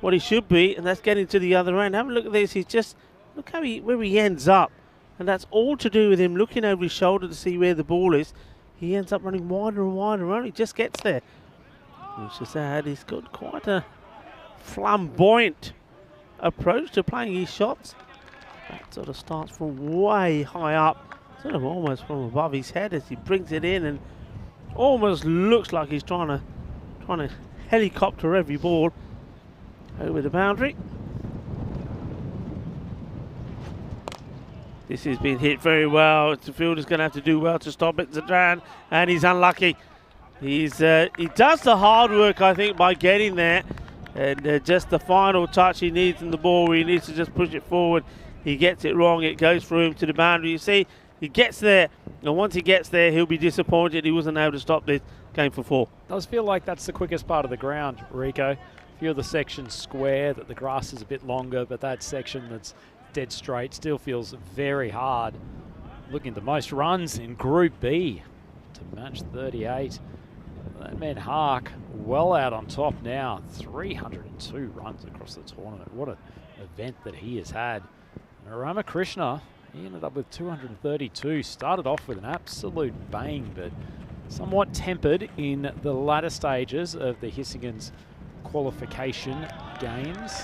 what he should be, and that's getting to the other end. Have a look at this. He's just look how where he ends up, and that's all to do with him looking over his shoulder to see where the ball is. he ends up running wider and wider, only just gets there. And Shazad, he's got quite a flamboyant approach to playing his shots. That sort of starts from way high up, sort of almost from above his head as he brings it in, and almost looks like he's trying to helicopter every ball over the boundary. This has been hit very well. The fielder's going to have to do well to stop it, Zidane, and he's unlucky. He does the hard work, I think, by getting there, and just the final touch he needs in the ball where he needs to just push it forward. He gets it wrong, it goes through him to the boundary. You see, he gets there, and once he gets there, he'll be disappointed he wasn't able to stop this game for 4. Does feel like that's the quickest part of the ground, Rico. A few of the sections square, that the grass is a bit longer, but that section that's dead straight still feels very hard. Looking at the most runs in Group B to match 38. That man Hark well out on top now. 302 runs across the tournament. What an event that he has had. And Ramakrishna, he ended up with 232. Started off with an absolute bang, but somewhat tempered in the latter stages of the Hissingen's qualification games.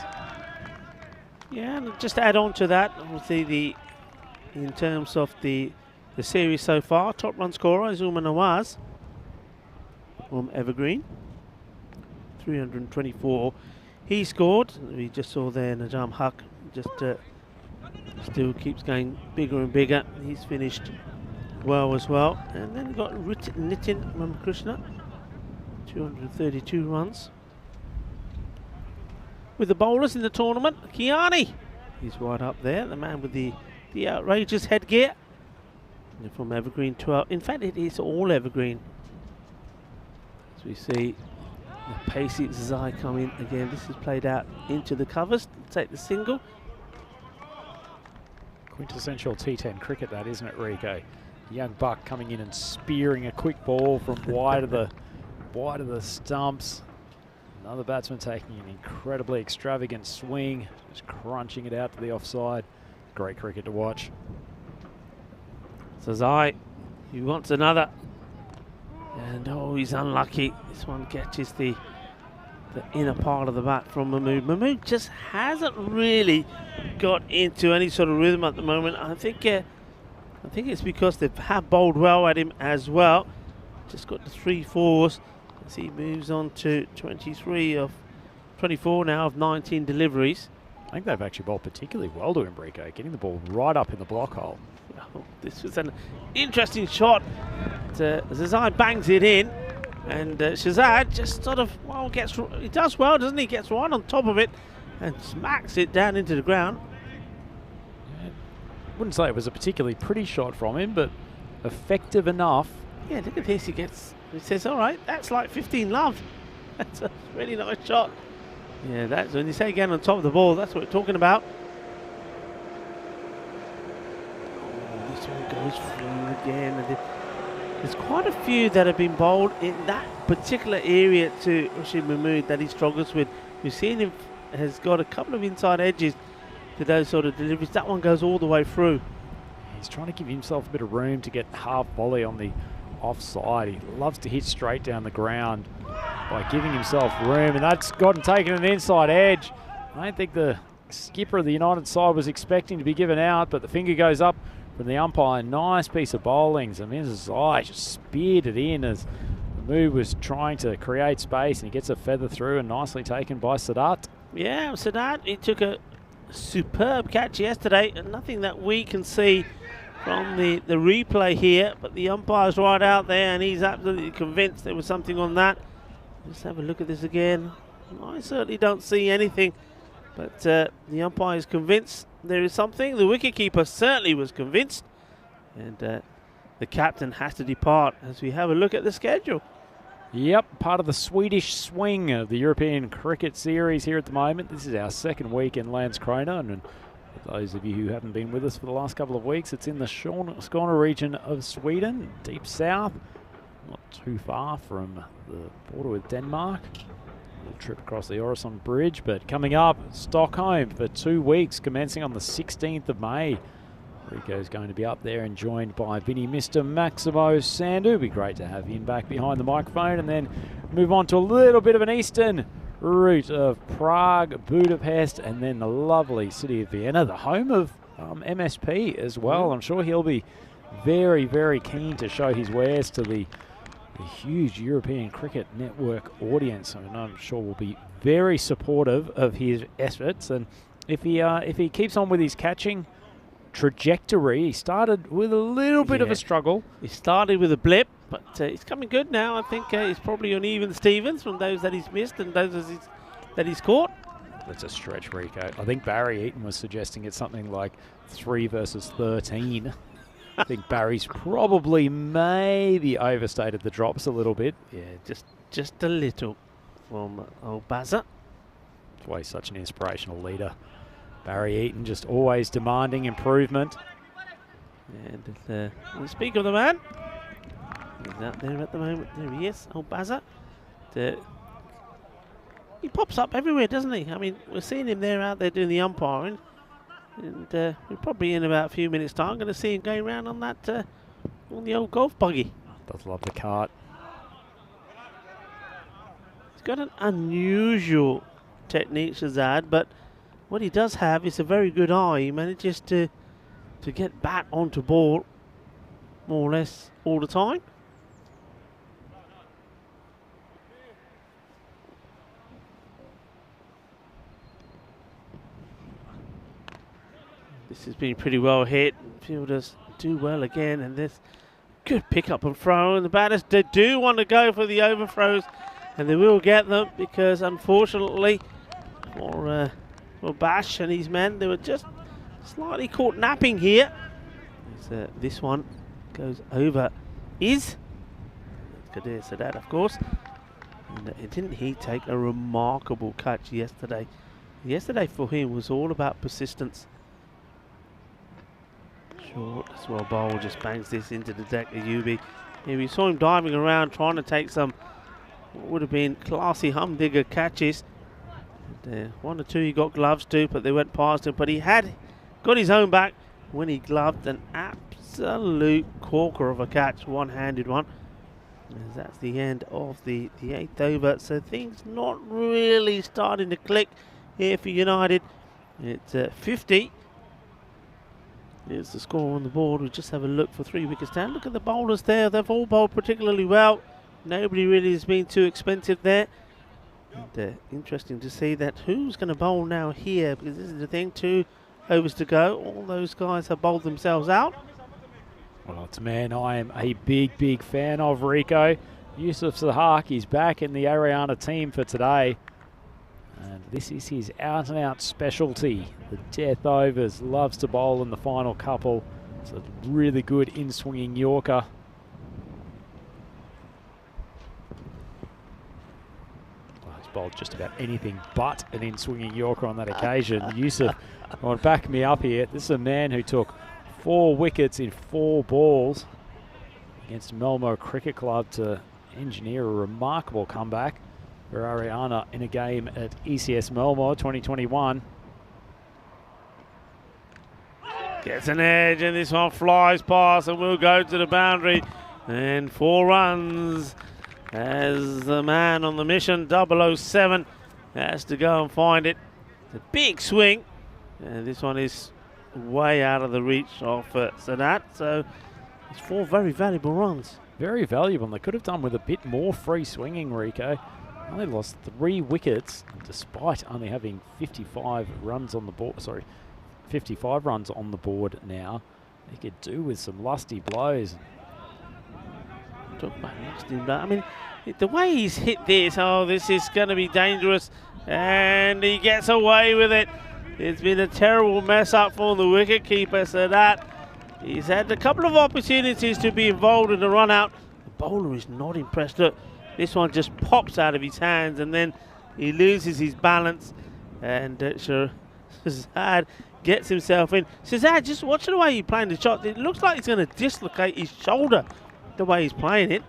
Yeah, and just to add on to that, obviously in terms of the series so far, top run scorer is Umar Nawaz from Evergreen, 324. He scored. We just saw there Najam Haq just still keeps going bigger and bigger. He's finished well as well. And then we've got Nitin Ramakrishna, 232 runs. With the bowlers in the tournament, Kiani, he's right up there, the man with the outrageous headgear. And from Evergreen 12, in fact it is all Evergreen. As we see the pacey Zai come in again, this is played out into the covers, take the single. Quintessential T10 cricket that, isn't it, Rico? Young buck coming in and spearing a quick ball from wide of the stumps. Another batsman taking an incredibly extravagant swing, just crunching it out to the offside. Great cricket to watch. So Zai, he wants another. And oh, he's unlucky. This one catches the inner part of the bat from Mahmood. Mahmood just hasn't really got into any sort of rhythm at the moment. I think it's because they have bowled well at him as well. Just got the 3-4s. As he moves on to 24 now of 19 deliveries. I think they've actually bowled particularly well to him, Rico, getting the ball right up in the block hole. Oh, this was an interesting shot. Zazai bangs it in, and Shazad just sort of, well, he does well, doesn't he? Gets right on top of it and smacks it down into the ground. Yeah, wouldn't say it was a particularly pretty shot from him, but effective enough. Yeah, look at this. He says, all right, that's like 15 love. That's a really nice shot. Yeah, that's when you say again on top of the ball, that's what we're talking about. Oh, this one goes through again. And there's quite a few that have been bowled in that particular area to Rashid Mahmood that he struggles with. We've seen him has got a couple of inside edges to those sort of deliveries. That one goes all the way through. He's trying to give himself a bit of room to get half volley on the offside. He loves to hit straight down the ground by giving himself room, and that's gotten taken an inside edge. I don't think the skipper of the United side was expecting to be given out, but the finger goes up from the umpire. Nice piece of bowling. Zamir Zai just speared it in as Mahmood was trying to create space, and he gets a feather through, and nicely taken by Sadat. Yeah, Sadat, he took a superb catch yesterday, and nothing that we can see from the replay here, but the umpire's right out there and he's absolutely convinced there was something on that. Let's have a look at this again. I certainly don't see anything, but the umpire is convinced there is something. The wicketkeeper certainly was convinced, and the captain has to depart as we have a look at the schedule. Yep, part of the Swedish swing of the European Cricket Series here at the moment. This is our second week in Landskrona, and for those of you who haven't been with us for the last couple of weeks, it's in the Skåne region of Sweden, deep south, not too far from the border with Denmark. A little trip across the Öresund Bridge, but coming up, Stockholm for 2 weeks, commencing on the 16th of May. Rico's going to be up there and joined by Vinny Mr. Maximo Sandu. It'd be great to have him back behind the microphone, and then move on to a little bit of an eastern route of Prague, Budapest, and then the lovely city of Vienna, the home of MSP as well. I'm sure he'll be very, very keen to show his wares to the huge European Cricket Network audience, and I'm sure will be very supportive of his efforts. And if he keeps on with his catching trajectory, he started with a little bit of a struggle. He started with a blip, but he's coming good now. I think he's probably on even Stevens from those that he's missed and those that he's caught. That's a stretch, Rico. I think Barry Eaton was suggesting it's something like 3 versus 13. I think Barry's probably maybe overstated the drops a little bit. Yeah, just a little from old Bazza. That's why he's such an inspirational leader. Barry Eaton just always demanding improvement. And we'll speak of the man. He's out there at the moment. There he is, old Bazza. He pops up everywhere, doesn't he? I mean, we're seeing him there out there doing the umpiring. And we're probably in about a few minutes' time going to see him going around on that, on the old golf buggy. Does love the cart. He's got an unusual technique, Shazad, but what he does have is a very good eye. He manages to get bat onto ball more or less all the time. This has been pretty well hit. Fielders do well again, and this good pick up and throw. And the batters do want to go for the overthrows, and they will get them because, unfortunately, for Bash and his men, they were just slightly caught napping here. This one goes over. Kadir Sadat, of course. And didn't he take a remarkable catch yesterday? Yesterday for him was all about persistence. Short as well, bowl just bangs this into the deck of Yubi. Yeah, we saw him diving around trying to take some what would have been classy humdinger catches. And, 1 or 2 he got gloves to, but they went past him. But he had got his own back when he gloved an absolute corker of a catch, one-handed one. And that's the end of the 8th over. So things not really starting to click here for United. It's 50. Here's the score on the board. We'll just have a look for 3 wickets down. Look at the bowlers there. They've all bowled particularly well. Nobody really has been too expensive there. And, interesting to see that who's going to bowl now here, because this is the thing, 2 overs to go. All those guys have bowled themselves out. Well, it's a man I am a big, big fan of, Rico. Yusuf Sahak is back in the Ariana team for today. And this is his out-and-out specialty, the death overs. Loves to bowl in the final couple. It's a really good in-swinging Yorker. Well, he's bowled just about anything but an in-swinging Yorker on that occasion. Yusuf, well, back me up here. This is a man who took 4 wickets in 4 balls against Melmo Cricket Club to engineer a remarkable comeback for Ariana in a game at ECS Melmo 2021. Gets an edge, and this one flies past and will go to the boundary. And 4 runs as the man on the mission, 007, has to go and find it. It's a big swing, and this one is way out of the reach of Sadat. So it's 4 very valuable runs. Very valuable, and they could have done with a bit more free swinging, Rico. Only lost 3 wickets despite only having 55 runs on the board. Sorry, 55 runs on the board now. They could do with some lusty blows. Talk about lusty blow. I mean, the way he's hit this, this is going to be dangerous, and he gets away with it. It's been a terrible mess up for the wicketkeeper, so that he's had a couple of opportunities to be involved in the run out. The bowler is not impressed. Look, this one just pops out of his hands, and then he loses his balance, and Shazad gets himself in. Shazad, just watch the way he's playing the shot. It looks like he's going to dislocate his shoulder the way he's playing it.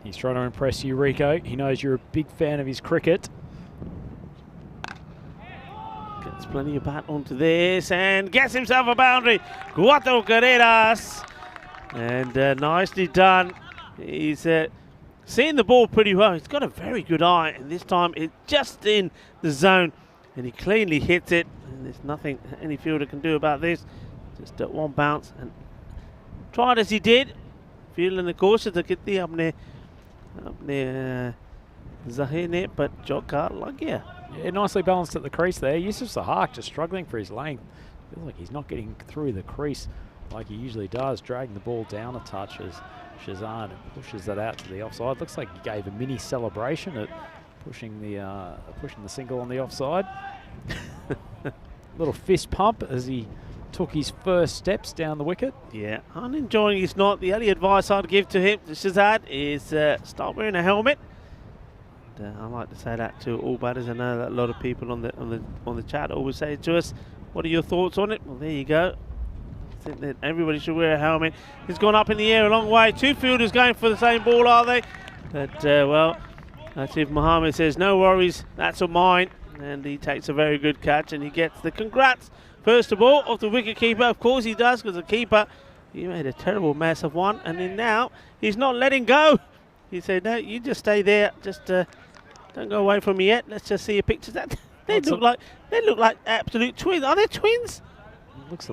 He's trying to impress you, Rico. He knows you're a big fan of his cricket. Gets plenty of bat onto this and gets himself a boundary. Cuatro carreras. And nicely done. He's seeing the ball pretty well. He's got a very good eye, and this time it's just in the zone, and he cleanly hits it. And there's nothing any fielder can do about this. Just one bounce, and tried as he did, feeling the course to get the up near Zahir, but Jokar like yeah. Yeah, nicely balanced at the crease there. Yusuf Sahak just struggling for his length. Feels like he's not getting through the crease like he usually does, dragging the ball down a touch as Shazad pushes that out to the offside. Looks like he gave a mini celebration at pushing the single on the offside. Little fist pump as he took his first steps down the wicket. Yeah, I'm enjoying his not. The only advice I'd give to him, Shazad, is start wearing a helmet. I like to say that to all batters. I know that a lot of people on the chat always say to us, "What are your thoughts on it?" Well, there you go. I think that everybody should wear a helmet. He's gone up in the air a long way. Two fielders going for the same ball, are they? But well, that's if Mohammed says no worries, that's all mine, and he takes a very good catch and he gets the congrats. First of all, off the wicket keeper. Of course he does, because the keeper, he made a terrible mess of one, and then now he's not letting go. He said, "No, you just stay there. Just don't go away from me yet. Let's just see your pictures." They look like absolute twins. Are they twins?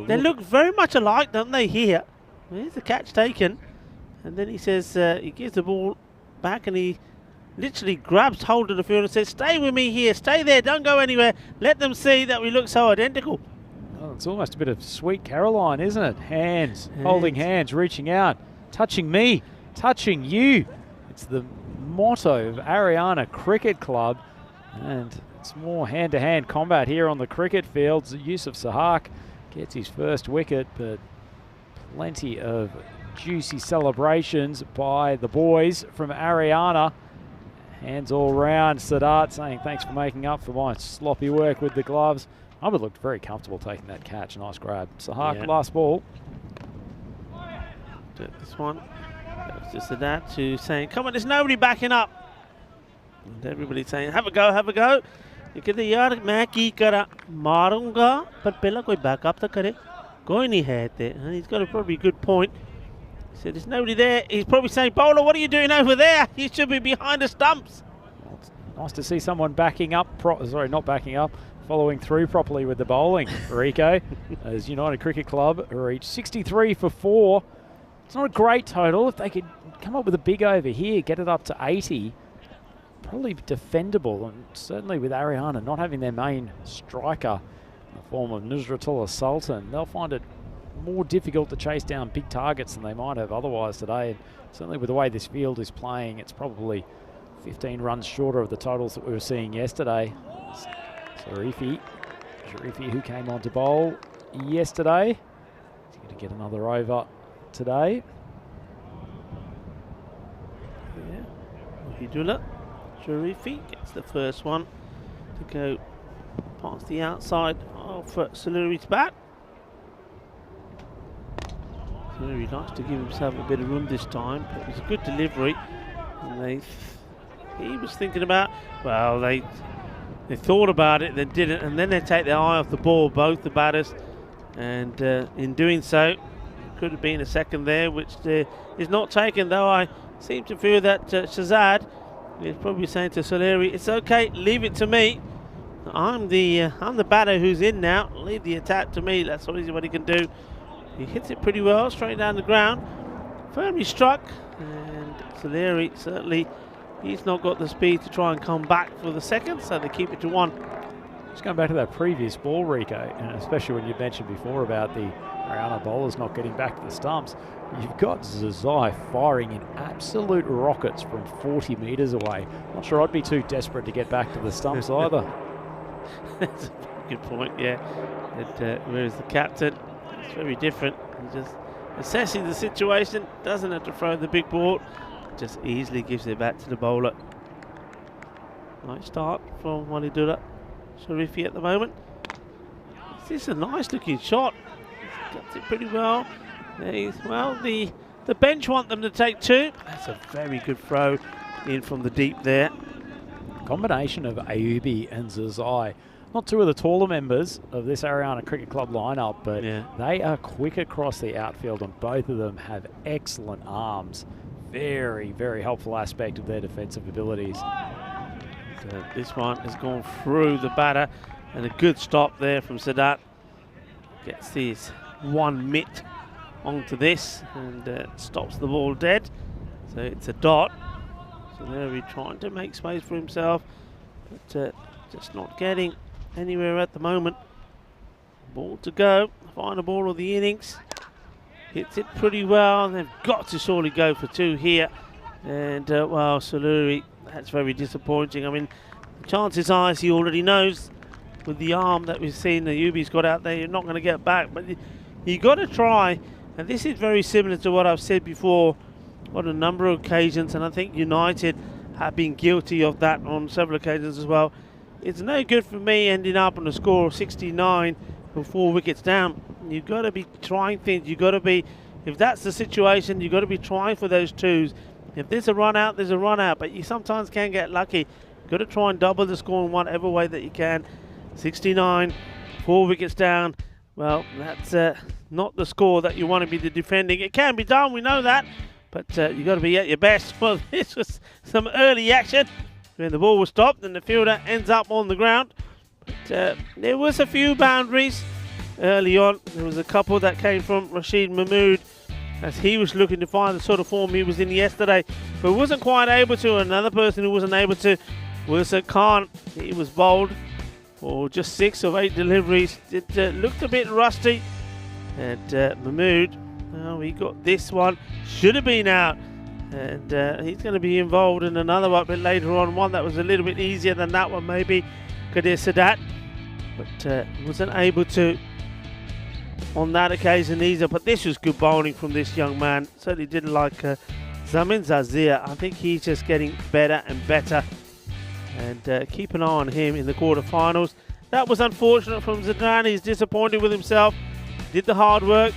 They look very much alike, don't they? Here, here's the catch taken, and then he says he gives the ball back, and he literally grabs hold of the field and says, "Stay with me here. Stay there. Don't go anywhere. Let them see that we look so identical." Oh, it's almost a bit of Sweet Caroline, isn't it? Hands, holding hands, reaching out, touching me, touching you. It's the motto of Ariana Cricket Club, and it's more hand-to-hand combat here on the cricket fields. Yusuf Sahak gets his first wicket, but plenty of juicy celebrations by the boys from Ariana. Hands all round. Sadat saying thanks for making up for my sloppy work with the gloves. I would looked very comfortable taking that catch. Nice grab. Sahak, last ball. This one. It's just Sadat to saying, "Come on, there's nobody backing up." And everybody's saying, "Have a go, have a go." You कहते यार मैं की करा मारूंगा पर पहला कोई backup तो करे कोई नहीं है ते. And he's got a probably good point. He said there's nobody there. He's probably saying, "Bowler, what are you doing over there? You should be behind the stumps." Well, it's nice to see someone backing up. Sorry, not backing up. Following through properly with the bowling, Rico, as United Cricket Club reach 63 for 4. It's not a great total. If they could come up with a big over here, get it up to 80, probably defendable. And certainly with Ariana not having their main striker in the form of Nusratullah Sultan, they'll find it more difficult to chase down big targets than they might have otherwise today. And certainly with the way this field is playing, it's probably 15 runs shorter of the totals that we were seeing yesterday. Sharifi, who came on to bowl yesterday, he's going to get another over today. Yeah, Hidullah Sharifi gets the first one to go past the outside of Saluri's bat. Saluri likes to give himself a bit of room this time, but it was a good delivery. And he was thinking about, well, they thought about it, then didn't, and then they take their eye off the ball, both the batters, and in doing so, could have been a second there, which is not taken, though I seem to feel that Shazad is probably saying to Soleri, "It's okay, leave it to me. I'm the batter who's in now. Leave the attack to me." That's obviously what he can do. He hits it pretty well, straight down the ground, firmly struck, and Soleri certainly, he's not got the speed to try and come back for the second, so they keep it to 1. Just going back to that previous ball, Rico, and especially when you mentioned before about the Ariana bowlers not getting back to the stumps, you've got Zazai firing in absolute rockets from 40 metres away. Not sure I'd be too desperate to get back to the stumps either. That's a good point, yeah. Whereas the captain, it's very different. He's just assessing the situation, doesn't have to throw the big ball, just easily gives it back to the bowler. Nice start from Walidullah Sharifi at the moment. This is a nice looking shot. He's got it pretty well. Well, the bench want them to take 2. That's a very good throw in from the deep there. Combination of Ayubi and Zazai not two of the taller members of this Ariana Cricket Club lineup, but Yeah. they are quick across the outfield, and both of them have excellent arms. Very, very helpful aspect of their defensive abilities. So this one has gone through the batter, and a good stop there from Sadat. Gets his one mitt onto this and stops the ball dead. So it's a dot. So there he's trying to make space for himself, but just not getting anywhere at the moment. Ball to go, final ball of the innings. Hits it pretty well, and they've got to surely go for two here. And well, Saluri, that's very disappointing. I mean, the chances are, as he already knows, with the arm that we've seen the Yubi's got out there, you're not going to get back. But you got to try, and this is very similar to what I've said before on a number of occasions, and I think United have been guilty of that on several occasions as well. It's no good for me ending up on a score of 69 with 4 wickets down. You've got to be trying things. You've got to be, if that's the situation, you've got to be trying for those twos. If there's a run out, there's a run out, but you sometimes can get lucky. You've got to try and double the score in whatever way that you can. 69, 4 wickets down. Well, that's not the score that you want to be defending. It can be done, we know that, but you've got to be at your best. Well, this was some early action when the ball was stopped and the fielder ends up on the ground. But there was a few boundaries early on. There was a couple that came from Rashid Mahmood as he was looking to find the sort of form he was in yesterday, but wasn't quite able to. Another person who wasn't able to was Khan. He was bowled for just 6 of 8 deliveries. It looked a bit rusty. And Mahmood, oh, he got this one. Should have been out. And he's going to be involved in another one a bit later on. One that was a little bit easier than that one, maybe. Qadir Sadat. But wasn't able to on that occasion either. But this was good bowling from this young man. Certainly didn't like Zamin Zazir. I think he's just getting better and better. And keep an eye on him in the quarterfinals. That was unfortunate from Zidane. He's disappointed with himself. Did the hard work.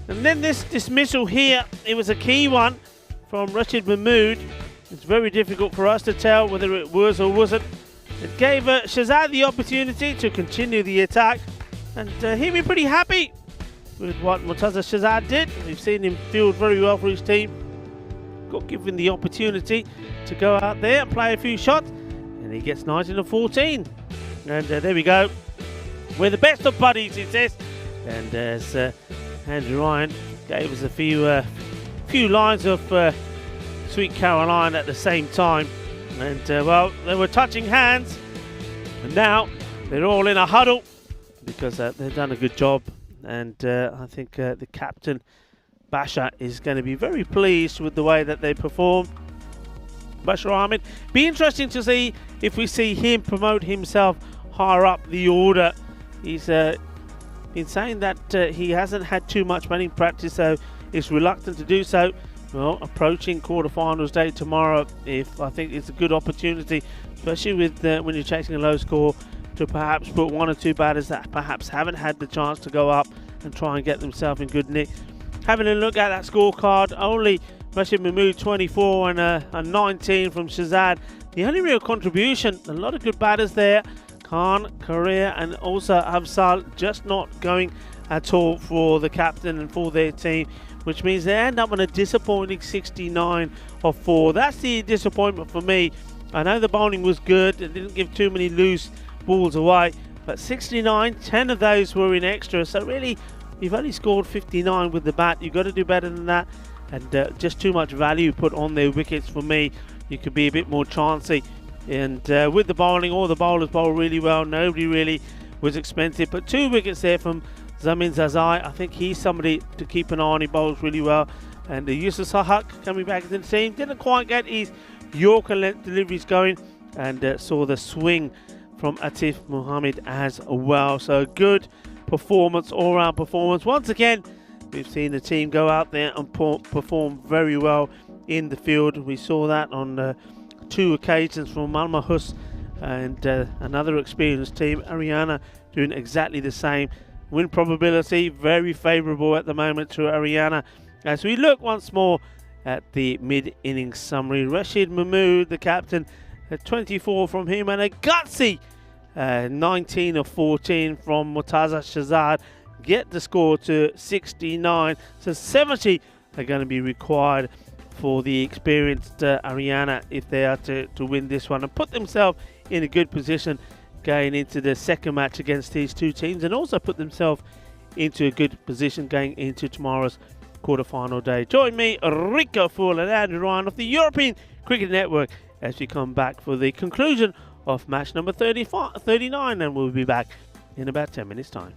And then this dismissal here, it was a key one from Rashid Mahmood. It's very difficult for us to tell whether it was or wasn't. It gave Shahzad the opportunity to continue the attack. And he'd be pretty happy with what Murtaza Shahzad did. We've seen him field very well for his team. Got given the opportunity to go out there and play a few shots. And he gets 19 of 14. And there we go. We're the best of buddies, he says. And as Andrew Ryan gave us a few lines of Sweet Caroline at the same time. And well, they were touching hands. And now they're all in a huddle because they've done a good job. And I think the captain, Basha, is going to be very pleased with the way that they performed. Bashar Ahmed. Be interesting to see if we see him promote himself higher up the order. He's been saying that he hasn't had too much batting practice, so is reluctant to do so. Well, approaching quarterfinals day tomorrow, if I think it's a good opportunity, especially with when you're chasing a low score, to perhaps put 1 or 2 batters that perhaps haven't had the chance to go up and try and get themselves in good nick. Having a look at that scorecard, only Rashid Mahmood 24 and a 19 from Shahzad. The only real contribution, a lot of good batters there. Khan, Korea and also Afzal just not going at all for the captain and for their team, which means they end up on a disappointing 69 of 4. That's the disappointment for me. I know the bowling was good, it didn't give too many loose balls away, but 69, 10 of those were in extra, so really you've only scored 59 with the bat. You've got to do better than that, and just too much value put on their wickets for me. You could be a bit more chancy. And with the bowling, all the bowlers bowl really well. Nobody really was expensive. But 2 wickets there from Zamin Zazai. I think he's somebody to keep an eye on. He bowls really well. And Yusuf Sahak coming back into the team. Didn't quite get his Yorker length deliveries going. And saw the swing from Atif Mohammed as well. So good performance, all-round performance. Once again, we've seen the team go out there and perform very well in the field. We saw that on 2 occasions from Malmahus and another experienced team, Ariana, doing exactly the same. Win probability very favourable at the moment to Ariana. As we look once more at the mid-innings summary, Rashid Mahmood, the captain, at 24 from him, and a gutsy 19 of 14 from Murtaza Shahzad, get the score to 69. So 70 are going to be required for the experienced Ariana if they are to win this one and put themselves in a good position going into the second match against these two teams, and also put themselves into a good position going into tomorrow's quarter-final day. Join me, Rico Fool and Andrew Ryan of the European Cricket Network as we come back for the conclusion of match number 39, and we'll be back in about 10 minutes' time.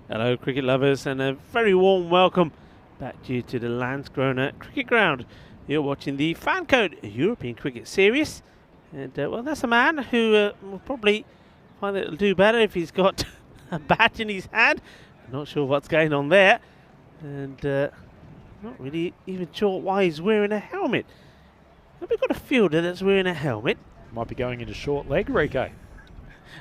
Hello, cricket lovers, and a very warm welcome back to you to the Landskrona Cricket Ground. You're watching the FanCode European Cricket Series, and well, that's a man who will probably find that it'll do better if he's got a bat in his hand. I'm not sure what's going on there, and not really even sure why he's wearing a helmet. Have we got a fielder that's wearing a helmet? Might be going into short leg, Rico.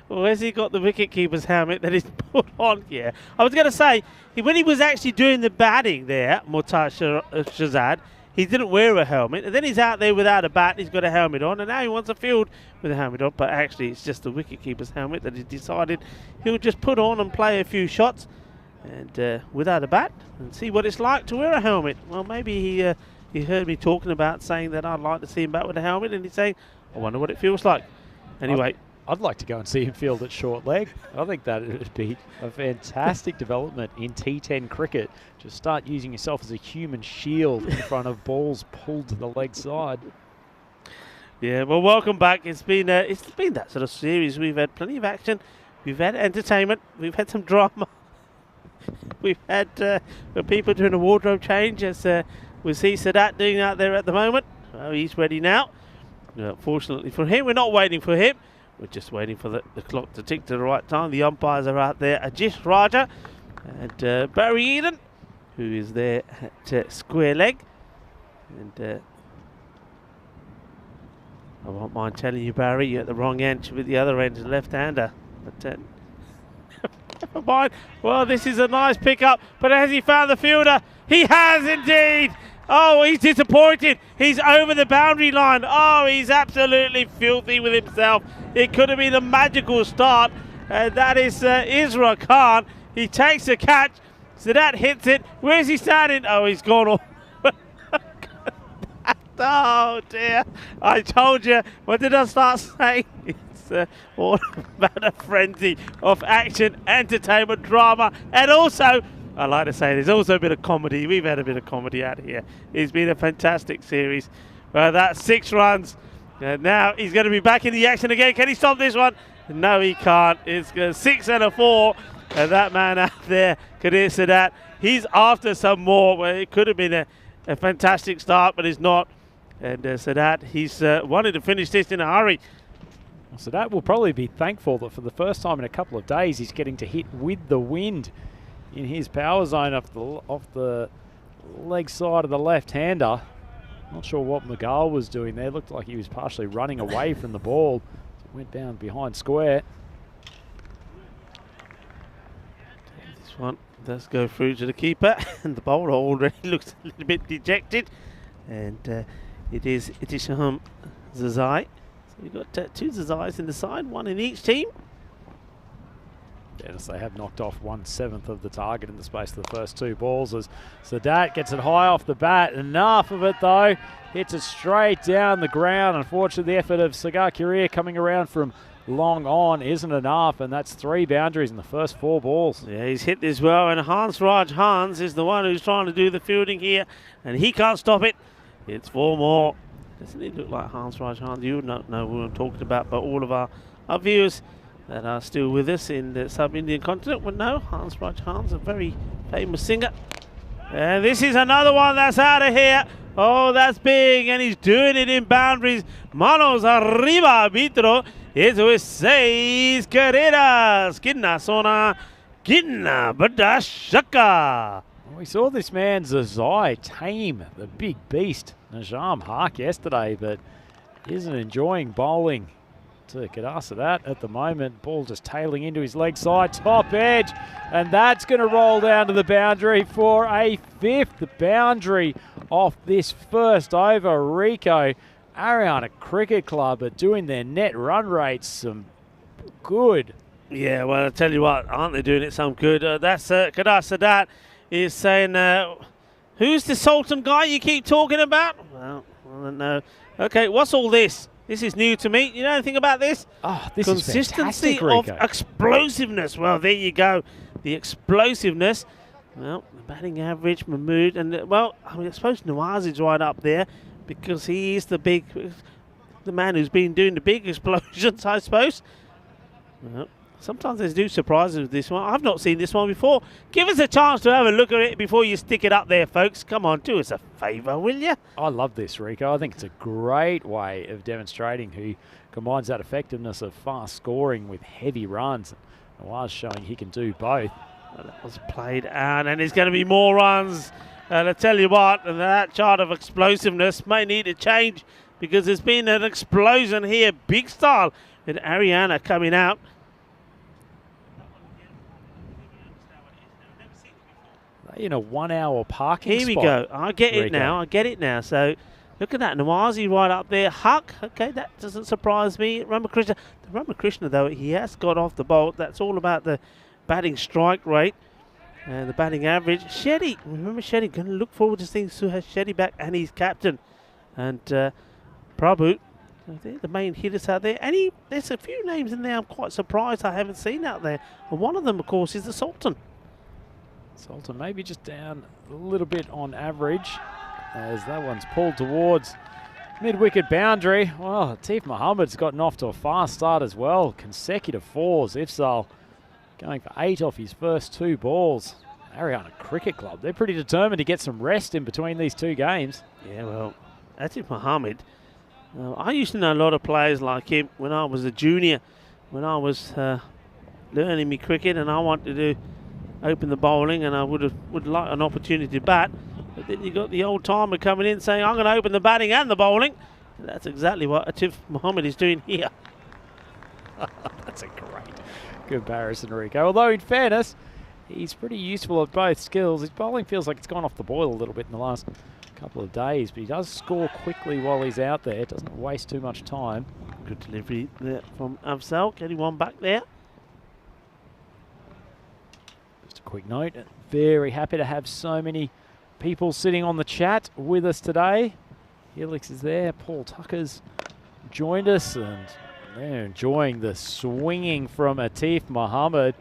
Well, has he got the wicketkeeper's helmet that he's put on? Yeah. I was going to say, when he was actually doing the batting there, Mortaj Shahzad, he didn't wear a helmet. And then he's out there without a bat, he's got a helmet on. And now he wants a field with a helmet on. But actually, it's just the wicketkeeper's helmet that he decided he'll just put on and play a few shots and without a bat and see what it's like to wear a helmet. Well, maybe he heard me talking about saying that I'd like to see him back with a helmet. And he's saying, I wonder what it feels like. Anyway. I'd like to go and see him field at short leg. I think that would be a fantastic development in T10 cricket. Just start using yourself as a human shield in front of balls pulled to the leg side. Yeah, well, welcome back. It's been that sort of series. We've had plenty of action. We've had entertainment. We've had some drama. We've had people doing a wardrobe change, as we see Sadat doing out there at the moment. Oh, he's ready now. Fortunately for him, we're not waiting for him. We're just waiting for the clock to tick to the right time. The umpires are out there. Ajish Raja and Barry Eden, who is there at square leg. And I won't mind telling you, Barry, you're at the wrong end with the other end, left-hander. But never mind. Well, this is a nice pickup. But has he found the fielder? He has indeed. Oh, he's disappointed. He's over the boundary line. Oh, he's absolutely filthy with himself. It could have been a magical start. And that is Isra Khan. He takes the catch. So that hits it. Where's he standing? Oh, he's gone off. Oh, dear. I told you. What did I start saying? It's all about a frenzy of action, entertainment, drama, and also, I like to say, there's also a bit of comedy. We've had a bit of comedy out here. It's been a fantastic series. That's 6 runs. Now he's going to be back in the action again. Can he stop this one? No, he can't. It's 6 and a 4. And that man out there, Kadir Sadat, he's after some more. Well, it could have been a fantastic start, but it's not. And Sadat, he's wanted to finish this in a hurry. So that will probably be thankful that for the first time in a couple of days, he's getting to hit with the wind in his power zone off the leg side of the left-hander. Not sure what Magal was doing there. Looked like he was partially running away from the ball. Went down behind square. This one does go through to the keeper, and the bowler already looks a little bit dejected. And it is Itisham Zazai. So we've got 2 Zazais in the side, 1 in each team. Yes, they have knocked off 1/7 of the target in the space of the first 2 balls as Sadat gets it high off the bat. Enough of it though. Hits it straight down the ground. Unfortunately, the effort of Sagar Kuria coming around from long on isn't enough, and that's 3 boundaries in the first 4 balls. Yeah, he's hit this well, and Hans is the one who's trying to do the fielding here, and he can't stop it. It's 4 more. Doesn't it look like Hans? You would not know who I'm talking about, but all of our viewers that are still with us in the sub-Indian continent would know Hans, a very famous singer. And this is another one that's out of here. Oh, that's big, and he's doing it in boundaries. Manos arriba, arbitro. Eso es 6 carreras. Kidna Sona, Kidna Badashaka. We saw this man Zazai tame the big beast Najam Hark yesterday, but isn't enjoying bowling to Kedar Sadat at the moment. Ball just tailing into his leg side, top edge, and that's going to roll down to the boundary for a 5th boundary off this first over. Rico, Ariana Cricket Club are doing their net run rates some good. Yeah, well, I tell you what, aren't they doing it some good? That's Kedar Sadat is saying, who's the Sultan guy you keep talking about? Well, I don't know. Okay, what's all this? This is new to me. You know anything about this? Oh, this Consistency is fantastic, of explosiveness. Well, there you go. The explosiveness. Well, the batting average, Mahmood, and well, I suppose Nawaz is right up there because he is the man who's been doing the big explosions, I suppose. Well, Sometimes they do surprises with this one. I've not seen this one before. Give us a chance to have a look at it before you stick it up there, folks. Come on, do us a favour, will you? I love this, Rico. I think it's a great way of demonstrating who combines that effectiveness of fast scoring with heavy runs. Noir's showing he can do both. Well, that was played out, and there's going to be more runs. And I tell you what, that chart of explosiveness may need to change because there's been an explosion here, big style, with Ariana coming out. In a 1 hour parking Here spot. we go. I get Rico. it now. I get it now. So look at that. Nawazi right up there. Huck. Okay, that doesn't surprise me. Ramakrishna. The Ramakrishna, though, he has got off the bolt. That's all about the batting strike rate and the batting average. Shetty. Remember Shetty. Going to look forward to seeing Suhash Shetty back, and he's captain. And Prabhu. They're the main hitters out there. And there's a few names in there I'm quite surprised I haven't seen out there. And one of them, of course, is the Sultan. Sultan maybe just down a little bit on average as that one's pulled towards mid-wicket boundary. Well, Atif Mohammed's gotten off to a fast start as well. Consecutive fours. Ifzal going for 8 off his first 2 balls. Ariana Cricket Club, they're pretty determined to get some rest in between these 2 games. Yeah, well, Atif Mohammed, I used to know a lot of players like him when I was a junior, when I was learning me cricket and I wanted to open the bowling and I would like an opportunity to bat. But then you got the old timer coming in saying, I'm going to open the batting and the bowling. And that's exactly what Atif Mohammed is doing here. That's a great comparison, Rico. Although, in fairness, he's pretty useful at both skills. His bowling feels like it's gone off the boil a little bit in the last couple of days, but he does score quickly while he's out there. Doesn't waste too much time. Good delivery there from Afzal. Getting one back there. Just a quick note, very happy to have so many people sitting on the chat with us today. Helix is there, Paul Tucker's joined us, and they're enjoying the swinging from Atif Mohammed.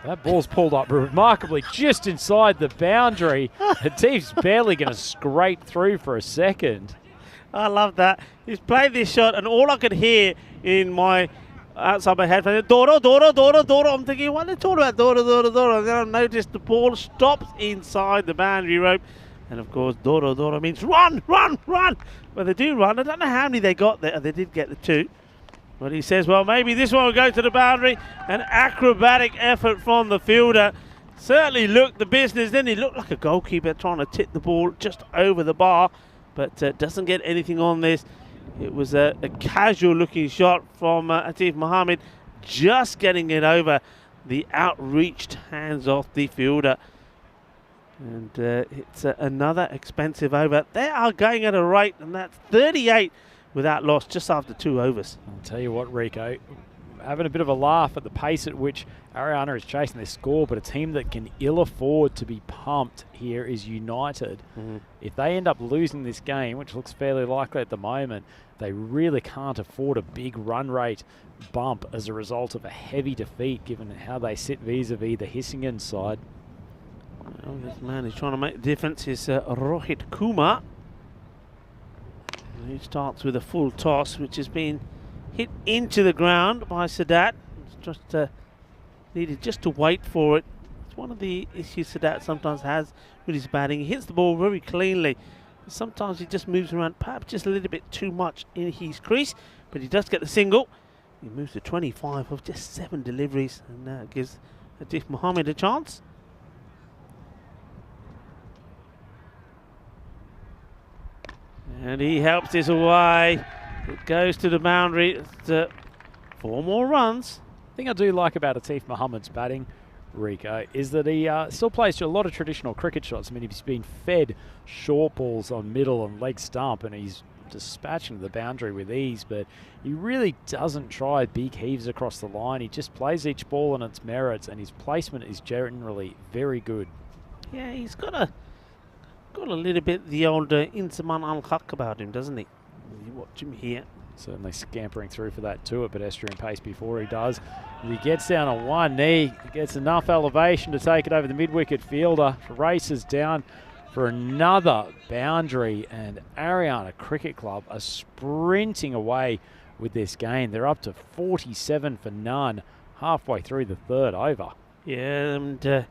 That ball's pulled up remarkably just inside the boundary. Atif's barely going to scrape through for a second. I love that. He's played this shot, and all I could hear in my outside my headphones, Doro, Doro, Doro, Doro. I'm thinking, what are they talking about? Doro, Doro, Doro. And then I noticed the ball stops inside the boundary rope. And of course, Doro, Doro means run, run, run. Well, they do run. I don't know how many they got there. They did get the 2. But he says, well, maybe this one will go to the boundary. An acrobatic effort from the fielder. Certainly looked the business. Then he looked like a goalkeeper trying to tip the ball just over the bar. But doesn't get anything on this. It was a casual-looking shot from Atif Mohammed, just getting it over the outreached hands of the fielder. And it's another expensive over. They are going at a rate, and that's 38 without loss, just after 2 overs. I'll tell you what, Rico, having a bit of a laugh at the pace at which Ariana is chasing their score, but a team that can ill afford to be pumped here is United. If they end up losing this game, which looks fairly likely at the moment, they really can't afford a big run rate bump as a result of a heavy defeat, given how they sit vis-a-vis the Hissingen side. Well, this man is trying to make a difference. Is Rohit Kumar. He starts with a full toss, which has been hit into the ground by Sadat. It's just needed just to wait for it. It's one of the issues Sadat sometimes has with his batting. He hits the ball very cleanly. Sometimes he just moves around perhaps just a little bit too much in his crease, but he does get the single. He moves to 25 of just 7 deliveries, and gives Atif Mohammed a chance. And he helps this away. It goes to the boundary. It's 4 more runs. The thing I do like about Atif Mohammed's batting, Rico, is that he still plays to a lot of traditional cricket shots. I mean, he's been fed short balls on middle and leg stump, and he's dispatching the boundary with ease, but he really doesn't try big heaves across the line. He just plays each ball on its merits, and his placement is generally very good. Yeah, he's got a little bit the old Insaman al-Haq about him, doesn't he? You watch him here. Certainly scampering through for that 2 at pedestrian pace before he does. He gets down on one knee, gets enough elevation to take it over the mid-wicket fielder, races down for another boundary, and Ariana Cricket Club are sprinting away with this game. They're up to 47 for none halfway through the third over. Yeah, and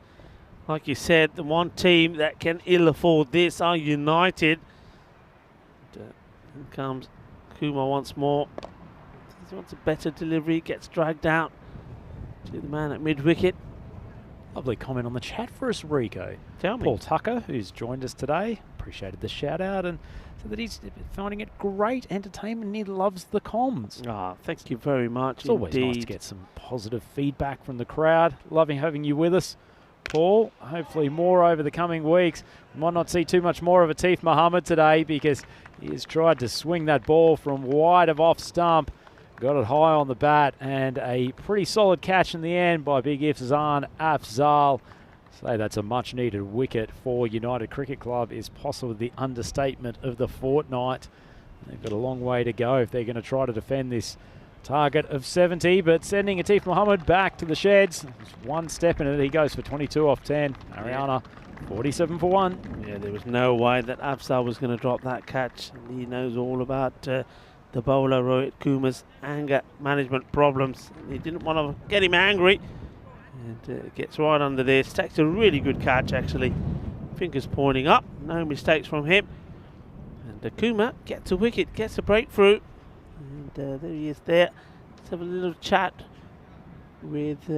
like you said, the one team that can ill afford this are United. And, here comes Kuma once more. He wants a better delivery, gets dragged out to the man at mid-wicket. Lovely comment on the chat for us, Rico. Tell me. Paul Tucker, who's joined us today, appreciated the shout out and said that he's finding it great entertainment and he loves the comms. Ah, thank you very much. It's always nice to get some positive feedback from the crowd. Loving having you with us, Paul. Hopefully more over the coming weeks. We might not see too much more of Atif Mohammed today because he has tried to swing that ball from wide of off stump. Got it high on the bat and a pretty solid catch in the end by Big Ifzan Afzal. Say that's a much needed wicket for United Cricket Club is possibly the understatement of the fortnight. They've got a long way to go if they're going to try to defend this target of 70, but sending Atif Mohammed back to the sheds. Just one step in it, he goes for 22 off 10. Ariana, 47 for 1. Yeah, there was no way that Afzal was going to drop that catch. And he knows all about the bowler Rohit Kuma's anger management problems. He didn't want to get him angry. And gets right under this. Takes a really good catch, actually. Fingers pointing up. No mistakes from him. And Kuma gets a wicket, gets a breakthrough. And there he is there. Let's have a little chat with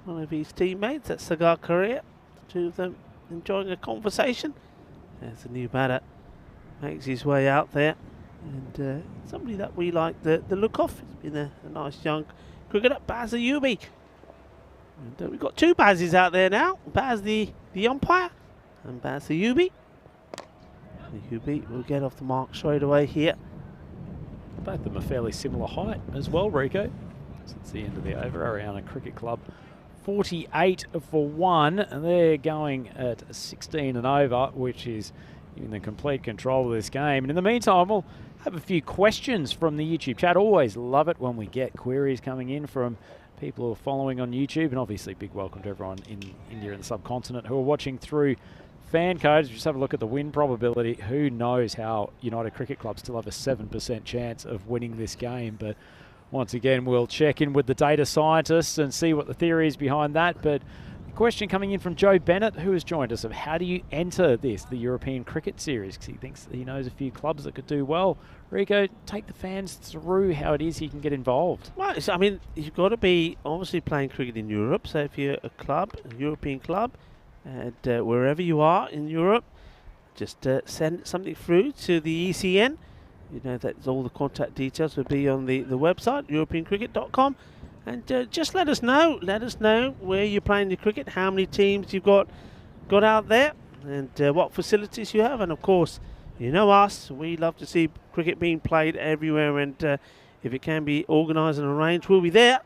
one of his teammates at Sagar Korea. The two of them enjoying a conversation. There's a new batter. Makes his way out there. And somebody that we like the look of. He's been a nice young cricketer, Baz Ayubi. And we've got two Bazes out there now. Baz the umpire and Baz Ayubi. Ayubi will get off the mark straight away here. Both of them are fairly similar height as well, Rico. Since the end of the over, Ariana Cricket Club 48 for 1. And they're going at 16 and over, which is in the complete control of this game. And in the meantime, we'll have a few questions from the YouTube chat. Always love it when we get queries coming in from people who are following on YouTube. And obviously, big welcome to everyone in India and the subcontinent who are watching through FanCode. Just have a look at the win probability. Who knows how United Cricket Club still have a 7% chance of winning this game. But once again, we'll check in with the data scientists and see what the theory is behind that. But question coming in from Joe Bennett, who has joined us, of how do you enter the European Cricket Series? Because he thinks he knows a few clubs that could do well. Rico, take the fans through how it is you can get involved. Well, I mean, you've got to be obviously playing cricket in Europe. So if you're a club, a European club, and wherever you are in Europe, just send something through to the ECN. You know that all the contact details will be on the website, europeancricket.com. And just let us know. Let us know where you're playing your cricket, how many teams you've got out there, and what facilities you have. And of course, you know us. We love to see cricket being played everywhere. And if it can be organised and arranged, we'll be there.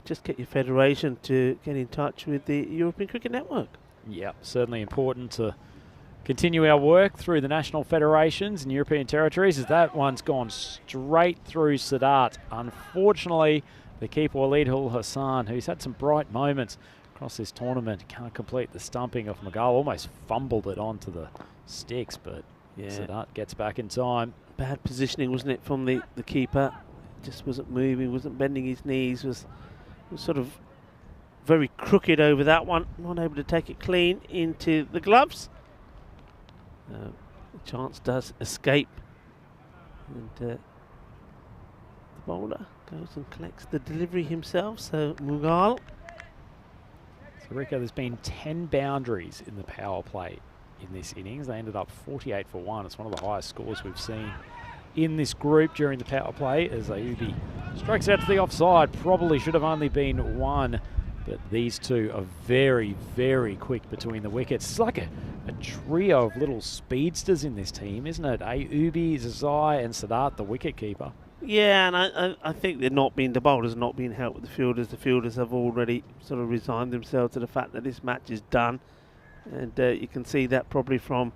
Just get your federation to get in touch with the European Cricket Network. Yeah, certainly important to continue our work through the national federations and European territories, as that one's gone straight through Sadat. Unfortunately, the keeper Walid-ul Hassan, who's had some bright moments across this tournament, can't complete the stumping of Magal. Almost fumbled it onto the sticks, but yeah, Sadat gets back in time. Bad positioning, wasn't it, from the keeper? Just wasn't moving, wasn't bending his knees, was sort of very crooked over that one. Not able to take it clean into the gloves. The chance does escape. And the bowler goes and collects the delivery himself, so Mughal. So Rico, there's been 10 boundaries in the power play in this innings. They ended up 48 for 1. It's one of the highest scores we've seen in this group during the power play, as Ayubi strikes out to the offside. Probably should have only been 1, but these two are very, very quick between the wickets. It's like a trio of little speedsters in this team, isn't it? Ayubi, Zazai and Sadat, the wicket keeper. Yeah, and I think the bowlers are not being helped with the fielders. The fielders have already sort of resigned themselves to the fact that this match is done. And you can see that probably from,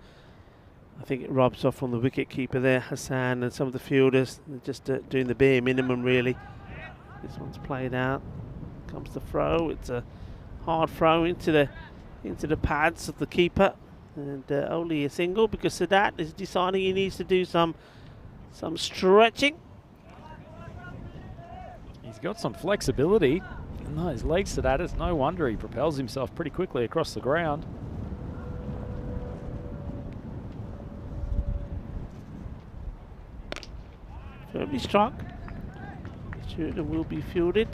I think it rubs off from the wicket keeper there, Hassan, and some of the fielders. They're just doing the bare minimum, really. This one's played out. Comes the throw. It's a hard throw into the pads of the keeper. And only a single, because Sadat is deciding he needs to do some stretching. He's got some flexibility. And those legs to that, it's no wonder he propels himself pretty quickly across the ground. Firmly struck. Shooter will be fielded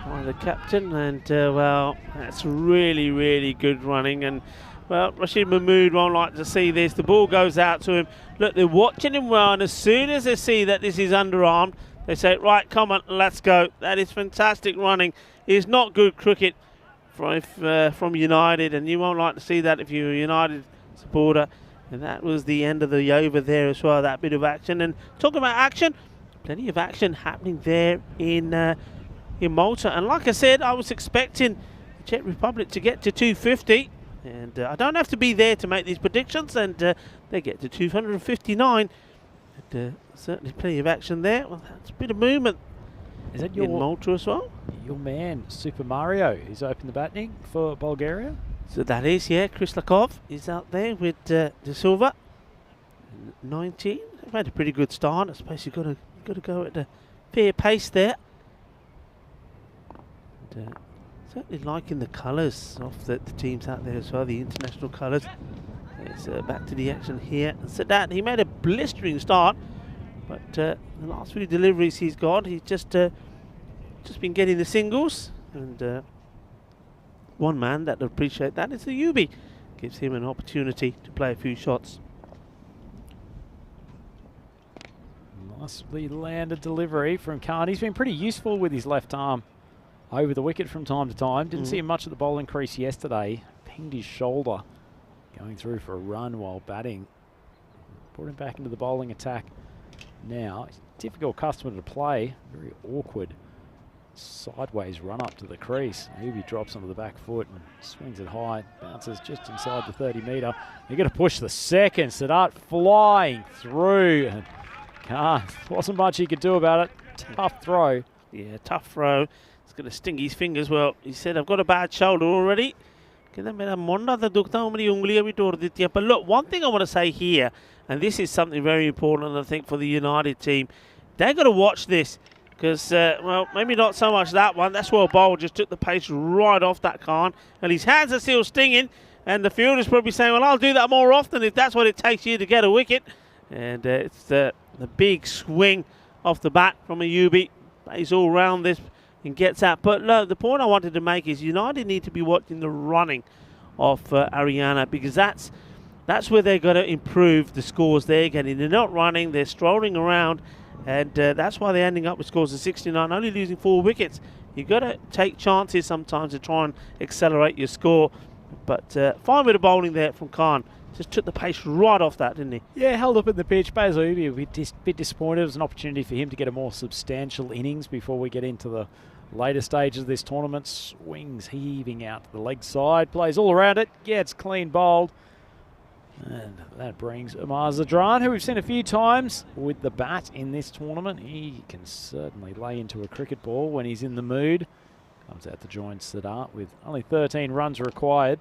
by the captain, and well, that's really, really good running. And well, Rashid Mahmood won't like to see this. The ball goes out to him. Look, they're watching him well, and as soon as they see that this is underarmed, they say, right, come on, let's go. That is fantastic running. It's not good cricket from United, and you won't like to see that if you're a United supporter. And that was the end of the over there as well, that bit of action. And talking about action, plenty of action happening there in Malta. And like I said, I was expecting the Czech Republic to get to 250. And I don't have to be there to make these predictions. And they get to 259. And, certainly plenty of action there. Well, that's a bit of movement. Is that in Malta as well? Your man, Super Mario, is open the batting for Bulgaria? So that is, yeah, Krislakov is out there with De Silva. 19. They've had a pretty good start. I suppose you've got to go at a fair pace there. And, certainly liking the colours of the teams out there as well, the international colours. It's back to the action here. Sadat, he made a blistering start, but the last few deliveries he's got, he's just been getting the singles. And one man that would appreciate that is the Yubi. Gives him an opportunity to play a few shots. Nicely landed delivery from Khan. He's been pretty useful with his left arm over the wicket from time to time. Didn't see him much at the bowling crease yesterday. Pinged his shoulder going through for a run while batting. Brought him back into the bowling attack now. He's a difficult customer to play. Very awkward sideways run up to the crease. He drops onto the back foot and swings it high. Bounces just inside the 30 metre. You're going to push the second. Sadat flying through. And Khan, wasn't much he could do about it. Tough throw. Yeah, tough throw. It's going to sting his fingers. Well, he said, I've got a bad shoulder already. But look, one thing I want to say here, and this is something very important, I think, for the United team. They've got to watch this. Because, well, maybe not so much that one. That's where Bowl just took the pace right off that Khan. And his hands are still stinging. And the fielder's probably saying, well, I'll do that more often if that's what it takes you to get a wicket. And it's the big swing off the bat from Ayubi. Plays all round this and gets out. But look, the point I wanted to make is United need to be watching the running of Ariana. Because that's where they've got to improve the scores they're getting. They're not running. They're strolling around. And that's why they're ending up with scores of 69, only losing 4 wickets. You've got to take chances sometimes to try and accelerate your score. But fine with the bowling there from Khan. Just took the pace right off that, didn't he? Yeah, held up in the pitch. Basil Ubi a bit disappointed. It was an opportunity for him to get a more substantial innings before we get into the later stages of this tournament. Swings heaving out to the leg side. Plays all around it. Gets clean bowled. And that brings Umar Zadran, who we've seen a few times with the bat in this tournament. He can certainly lay into a cricket ball when he's in the mood. Comes out to join Sadat with only 13 runs required.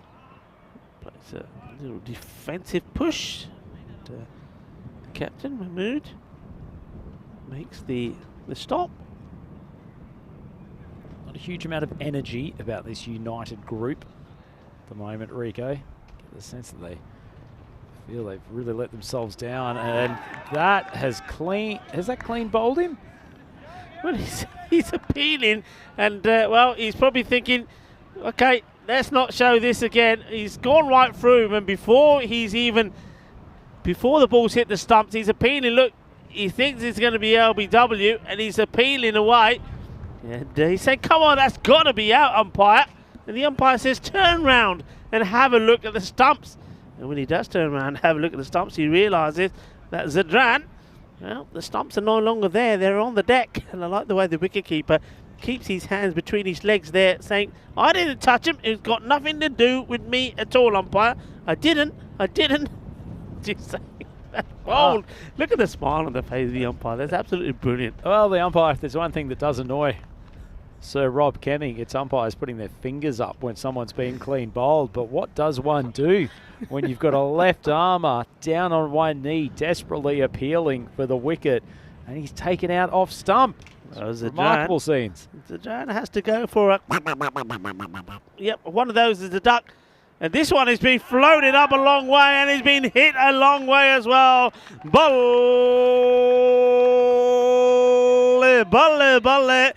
Plays a little defensive push. And, the captain, Mahmood, makes the stop. Not a huge amount of energy about this United group at the moment, Rico. Get the sense that they feel they've really let themselves down, and that has that clean bowled him? Well, he's appealing, and well, he's probably thinking, okay, let's not show this again. He's gone right through him, and before the ball's hit the stumps, he's appealing. Look, he thinks it's going to be LBW, and he's appealing away. And he's saying, come on, that's got to be out, umpire. And the umpire says, turn round and have a look at the stumps. And when he does turn around and have a look at the stumps, he realises that Zadran, well, the stumps are no longer there. They're on the deck. And I like the way the wicketkeeper keeps his hands between his legs there, saying, I didn't touch him. It's got nothing to do with me at all, umpire. I didn't. Just saying. That's bold. Look at the smile on the face of the umpire. That's absolutely brilliant. Well, the umpire, if there's one thing that does annoy Sir Rob Kemming, it's umpires putting their fingers up when someone's being clean bowled. But what does one do when you've got a left armour down on one knee, desperately appealing for the wicket, and he's taken out off stump? Remarkable scenes. Zadan has to go for a... Yep, one of those is the duck. And this one has been floated up a long way and has been hit a long way as well. Balle, balle, balle.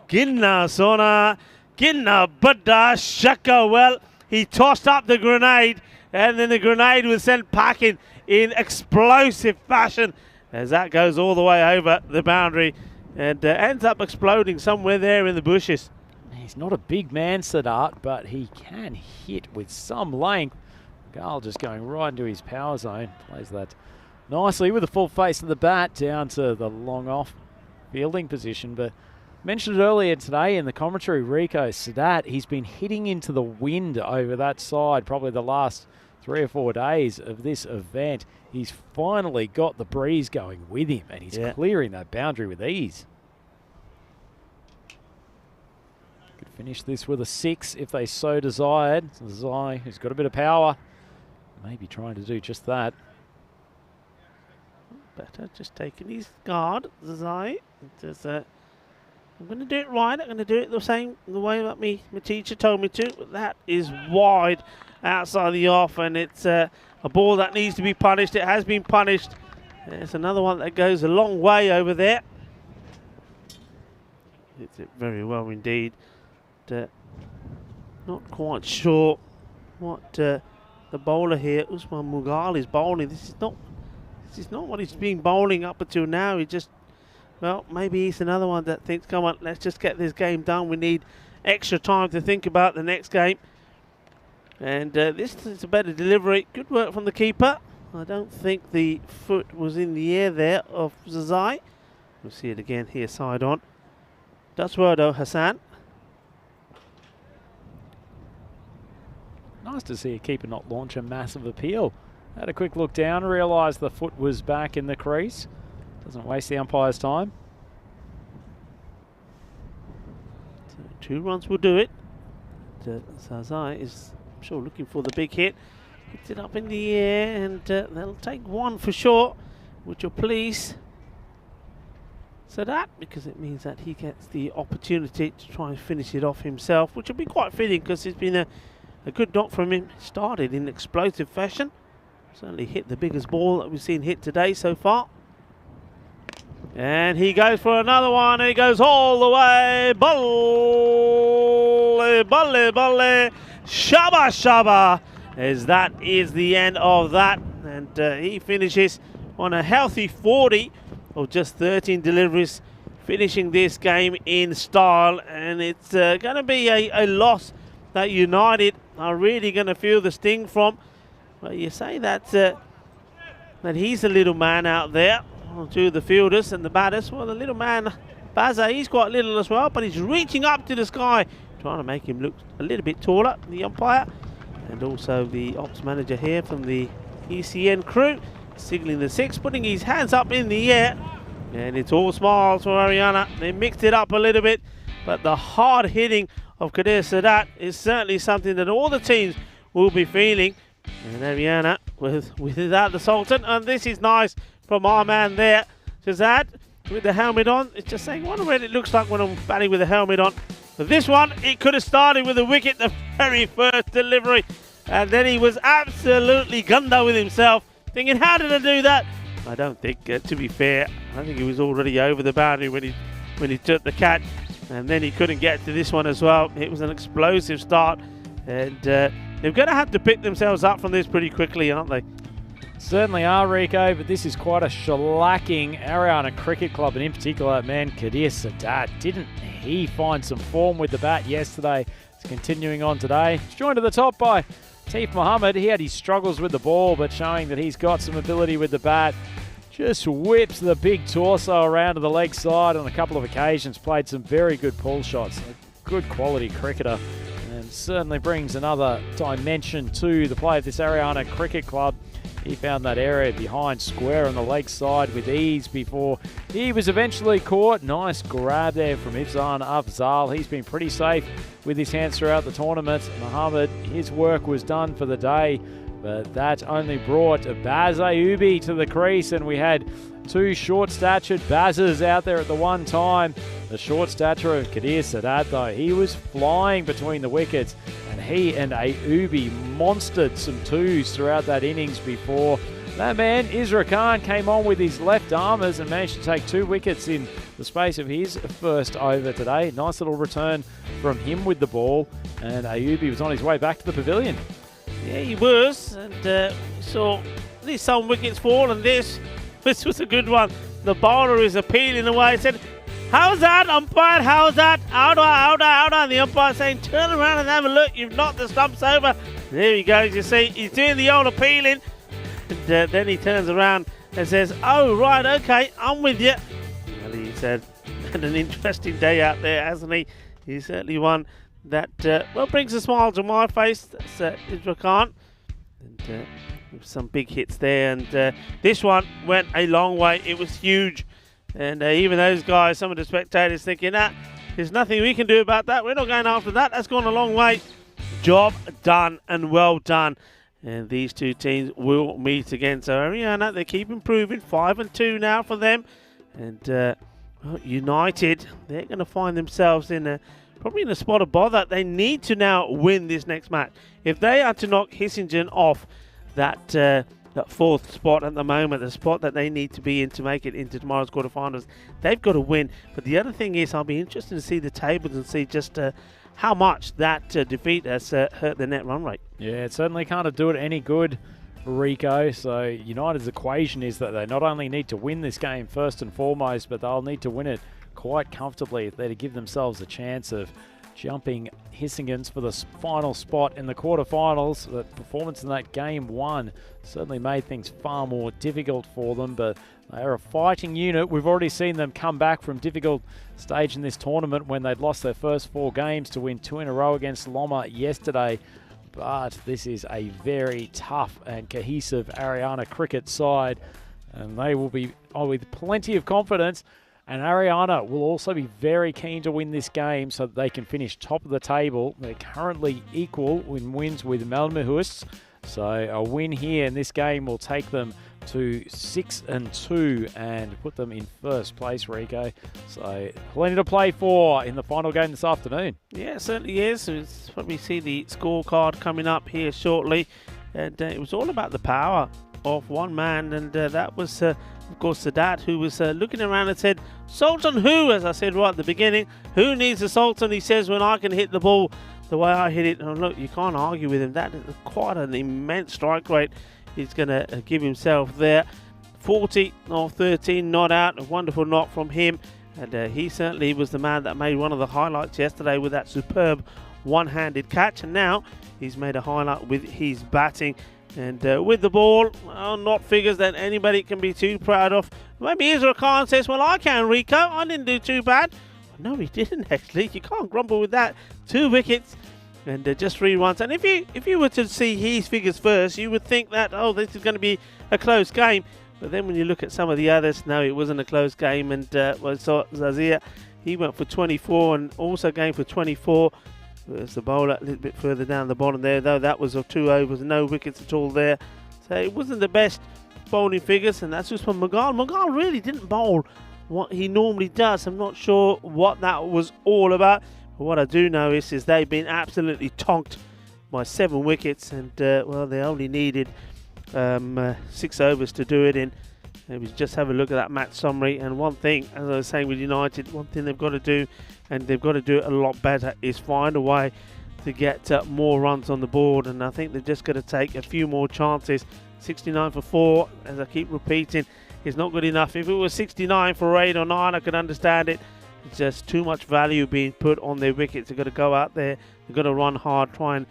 Ginna sona, ginna bada shaka. Well, he tossed up the grenade and then the grenade was sent packing in explosive fashion as that goes all the way over the boundary and ends up exploding somewhere there in the bushes. He's not a big man, Sadat, but he can hit with some length. Gal just going right into his power zone. Plays that nicely with the full face of the bat down to the long off fielding position. But mentioned it earlier today in the commentary, Rico, Sadat, he's been hitting into the wind over that side probably the last 3 or 4 days of this event. He's finally got the breeze going with him and he's clearing that boundary with ease. Could finish this with a 6 if they so desired. Zai, who's got a bit of power, maybe trying to do just that. Better just taking his guard, Zai. I'm going to do it right. I'm going to do it the way that my teacher told me to. That is wide outside the off, and it's a ball that needs to be punished. It has been punished. There's another one that goes a long way over there. Hits it very well indeed. Not quite sure what the bowler here, Usman Mughal, is bowling. This is not what he's been bowling up until now. He just, well, maybe he's another one that thinks, come on, let's just get this game done. We need extra time to think about the next game. And this is a better delivery. Good work from the keeper. I don't think the foot was in the air there of Zazai. We'll see it again here, side on. That's well though, Hassan. Nice to see a keeper not launch a massive appeal. Had a quick look down, realised the foot was back in the crease. Doesn't waste the umpire's time. So 2 runs will do it. Zazai is, I'm sure, looking for the big hit. Hits it up in the air and they'll take 1 for sure, which will please Sadat, because it means that he gets the opportunity to try and finish it off himself, which will be quite fitting because it's been a good knock from him. Started in explosive fashion. Certainly hit the biggest ball that we've seen hit today so far. And he goes for another one, and he goes all the way. Balle, balle, balle, shaba, shaba. As that is the end of that. And he finishes on a healthy 40 of just 13 deliveries, finishing this game in style. And it's going to be a loss that United are really going to feel the sting from. Well, you say that he's a little man out there to the fielders and the batters. Well, the little man, Baza, he's quite little as well, but he's reaching up to the sky, trying to make him look a little bit taller, the umpire. And also the ops manager here from the ECN crew, signalling the 6, putting his hands up in the air. And it's all smiles for Ariana. They mixed it up a little bit, but the hard hitting of Kadir Sadat is certainly something that all the teams will be feeling. And Ariana without the Sultan, and this is nice from our man there, Shazad, with the helmet on. It's just saying, I wonder what it looks like when I'm batting with the helmet on. But this one, it could have started with a wicket the very first delivery, and then he was absolutely gunda with himself, thinking, how did I do that? I don't think, to be fair, I think he was already over the boundary when he took the catch, and then he couldn't get to this one as well. It was an explosive start, and they're going to have to pick themselves up from this pretty quickly, aren't they? Certainly are, Rico, but this is quite a shellacking. Ariana Cricket Club, and in particular, man, Kadir Sadat. Didn't he find some form with the bat yesterday? It's continuing on today. He's joined at the top by Teef Mohammed. He had his struggles with the ball, but showing that he's got some ability with the bat. Just whips the big torso around to the leg side on a couple of occasions. Played some very good pull shots. A good quality cricketer. And certainly brings another dimension to the play of this Ariana Cricket Club. He found that area behind square on the leg side with ease before he was eventually caught. Nice grab there from Ifzan Afzal. He's been pretty safe with his hands throughout the tournament. Mohammed, his work was done for the day, but that only brought Baz Ayubi to the crease, and we had two short-statured bazzers out there at the one time. The short stature of Kadir Sadat, though, he was flying between the wickets, and he and Ayubi monstered some twos throughout that innings before that man, Isra Khan, came on with his left armers and managed to take 2 wickets in the space of his first over today. Nice little return from him with the ball, and Ayubi was on his way back to the pavilion. Yeah, he was, and so there's some wickets fall, and this was a good one. The bowler is appealing away. He said, "How's that, umpire? How's that? Outer, outer, outer." And the umpire saying, "Turn around and have a look. You've knocked the stumps over." There he goes. You see, he's doing the old appealing. And then he turns around and says, "Oh, right, okay, I'm with you." Well, he said, had an interesting day out there, hasn't he? He certainly won that, well, brings a smile to my face. That's Isra Khan. And some big hits there. And this one went a long way. It was huge. And even those guys, some of the spectators thinking, there's nothing we can do about that. We're not going after that. That's gone a long way. Job done and well done. And these two teams will meet again. So Ariana, they keep improving. 5-2 now for them. And well, United, they're going to find themselves in probably in a spot of bother. They need to now win this next match. If they are to knock Hissingen off that 4th spot at the moment, the spot that they need to be in to make it into tomorrow's quarterfinals, they've got to win. But the other thing is, I'll be interested to see the tables and see just how much that defeat has hurt the net run rate. Yeah, it certainly can't do it any good, Rico. So United's equation is that they not only need to win this game first and foremost, but they'll need to win it quite comfortably if they're to give themselves a chance of jumping Hissingens for the final spot in the quarterfinals. The performance in that game 1 certainly made things far more difficult for them, but they are a fighting unit. We've already seen them come back from difficult stage in this tournament when they'd lost their first 4 games to win 2 in a row against Loma yesterday. But this is a very tough and cohesive Ariana cricket side, and they will be with plenty of confidence. And Ariana will also be very keen to win this game so that they can finish top of the table. They're currently equal in wins with Malmöhus. So a win here in this game will take them to 6-2 and put them in first place, Rico. So plenty to play for in the final game this afternoon. Yeah, it certainly is. It's probably see the scorecard coming up here shortly. And it was all about the power of one man, and that was, of course, Sadat, who was looking around and said, "Sultan who?" As I said right at the beginning, who needs a Sultan? He says, "When I can hit the ball the way I hit it." And look, you can't argue with him. That is quite an immense strike rate he's going to give himself there. 40 of 13 not out. A wonderful knock from him. And he certainly was the man that made one of the highlights yesterday with that superb one-handed catch. And now he's made a highlight with his batting. And with the ball, well, not figures that anybody can be too proud of. Maybe Isra Khan says, "Well, I can, Rico. I didn't do too bad." No, he didn't actually. You can't grumble with that. 2 wickets and just 3 runs. And if you were to see his figures first, you would think that, oh, this is going to be a close game. But then when you look at some of the others, no, it wasn't a close game. And well, so Zazir, he went for 24 and also going for 24. There's the bowler a little bit further down the bottom there, though. That was 2 overs, no wickets at all there. So it wasn't the best bowling figures, and that's just from Magal. Magal really didn't bowl what he normally does. I'm not sure what that was all about. But what I do know is they've been absolutely tonked by 7 wickets, and well, they only needed 6 overs to do it in. Maybe just have a look at that match summary. And one thing, as I was saying with United, one thing they've got to do, and they've got to do it a lot better, is find a way to get more runs on the board. And I think they've just got to take a few more chances. 69 for 4, as I keep repeating, is not good enough. If it was 69 for 8 or 9, I could understand it. It's just too much value being put on their wickets. They've got to go out there, they've got to run hard, try and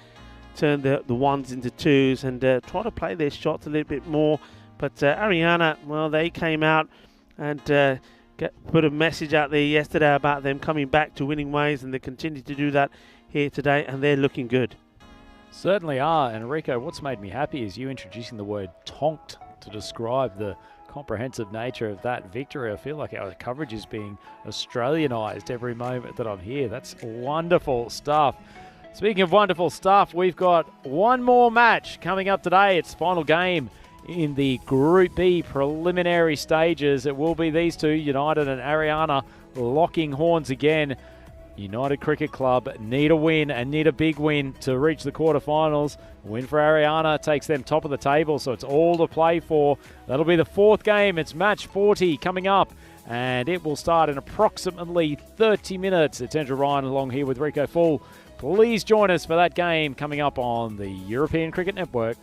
turn the ones into twos, and try to play their shots a little bit more. But Ariana, well, they came out and put a message out there yesterday about them coming back to winning ways, and they continue to do that here today, and they're looking good. Certainly are. And Rico, what's made me happy is you introducing the word tonked to describe the comprehensive nature of that victory. I feel like our coverage is being Australianised every moment that I'm here. That's wonderful stuff. Speaking of wonderful stuff, we've got one more match coming up today. It's final game in the Group B preliminary stages. It will be these two, United and Ariana, locking horns again. United Cricket Club need a win and need a big win to reach the quarterfinals. A win for Ariana takes them top of the table, so it's all to play for. That'll be the fourth game. It's match 40 coming up, and it will start in approximately 30 minutes. It's Andrew Ryan along here with Rico Full. Please join us for that game coming up on the European Cricket Network.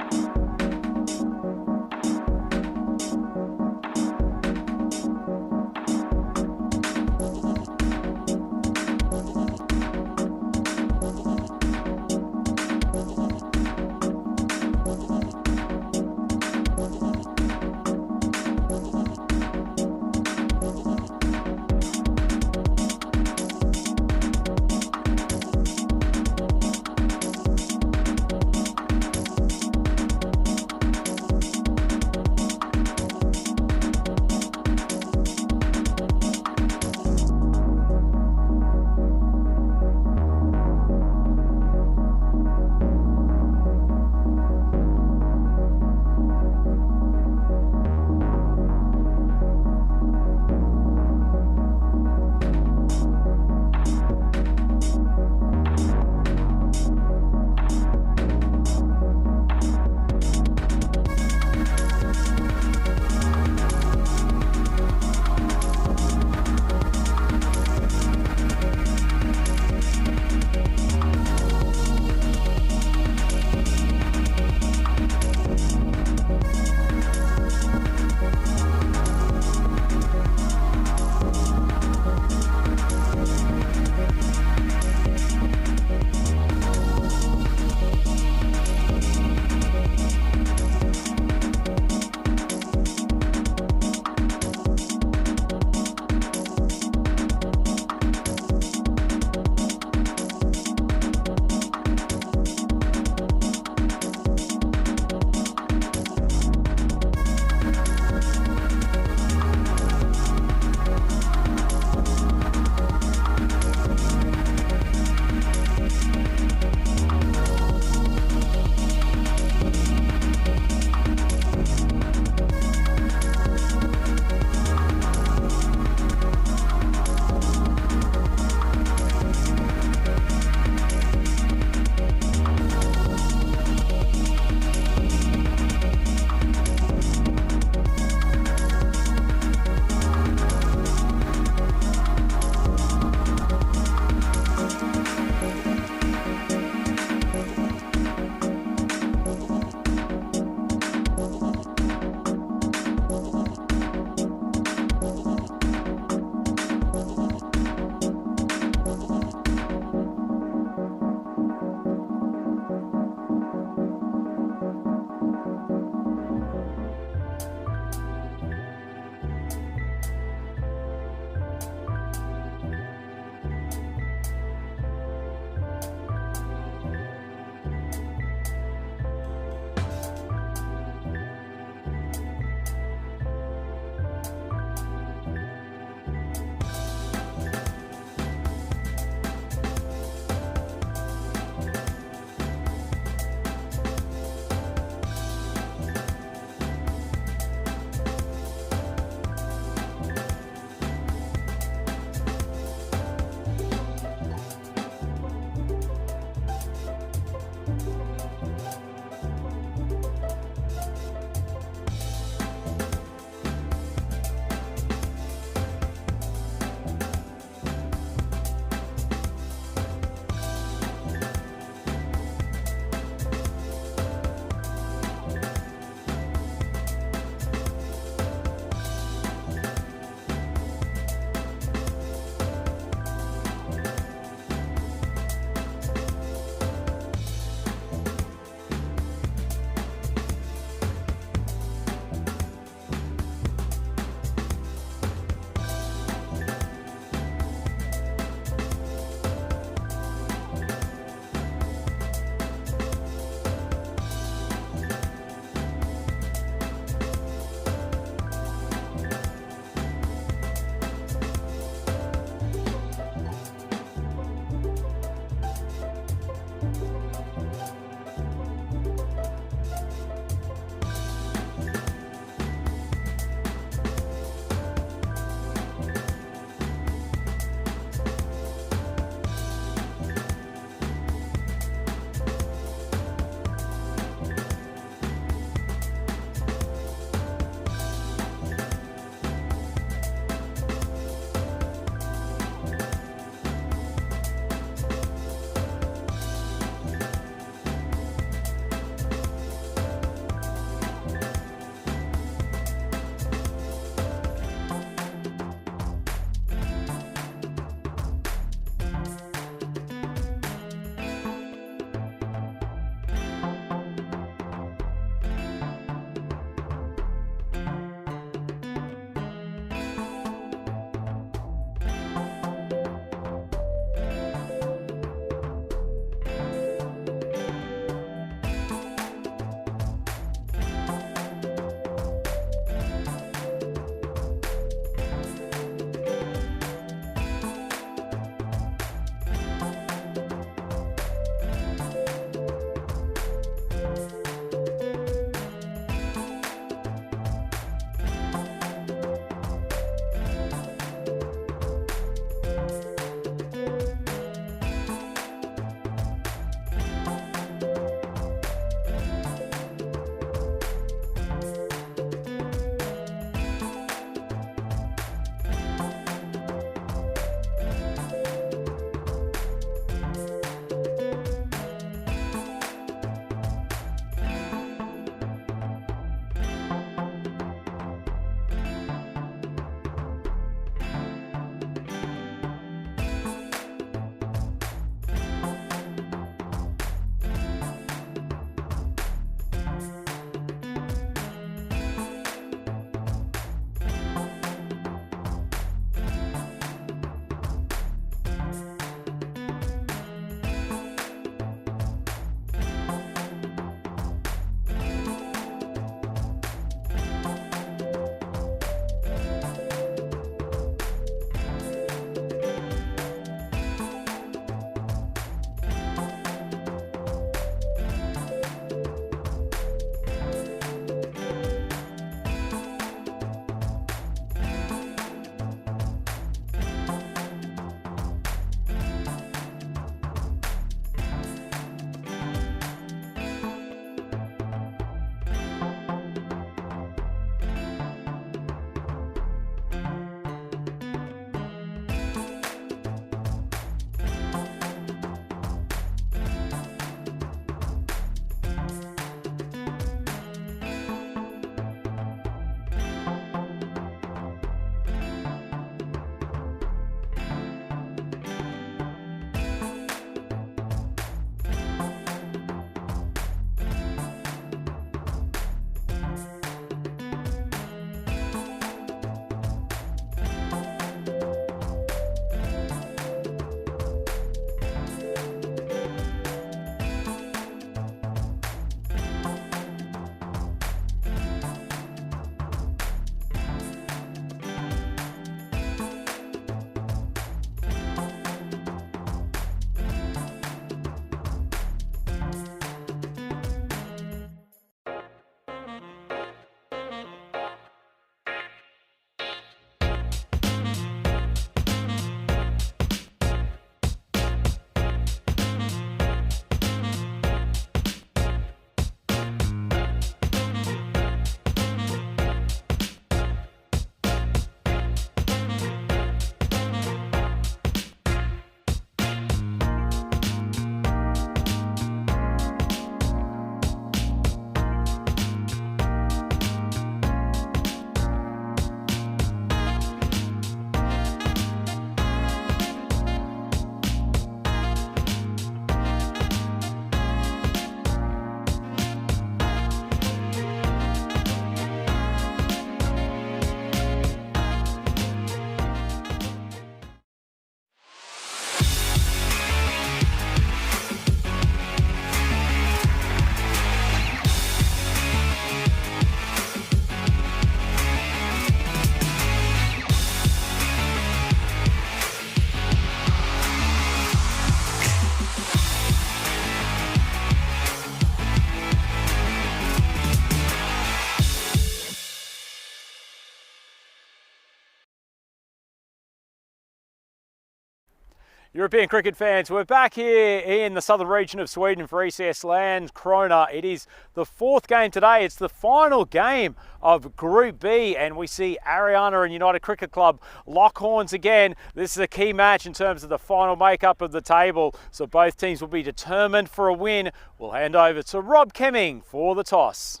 European cricket fans, we're back here in the southern region of Sweden for ECS Landskrona. It is the fourth game today. It's the final game of Group B, and we see Ariana and United Cricket Club lock horns again. This is a key match in terms of the final makeup of the table, so both teams will be determined for a win. We'll hand over to Rob Kemming for the toss.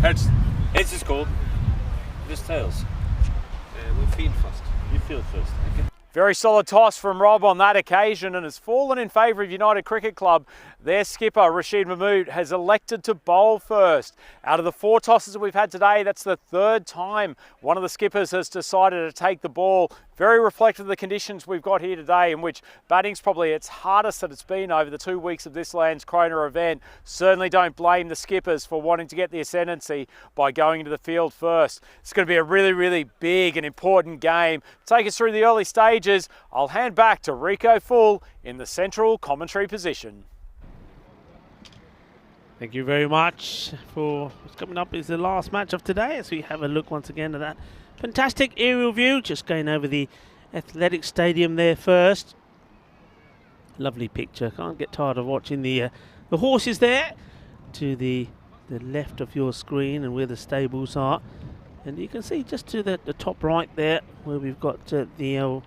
Heads. Heads is cool. Just tails. We feel first. You feel first. Okay. Very solid toss from Rob on that occasion, and has fallen in favour of United Cricket Club. Their skipper, Rashid Mahmood, has elected to bowl first. Out of the 4 tosses that we've had today, that's the 3rd time one of the skippers has decided to take the ball. Very reflective of the conditions we've got here today, in which batting's probably its hardest that it's been over the 2 weeks of this Landskrona event. Certainly don't blame the skippers for wanting to get the ascendancy by going into the field first. It's going to be a really, really big and important game. Take us through the early stages. I'll hand back to Rico Full in the central commentary position. Thank you very much. For what's coming up is the last match of today, as we have a look once again at that fantastic aerial view. Just going over the athletic stadium there first. Lovely picture. Can't get tired of watching the horses there to the left of your screen, and where the stables are. And you can see just to the top right there, where we've got the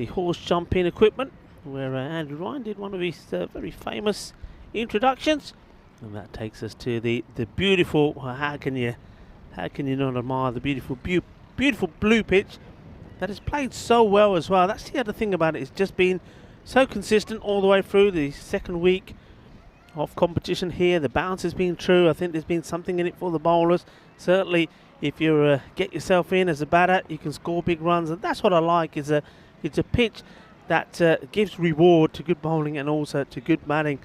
horse jumping equipment, where Andrew Ryan did one of his very famous introductions. And that takes us to the beautiful, how can you not admire the beautiful blue pitch that is played so well as well. That's the other thing about it. It's just been so consistent all the way through the second week of competition here. The bounce has been true. I think there's been something in it for the bowlers. Certainly, if you get yourself in as a batter, you can score big runs, and that's what I like. It's a pitch that gives reward to good bowling and also to good batting.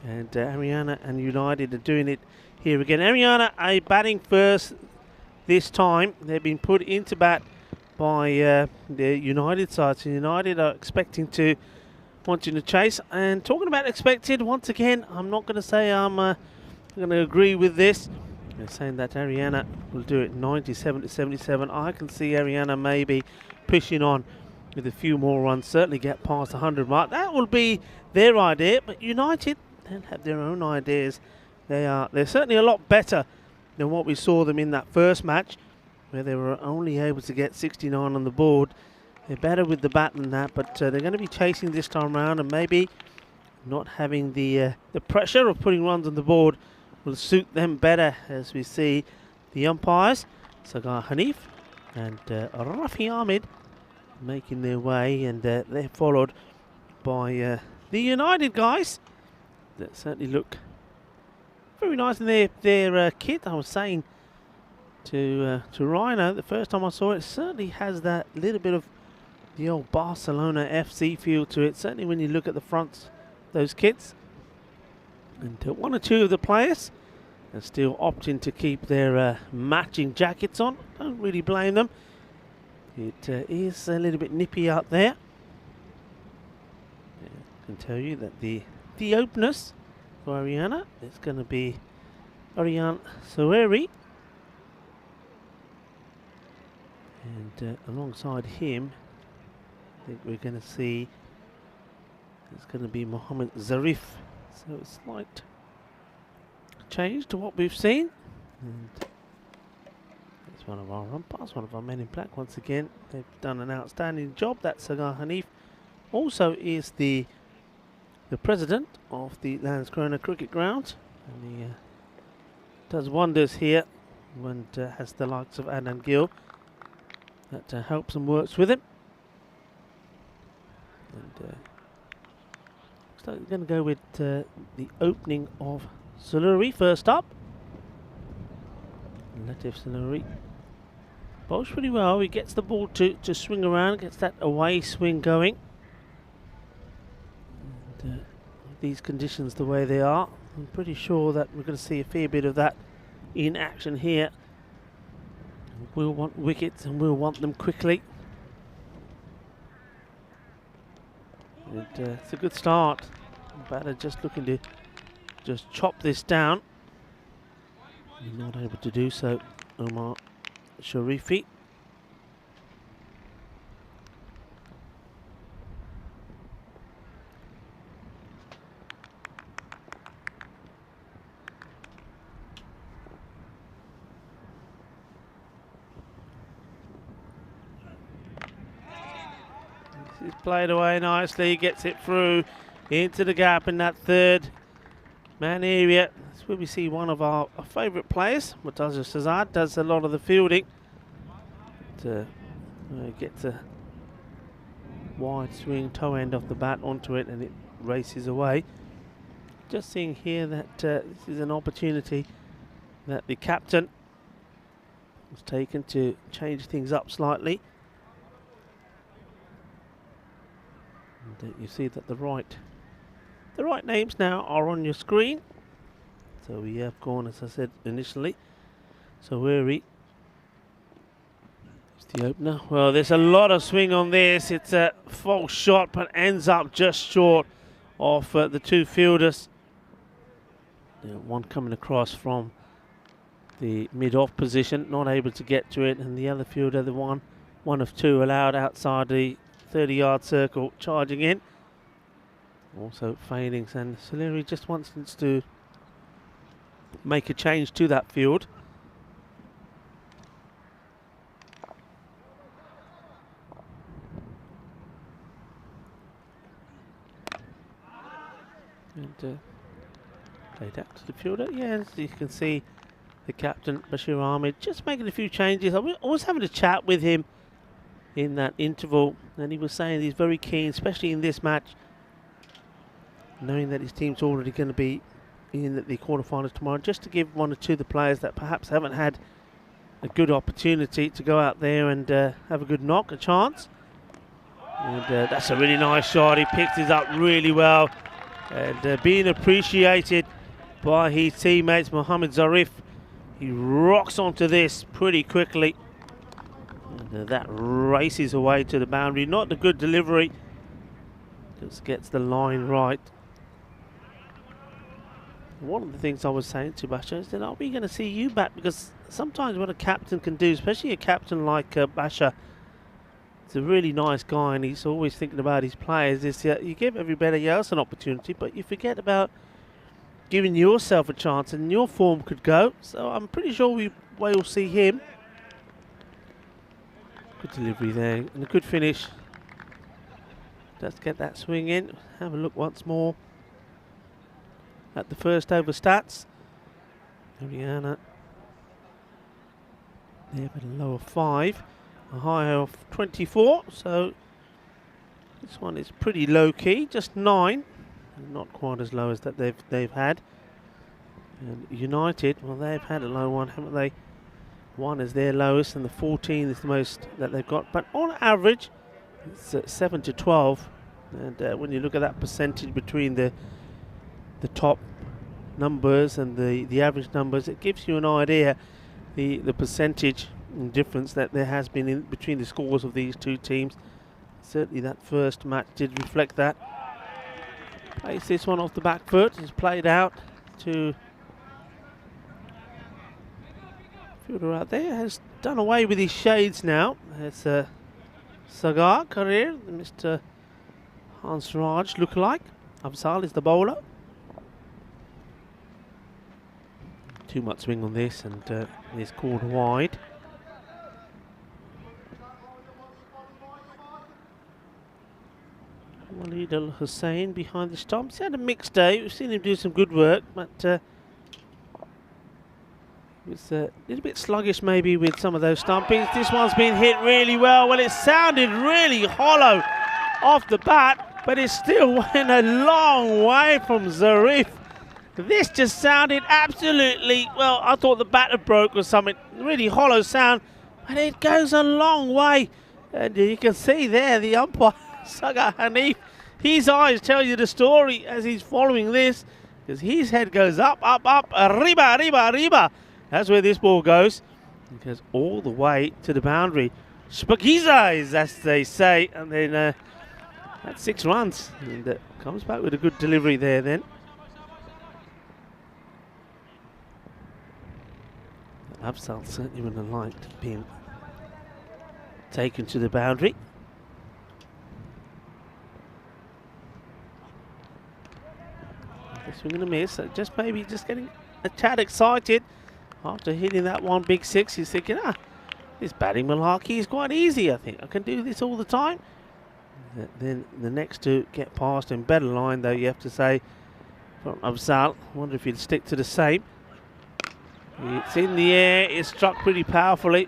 And Ariana and United are doing it here again. Ariana are batting first this time. They've been put into bat by the United side. So United are wanting to chase. And talking about expected, once again, I'm not going to say I'm going to agree with this. They're saying that Ariana will do it 97 to 77. I can see Ariana maybe pushing on with a few more runs, certainly get past the 100 mark. That will be their idea, but United, they'll have their own ideas. They're certainly a lot better than what we saw them in that first match, where they were only able to get 69 on the board. They're better with the bat than that, but they're going to be chasing this time around, and maybe not having the pressure of putting runs on the board will suit them better, as we see the umpires, Sagar Hanif and Rafi Ahmed, making their way, and they're followed by the United guys that certainly look very nice in their kit. I was saying to Rhino the first time I saw it, certainly has that little bit of the old Barcelona FC feel to it, certainly when you look at the fronts, those kits. And one or two of the players are still opting to keep their matching jackets on. Don't really blame them. It is a little bit nippy out there. I can tell you that the openers for Ariana is going to be Ariane Soeri, and alongside him I think we're going to see it's going to be Mohammed Zarif, so a slight change to what we've seen. And it's one of our umpires, one of our men in black once again. They've done an outstanding job. That Sagar Hanif also is the president of the Landskrona Cricket Ground, and he does wonders here when has the likes of Adnan Gill that helps and works with him. And so we're going to go with the opening of Saluri first up. Latif Saluri bowls pretty well. He gets the ball to swing around, gets that away swing going. And these conditions the way they are, I'm pretty sure that we're going to see a fair bit of that in action here. We'll want wickets and we'll want them quickly. And it's a good start. Batter just looking to just chop this down. He's not able to do so, Omar Sharifi. He's played away nicely, gets it through into the gap in that third man area. That's where we see one of our favourite players, Murtaza Shahzad, does a lot of the fielding to get the wide swing toe end off the bat onto it, and it races away. Just seeing here that this is an opportunity that the captain was taken to change things up slightly. And you see that the right names now are on your screen. So we have gone, as I said initially, so wary. It's the opener. Well, there's a lot of swing on this. It's a false shot, but ends up just short of the two fielders. One coming across from the mid-off position, not able to get to it, and the other fielder, the one of two allowed outside the 30-yard circle, charging in. Also fading, and Soleri just wants to make a change to that field. And played out to the fielder. Yeah, as you can see, the captain, Bashir Ahmed, just making a few changes. I was having a chat with him in that interval, and he was saying he's very keen, especially in this match, knowing that his team's already going to be in the quarterfinals tomorrow, just to give one or two of the players that perhaps haven't had a good opportunity to go out there and have a good knock, a chance. And that's a really nice shot. He picked it up really well, and being appreciated by his teammates. Mohammed Zarif, he rocks onto this pretty quickly, and that races away to the boundary. Not a good delivery, just gets the line right. One of the things I was saying to Basha is that, are we going to see you back? Because sometimes what a captain can do, especially a captain like Basha, he's a really nice guy and he's always thinking about his players, is you give everybody else an opportunity, but you forget about giving yourself a chance, and your form could go. So I'm pretty sure we will see him. Good delivery there and a good finish. Let's get that swing in. Have a look once more at the first over stats. Ariana, they have a low of 5, a high of 24. So this one is pretty low key, just 9. Not quite as low as that they've had. And United, well, they've had a low one, haven't they? 1 is their lowest, and the 14 is the most that they've got. But on average, it's 7 to 12. And when you look at that percentage between the top numbers and the average numbers, it gives you an idea the percentage difference that there has been in between the scores of these two teams. Certainly that first match did reflect that. Plays this one off the back foot. It's played out to fielder out there. Has done away with his shades now. It's Sagar Karir, Mr. Hans Raj lookalike. Afzal is the bowler. Too much swing on this, and it's called wide. Walid Al Hussein behind the stumps. He had a mixed day. We've seen him do some good work, but it was a little bit sluggish maybe with some of those stumpings. This one's been hit really well. Well, it sounded really hollow off the bat, but it still went a long way from Zarif. This just sounded absolutely, well, I thought the bat had broke or something. Really hollow sound, but it goes a long way. And you can see there the umpire, Sagar Hanif, his eyes tell you the story as he's following this, because his head goes up, up, up, arriba, arriba, arriba. That's where this ball goes. It goes all the way to the boundary. Spagiza, as they say, and then that's 6 runs. And comes back with a good delivery there then. Afzal certainly would have liked being taken to the boundary. Swing and a miss. Just maybe just getting a tad excited after hitting that one big 6. He's thinking, this batting malarkey is quite easy. I think I can do this all the time. Then the next two get past in better line, though, you have to say, from Afzal. I wonder if he'll stick to the same. It's in the air, it's struck pretty powerfully.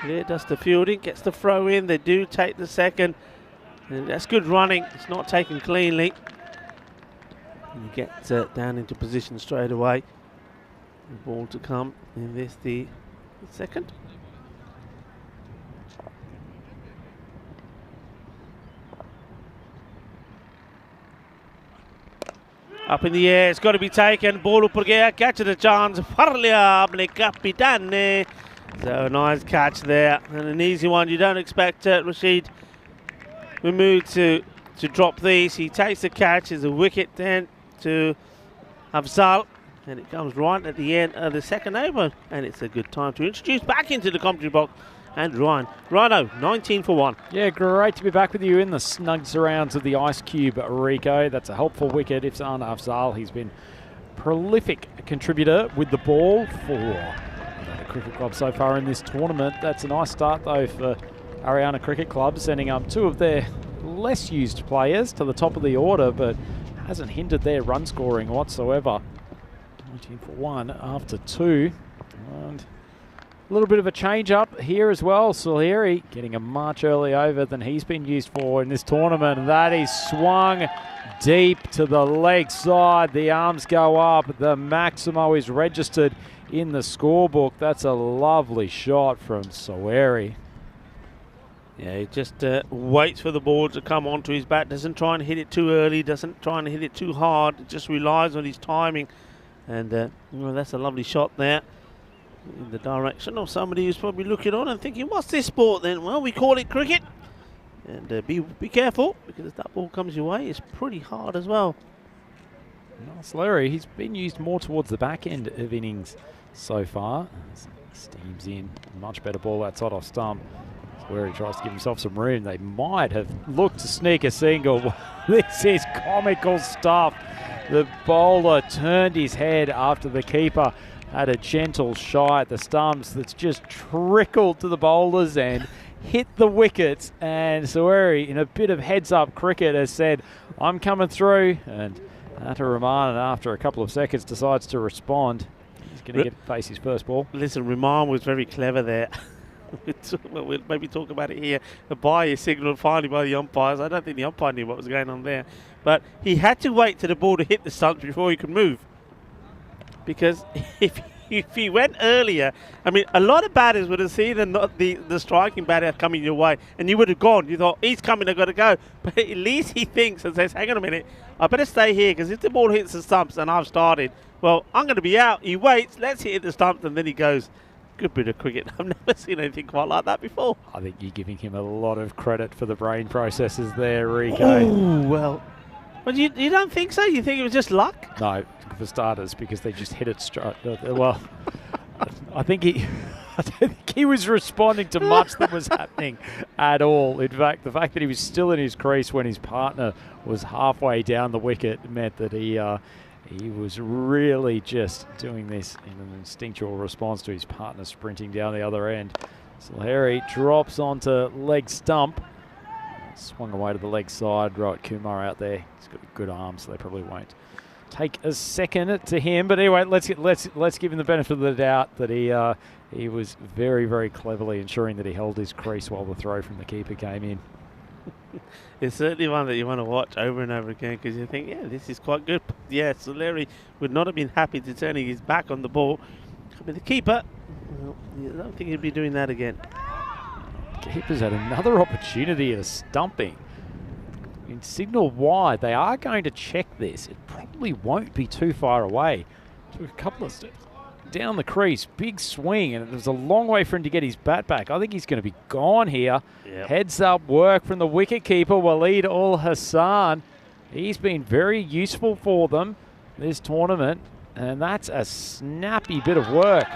There does the fielding, gets the throw in, they do take the second. And that's good running, it's not taken cleanly. And you get down into position straight away. The ball to come, and this the second. Up in the air, it's got to be taken. Ball up again, catch the chance. Parliable capitane. So nice catch there, and an easy one. You don't expect Rashid Mahmood to drop these. He takes the catch. It's a wicket then to Afzal, and it comes right at the end of the second over. And it's a good time to introduce back into the commentary box and Ryan. Rhino, 19 for 1. Yeah, great to be back with you in the snug surrounds of the Ice Cube, Rico. That's a helpful wicket. If on Afzal, he's been prolific contributor with the ball for the cricket club so far in this tournament. That's a nice start, though, for Ariana Cricket Club, sending up two of their less used players to the top of the order, but hasn't hindered their run scoring whatsoever. 19 for 1 after 2. And a little bit of a change up here as well. Sulhiri getting a much early over than he's been used for in this tournament. And that is swung deep to the leg side. The arms go up. The Maximo is registered in the scorebook. That's a lovely shot from Sulhiri. Yeah, he just waits for the ball to come onto his bat. Doesn't try and hit it too early. Doesn't try and hit it too hard. Just relies on his timing. And well, that's a lovely shot there, in the direction of somebody who's probably looking on and thinking, what's this sport then? Well, we call it cricket. And be careful, because if that ball comes your way, it's pretty hard as well. Sulhiri, he's been used more towards the back end of innings so far. Steams in, much better ball outside off stump. Where he tries to give himself some room. They might have looked to sneak a single. This is comical stuff. The bowler turned his head after the keeper had a gentle shy at the stumps that's just trickled to the bowler's end, hit the wickets, and Sulhiri, in a bit of heads-up cricket, has said, I'm coming through, and Atta Rahman, after a couple of seconds, decides to respond. He's going to face his first ball. Listen, Rahman was very clever there. We'll maybe talk about it here. The bye is signalled finally by the umpires. I don't think the umpire knew what was going on there. But he had to wait till the ball to hit the stumps before he could move. Because if he went earlier, I mean, a lot of batters would have seen the striking batter coming your way, and you would have gone. You thought, he's coming, I've got to go. But at least he thinks and says, hang on a minute, I better stay here, because if the ball hits the stumps and I've started, well, I'm going to be out. He waits, lets it hit the stumps, and then he goes. Good bit of cricket. I've never seen anything quite like that before. I think you're giving him a lot of credit for the brain processes there, Rico. Oh, well, you don't think so? You think it was just luck? No, for starters, because they just hit it straight. Well, I don't think he was responding to much that was happening at all. In fact, the fact that he was still in his crease when his partner was halfway down the wicket meant that he was really just doing this in an instinctual response to his partner sprinting down the other end. Sulhiri drops onto leg stump. Swung away to the leg side. Rohit Kumar out there. He's got a good arm, so they probably won't take a second to him. But anyway, let's give him the benefit of the doubt that he was very, very cleverly ensuring that he held his crease while the throw from the keeper came in. It's certainly one that you want to watch over and over again, because you think, yeah, this is quite good. Yeah, Sulhiri would not have been happy to turning his back on the ball. But the keeper, well, I don't think he'd be doing that again. Keeper's had another opportunity at a stumping. In signal wide, they are going to check this. It probably won't be too far away. Took a couple of steps down the crease, big swing, and there's a long way for him to get his bat back. I think he's going to be gone here. Yep. Heads up work from the wicketkeeper, Waleed Ul Hassan. He's been very useful for them this tournament, and that's a snappy bit of work.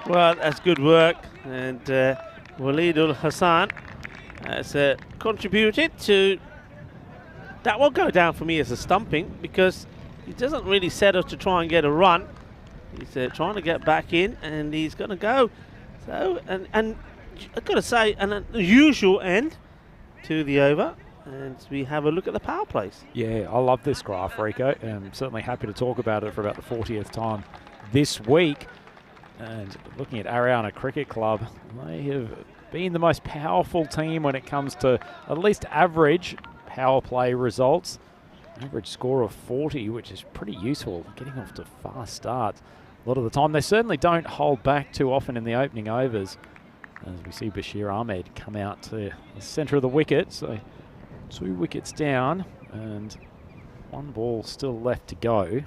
Well, that's good work, and Waleed Ul Hassan has contributed to. That won't go down for me as a stumping, because he doesn't really set us to try and get a run. He's trying to get back in, and he's going to go. So, and I've got to say, an unusual end. to the over, and we have a look at the power plays. Yeah, I love this graph, Rico. I'm certainly happy to talk about it for about the 40th time this week. And looking at Ariana Cricket Club, they have been the most powerful team when it comes to at least average power play results. Average score of 40, which is pretty useful, getting off to fast starts a lot of the time. They certainly don't hold back too often in the opening overs, as we see Bashir Ahmed come out to the centre of the wicket. So 2 wickets down and 1 ball still left to go.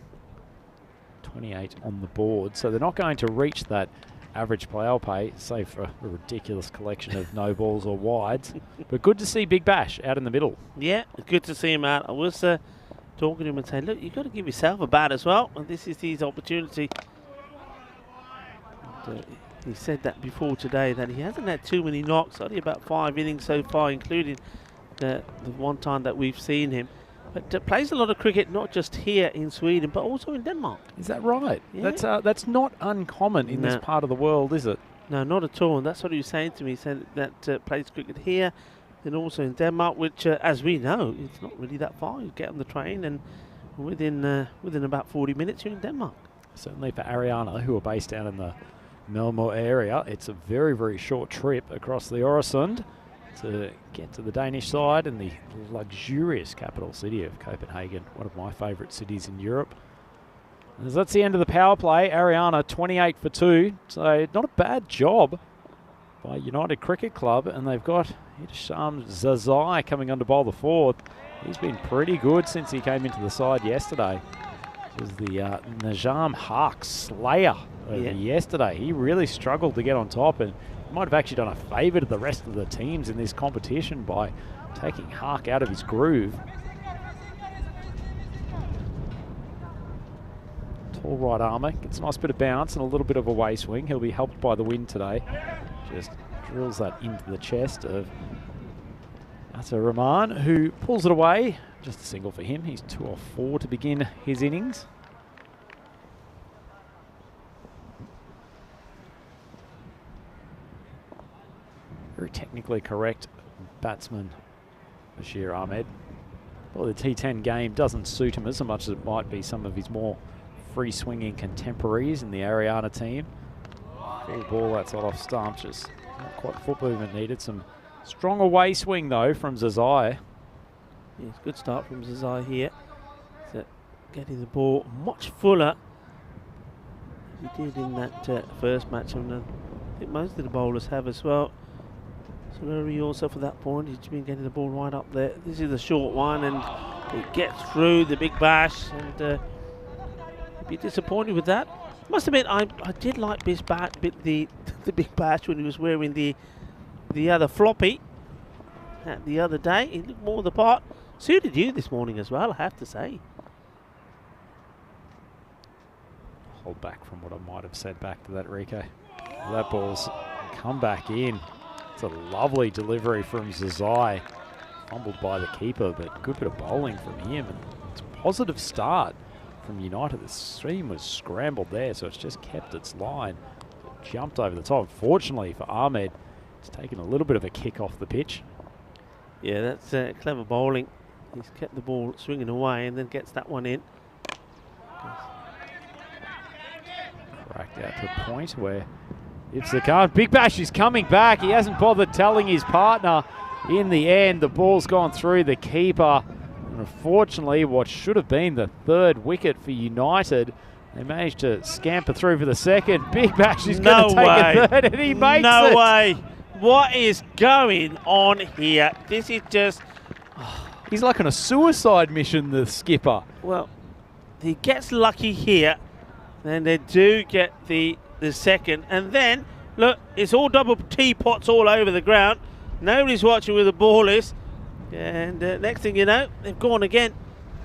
28 on the board, so they're not going to reach that average power play, save for a ridiculous collection of no balls or wides. But good to see Big Bash out in the middle. Yeah, good to see him out. I was talking to him and saying, look, you've got to give yourself a bat as well, and this is his opportunity. And, he said that before today, that he hasn't had too many knocks, only about 5 innings so far, including the one time that we've seen him. But plays a lot of cricket, not just here in Sweden, but also in Denmark. Is that right? Yeah. That's not uncommon in this part of the world, is it? No, not at all. And that's what he was saying to me. He said that plays cricket here and also in Denmark, which, as we know, it's not really that far. You get on the train and within about 40 minutes, you're in Denmark. Certainly for Ariana, who are based down in the Malmö area, it's a very, very short trip across the Øresund to get to the Danish side and the luxurious capital city of Copenhagen, one of my favourite cities in Europe. As that's the end of the power play. Ariana 28 for 2, so not a bad job by United Cricket Club, and they've got Hisham Zazai coming on to bowl the 4th. He's been pretty good since he came into the side yesterday. It was the Najam Haq slayer yesterday. He really struggled to get on top, and might have actually done a favour to the rest of the teams in this competition by taking Haq out of his groove. Tall right armour, gets a nice bit of bounce and a little bit of a way swing. He'll be helped by the wind today. Just drills that into the chest of Atta Rahman, who pulls it away. Just a single for him. He's 2 off 4 to begin his innings. Very technically correct batsman, Bashir Ahmed. Well, the T10 game doesn't suit him as much as it might be some of his more free-swinging contemporaries in the Ariana team. Full ball outside off stump, just not quite foot movement needed. Some strong away swing, though, from Zazai. Yes, good start from Zazai here. So getting the ball much fuller as he did in that first match, and I think most of the bowlers have as well. Solari also for that point, he's been getting the ball right up there. This is a short one, and it gets through the Big Bash, and he'd be disappointed with that. Must admit, I did like this the Big Bash when he was wearing the other floppy the other day. He looked more the part. Suited you this morning as well, I have to say. Hold back from what I might have said back to that, Rico. That ball's come back in. It's a lovely delivery from Zazai. Fumbled by the keeper, but good bit of bowling from him. And it's a positive start from United. The stream was scrambled there, so it's just kept its line. It jumped over the top. Fortunately for Ahmed, it's taken a little bit of a kick off the pitch. Yeah, that's clever bowling. He's kept the ball swinging away and then gets that one in. Cracked out to a point where it's the card. Big Bash is coming back. He hasn't bothered telling his partner. In the end, the ball's gone through the keeper. And unfortunately, what should have been the 3rd wicket for United, they managed to scamper through for the 2nd. Big Bash is going to take a 3rd, and he makes it. No way. What is going on here? This is just... He's like on a suicide mission, the skipper. Well, he gets lucky here. Then they do get the 2nd. And then, look, it's all double teapots all over the ground. Nobody's watching where the ball is. And next thing you know, they've gone again.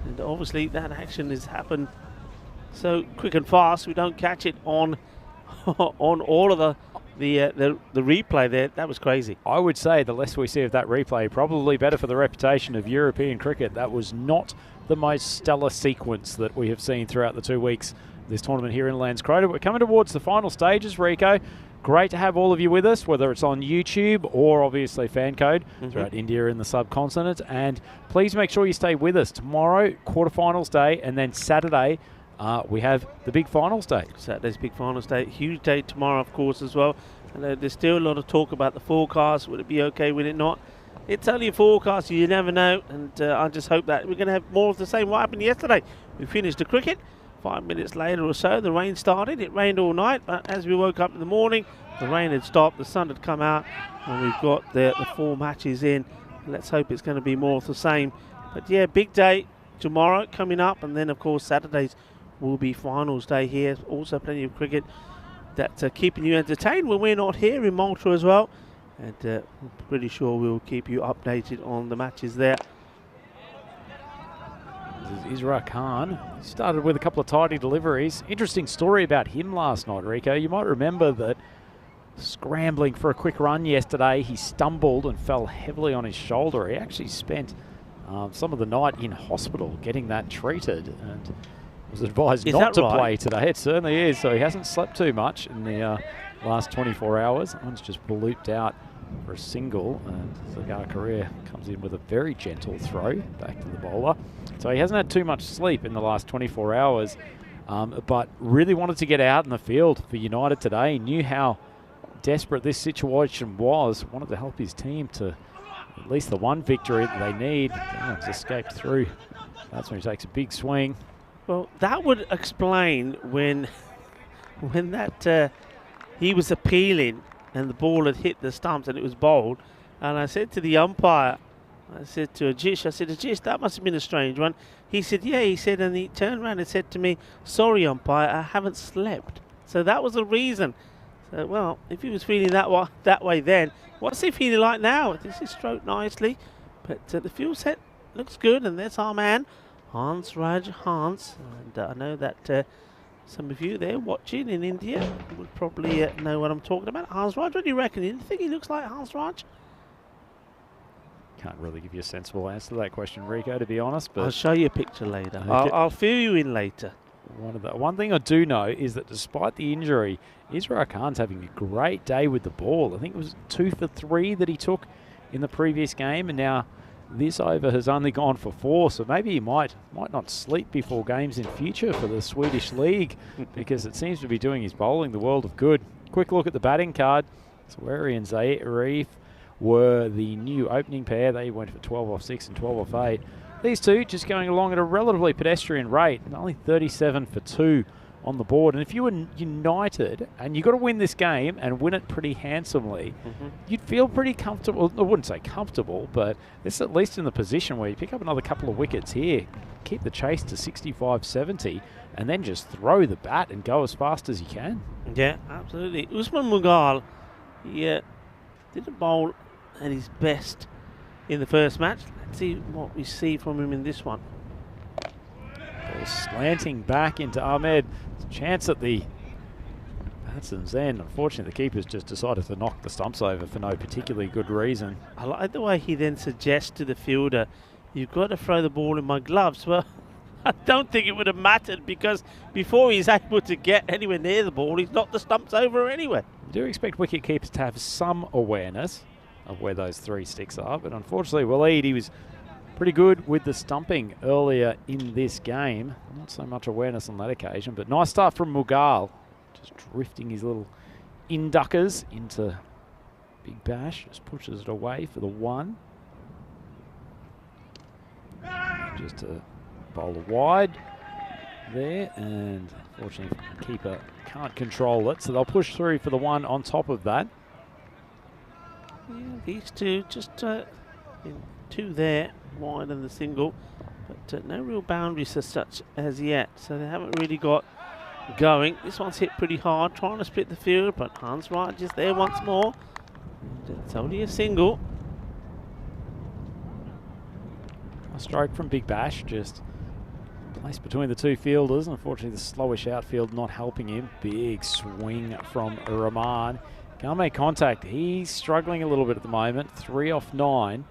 And obviously that action has happened so quick and fast, we don't catch it on on all of the replay there. That was crazy. I would say the less we see of that replay, probably better for the reputation of European cricket. That was not the most stellar sequence that we have seen throughout the 2 weeks of this tournament here in Landskrona. We're coming towards the final stages, Rico. great to have all of you with us, whether it's on YouTube or obviously FanCode throughout India and the subcontinent. And please make sure you stay with us. Tomorrow, quarterfinals day, and then Saturday, we have the big finals day. Saturday's big finals day. Huge day tomorrow, of course, as well. And there's still a lot of talk about the forecast. Would it be okay? Would it not? It's only a forecast. You never know. And I just hope that we're going to have more of the same. What happened yesterday? We finished the cricket. 5 minutes later or so, the rain started. It rained all night, but as we woke up in the morning, the rain had stopped, the sun had come out, and we've got the 4 matches in. Let's hope it's going to be more of the same. But yeah, big day tomorrow coming up, and then of course Saturdays will be finals day here. Also plenty of cricket that's keeping you entertained when we're not here in Malta as well. And I'm pretty sure we'll keep you updated on the matches there. This is Isra Khan. He started with a couple of tidy deliveries. Interesting story about him last night, Rico. You might remember that scrambling for a quick run yesterday, he stumbled and fell heavily on his shoulder. He actually spent some of the night in hospital getting that treated and was advised not to play today. It certainly is. So he hasn't slept too much in the last 24 hours. That one's just blooped out for a single, and Zagar Korea comes in with a very gentle throw back to the bowler. So he hasn't had too much sleep in the last 24 hours, but really wanted to get out in the field for United today. He knew how desperate this situation was, wanted to help his team to at least the one victory that they need. It's escaped through. That's when he takes a big swing. Well, that would explain when that he was appealing and the ball had hit the stumps and it was bowled. And I said to the umpire, I said to Ajish, that must have been a strange one. He said, yeah, he said, and he turned around and said to me, sorry, umpire, I haven't slept. So that was the reason. So, well, if he was feeling that way then, what's he feeling like now? This is stroked nicely, but the field set looks good, and there's our man, Hans Raj Hans. And I know that some of you there watching in India would probably know what I'm talking about. Hans Raj, what do you reckon? Do you think he looks like Hans Raj? Can't really give you a sensible answer to that question, Rico, to be honest. But I'll show you a picture later. I'll fill you in later. One thing I do know is that despite the injury, Isra Khan's having a great day with the ball. I think it was 2 for 3 that he took in the previous game, and now this over has only gone for 4. So maybe he might not sleep before games in future for the Swedish league because it seems to be doing his bowling the world of good. Quick look at the batting card. Saweri and Zairif were the new opening pair. They went for 12 off 6 and 12 off 8. These two just going along at a relatively pedestrian rate, and only 37 for 2 on the board. And if you were United and you got to win this game and win it pretty handsomely, you'd feel pretty comfortable. I wouldn't say comfortable, but it's at least in the position where you pick up another couple of wickets here, keep the chase to 65-70, and then just throw the bat and go as fast as you can. Yeah, absolutely. Usman Mughal, didn't bowl at his best in the first match. Let's see what we see from him in this one. Ball slanting back into Ahmed. Chance at the batsman's end. Unfortunately, the keeper's just decided to knock the stumps over for no particularly good reason. I like the way he then suggests to the fielder, you've got to throw the ball in my gloves. Well, I don't think it would have mattered because before he's able to get anywhere near the ball, he's knocked the stumps over anyway. I do expect wicket keepers to have some awareness of where those 3 sticks are, but unfortunately Waleed, he was pretty good with the stumping earlier in this game. Not so much awareness on that occasion, but nice start from Mughal. Just drifting his little induckers into Big Bash. Just pushes it away for the 1. Just to bowl wide there, and unfortunately the keeper can't control it, so they'll push through for the 1 on top of that. Yeah, these two just 2 there, wide and the single, but no real boundaries as such as yet, so they haven't really got going. This one's hit pretty hard, trying to split the field, but Hans Raj is there once more. And it's only a single. A stroke from Big Bash, just placed between the 2 fielders. Unfortunately, the slowish outfield not helping him. Big swing from Rahman. Can't make contact. He's struggling a little bit at the moment. 3 off 9.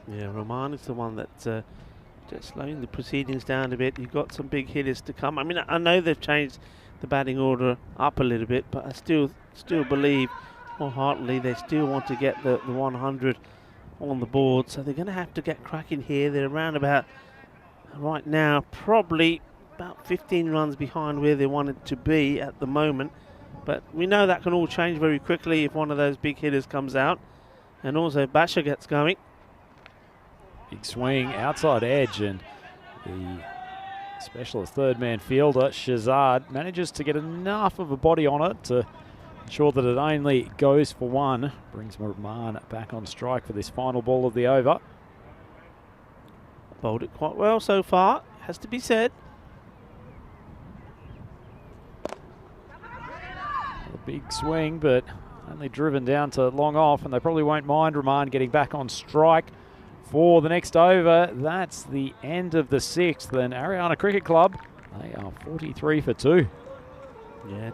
Yeah, Rahman is the one that's just slowing the proceedings down a bit. You've got some big hitters to come. I mean, I know they've changed the batting order up a little bit, but I still believe wholeheartedly they still want to get the 100 on the board, so they're going to have to get cracking here. They're around about, right now, probably about 15 runs behind where they want it to be at the moment, but we know that can all change very quickly if one of those big hitters comes out, and also Basher gets going. Big swing, outside edge, and the specialist third man fielder, Shazad, manages to get enough of a body on it to ensure that it only goes for one. Brings Rahman back on strike for this final ball of the over. Bowled it quite well so far, has to be said. A big swing, but only driven down to long off, and they probably won't mind Rahman getting back on strike for the next over. That's the end of the 6th, and Ariana Cricket Club, they are 43 for 2. Yeah,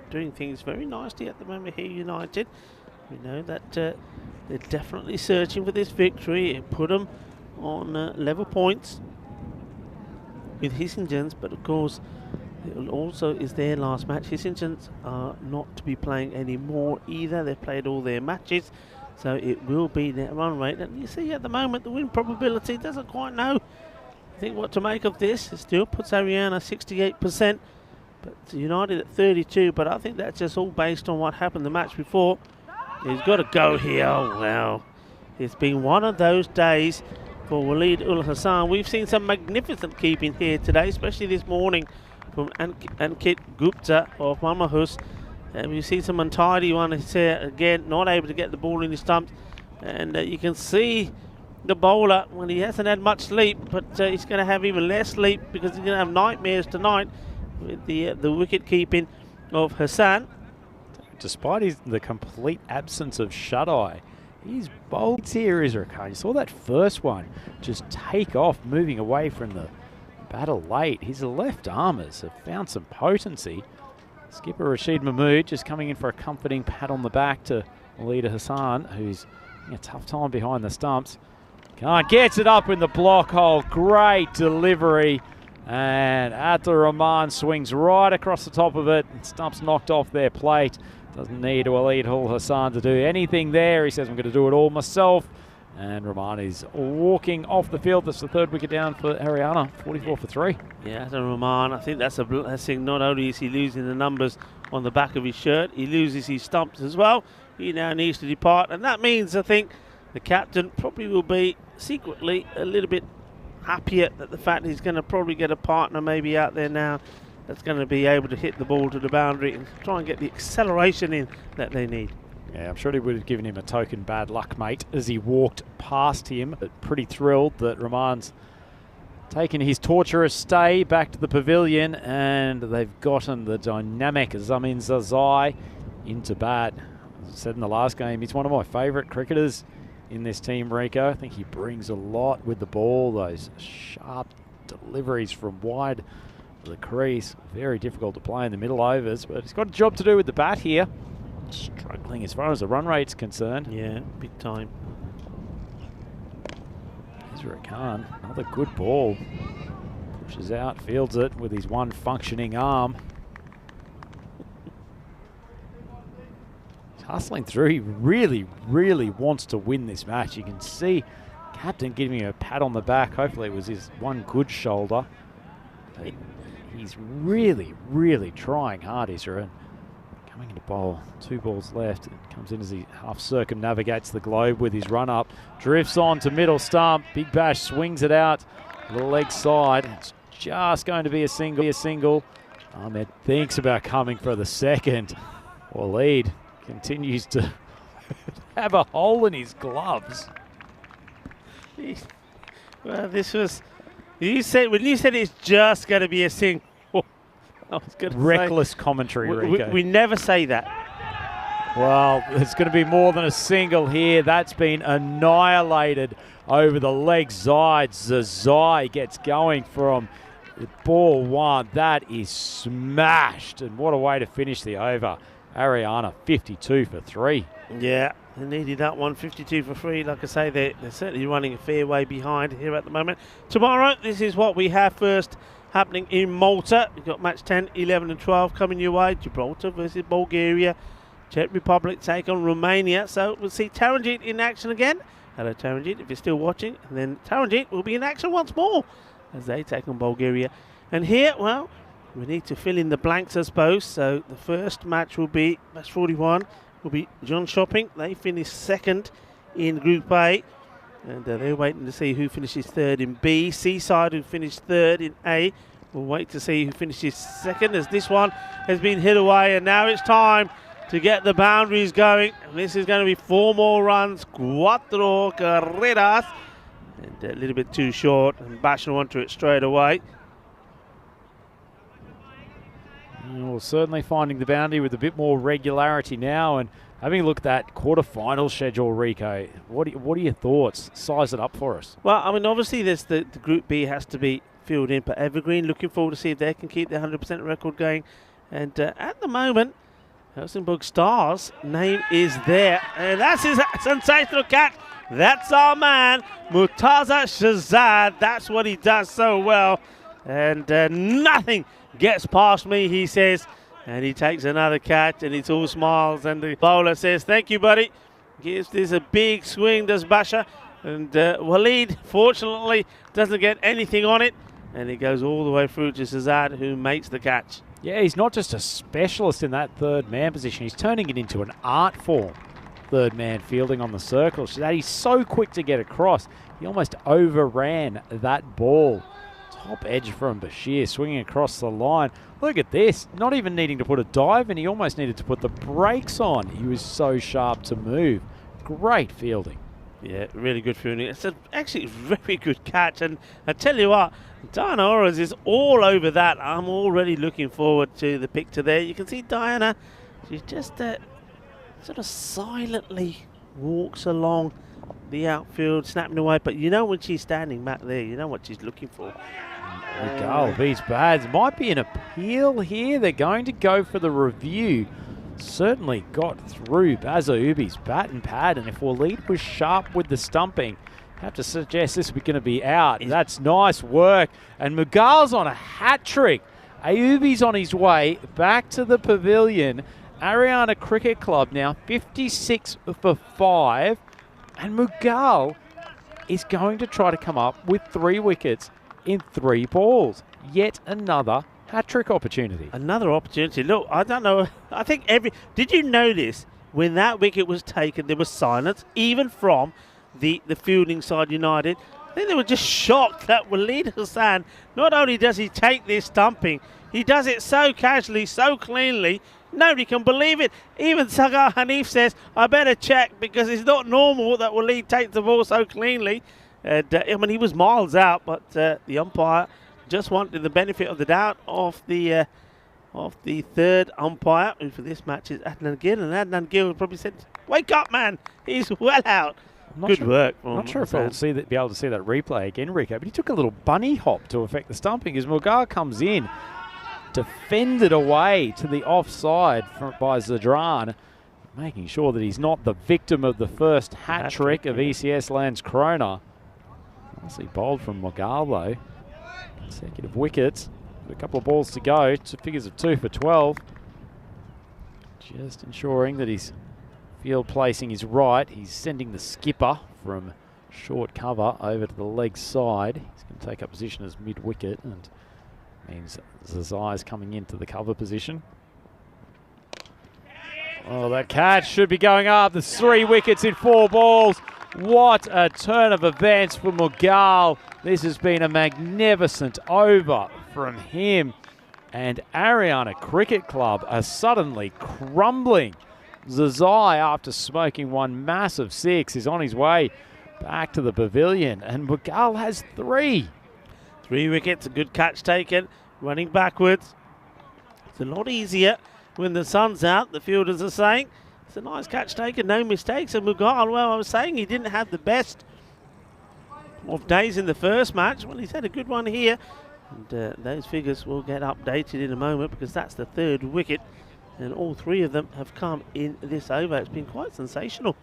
doing things very nicely at the moment here, United. We know that they're definitely searching for this victory. It put them on level points with Hissingens, but of course it also is their last match. Hissingens are not to be playing anymore either. They've played all their matches, so it will be their run rate. And you see at the moment the win probability doesn't quite know, I think, what to make of this. It still puts Ariana 68%, but United at 32, but I think that's just all based on what happened the match before. He's got to go here. Oh, wow. It's been one of those days for Waleed Ul Hassan. We've seen some magnificent keeping here today, especially this morning from Ankit Gupta of Mamahus. And we see some untidy ones here again, not able to get the ball in his stumps. And you can see the bowler, well, he hasn't had much sleep, but he's going to have even less sleep because he's going to have nightmares tonight with the wicket keeping of Hassan. Despite the complete absence of shut-eye, he's bowled here, Israel. You saw that first one just take off, moving away from the batter late. His left armers have found some potency. Skipper Rashid Mahmood just coming in for a comforting pat on the back to Waleed Hassan, who's having a tough time behind the stumps. Gets it up in the block hole. Great delivery. And Atul Rahman swings right across the top of it. Stumps knocked off their plate. Doesn't need Waleed Ul Hassan to do anything there. He says, I'm going to do it all myself. And Rahman is walking off the field. That's the third wicket down for Ariana, 44 for 3. Yeah, Atul Rahman, I think that's a blessing. Not only is he losing the numbers on the back of his shirt, he loses his stumps as well. He now needs to depart. And that means, I think, the captain probably will be secretly a little bit happier at the fact he's going to probably get a partner maybe out there now that's going to be able to hit the ball to the boundary and try and get the acceleration in that they need. Yeah, I'm sure he would have given him a token bad luck, mate, as he walked past him. But pretty thrilled that Rahman's taken his torturous stay back to the pavilion, and they've gotten the dynamic Zamin Zazai into bat. As I said in the last game, he's one of my favourite cricketers in this team, Rico. I think he brings a lot with the ball, those sharp deliveries from wide of the crease. Very difficult to play in the middle overs, but he's got a job to do with the bat here. Struggling as far as the run rate's concerned. Yeah, big time. Ezra Khan, another good ball. Pushes out, fields it with his one functioning arm. Hustling through. He really, really wants to win this match. You can see captain giving him a pat on the back. Hopefully it was his one good shoulder. He's really, really trying hard, Israel. Coming into bowl, 2 balls left. It comes in as he half circumnavigates the globe with his run up. Drifts on to middle stump. Big Bash swings it out the leg side. It's just going to be a single. Ahmed thinks about coming for the second. Waleed continues to have a hole in his gloves. Well, this was, when you said it's just going to be a single, I was going to reckless commentary, Rico. We never say that. Well, it's going to be more than a single here. That's been annihilated over the leg side. Zazai gets going from ball 1. That is smashed, and what a way to finish the over. Ariana 52 for 3. Yeah, they needed that one, 52 for 3. Like I say, they're certainly running a fair way behind here at the moment. Tomorrow, this is what we have first happening in Malta. You've got match 10, 11 and 12 coming your way. Gibraltar versus Bulgaria. Czech Republic take on Romania. So we'll see Taranjit in action again. Hello Taranjit, if you're still watching. And then Taranjit will be in action once more as they take on Bulgaria. And here, well, we need to fill in the blanks, I suppose. So the first match will be, match 41, will be John Shopping. They finished second in Group A. And they're waiting to see who finishes third in B. Seaside, who finished third in A. We'll wait to see who finishes second, as this one has been hit away. And now it's time to get the boundaries going. And this is going to be 4 more runs. Cuatro carreras. And a little bit too short. And bashing onto it straight away. Well, certainly finding the boundary with a bit more regularity now. And having a look at that quarter-final schedule, Rico, what are your thoughts? Size it up for us. Well, I mean, obviously the Group B has to be filled in for Evergreen. Looking forward to see if they can keep their 100% record going. And at the moment, Helsingborg Stars' name is there. And that's his sensational catch. That's our man, Murtaza Shahzad. That's what he does so well. And nothing gets past me, he says. And he takes another catch, and it's all smiles. And the bowler says, thank you, buddy. Gives this a big swing, does Basha. And Waleed, fortunately, doesn't get anything on it. And it goes all the way through to Shahzad, who makes the catch. Yeah, he's not just a specialist in that third man position. He's turning it into an art form. Third man fielding on the circle. He's so quick to get across. He almost overran that ball. Top edge from Bashir, swinging across the line. Look at this. Not even needing to put a dive in. He almost needed to put the brakes on. He was so sharp to move. Great fielding. Yeah, really good fielding. It's actually a very good catch. And I tell you what, Diana Ores is all over that. I'm already looking forward to the picture there. You can see Diana, she's just sort of silently walks along the outfield, snapping away. But you know when she's standing back there, you know what she's looking for. McGull beats Bads. Might be an appeal here. They're going to go for the review. Certainly got through Bazaubi's bat and pad, and if Waleed was sharp with the stumping, have to suggest this was going to be out. That's nice work, and Mughals on a hat trick. Ayubi's on his way back to the pavilion. Ariana Cricket Club now 56 for 5, and Mughal is going to try to come up with 3 wickets in 3 balls. Yet another hat-trick opportunity. Another opportunity. Look, I don't know. I think did you notice when that wicket was taken, there was silence, even from the fielding side United? I think they were just shocked that Waleed Hassan, not only does he take this stumping, he does it so casually, so cleanly, nobody can believe it. Even Sagar Hanif says, I better check, because it's not normal that Waleed takes the ball so cleanly. I mean, he was miles out, but the umpire just wanted the benefit of the doubt of the third umpire, who for this match is Adnan Gill. And Adnan Gill probably said, wake up, man, he's well out. Good work. I'm not sure if I'll be able to see that replay again, Rico, but he took a little bunny hop to affect the stumping as Mughal comes in, defended away to the offside by Zadran, making sure that he's not the victim of the first hat-trick of ECS Landskrona. Nicely bowled from Mughal, though. Consecutive wickets. A couple of balls to go. 2 figures of 2 for 12. Just ensuring that his field placing is right. He's sending the skipper from short cover over to the leg side. He's going to take up position as mid-wicket, and means Zazai is coming into the cover position. Oh, that catch should be going up. There's 3 wickets in 4 balls. What a turn of events for Mughal. This has been a magnificent over from him. And Ariana Cricket Club are suddenly crumbling. Zazai, after smoking one massive 6, is on his way back to the pavilion. And Mughal has 3. 3 wickets, a good catch taken, running backwards. It's a lot easier when the sun's out, the fielders are saying. It's a nice catch taken, no mistakes. And Mughal, well, I was saying he didn't have the best of days in the first match. Well, he's had a good one here. And those figures will get updated in a moment, because that's the 3rd wicket. And all 3 of them have come in this over. It's been quite sensational.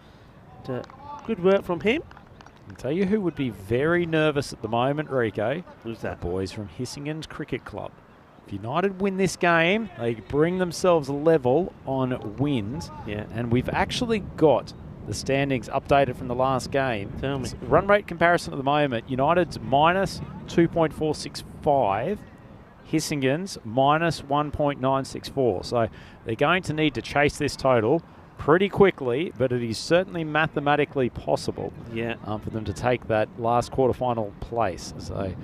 Good work from him. I'll tell you who would be very nervous at the moment, Rico. Who's that? The boys from Hissingen's Cricket Club. If United win this game, they bring themselves level on wins. Yeah. And we've actually got the standings updated from the last game. Tell me. Run rate comparison at the moment, United's minus 2.465, Hissingen's minus 1.964. So they're going to need to chase this total pretty quickly, but it is certainly mathematically possible for them to take that last quarterfinal place. So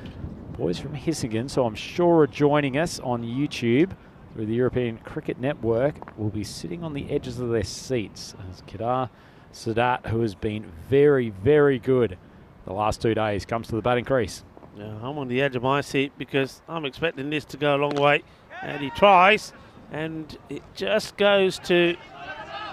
boys from Hissingen, so I'm sure are joining us on YouTube through the European Cricket Network, will be sitting on the edges of their seats as Kedar Sadat, who has been very, very good the last 2 days, comes to the batting crease. Yeah, I'm on the edge of my seat because I'm expecting this to go a long way. And he tries, and it just goes to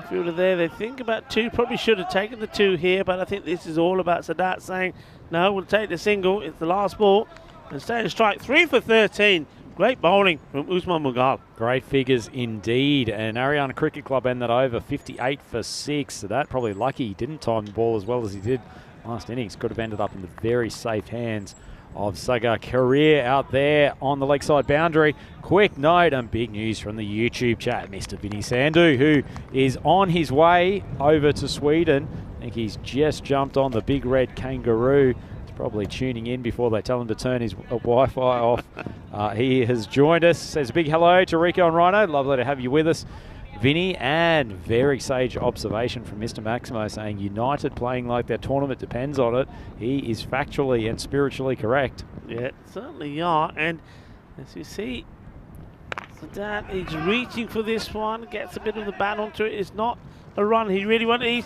the fielder there. They think about 2, probably should have taken the 2 here, but I think this is all about Sadat saying, no, we'll take the single. It's the last ball. And stay to strike, 3 for 13. Great bowling from Usman Mughal. Great figures indeed. And Ariana Cricket Club end that over 58 for 6. So that probably lucky he didn't time the ball as well as he did last innings. Could have ended up in the very safe hands of Sagar Career out there on the lakeside boundary. Quick note and big news from the YouTube chat. Mr. Vinny Sandhu, who is on his way over to Sweden. I think he's just jumped on the big red kangaroo. Probably tuning in before they tell him to turn his Wi-Fi off. He has joined us. Says a big hello to Rico and Rhino. Lovely to have you with us, Vinny. And very sage observation from Mr. Maximo saying United playing like their tournament depends on it. He is factually and spiritually correct. Yeah, certainly are. And as you see, Sadat is reaching for this one. Gets a bit of the bat onto it. It's not a run he really wanted.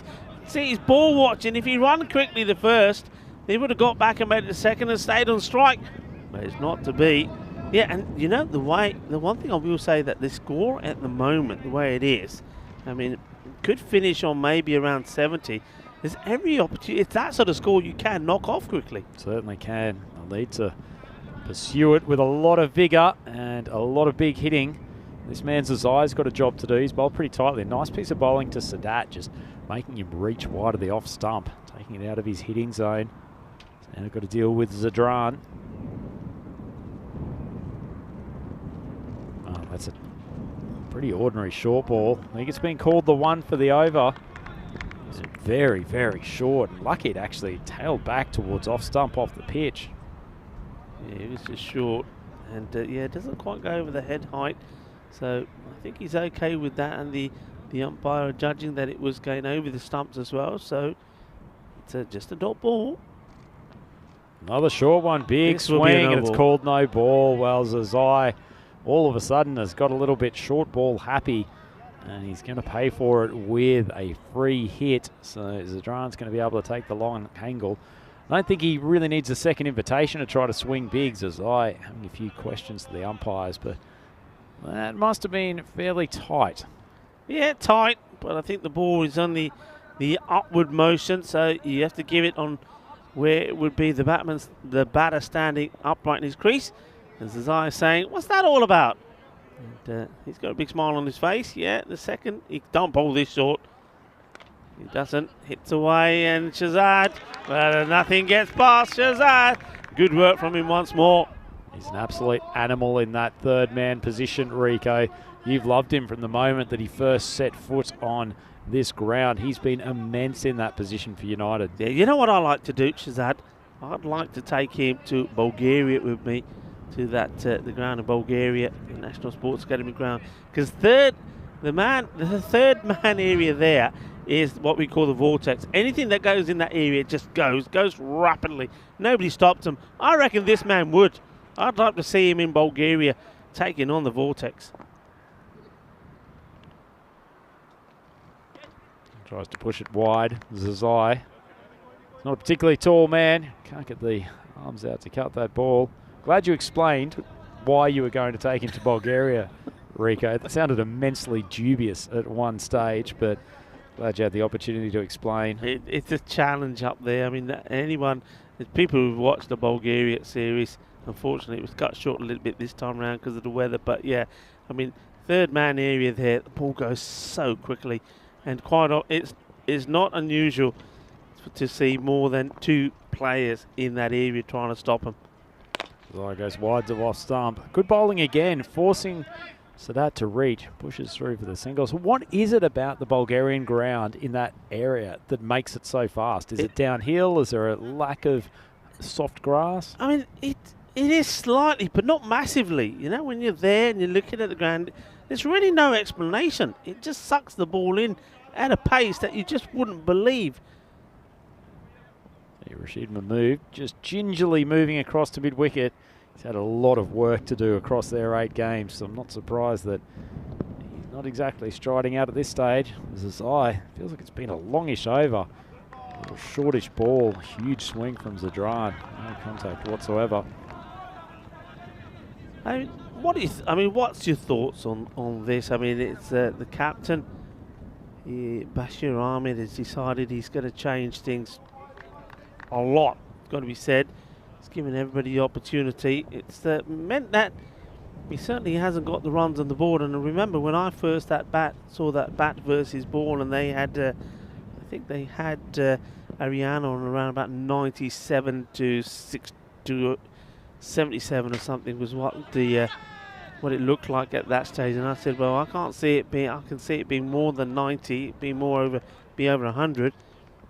He's ball watching. If he run quickly the first, he would have got back and made it the second and stayed on strike. But it's not to be. Yeah, and you know, the one thing I will say that the score at the moment, the way it is, I mean, it could finish on maybe around 70. There's every opportunity. It's that sort of score you can knock off quickly. Certainly can. They'll need to pursue it with a lot of vigour and a lot of big hitting. This man's Zai's got a job to do. He's bowled pretty tightly. A nice piece of bowling to Sadat, just making him reach wide of the off stump, taking it out of his hitting zone. And I've got to deal with Zadran. Oh, that's a pretty ordinary short ball. I think it's been called the one for the over. It's very, very short. Lucky it actually tailed back towards off stump off the pitch. Yeah, it was just short. And yeah, it doesn't quite go over the head height. So I think he's okay with that. And the umpire judging that it was going over the stumps as well. So it's just a dot ball. Another short one, big swing, and it's called no ball. Well, Zazai all of a sudden has got a little bit short ball happy, and he's going to pay for it with a free hit. So Zadran's going to be able to take the long angle. I don't think he really needs a second invitation to try to swing big. Zazai having a few questions to the umpires, but that must have been fairly tight. Yeah, tight, but I think the ball is on the upward motion, so you have to give it on where it would be the batter standing upright in his crease. As Zazai is saying, what's that all about? And he's got a big smile on his face. Yeah, the second, he don't bowl this short. He doesn't, hits away, and Shazad, but nothing gets past Shazad. Good work from him once more. He's an absolute animal in that third man position, Rico. You've loved him from the moment that he first set foot on this ground. He's been immense in that position for United. Yeah, you know what I like to do, Shazad? I'd like to take him to Bulgaria with me, to that the ground in Bulgaria, the National Sports Academy ground, because the third man area there is what we call the vortex. Anything that goes in that area just goes rapidly. Nobody stops him. I reckon this man would. I'd like to see him in Bulgaria taking on the vortex. Tries to push it wide. Zazai. Not a particularly tall man. Can't get the arms out to cut that ball. Glad you explained why you were going to take him to Bulgaria, Rico. That sounded immensely dubious at one stage, but glad you had the opportunity to explain. It's a challenge up there. I mean, there's people who've watched the Bulgaria series. Unfortunately, it was cut short a little bit this time around because of the weather. But yeah, I mean, third man area there, the ball goes so quickly. And it's not unusual to see more than 2 players in that area trying to stop him. Zai goes wide to off stump. Good bowling again, forcing Sadat to reach. Pushes through for the singles. What is it about the Bulgarian ground in that area that makes it so fast? Is it downhill? Is there a lack of soft grass? I mean, it is slightly, but not massively. You know, when you're there and you're looking at the ground, there's really no explanation. It just sucks the ball in at a pace that you just wouldn't believe. Rashid Mahmood just gingerly moving across to mid-wicket. He's had a lot of work to do across their 8 games, so I'm not surprised that he's not exactly striding out at this stage. As I feels like it's been a longish over. A little shortish ball, huge swing from Zadran. No contact whatsoever. I mean, what's your thoughts on this? I mean, it's the captain, Bashir Ahmed, has decided he's going to change things a lot, got to be said. It's given everybody the opportunity. It's meant that he certainly hasn't got the runs on the board. And I remember when I first saw that bat versus ball, and they had, I think they had Ariana on around about 97 to 77 or something was what it looked like at that stage. And I said, well, I can see it being more than 90, be over 100.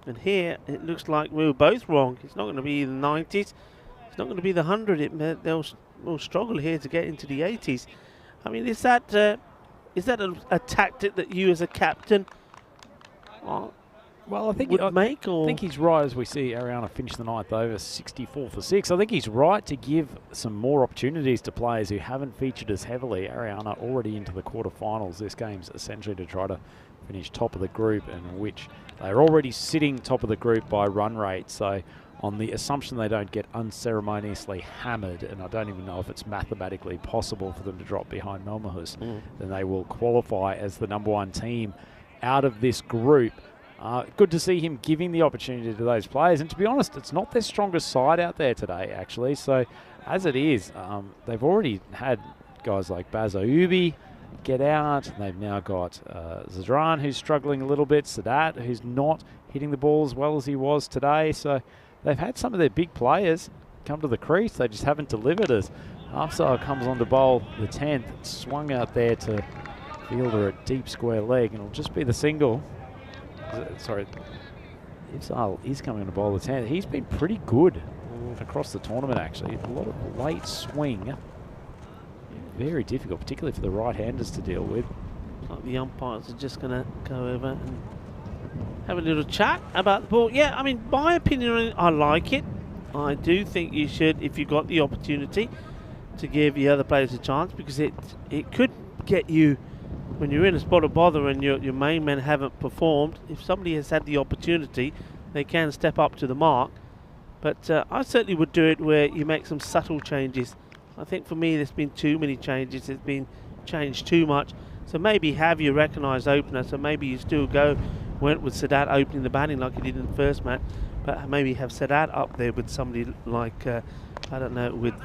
And here it looks like we were both wrong. It's not going to be the 90s. It's not going to be the 100. They'll struggle here to get into the 80s. I mean, is that a tactic that you as a captain well, I think would make? Or? I think he's right as we see Ariana finish the 9th over 64 for 6. I think he's right to give some more opportunities to players who haven't featured as heavily. Ariana already into the quarterfinals. This game's essentially to try to finish top of the group, in which they're already sitting top of the group by run rate. So on the assumption they don't get unceremoniously hammered, and I don't even know if it's mathematically possible for them to drop behind Malmahus, then they will qualify as the #1 team out of this group. Good to see him giving the opportunity to those players. And to be honest, it's not their strongest side out there today, actually. So as it is, they've already had guys like Baz Ayubi get out. They've now got Zadran, who's struggling a little bit. Sadat, who's not hitting the ball as well as he was today. So they've had some of their big players come to the crease. They just haven't delivered as Afzal comes on to bowl the 10th. Swung out there to fielder at deep square leg, and it'll just be the single. Sorry, Afzal is coming on to bowl the 10th. He's been pretty good across the tournament, actually. A lot of late swing. Very difficult, particularly for the right-handers to deal with. Like the umpires are just going to go over and have a little chat about the ball. Yeah, I mean, my opinion, I like it. I do think you should, if you've got the opportunity, to give the other players a chance, because it could get you, when you're in a spot of bother and your main men haven't performed, if somebody has had the opportunity, they can step up to the mark. But I certainly would do it where you make some subtle changes. I think for me there's been too many changes. It's been changed too much. So maybe have your recognised opener. So maybe you still went with Sadat opening the batting like he did in the first match, but maybe have Sadat up there with somebody like I don't know, with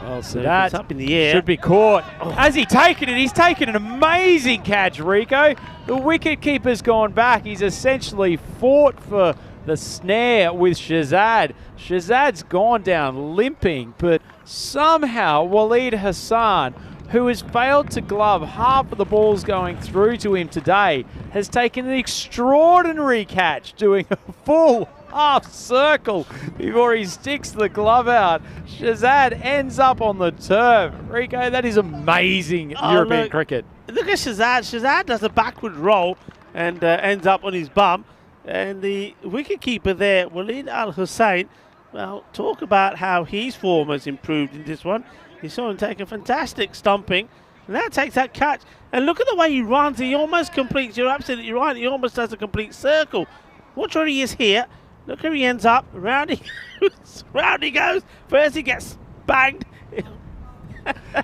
well, Sadat up in the air. Should be caught. Oh. Has he taken it? He's taken an amazing catch, Rico. The wicket keeper's gone back. He's essentially fought for the snare with Shazad. Shazad's gone down limping, but somehow Waleed Hassan, who has failed to glove half of the balls going through to him today, has taken an extraordinary catch, doing a full half circle before he sticks the glove out. Shazad ends up on the turf. Rico, that is amazing European cricket. Look at Shazad. Shazad does a backward roll and ends up on his bum. And the wicketkeeper there, Waleed Al Hussain, well, talk about how his form has improved in this one. You saw him take a fantastic stumping, and now takes that catch. And look at the way he runs. He almost completes, you're absolutely right, he almost does a complete circle. Watch where he is here. Look where he ends up. Round he goes. Round he goes. First he gets banged.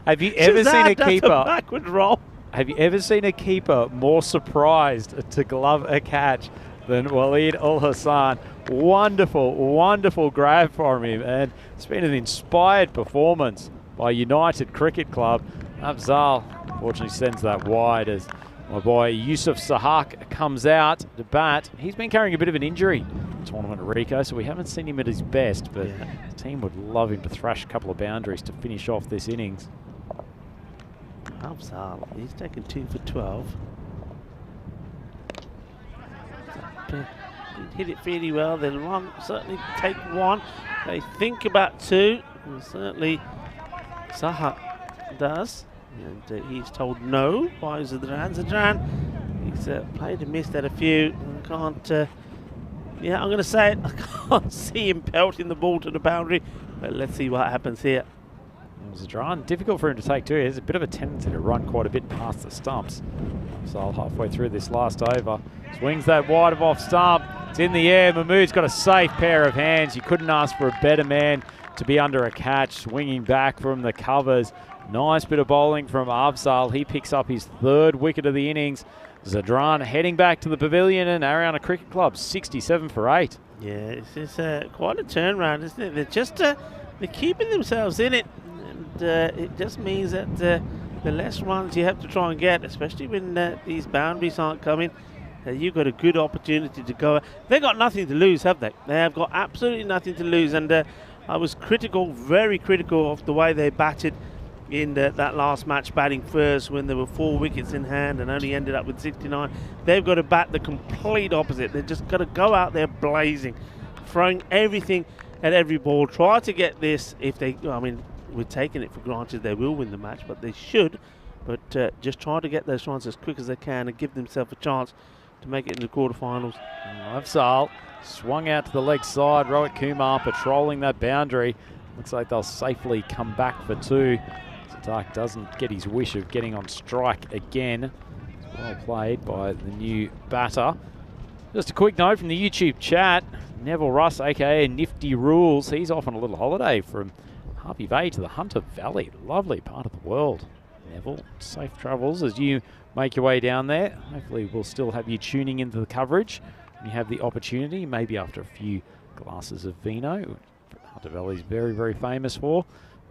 Have you ever seen a keeper backward roll? Have you ever seen a keeper more surprised to glove a catch than Waleed Al Hassan? Wonderful, wonderful grab from him, and it's been an inspired performance by United Cricket Club. Afzal fortunately sends that wide as My boy Yusuf Sahak comes out to bat. He's been carrying a bit of an injury tournament at Rico, so we haven't seen him at his best, but the team would love him to thrash a couple of boundaries to finish off this innings. Afzal, he's taken 2 for 12. He hit it fairly well. They'll certainly take 1. They think about 2. And certainly Sahak does. And he's told no by Zadran. Zadran, he's played and missed at a few. I can't, yeah, I'm going to say it. I can't see him pelting the ball to the boundary. But let's see what happens here. Zadran, difficult for him to take too. He has a bit of a tendency to run quite a bit past the stumps. So halfway through this last over, swings that wide of off stump. It's in the air. Mahmood's got a safe pair of hands. You couldn't ask for a better man to be under a catch, swinging back from the covers. Nice bit of bowling from Afzal. He picks up his 3rd wicket of the innings. Zadran heading back to the pavilion, and Ariana Cricket Club 67 for 8. Yeah, it's just quite a turnaround, isn't it? They're just they're keeping themselves in it. It just means that the less runs you have to try and get, especially when these boundaries aren't coming, you've got a good opportunity to go. They've got nothing to lose, have they? They have got absolutely nothing to lose. And I was critical, very critical of the way they batted in that last match, batting first when there were 4 wickets in hand and only ended up with 69. They've got to bat the complete opposite. They've just got to go out there blazing, throwing everything at every ball. Try to get this, if they, I mean, we're taking it for granted they will win the match, but they should. But just try to get those runs as quick as they can and give themselves a chance to make it in the quarterfinals. Afzal swung out to the leg side. Rohit Kumar patrolling that boundary. Looks like they'll safely come back for 2. Sadak doesn't get his wish of getting on strike again. It's well played by the new batter. Just a quick note from the YouTube chat. Neville Russ, aka Nifty Rules, he's off on a little holiday from Harvey Bay to the Hunter Valley. Lovely part of the world. Neville, safe travels as you make your way down there. Hopefully we'll still have you tuning into the coverage when you have the opportunity, maybe after a few glasses of vino, which Hunter Valley is very, very famous for.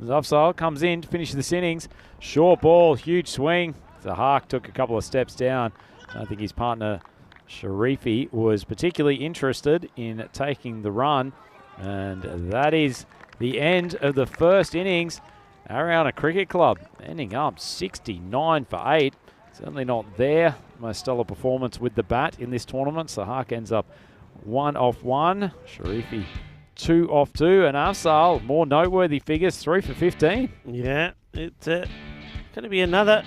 Afzal comes in to finish this innings. Short ball, huge swing. Zahak took a couple of steps down. I think his partner Sharifi was particularly interested in taking the run. And that is the end of the first innings. Ariana Cricket Club ending up 69 for 8. Certainly not their most stellar performance with the bat in this tournament. Sahak ends up 1 off 1. Sharifi 2 off 2. And Afzal, more noteworthy figures, 3 for 15. Yeah, it's going to be another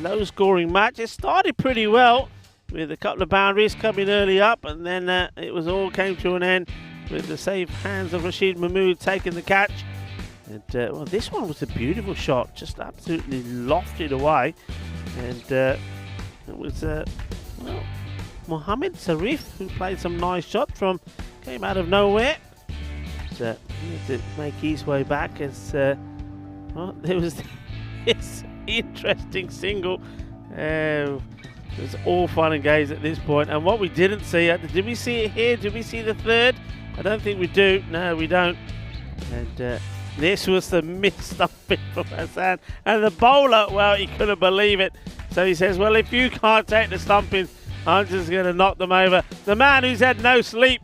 low-scoring match. It started pretty well with a couple of boundaries coming early up, and then it was all came to an end with the safe hands of Rashid Mahmood taking the catch. And well, this one was a beautiful shot, just absolutely lofted away. And it was well, Mohammed Sarif who played some nice shots came out of nowhere. But he had to make his way back as well, there was this interesting single. It was all fun and games at this point. And what we didn't see, did we see it here? Did we see the third? I don't think we do. No, we don't. And this was the missed stumping from Hassan. And the bowler, well, he couldn't believe it. So he says, well, if you can't take the stumping, I'm just going to knock them over. The man who's had no sleep.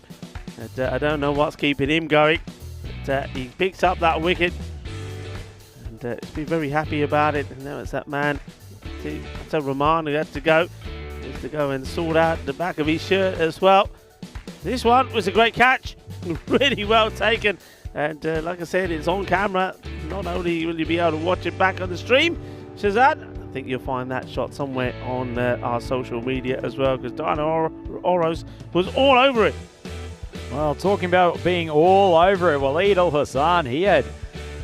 And, I don't know what's keeping him going. But he picks up that wicket. And he's been very happy about it. And now it's that man, Atta Rahman, who had to go. He has to go and sort out the back of his shirt as well. This one was a great catch. Really well taken. And like I said, it's on camera. Not only will you be able to watch it back on the stream, Shazad, I think you'll find that shot somewhere on our social media as well, because Diana Oros was all over it. Well, talking about being all over it, Waleed Al Hassan, he had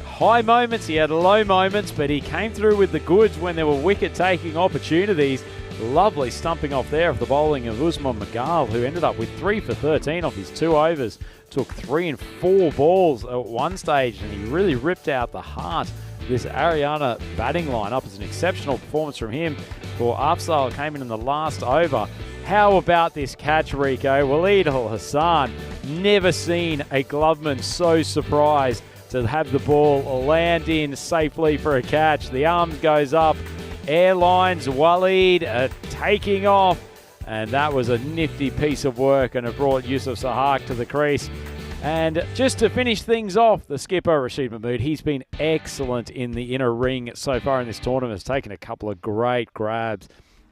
high moments, he had low moments, but he came through with the goods when there were wicket-taking opportunities. Lovely stumping off there of the bowling of Usman Magal, who ended up with 3 for 13 off his 2 overs. Took 3 and 4 balls at one stage, and he really ripped out the heart of this Ariana batting lineup. It's an exceptional performance from him. For Afzal came in the last over. How about this catch, Rico? Waleed Al Hassan, never seen a gloveman so surprised to have the ball land in safely for a catch. The arm goes up, Airlines Waleed taking off. And that was a nifty piece of work, and it brought Yusuf Sahak to the crease. And just to finish things off, the skipper, Rashid Mahmood, he's been excellent in the inner ring so far in this tournament. Has taken a couple of great grabs.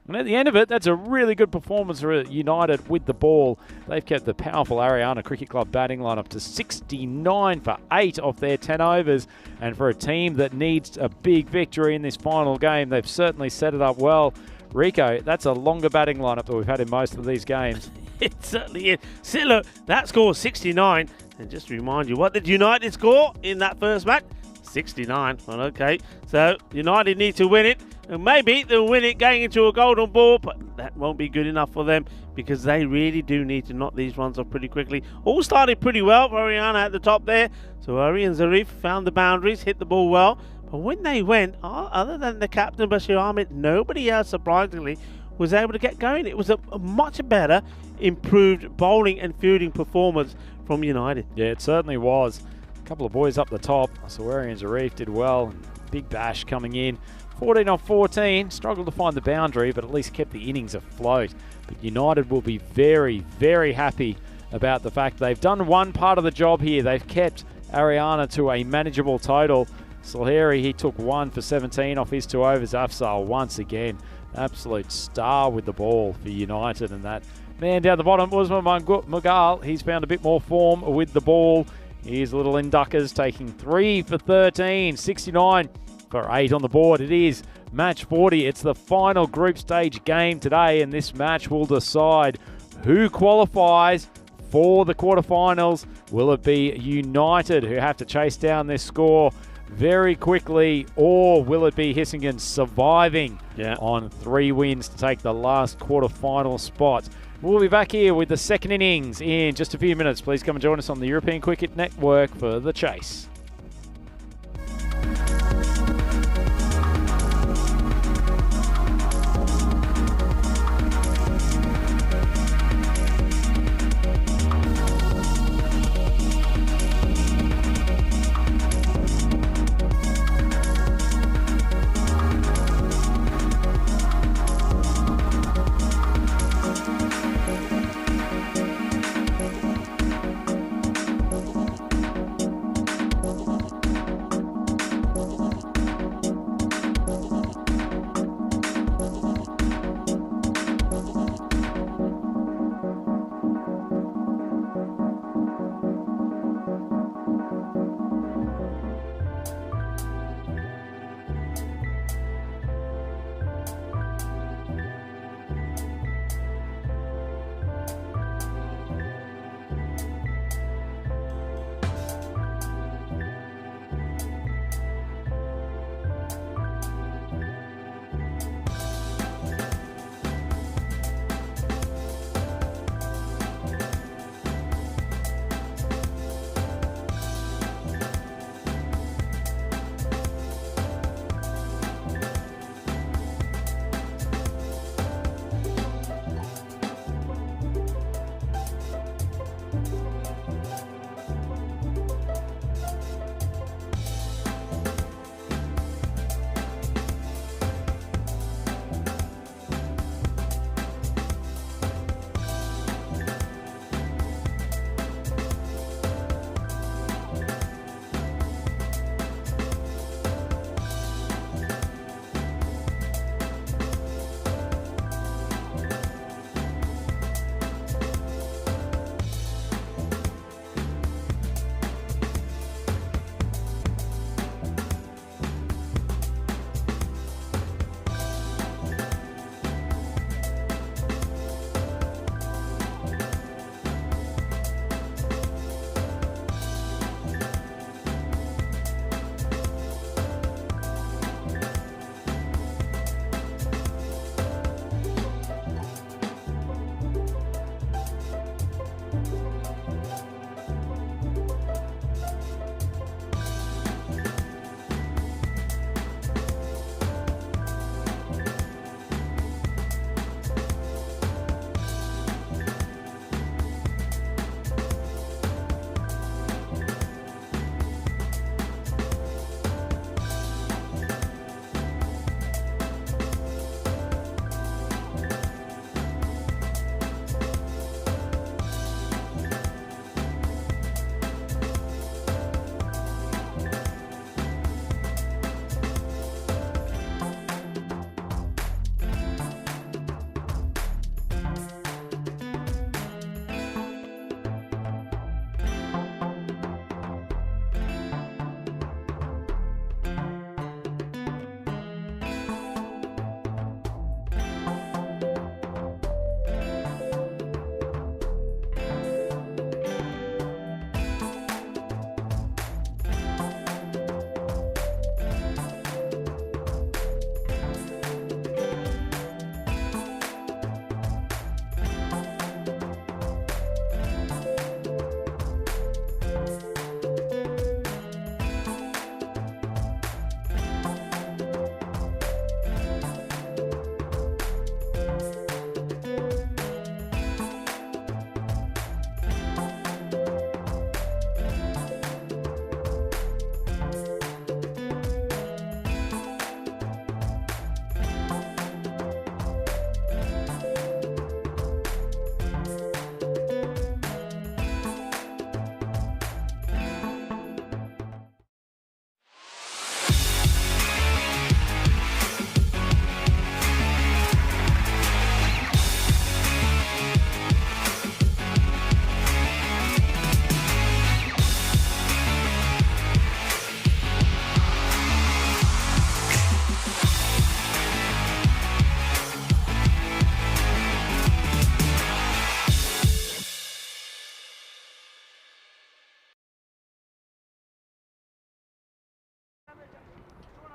And at the end of it, that's a really good performance for United with the ball. They've kept the powerful Ariana Cricket Club batting lineup to 69 for 8 off their 10 overs. And for a team that needs a big victory in this final game, they've certainly set it up well. Rico, that's a longer batting lineup than we've had in most of these games. It certainly is. See, look, that score was 69. And just to remind you, what did United score in that first match? 69. Well, okay. So United need to win it. And maybe they'll win it going into a golden ball, but that won't be good enough for them because they really do need to knock these runs off pretty quickly. All started pretty well for Ariana at the top there. So Ari and Zarif found the boundaries, hit the ball well. But when they went, other than the captain Bashir Ahmed, nobody else surprisingly was able to get going. It was a much better, improved bowling and fielding performance from United. Yeah, it certainly was. A couple of boys up the top. Sawari and Zarif did well. Big bash coming in. 14 off 14, struggled to find the boundary, but at least kept the innings afloat. But United will be very, very happy about the fact they've done one part of the job here. They've kept Ariana to a manageable total. Salheri, he took 1 for 17 off his 2 overs. Afzal, once again, absolute star with the ball for United. And that man down the bottom, Usman Mughal, he's found a bit more form with the ball. Here's little Induckers taking 3 for 13, 69 for 8 on the board. It is match 40. It's the final group stage game today, and this match will decide who qualifies for the quarterfinals. Will it be United who have to chase down this score very quickly, or will it be Hissingen surviving on 3 wins to take the last quarterfinal spot? We'll be back here with the second innings in just a few minutes. Please come and join us on the European Cricket Network for the chase.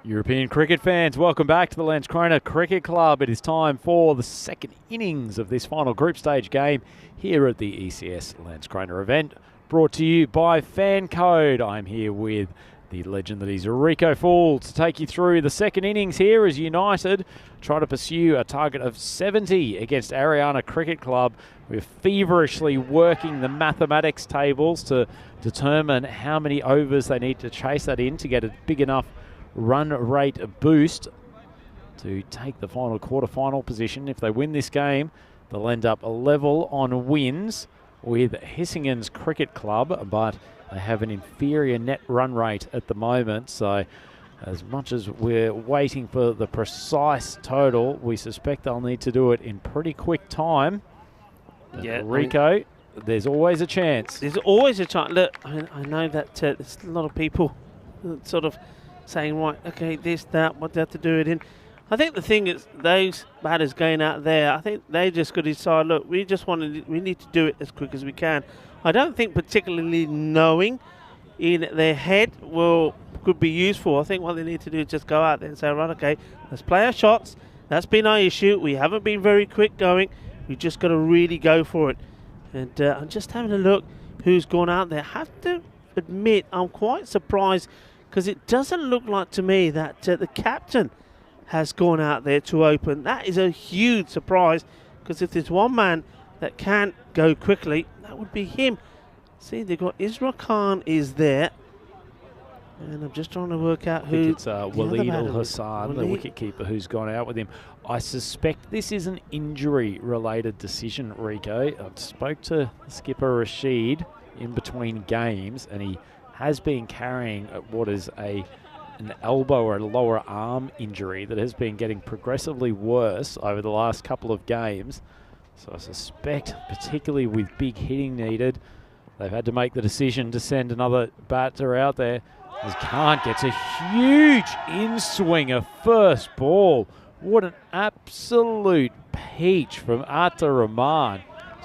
European cricket fans, welcome back to the Landskrona Cricket Club. It is time for the second innings of this final group stage game here at the ECS Landskrona event, brought to you by FanCode. I'm here with the legend that is Rico Fool to take you through the second innings here as United try to pursue a target of 70 against Ariana Cricket Club. We're feverishly working the mathematics tables to determine how many overs they need to chase that in to get a big enough run rate boost to take the final quarter-final position. If they win this game, they'll end up level on wins with Hissingen's Cricket Club, but they have an inferior net run rate at the moment. So as much as we're waiting for the precise total, we suspect they'll need to do it in pretty quick time. Yeah, Rico, there's always a chance. There's always a chance. Look, I know that there's a lot of people sort of saying, right, okay, this, that, what they have to do it in. I think the thing is, those batters going out there, I think they just got to decide, look, we need to do it as quick as we can. I don't think particularly knowing in their head could be useful. I think what they need to do is just go out there and say, right, okay, let's play our shots. That's been our issue. We haven't been very quick going. We just got to really go for it. And I'm just having a look who's gone out there. I have to admit, I'm quite surprised because it doesn't look like to me that the captain has gone out there to open. That is a huge surprise, because if there's one man that can go quickly, that would be him. See, they've got Isra Khan is there. And I'm just trying to work out who. It's Walid Al-Hassan, the wicketkeeper, who's gone out with him. I suspect this is an injury-related decision, Rico. I spoke to skipper Rashid in between games, and he has been carrying what is an elbow or a lower arm injury that has been getting progressively worse over the last couple of games. So I suspect, particularly with big hitting needed, they've had to make the decision to send another batter out there. As Khan gets a huge in-swinger first ball. What an absolute peach from Atta Rahman.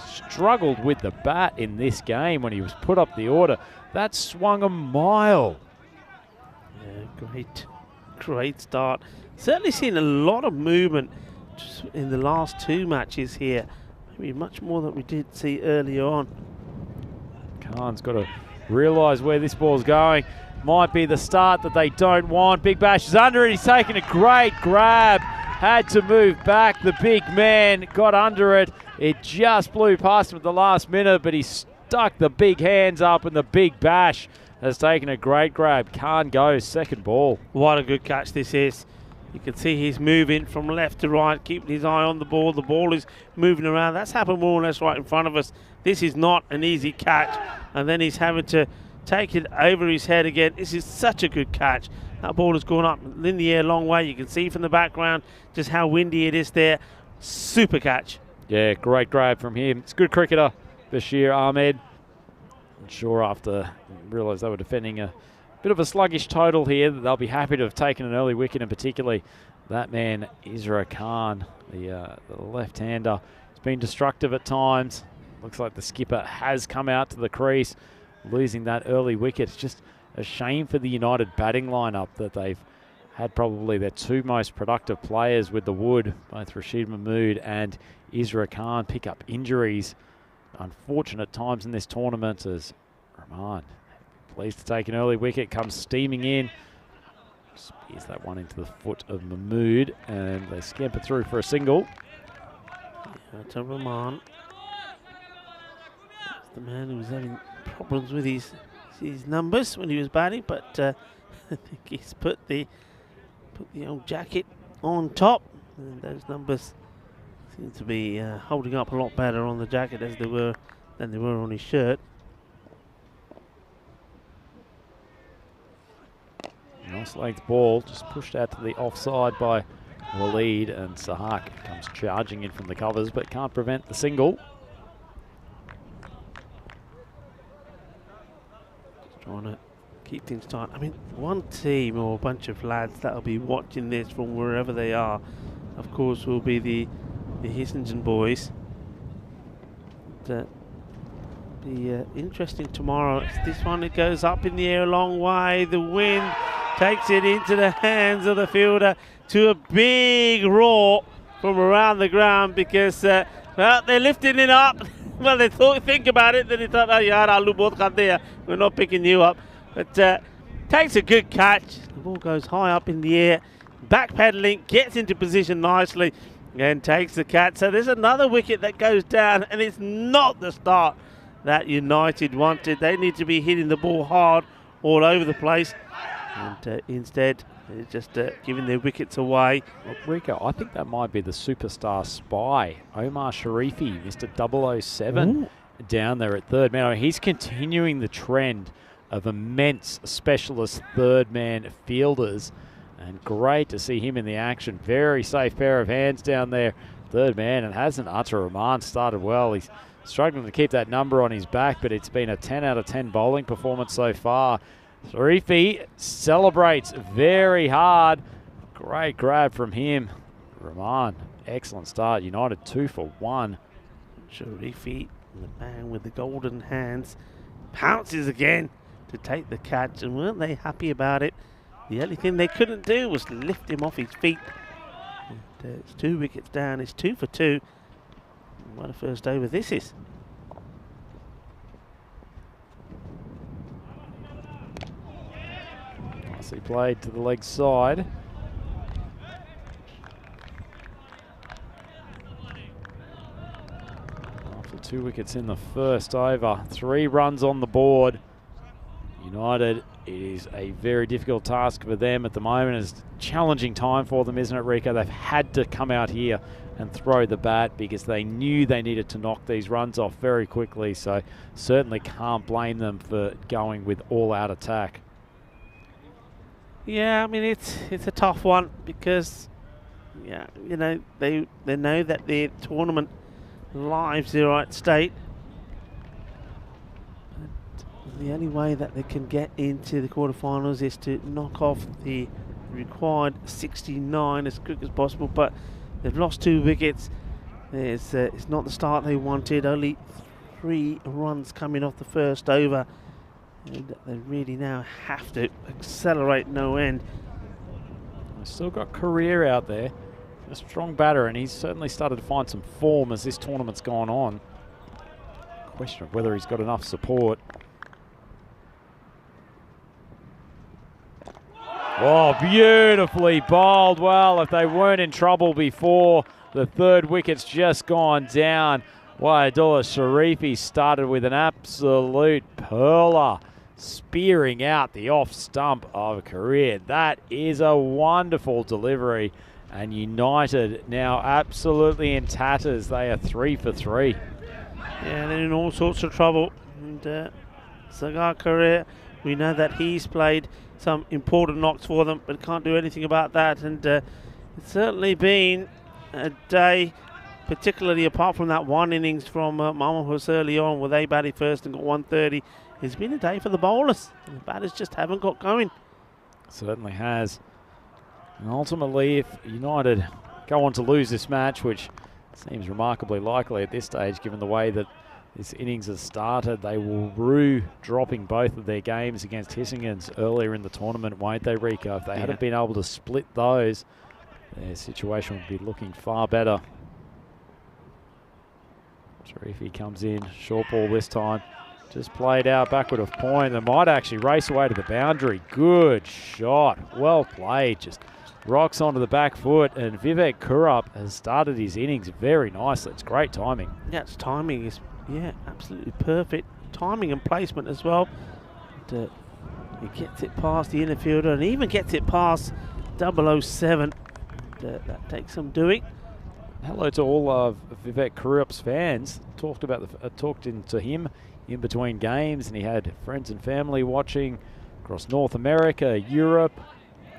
Struggled with the bat in this game when he was put up the order. That swung a mile. Yeah, great start. Certainly seen a lot of movement just in the last two matches here. Maybe much more than we did see earlier on. Khan's got to realise where this ball's going. Might be the start that they don't want. Big Bash is under it. He's taken a great grab. Had to move back. The big man got under it. It just blew past him at the last minute, but he stuck the big hands up, and the Big Bash has taken a great grab. Khan goes, second ball. What a good catch this is. You can see he's moving from left to right, keeping his eye on the ball. The ball is moving around. That's happened more or less right in front of us. This is not an easy catch. And then he's having to take it over his head again. This is such a good catch. That ball has gone up in the air a long way. You can see from the background just how windy it is there. Super catch. Yeah, great grab from him. It's a good cricketer, Bashir Ahmed. I'm sure after realised they were defending a bit of a sluggish total here, that they'll be happy to have taken an early wicket, and particularly that man, Isra Khan, the left-hander. He's been destructive at times. Looks like the skipper has come out to the crease, losing that early wicket. It's just a shame for the United batting lineup that they've had probably their two most productive players with the wood, both Rashid Mahmood and Isra Khan, pick up injuries. Unfortunate times in this tournament as Rahman, pleased to take an early wicket, comes steaming in. Spears that one into the foot of Mahmood, and they scamper through for a single. Yeah, to Rahman. The man who was having problems with his numbers when he was batting, but I think he's put the old jacket on top, and those numbers seem to be holding up a lot better on the jacket than they were on his shirt. Nice length ball, just pushed out to the offside by Walid, and Sahak comes charging in from the covers but can't prevent the single. Just trying to keep things tight. I mean, one team or a bunch of lads that'll be watching this from wherever they are, of course, will be the Hissingen boys. Be interesting tomorrow. It's this one, it goes up in the air a long way. The wind takes it into the hands of the fielder to a big roar from around the ground because, well, they're lifting it up. Well, they think about it, then they thought, oh, yaar, aalu bahut khate hain. We're not picking you up. But takes a good catch. The ball goes high up in the air. Backpedaling, gets into position nicely and takes the catch. So there's another wicket that goes down, and it's not the start that United wanted. They need to be hitting the ball hard all over the place. And instead, they're just giving their wickets away. Look, Rico, I think that might be the superstar spy, Omar Sharifi, Mr. 007, Ooh. down there at third man. I mean, he's continuing the trend of immense specialist third man fielders, and great to see him in the action. Very safe pair of hands down there, third man, and Hassan Atar Rahman started well. He's struggling to keep that number on his back, but it's been a 10 out of 10 bowling performance so far. Sharifi celebrates very hard. Great grab from him. Rahman, excellent start. United 2 for 1. Sharifi, the man with the golden hands, pounces again to take the catch, and weren't they happy about it? The only thing they couldn't do was lift him off his feet. And, it's 2 wickets down. It's 2 for 2. What a first over this is. Nicely played to the leg side. After 2 wickets in the first over, 3 runs on the board. United, it is a very difficult task for them at the moment. It's a challenging time for them, isn't it, Rico? They've had to come out here and throw the bat because they knew they needed to knock these runs off very quickly. So certainly can't blame them for going with all-out attack. Yeah, I mean, it's a tough one because, yeah, you know, they know that their tournament lives are at stake. But the only way that they can get into the quarterfinals is to knock off the required 69 as quick as possible. But they've lost 2 wickets. It's not the start they wanted. Only 3 runs coming off the first over. And they really now have to accelerate no end. They've still got Career out there, a strong batter, and he's certainly started to find some form as this tournament's gone on. Question of whether he's got enough support. Oh, beautifully bowled. Well, if they weren't in trouble before, the 3rd wicket's just gone down. Waidullah Sharifi started with an absolute perler, spearing out the off stump of Career. That is a wonderful delivery, and United now absolutely in tatters. They are 3 for 3. Yeah, they're in all sorts of trouble. And Sagar Career, we know that he's played some important knocks for them, but can't do anything about that. And it's certainly been a day, particularly apart from that one innings from Mamahus early on where they batted first and got 130. It's been a day for the bowlers. The batters just haven't got going. Certainly has. And ultimately, if United go on to lose this match, which seems remarkably likely at this stage given the way that this innings has started, they will rue dropping both of their games against Hissingens earlier in the tournament, won't they, Rico? If they hadn't been able to split those, their situation would be looking far better. Sharifi comes in, short ball this time. Just played out backward of point. They might actually race away to the boundary. Good shot. Well played. Just rocks onto the back foot. And Vivek Kurup has started his innings very nicely. It's great timing. Yeah, its timing is, absolutely perfect. Timing and placement as well. And, he gets it past the inner fielder and even gets it past 007. And, that takes some doing. Hello to all of Vivek Kurup's fans. Talked into him in between games, and he had friends and family watching across North America, Europe.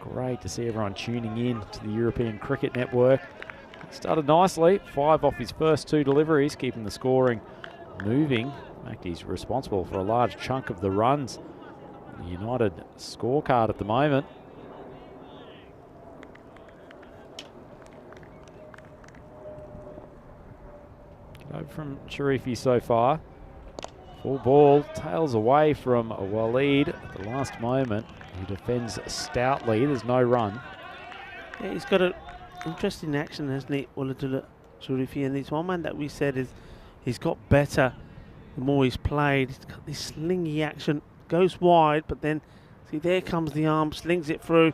Great to see everyone tuning in to the European Cricket Network. Started nicely, 5 off his first 2 deliveries, keeping the scoring moving. In fact, he's responsible for a large chunk of the runs. The United scorecard at the moment. Over from Sharifi so far. Full ball, tails away from Waleed at the last moment. He defends stoutly. There's no run. Yeah, he's got an interesting action, hasn't he, Uladula Sharifi? And it's one man that we said is he's got better the more he's played. He's got this slingy action, goes wide, but then see there comes the arm, slings it through,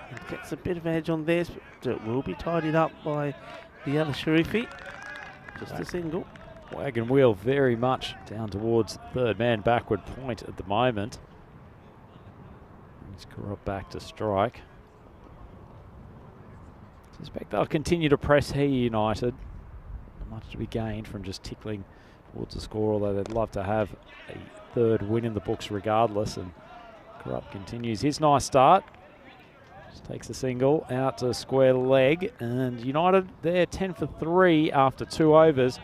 and gets a bit of edge on this, but it will be tidied up by the other Sharifi. Just a single. Wagon wheel very much down towards third man backward point at the moment. He's corrupt back to strike. Suspect they'll continue to press here, United. Not much to be gained from just tickling towards the score, although they'd love to have a third win in the books regardless. And Corrupt continues his nice start. Just takes a single out to square leg, and United they're 10 for 3 after 2 overs.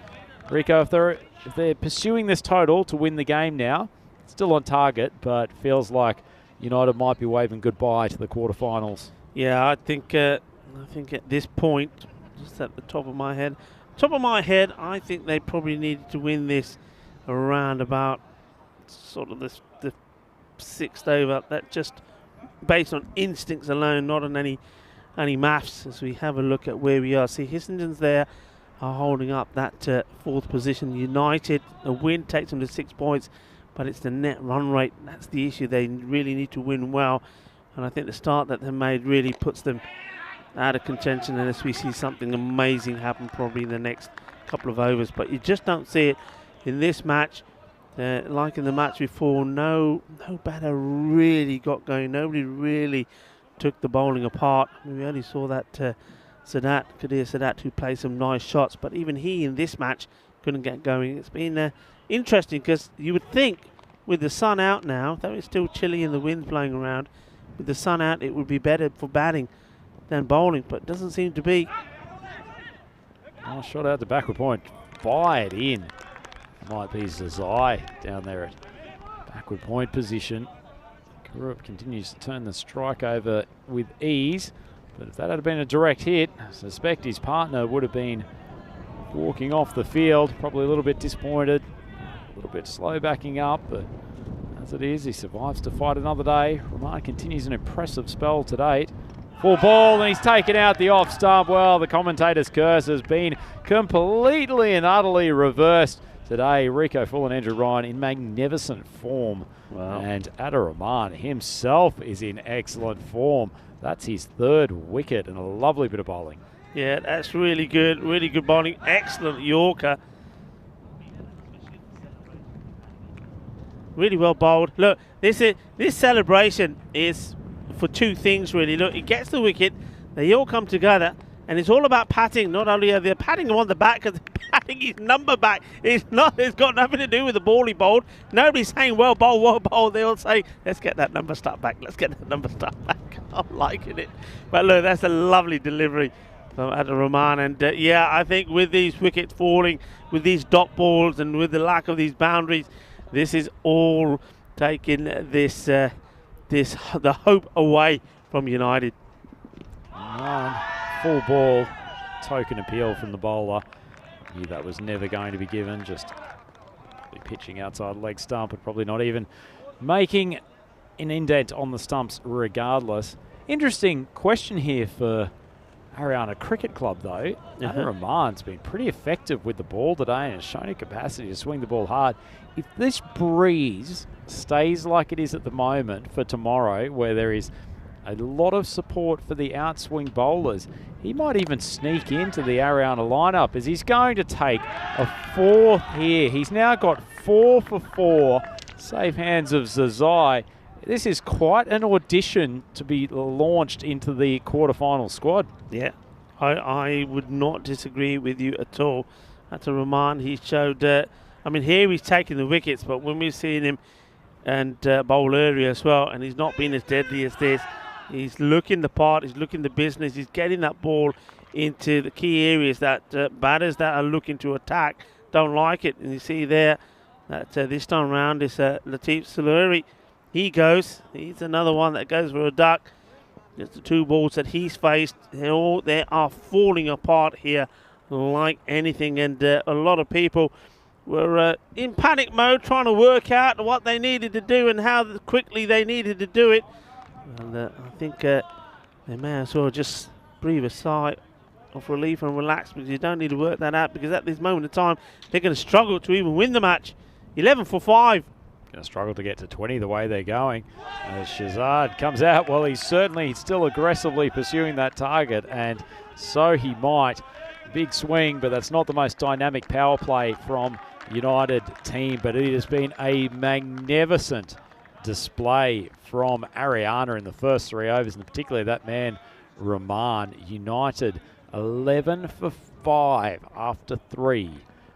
Rico, if they're pursuing this total to win the game now, still on target, but feels like United might be waving goodbye to the quarterfinals. Yeah, I think at this point, just at the top of my head, I think they probably needed to win this around about sort of the 6th over. That just based on instincts alone, not on any maths. As we have a look at where we are, see Hissington's there are holding up that 4th position. United, a win takes them to 6 points, but it's the net run rate. That's the issue. They really need to win well, and I think the start that they made really puts them out of contention unless we see something amazing happen probably in the next couple of overs. But you just don't see it in this match. Like in the match before, no batter really got going. Nobody really took the bowling apart. We only saw that Kadir Sadat, who played some nice shots, but even he in this match couldn't get going. It's been interesting because you would think with the sun out now, though it's still chilly and the wind's blowing around, with the sun out it would be better for batting than bowling, but it doesn't seem to be. Nice shot out the backward point. Fired in. Might be Zazai down there at backward point position. Kurup continues to turn the strike over with ease, but if that had been a direct hit, I suspect his partner would have been walking off the field, probably a little bit disappointed, a little bit slow backing up, but as it is, he survives to fight another day. Rahman continues an impressive spell to date. Full ball, and he's taken out the off stump. Well, the commentator's curse has been completely and utterly reversed today. Rico Full and Andrew Ryan in magnificent form. Wow. And Adar Rahman himself is in excellent form. That's his 3rd wicket and a lovely bit of bowling. Yeah, that's really good bowling. Excellent Yorker. Really well bowled. Look, this celebration is for 2 things really. Look, he gets the wicket, they all come together, and it's all about patting. Not only are they patting him on the back, because they're patting his number back. It's got nothing to do with the ball he bowled. Nobody's saying well bowled. They all say, let's get that number start back. I'm liking it. But look, that's a lovely delivery from Adar Rahman. And yeah, I think with these wickets falling, with these dot balls, and with the lack of these boundaries, this is all taking the hope away from United. Full ball, token appeal from the bowler. Knew that was never going to be given, just pitching outside leg stump, but probably not even making an indent on the stumps regardless. Interesting question here for Haryana Cricket Club though. Adar Rahman's been pretty effective with the ball today and has shown a capacity to swing the ball hard. If this breeze stays like it is at the moment for tomorrow, where there is a lot of support for the outswing bowlers, he might even sneak into the Haryana lineup as he's going to take a 4th here. He's now got 4 for 4, safe hands of Zazai. This is quite an audition to be launched into the quarterfinal squad. Yeah, I would not disagree with you at all. Adar Rahman, he showed, here he's taking the wickets, but when we've seen him and bowl earlier as well, and he's not been as deadly as this. He's looking the part, he's looking the business, he's getting that ball into the key areas that batters that are looking to attack don't like it. And you see there that this time around is Latif Saluri. He's another one that goes for a duck. Just the 2 balls that he's faced, they are falling apart here like anything. And a lot of people were in panic mode trying to work out what they needed to do and how quickly they needed to do it. And I think they may as well just breathe a sigh of relief and relax, because you don't need to work that out, because at this moment in time they're going to struggle to even win the match. 11 for 5. Going to struggle to get to 20 the way they're going. As Shazad comes out, well, he's certainly still aggressively pursuing that target, and so he might. Big swing, but that's not the most dynamic power play from United team, but it has been a magnificent display from Ariana in the first 3 overs, and particularly that man, Rahman. United 11 for 5 after 3,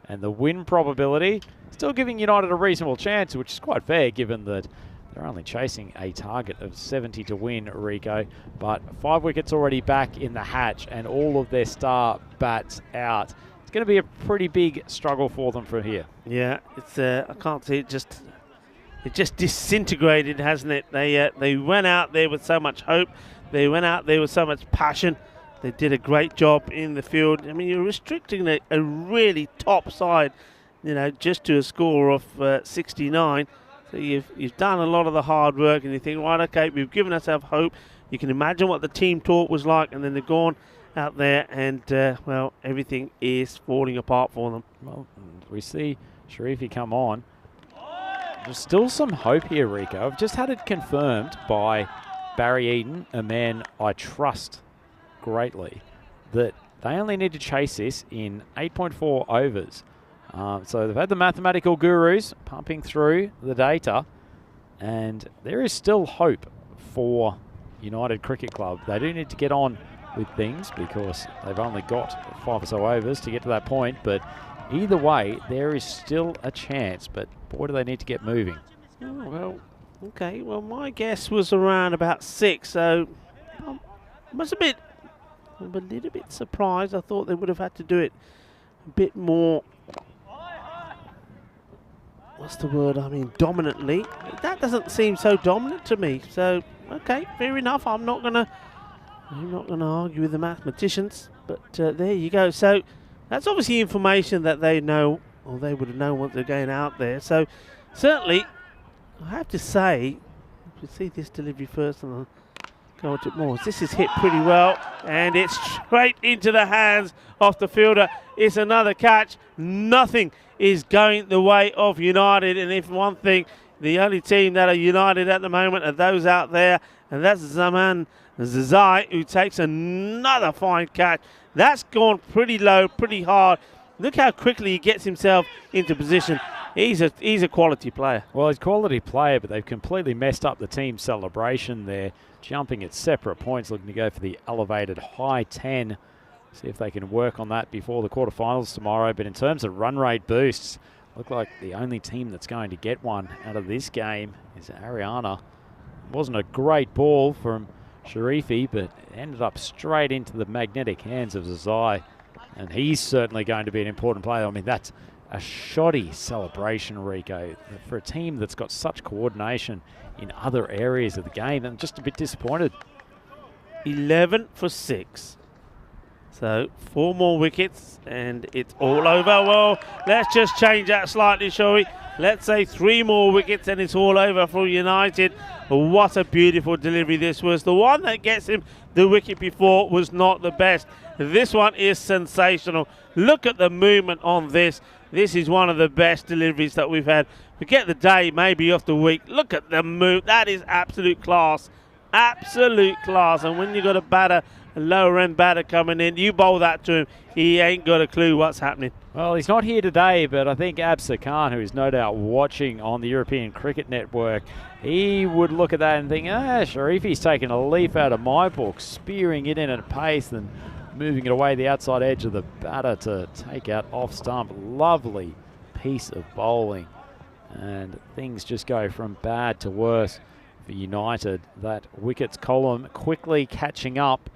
and the win probability still giving United a reasonable chance, which is quite fair given that they're only chasing a target of 70 to win, Rico. But 5 wickets already back in the hatch and all of their star bats out. It's going to be a pretty big struggle for them from here. Yeah, it's I can't see it just disintegrated, hasn't it? They went out there with so much hope. They went out there with so much passion. They did a great job in the field. I mean, you're restricting a really top side, just to a score of 69. So you've done a lot of the hard work, and you think, right, okay, we've given ourselves hope. You can imagine what the team talk was like, and then they've gone out there, and well, everything is falling apart for them. Well, we see Sharifi come on. There's still some hope here, Rico. I've just had it confirmed by Barry Eden, a man I trust greatly, that they only need to chase this in 8.4 overs. So they've had the mathematical gurus pumping through the data, and there is still hope for United Cricket Club. They do need to get on with things because they've only got 5 or so overs to get to that point, but either way, there is still a chance, but boy, do they need to get moving. Oh, well, okay. Well, my guess was around about 6, so I'm a little bit surprised. I thought they would have had to do it a bit more, what's the word? I mean, dominantly. That doesn't seem so dominant to me. So, okay, fair enough. I'm not gonna argue with the mathematicians, but there you go. So that's obviously information that they know, or they would have known once they're going out there. So certainly, I have to say, if you see this delivery first, and I'll go into it more. This is hit pretty well, and it's straight into the hands of the fielder. It's another catch. Nothing is going the way of United, and if one thing, the only team that are united at the moment are those out there, and that's Zaman Zazai, who takes another fine catch. That's gone pretty low, pretty hard. Look how quickly he gets himself into position. He's a quality player. Well, he's a quality player, but they've completely messed up the team celebration there, jumping at separate points, looking to go for the elevated high 10. See if they can work on that before the quarterfinals tomorrow. But in terms of run rate boosts, look like the only team that's going to get one out of this game is Ariana. It wasn't a great ball from Sharifi, but it ended up straight into the magnetic hands of Zazai. And he's certainly going to be an important player. I mean, that's a shoddy celebration, Rico, for a team that's got such coordination in other areas of the game. I'm just a bit disappointed. 11 for 6. So 4 more wickets and it's all over. Well, let's just change that slightly, shall we? Let's say 3 more wickets and it's all over for United. What a beautiful delivery this was. The one that gets him the wicket before was not the best. This one is sensational. Look at the movement on this. This is one of the best deliveries that we've had. Forget the day, maybe off the week. Look at the move. That is absolute class. Absolute class. And when you've got a lower end batter coming in, you bowl that to him, he ain't got a clue what's happening. Well, he's not here today, but I think Absar Khan, who is no doubt watching on the European Cricket Network, he would look at that and think, Sharifi's taking a leaf out of my book, spearing it in at a pace and moving it away the outside edge of the batter to take out off stump. Lovely piece of bowling. And things just go from bad to worse for United. That wickets column quickly catching up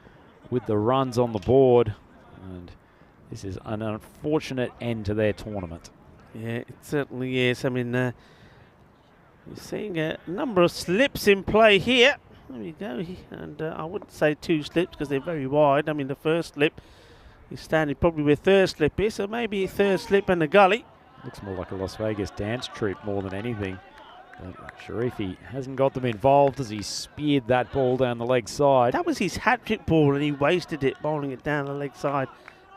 with the runs on the board. And this is an unfortunate end to their tournament. Yeah, it certainly is. I mean, you're seeing a number of slips in play here. There we go. And I wouldn't say 2 slips because they're very wide. I mean, the first slip is standing probably where third slip is, so maybe a third slip and a gully. Looks more like a Las Vegas dance troupe more than anything. Sharifi hasn't got them involved as he speared that ball down the leg side. That was his hat-trick ball, and he wasted it, bowling it down the leg side.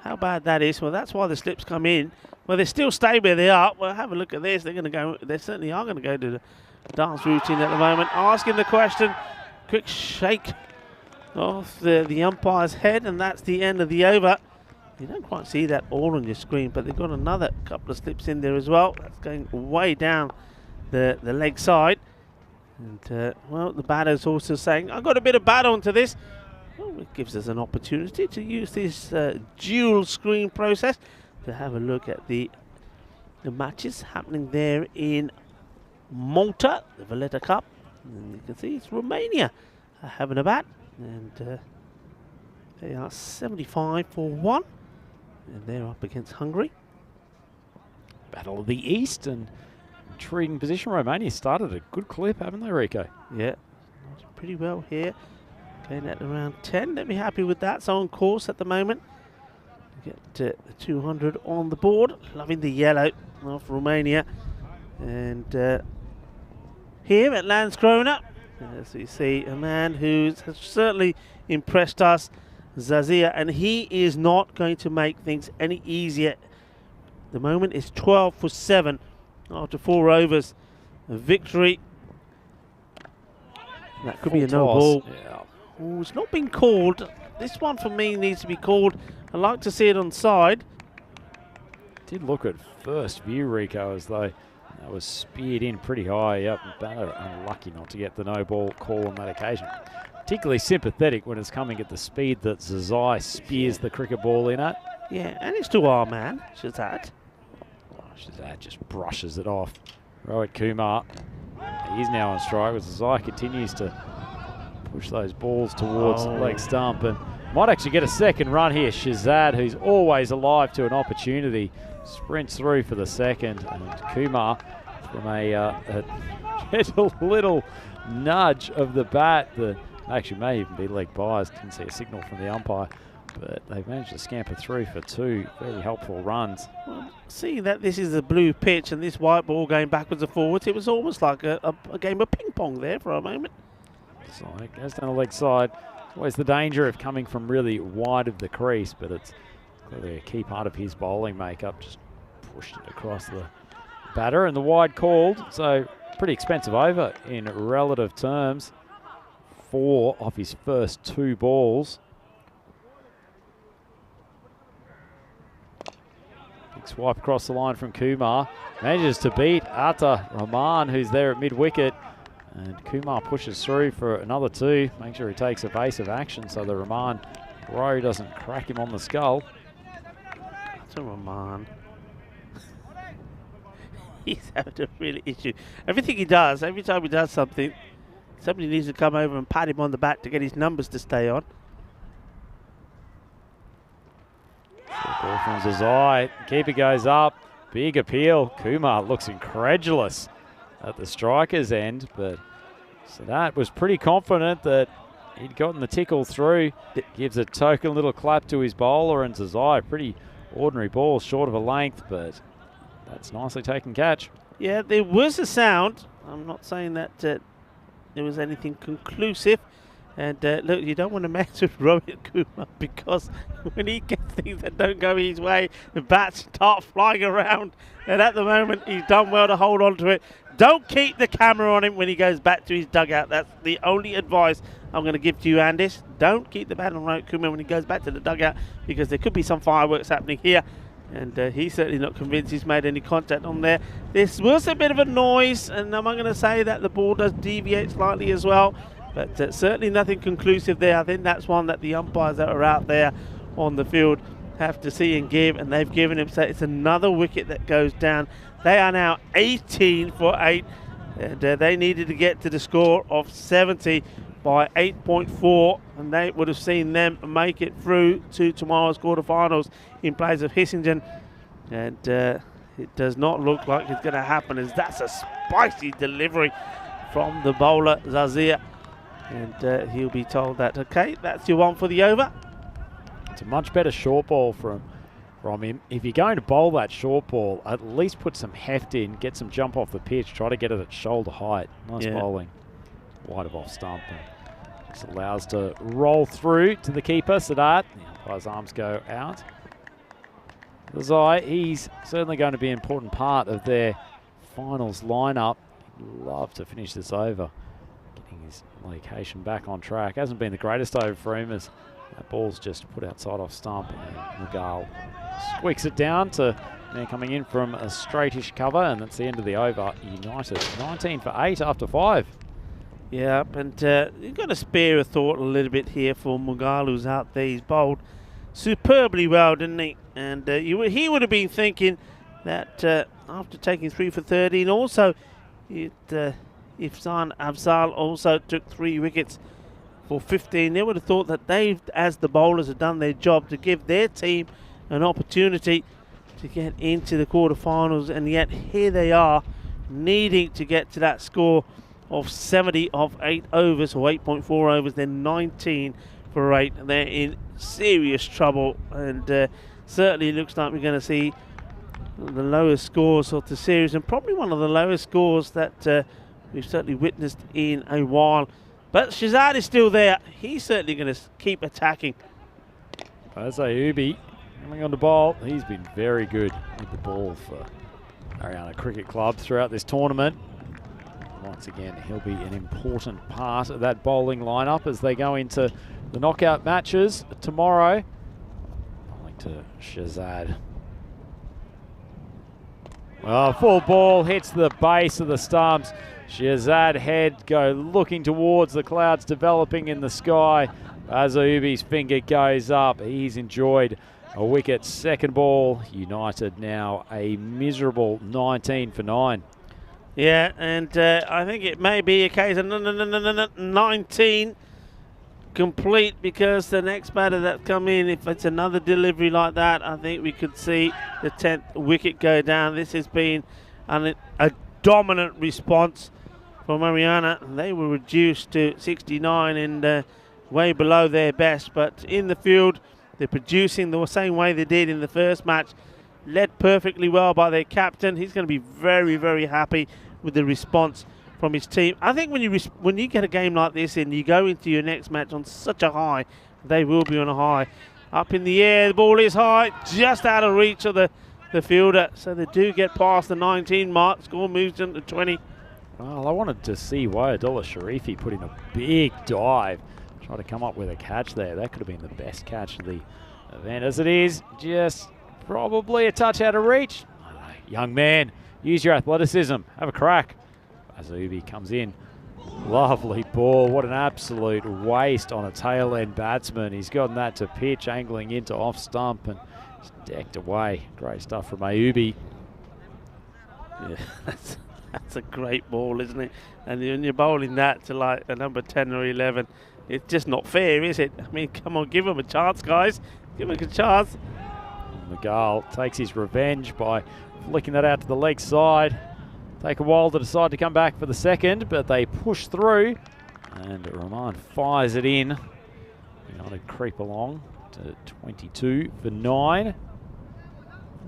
How bad that is. Well, that's why the slips come in. Well, they still stay where they are. Well, have a look at this. They're going to go. They certainly are going to go to the dance routine at the moment. Asking the question. Quick shake off the umpire's head, and that's the end of the over. You don't quite see that all on your screen, but they've got another couple of slips in there as well. That's going way down the leg side. And, well, the batter's also saying, I've got a bit of bat onto this. Well, it gives us an opportunity to use this dual screen process to have a look at the matches happening there in Malta, the Valletta Cup. And you can see it's Romania having a bat. And they are 75 for 1. And they're up against Hungary. Battle of the East, and intriguing position. Romania started a good clip, haven't they, Rico? Yeah, pretty well here. Going at around 10. Let me happy with that. So on course at the moment. Get the 200 on the board. Loving the yellow of Romania. And here at Landskrona, as we see, a man who has certainly impressed us, Zazia, and he is not going to make things any easier. The moment is 12 for 7 after 4 overs. A victory. That could be a no ball. Yeah. Oh, it's not been called. This one for me needs to be called. I'd like to see it on side. Did look at first view, Rico, as though that was speared in pretty high up. Batter unlucky not to get the no ball call on that occasion. Particularly sympathetic when it's coming at the speed that Zazai spears the cricket ball in at. Yeah, and it's to our man, Shazad. Oh, Shazad just brushes it off. Rohit Kumar, he's now on strike as Zazai continues to push those balls towards the leg stump, and might actually get a second run here. Shazad, who's always alive to an opportunity, sprints through for the second, and Kumar from a gentle little nudge of the bat. Actually may even be leg biased, didn't see a signal from the umpire, but they've managed to scamper through for 2 very helpful runs. Well, seeing that this is a blue pitch and this white ball going backwards and forwards, it was almost like a game of ping pong there for a moment. So it goes down the leg side. Always the danger of coming from really wide of the crease, but it's clearly a key part of his bowling makeup. Just pushed it across the batter, and the wide called. So pretty expensive over in relative terms. 4 off his first 2 balls. Big swipe across the line from Kumar. Manages to beat Atta Rahman, who's there at mid-wicket. And Kumar pushes through for another 2. Make sure he takes evasive action so the Rahman row doesn't crack him on the skull. That's a Rahman. He's having a real issue. Everything he does, every time he does something, somebody needs to come over and pat him on the back to get his numbers to stay on. Ball from Zazai. Keeper goes up. Big appeal. Kumar looks incredulous at the striker's end, but Sadat was pretty confident that he'd gotten the tickle through. Gives a token little clap to his bowler, and Zazai, pretty ordinary ball, short of a length, but that's nicely taken catch. Yeah, there was a sound. I'm not saying that there was anything conclusive. And look, you don't want to mess with Rohit Kumar, because when he gets things that don't go his way, the bats start flying around. And at the moment, he's done well to hold on to it. Don't keep the camera on him when he goes back to his dugout. That's the only advice I'm going to give to you, Andis. Don't keep the bat on Rohit Kumar when he goes back to the dugout, because there could be some fireworks happening here. And he's certainly not convinced he's made any contact on there. This was a bit of a noise, and I'm going to say that the ball does deviate slightly as well. But certainly nothing conclusive there. I think that's one that the umpires that are out there on the field have to see and give, and they've given him. So it's another wicket that goes down. They are now 18 for 8, and they needed to get to the score of 70 by 8.4, and they would have seen them make it through to tomorrow's quarterfinals in place of Hissingen. And it does not look like it's going to happen, as that's a spicy delivery from the bowler Zazir. And he'll be told that, okay, that's your one for the over. It's a much better short ball from from him. If you're going to bowl that short ball, at least put some heft in, get some jump off the pitch, try to get it at shoulder height. Nice bowling. Wide of off stump. And just allows to roll through to the keeper, Sadat. The umpire's arms go out. Zai, he's certainly going to be an important part of their finals lineup. He'd love to finish this over. Getting his location back on track. Hasn't been the greatest over for him as that ball's just put outside off stump, and Mughal squeaks it down to now coming in from a straightish cover, and that's the end of the over. United 19 for 8 after 5. Yeah, and you've got to spare a thought a little bit here for Mughal, who's out there. He's bowled superbly well, didn't he? And he would have been thinking that after taking 3 for 13, also if Zan Afzal also took 3 wickets for 15, they would have thought that they, as the bowlers, have done their job to give their team an opportunity to get into the quarterfinals, and yet here they are needing to get to that score of 70 of 8 overs, or 8.4 overs, then 19 for 8. They're in serious trouble, and certainly looks like we're going to see the lowest scores of the series, and probably one of the lowest scores that we've certainly witnessed in a while. But Shahzad is still there. He's certainly going to keep attacking. Ayubi coming on the ball. He's been very good with the ball for Haryana Cricket Club throughout this tournament. Once again, he'll be an important part of that bowling lineup as they go into the knockout matches tomorrow. Bowling to Shahzad. Well, full ball hits the base of the stumps. Shahzad head go looking towards the clouds developing in the sky. Ayubi's finger goes up. He's enjoyed a wicket. Second ball, United now a miserable 19 for 9. Yeah, and I think it may be a case of 19 complete, because the next batter that come in, if it's another delivery like that, I think we could see the 10th wicket go down. This has been a dominant response from Haryana. They were reduced to 69 and way below their best, but in the field they're producing the same way they did in the first match, led perfectly well by their captain. He's going to be very, very happy with the response from his team. I think when you get a game like this and you go into your next match on such a high, they will be on a high. Up in the air, the ball is high, just out of reach of the fielder, so they do get past the 19 mark. Score moves into 20. Well, I wanted to see Wayadullah Sharifi put in a big dive, try to come up with a catch there. That could have been the best catch of the event. As it is, just probably a touch out of reach. Young man, use your athleticism, have a crack. Ayubi comes in. Lovely ball. What an absolute waste on a tail end batsman. He's gotten that to pitch, angling into off stump, and just decked away. Great stuff from Ayubi. Yeah, that's a great ball, isn't it? And when you're bowling that to like a number 10 or 11, it's just not fair, is it? I mean, come on, give him a chance, guys. Give him a chance. Mughal takes his revenge by flicking that out to the leg side. Take a while to decide to come back for the second, but they push through, and Rahman fires it in. United creep along to 22 for 9.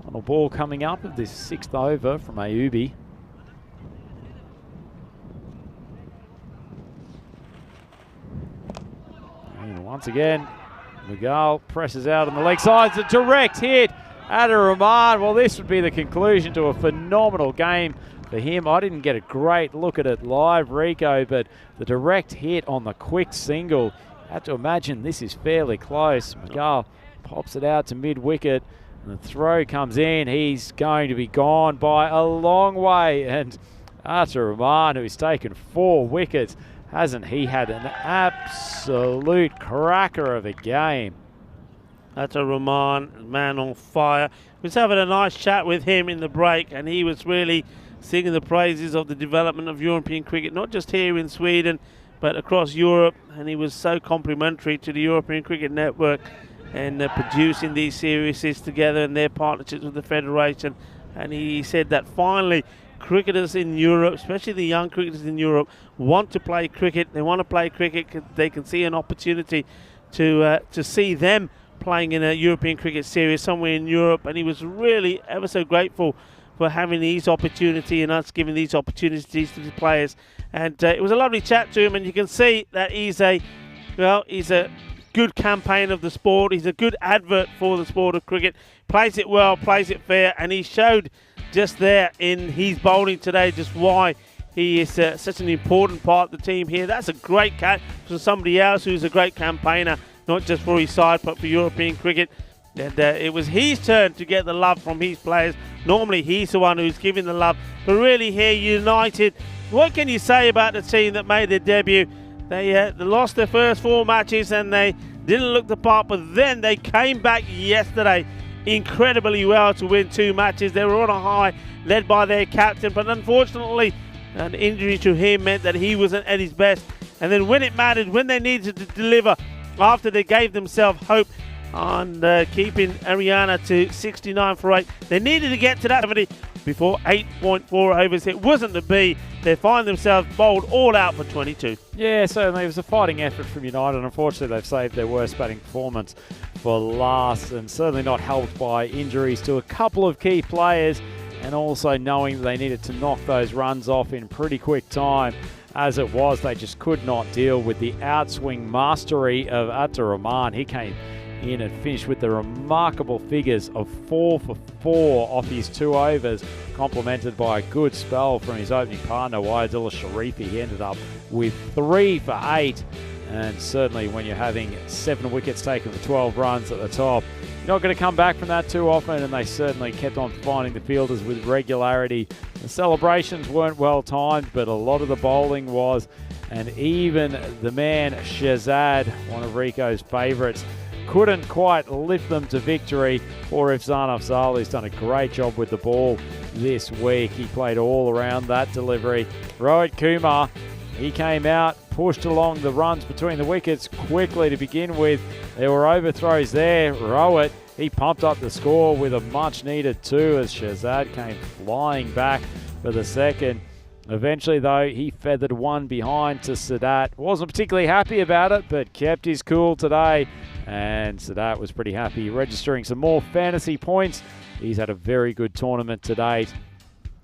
Final ball coming up of this 6th over from Ayubi. And once again, Mughal presses out on the leg side. It's a direct hit at Rahman. Well, this would be the conclusion to a phenomenal game for him. I didn't get a great look at it live, Rico, but the direct hit on the quick single, I have to imagine this is fairly close. Mughal pops it out to mid-wicket, and the throw comes in. He's going to be gone by a long way, and Arthur Rahman, who's taken 4 wickets, hasn't he had an absolute cracker of a game? That's a Rahman, man on fire. We was having a nice chat with him in the break, and he was really singing the praises of the development of European cricket, not just here in Sweden, but across Europe. And he was so complimentary to the European Cricket Network and producing these series together and their partnerships with the Federation. And he said that finally cricketers in Europe, especially the young cricketers in Europe, want to play cricket. They want to play cricket because they can see an opportunity to see them playing in a European Cricket Series somewhere in Europe, and he was really ever so grateful for having these opportunity and us giving these opportunities to the players. And it was a lovely chat to him, and you can see that he's a good campaign of the sport. He's a good advert for the sport of cricket. Plays it well, plays it fair, and he showed just there in his bowling today just why he is such an important part of the team here. That's a great catch from somebody else who's a great campaigner, not just for his side, but for European cricket. And it was his turn to get the love from his players. Normally he's the one who's giving the love, but really here, United, what can you say about the team that made their debut? They lost their first 4 matches and they didn't look the part, but then they came back yesterday incredibly well to win 2 matches. They were on a high, led by their captain, but unfortunately an injury to him meant that he wasn't at his best. And then when it mattered, when they needed to deliver, after they gave themselves hope on keeping Ariana to 69 for 8, they needed to get to that 70 before 8.4 overs. It wasn't to be. They find themselves bowled all out for 22. Yeah, certainly it was a fighting effort from United. Unfortunately, they've saved their worst batting performance for last, and certainly not helped by injuries to a couple of key players, and also knowing that they needed to knock those runs off in pretty quick time. As it was, they just could not deal with the outswing mastery of Atar Rahman. He came in and finished with the remarkable figures of 4 for 4 off his 2 overs, complemented by a good spell from his opening partner, Wayadullah Sharifi. He ended up with 3 for 8, and certainly when you're having 7 wickets taken for 12 runs at the top, you're not going to come back from that too often, and they certainly kept on finding the fielders with regularity. The celebrations weren't well timed, but a lot of the bowling was, and even the man Shahzad, one of Rico's favourites, couldn't quite lift them to victory. Or Ifzan Afzal, who's done a great job with the ball this week. He played all around that delivery. Rohit Kumar, he came out, pushed along the runs between the wickets quickly to begin with. There were overthrows there. Rohit, he pumped up the score with a much needed 2 as Shahzad came flying back for the second. Eventually, though, he feathered 1 behind to Sadat. Wasn't particularly happy about it, but kept his cool today. And Sadat was pretty happy, registering some more fantasy points. He's had a very good tournament to date.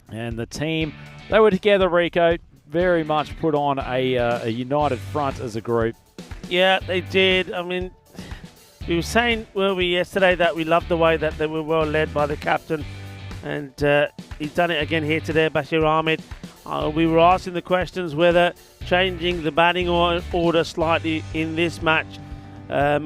And the team, they were together, Rico, very much put on a united front as a group. Yeah, they did. I mean, we were saying, were we, yesterday, that we loved the way that they were well led by the captain. And he's done it again here today, Bashir Ahmed. We were asking the questions whether changing the batting order slightly in this match,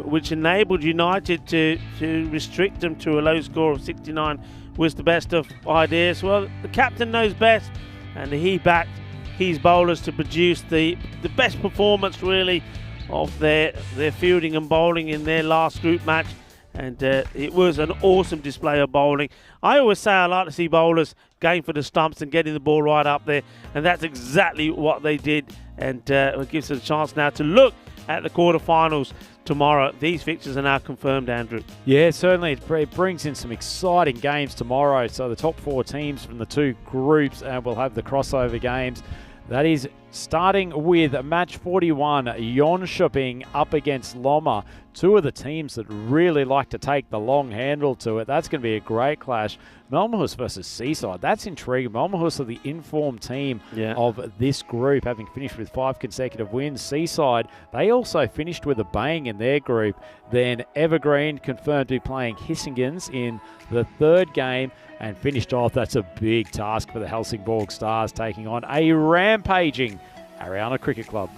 which enabled United to restrict them to a low score of 69, was the best of ideas. Well, the captain knows best, and he backed his bowlers to produce the best performance, really, of their fielding and bowling in their last group match. And it was an awesome display of bowling. I always say I like to see bowlers going for the stumps and getting the ball right up there, and that's exactly what they did. And it gives us a chance now to look at the quarterfinals tomorrow. These fixtures are now confirmed, Andrew. Yeah, certainly. It brings in some exciting games tomorrow. So the top 4 teams from the 2 groups, and we'll have the crossover games. That is starting with match 41, Jönköping up against Lomma. 2 of the teams that really like to take the long handle to it. That's going to be a great clash. Malmöhus versus Seaside. That's intriguing. Malmöhus are the informed team of this group, having finished with 5 consecutive wins. Seaside, they also finished with a bang in their group. Then Evergreen confirmed to be playing Hissingens in the 3rd game and finished off. That's a big task for the Helsingborg Stars, taking on a rampaging Ariana Cricket Club.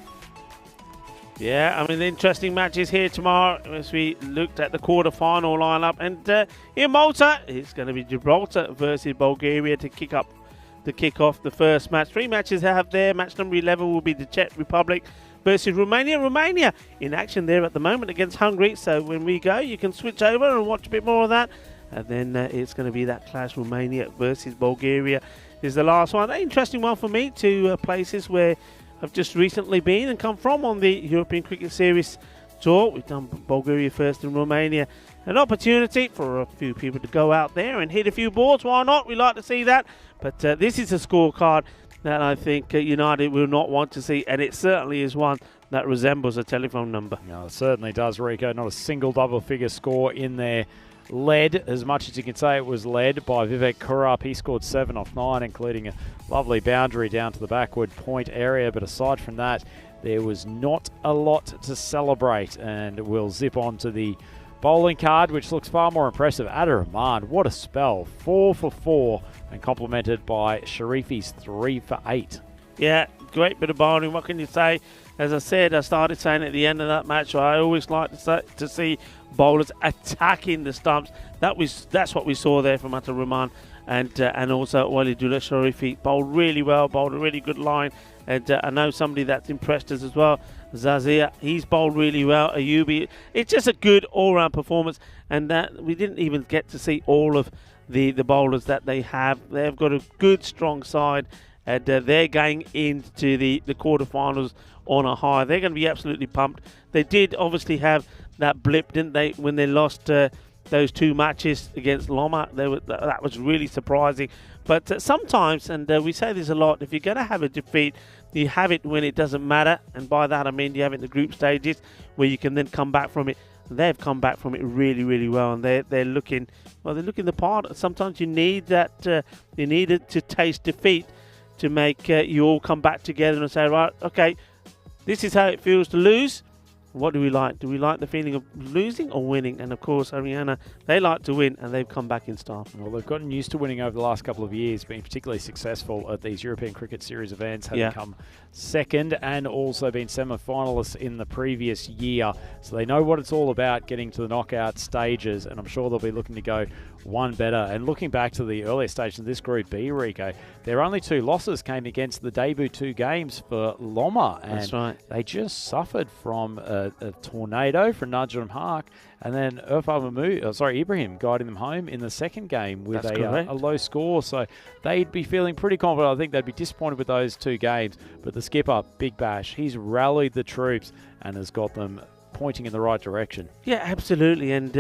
Yeah, I mean, the interesting matches here tomorrow as we looked at the quarter-final lineup. And in Malta, it's going to be Gibraltar versus Bulgaria to kick off the first match. 3 matches they have there. Match number 11 will be the Czech Republic versus Romania. Romania in action there at the moment against Hungary. So when we go, you can switch over and watch a bit more of that. And then it's going to be that clash, Romania versus Bulgaria is the last one. An interesting one for me, 2 places where I've just recently been and come from on the European Cricket Series tour. We've done Bulgaria first and Romania. An opportunity for a few people to go out there and hit a few balls. Why not? We like to see that. But this is a scorecard that I think United will not want to see, and it certainly is one that resembles a telephone number. No, it certainly does, Rico. Not a single double-figure score in there. Led, as much as you can say it was led by Vivek Kurup. He scored 7 off 9, including a lovely boundary down to the backward point area. But aside from that, there was not a lot to celebrate. And we'll zip on to the bowling card, which looks far more impressive. Ada Rahman, what a spell. 4 for 4, and complemented by Sharifi's 3 for 8. Yeah, great bit of bowling. What can you say? As I said, I started saying at the end of that match, I always like to see bowlers attacking the stumps. That's what we saw there from Ada Rahman, and also Walidullah Sharifi bowled really well, bowled a really good line. And I know somebody that's impressed us as well, Zazia. He's bowled really well. Ayubi. It's just a good all-round performance, and we didn't even get to see all of the bowlers that they have. They've got a good, strong side, and they're going into the quarterfinals on a high. They're going to be absolutely pumped. They did obviously have that blip, didn't they, when they lost those 2 matches against Loma. That was really surprising. But sometimes, and we say this a lot, if you're going to have a defeat, you have it when it doesn't matter. And by that I mean you have it in the group stages where you can then come back from it. They've come back from it really, really well, and they're looking the part. Sometimes you need that. You need it to taste defeat to make you all come back together and say, right, okay, this is how it feels to lose. What do we like? Do we like the feeling of losing or winning? And of course, Ariana, they like to win, and they've come back in style. Well, they've gotten used to winning over the last couple of years, being particularly successful at these European Cricket Series events, having come second and also been semi-finalists in the previous year. So they know what it's all about, getting to the knockout stages, and I'm sure they'll be looking to go one better. And looking back to the earlier stages of this Group B, Rico, their only 2 losses came against the debut 2 games for Loma. And that's right. They just suffered from a tornado from Najim Hark, and then Ibrahim guiding them home in the second game with a low score. So they'd be feeling pretty confident. I think they'd be disappointed with those 2 games. But the skipper, Big Bash, he's rallied the troops and has got them pointing in the right direction. Yeah, absolutely. And,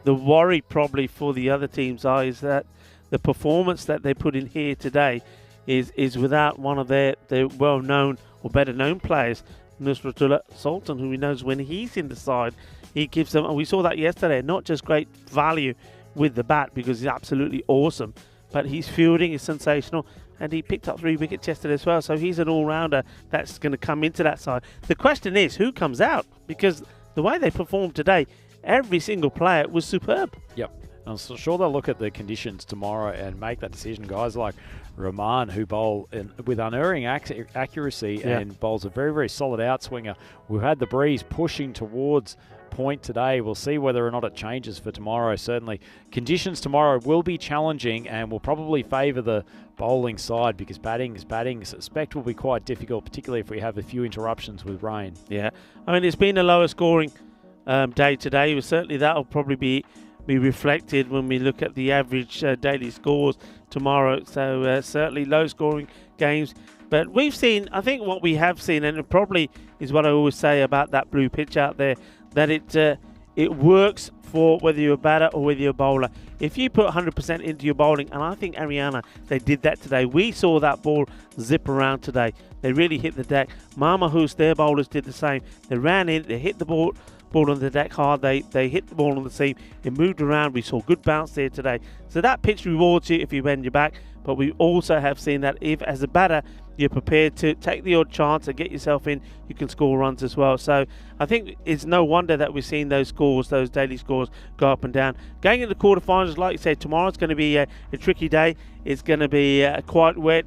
the worry probably for the other teams is that the performance that they put in here today is without one of their well-known or better-known players, Nusratullah Sultan, who he knows when he's in the side, he gives them, and we saw that yesterday, not just great value with the bat because he's absolutely awesome, but his fielding is sensational, and he picked up 3 wickets yesterday as well, so he's an all-rounder that's going to come into that side. The question is, who comes out? Because the way they performed today, every single player was superb. Yep. I'm sure they'll look at the conditions tomorrow and make that decision. Guys like Rahman, who bowl with unerring accuracy and bowls a very, very solid outswinger. We've had the breeze pushing towards point today. We'll see whether or not it changes for tomorrow. Certainly, conditions tomorrow will be challenging and will probably favour the bowling side because batting, I suspect, will be quite difficult, particularly if we have a few interruptions with rain. Yeah. I mean, it's been a lower scoring day today. Certainly, that will probably be reflected when we look at the average daily scores tomorrow. So certainly low scoring games. But we've seen, I think what we have seen, and it probably is what I always say about that blue pitch out there, that it works for whether you're a batter or whether you're a bowler. If you put 100% into your bowling, and I think Ariana, they did that today. We saw that ball zip around today. They really hit the deck. Mahmoos, their bowlers did the same. They ran in, they hit the ball on the deck hard, they hit the ball on the seam, it moved around. We saw good bounce there today. So that pitch rewards you if you bend your back, but we also have seen that if as a batter you're prepared to take the odd chance and get yourself in, you can score runs as well. So I think it's no wonder that we're seeing those scores, those daily scores, go up and down. Going into the quarterfinals, like you said, tomorrow's going to be a tricky day. It's going to be quite wet,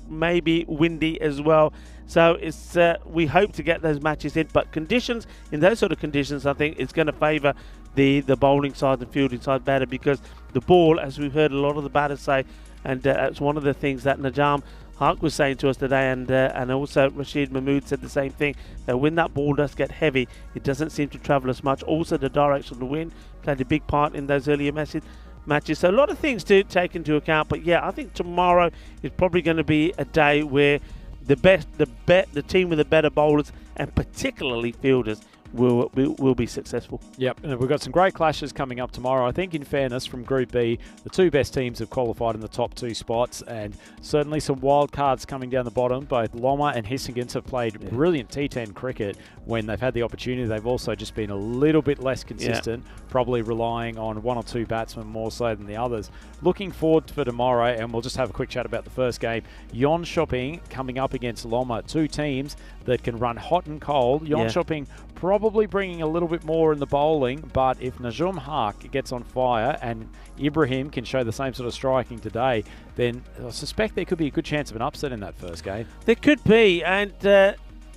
maybe windy as well. So it's we hope to get those matches in, but conditions, in those sort of conditions, I think it's going to favour the bowling side, the fielding side better, because the ball, as we've heard a lot of the batters say, and that's one of the things that Najam Hark was saying to us today, and also Rashid Mahmood said the same thing, that when that ball does get heavy, it doesn't seem to travel as much. Also, the direction of the wind played a big part in those earlier matches. So a lot of things to take into account. But yeah, I think tomorrow is probably going to be a day where the team with the better bowlers and particularly fielders will be successful. Yep, and we've got some great clashes coming up tomorrow. I think, in fairness, from Group B, the two best teams have qualified in the top 2 spots, and certainly some wild cards coming down the bottom. Both Loma and Hisingen have played brilliant T10 cricket when they've had the opportunity. They've also just been a little bit less consistent, probably relying on 1 or 2 batsmen more so than the others. Looking forward for tomorrow, and we'll just have a quick chat about the first game. Jönköping coming up against Loma, 2 teams that can run hot and cold. Jönköping probably bringing a little bit more in the bowling, but if Najum Haq gets on fire and Ibrahim can show the same sort of striking today, then I suspect there could be a good chance of an upset in that first game. There could be, and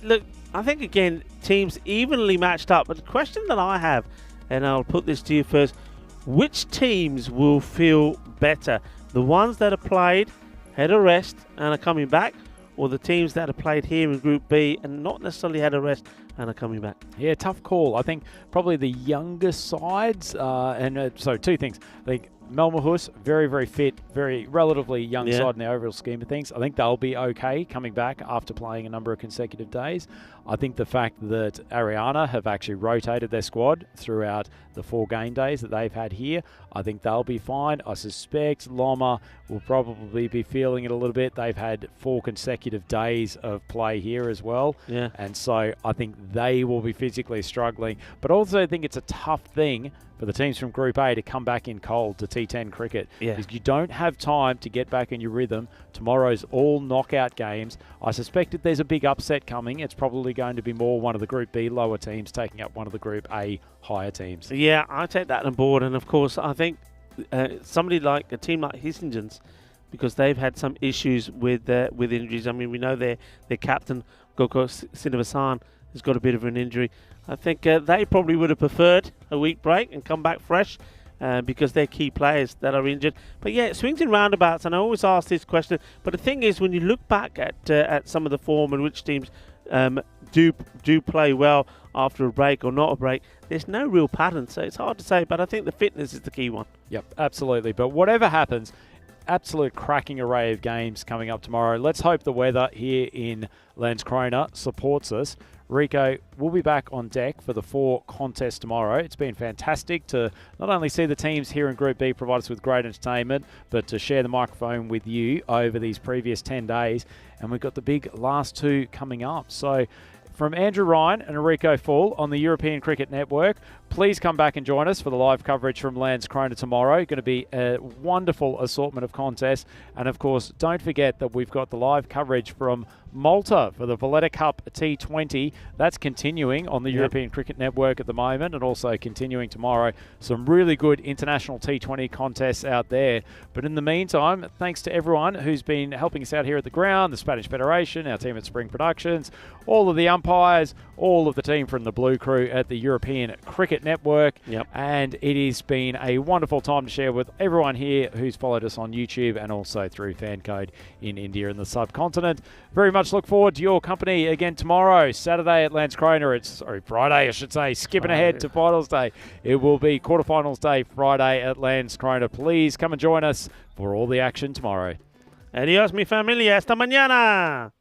look, I think again, teams evenly matched up, but the question that I have, and I'll put this to you first, which teams will feel better? The ones that have played, had a rest, and are coming back, or the teams that have played here in Group B and not necessarily had a rest and are coming back? Yeah, tough call. I think probably the younger sides, so 2 things. I think Malmöhus, very, very fit, very relatively young side in the overall scheme of things. I think they'll be okay coming back after playing a number of consecutive days. I think the fact that Ariana have actually rotated their squad throughout the 4 game days that they've had here, I think they'll be fine. I suspect Loma will probably be feeling it a little bit. They've had 4 consecutive days of play here as well. Yeah. And so I think they will be physically struggling. But also I think it's a tough thing for the teams from Group A to come back in cold to T10 cricket. Because you don't have time to get back in your rhythm. Tomorrow's all knockout games. I suspect if there's a big upset coming, it's probably going to be more one of the Group B lower teams taking up one of the Group A higher teams. Yeah, I take that on board. And of course, I think somebody like a team like Hissingen's, because they've had some issues with injuries. I mean, we know their captain, Goko Sinivasan, has got a bit of an injury. I think they probably would have preferred a week break and come back fresh because they're key players that are injured. But yeah, it swings and roundabouts, and I always ask this question. But the thing is, when you look back at some of the form and which teams do play well after a break or not a break, there's no real pattern, so it's hard to say. But I think the fitness is the key one. Yep, absolutely. But whatever happens, absolute cracking array of games coming up tomorrow. Let's hope the weather here in Landskrona supports us. Rico, we'll be back on deck for the 4 contests tomorrow. It's been fantastic to not only see the teams here in Group B provide us with great entertainment, but to share the microphone with you over these previous 10 days. And we've got the big last 2 coming up. So from Andrew Ryan and Enrico Full on the European Cricket Network, please come back and join us for the live coverage from Landskrona tomorrow. Going to be a wonderful assortment of contests. And of course, don't forget that we've got the live coverage from Malta for the Valletta Cup T20. That's continuing on the European Cricket Network at the moment, and also continuing tomorrow. Some really good international T20 contests out there. But in the meantime, thanks to everyone who's been helping us out here at the ground, the Spanish Federation, our team at Spring Productions, all of the umpires, all of the team from the Blue Crew at the European Cricket Network. And it has been a wonderful time to share with everyone here who's followed us on YouTube and also through FanCode in India and the subcontinent. Very much look forward to your company again tomorrow, Saturday at Landskrona. Friday, I should say. Skipping ahead to finals day. It will be quarterfinals day Friday at Landskrona. Please come and join us for all the action tomorrow. Adiós, mi familia. Hasta mañana.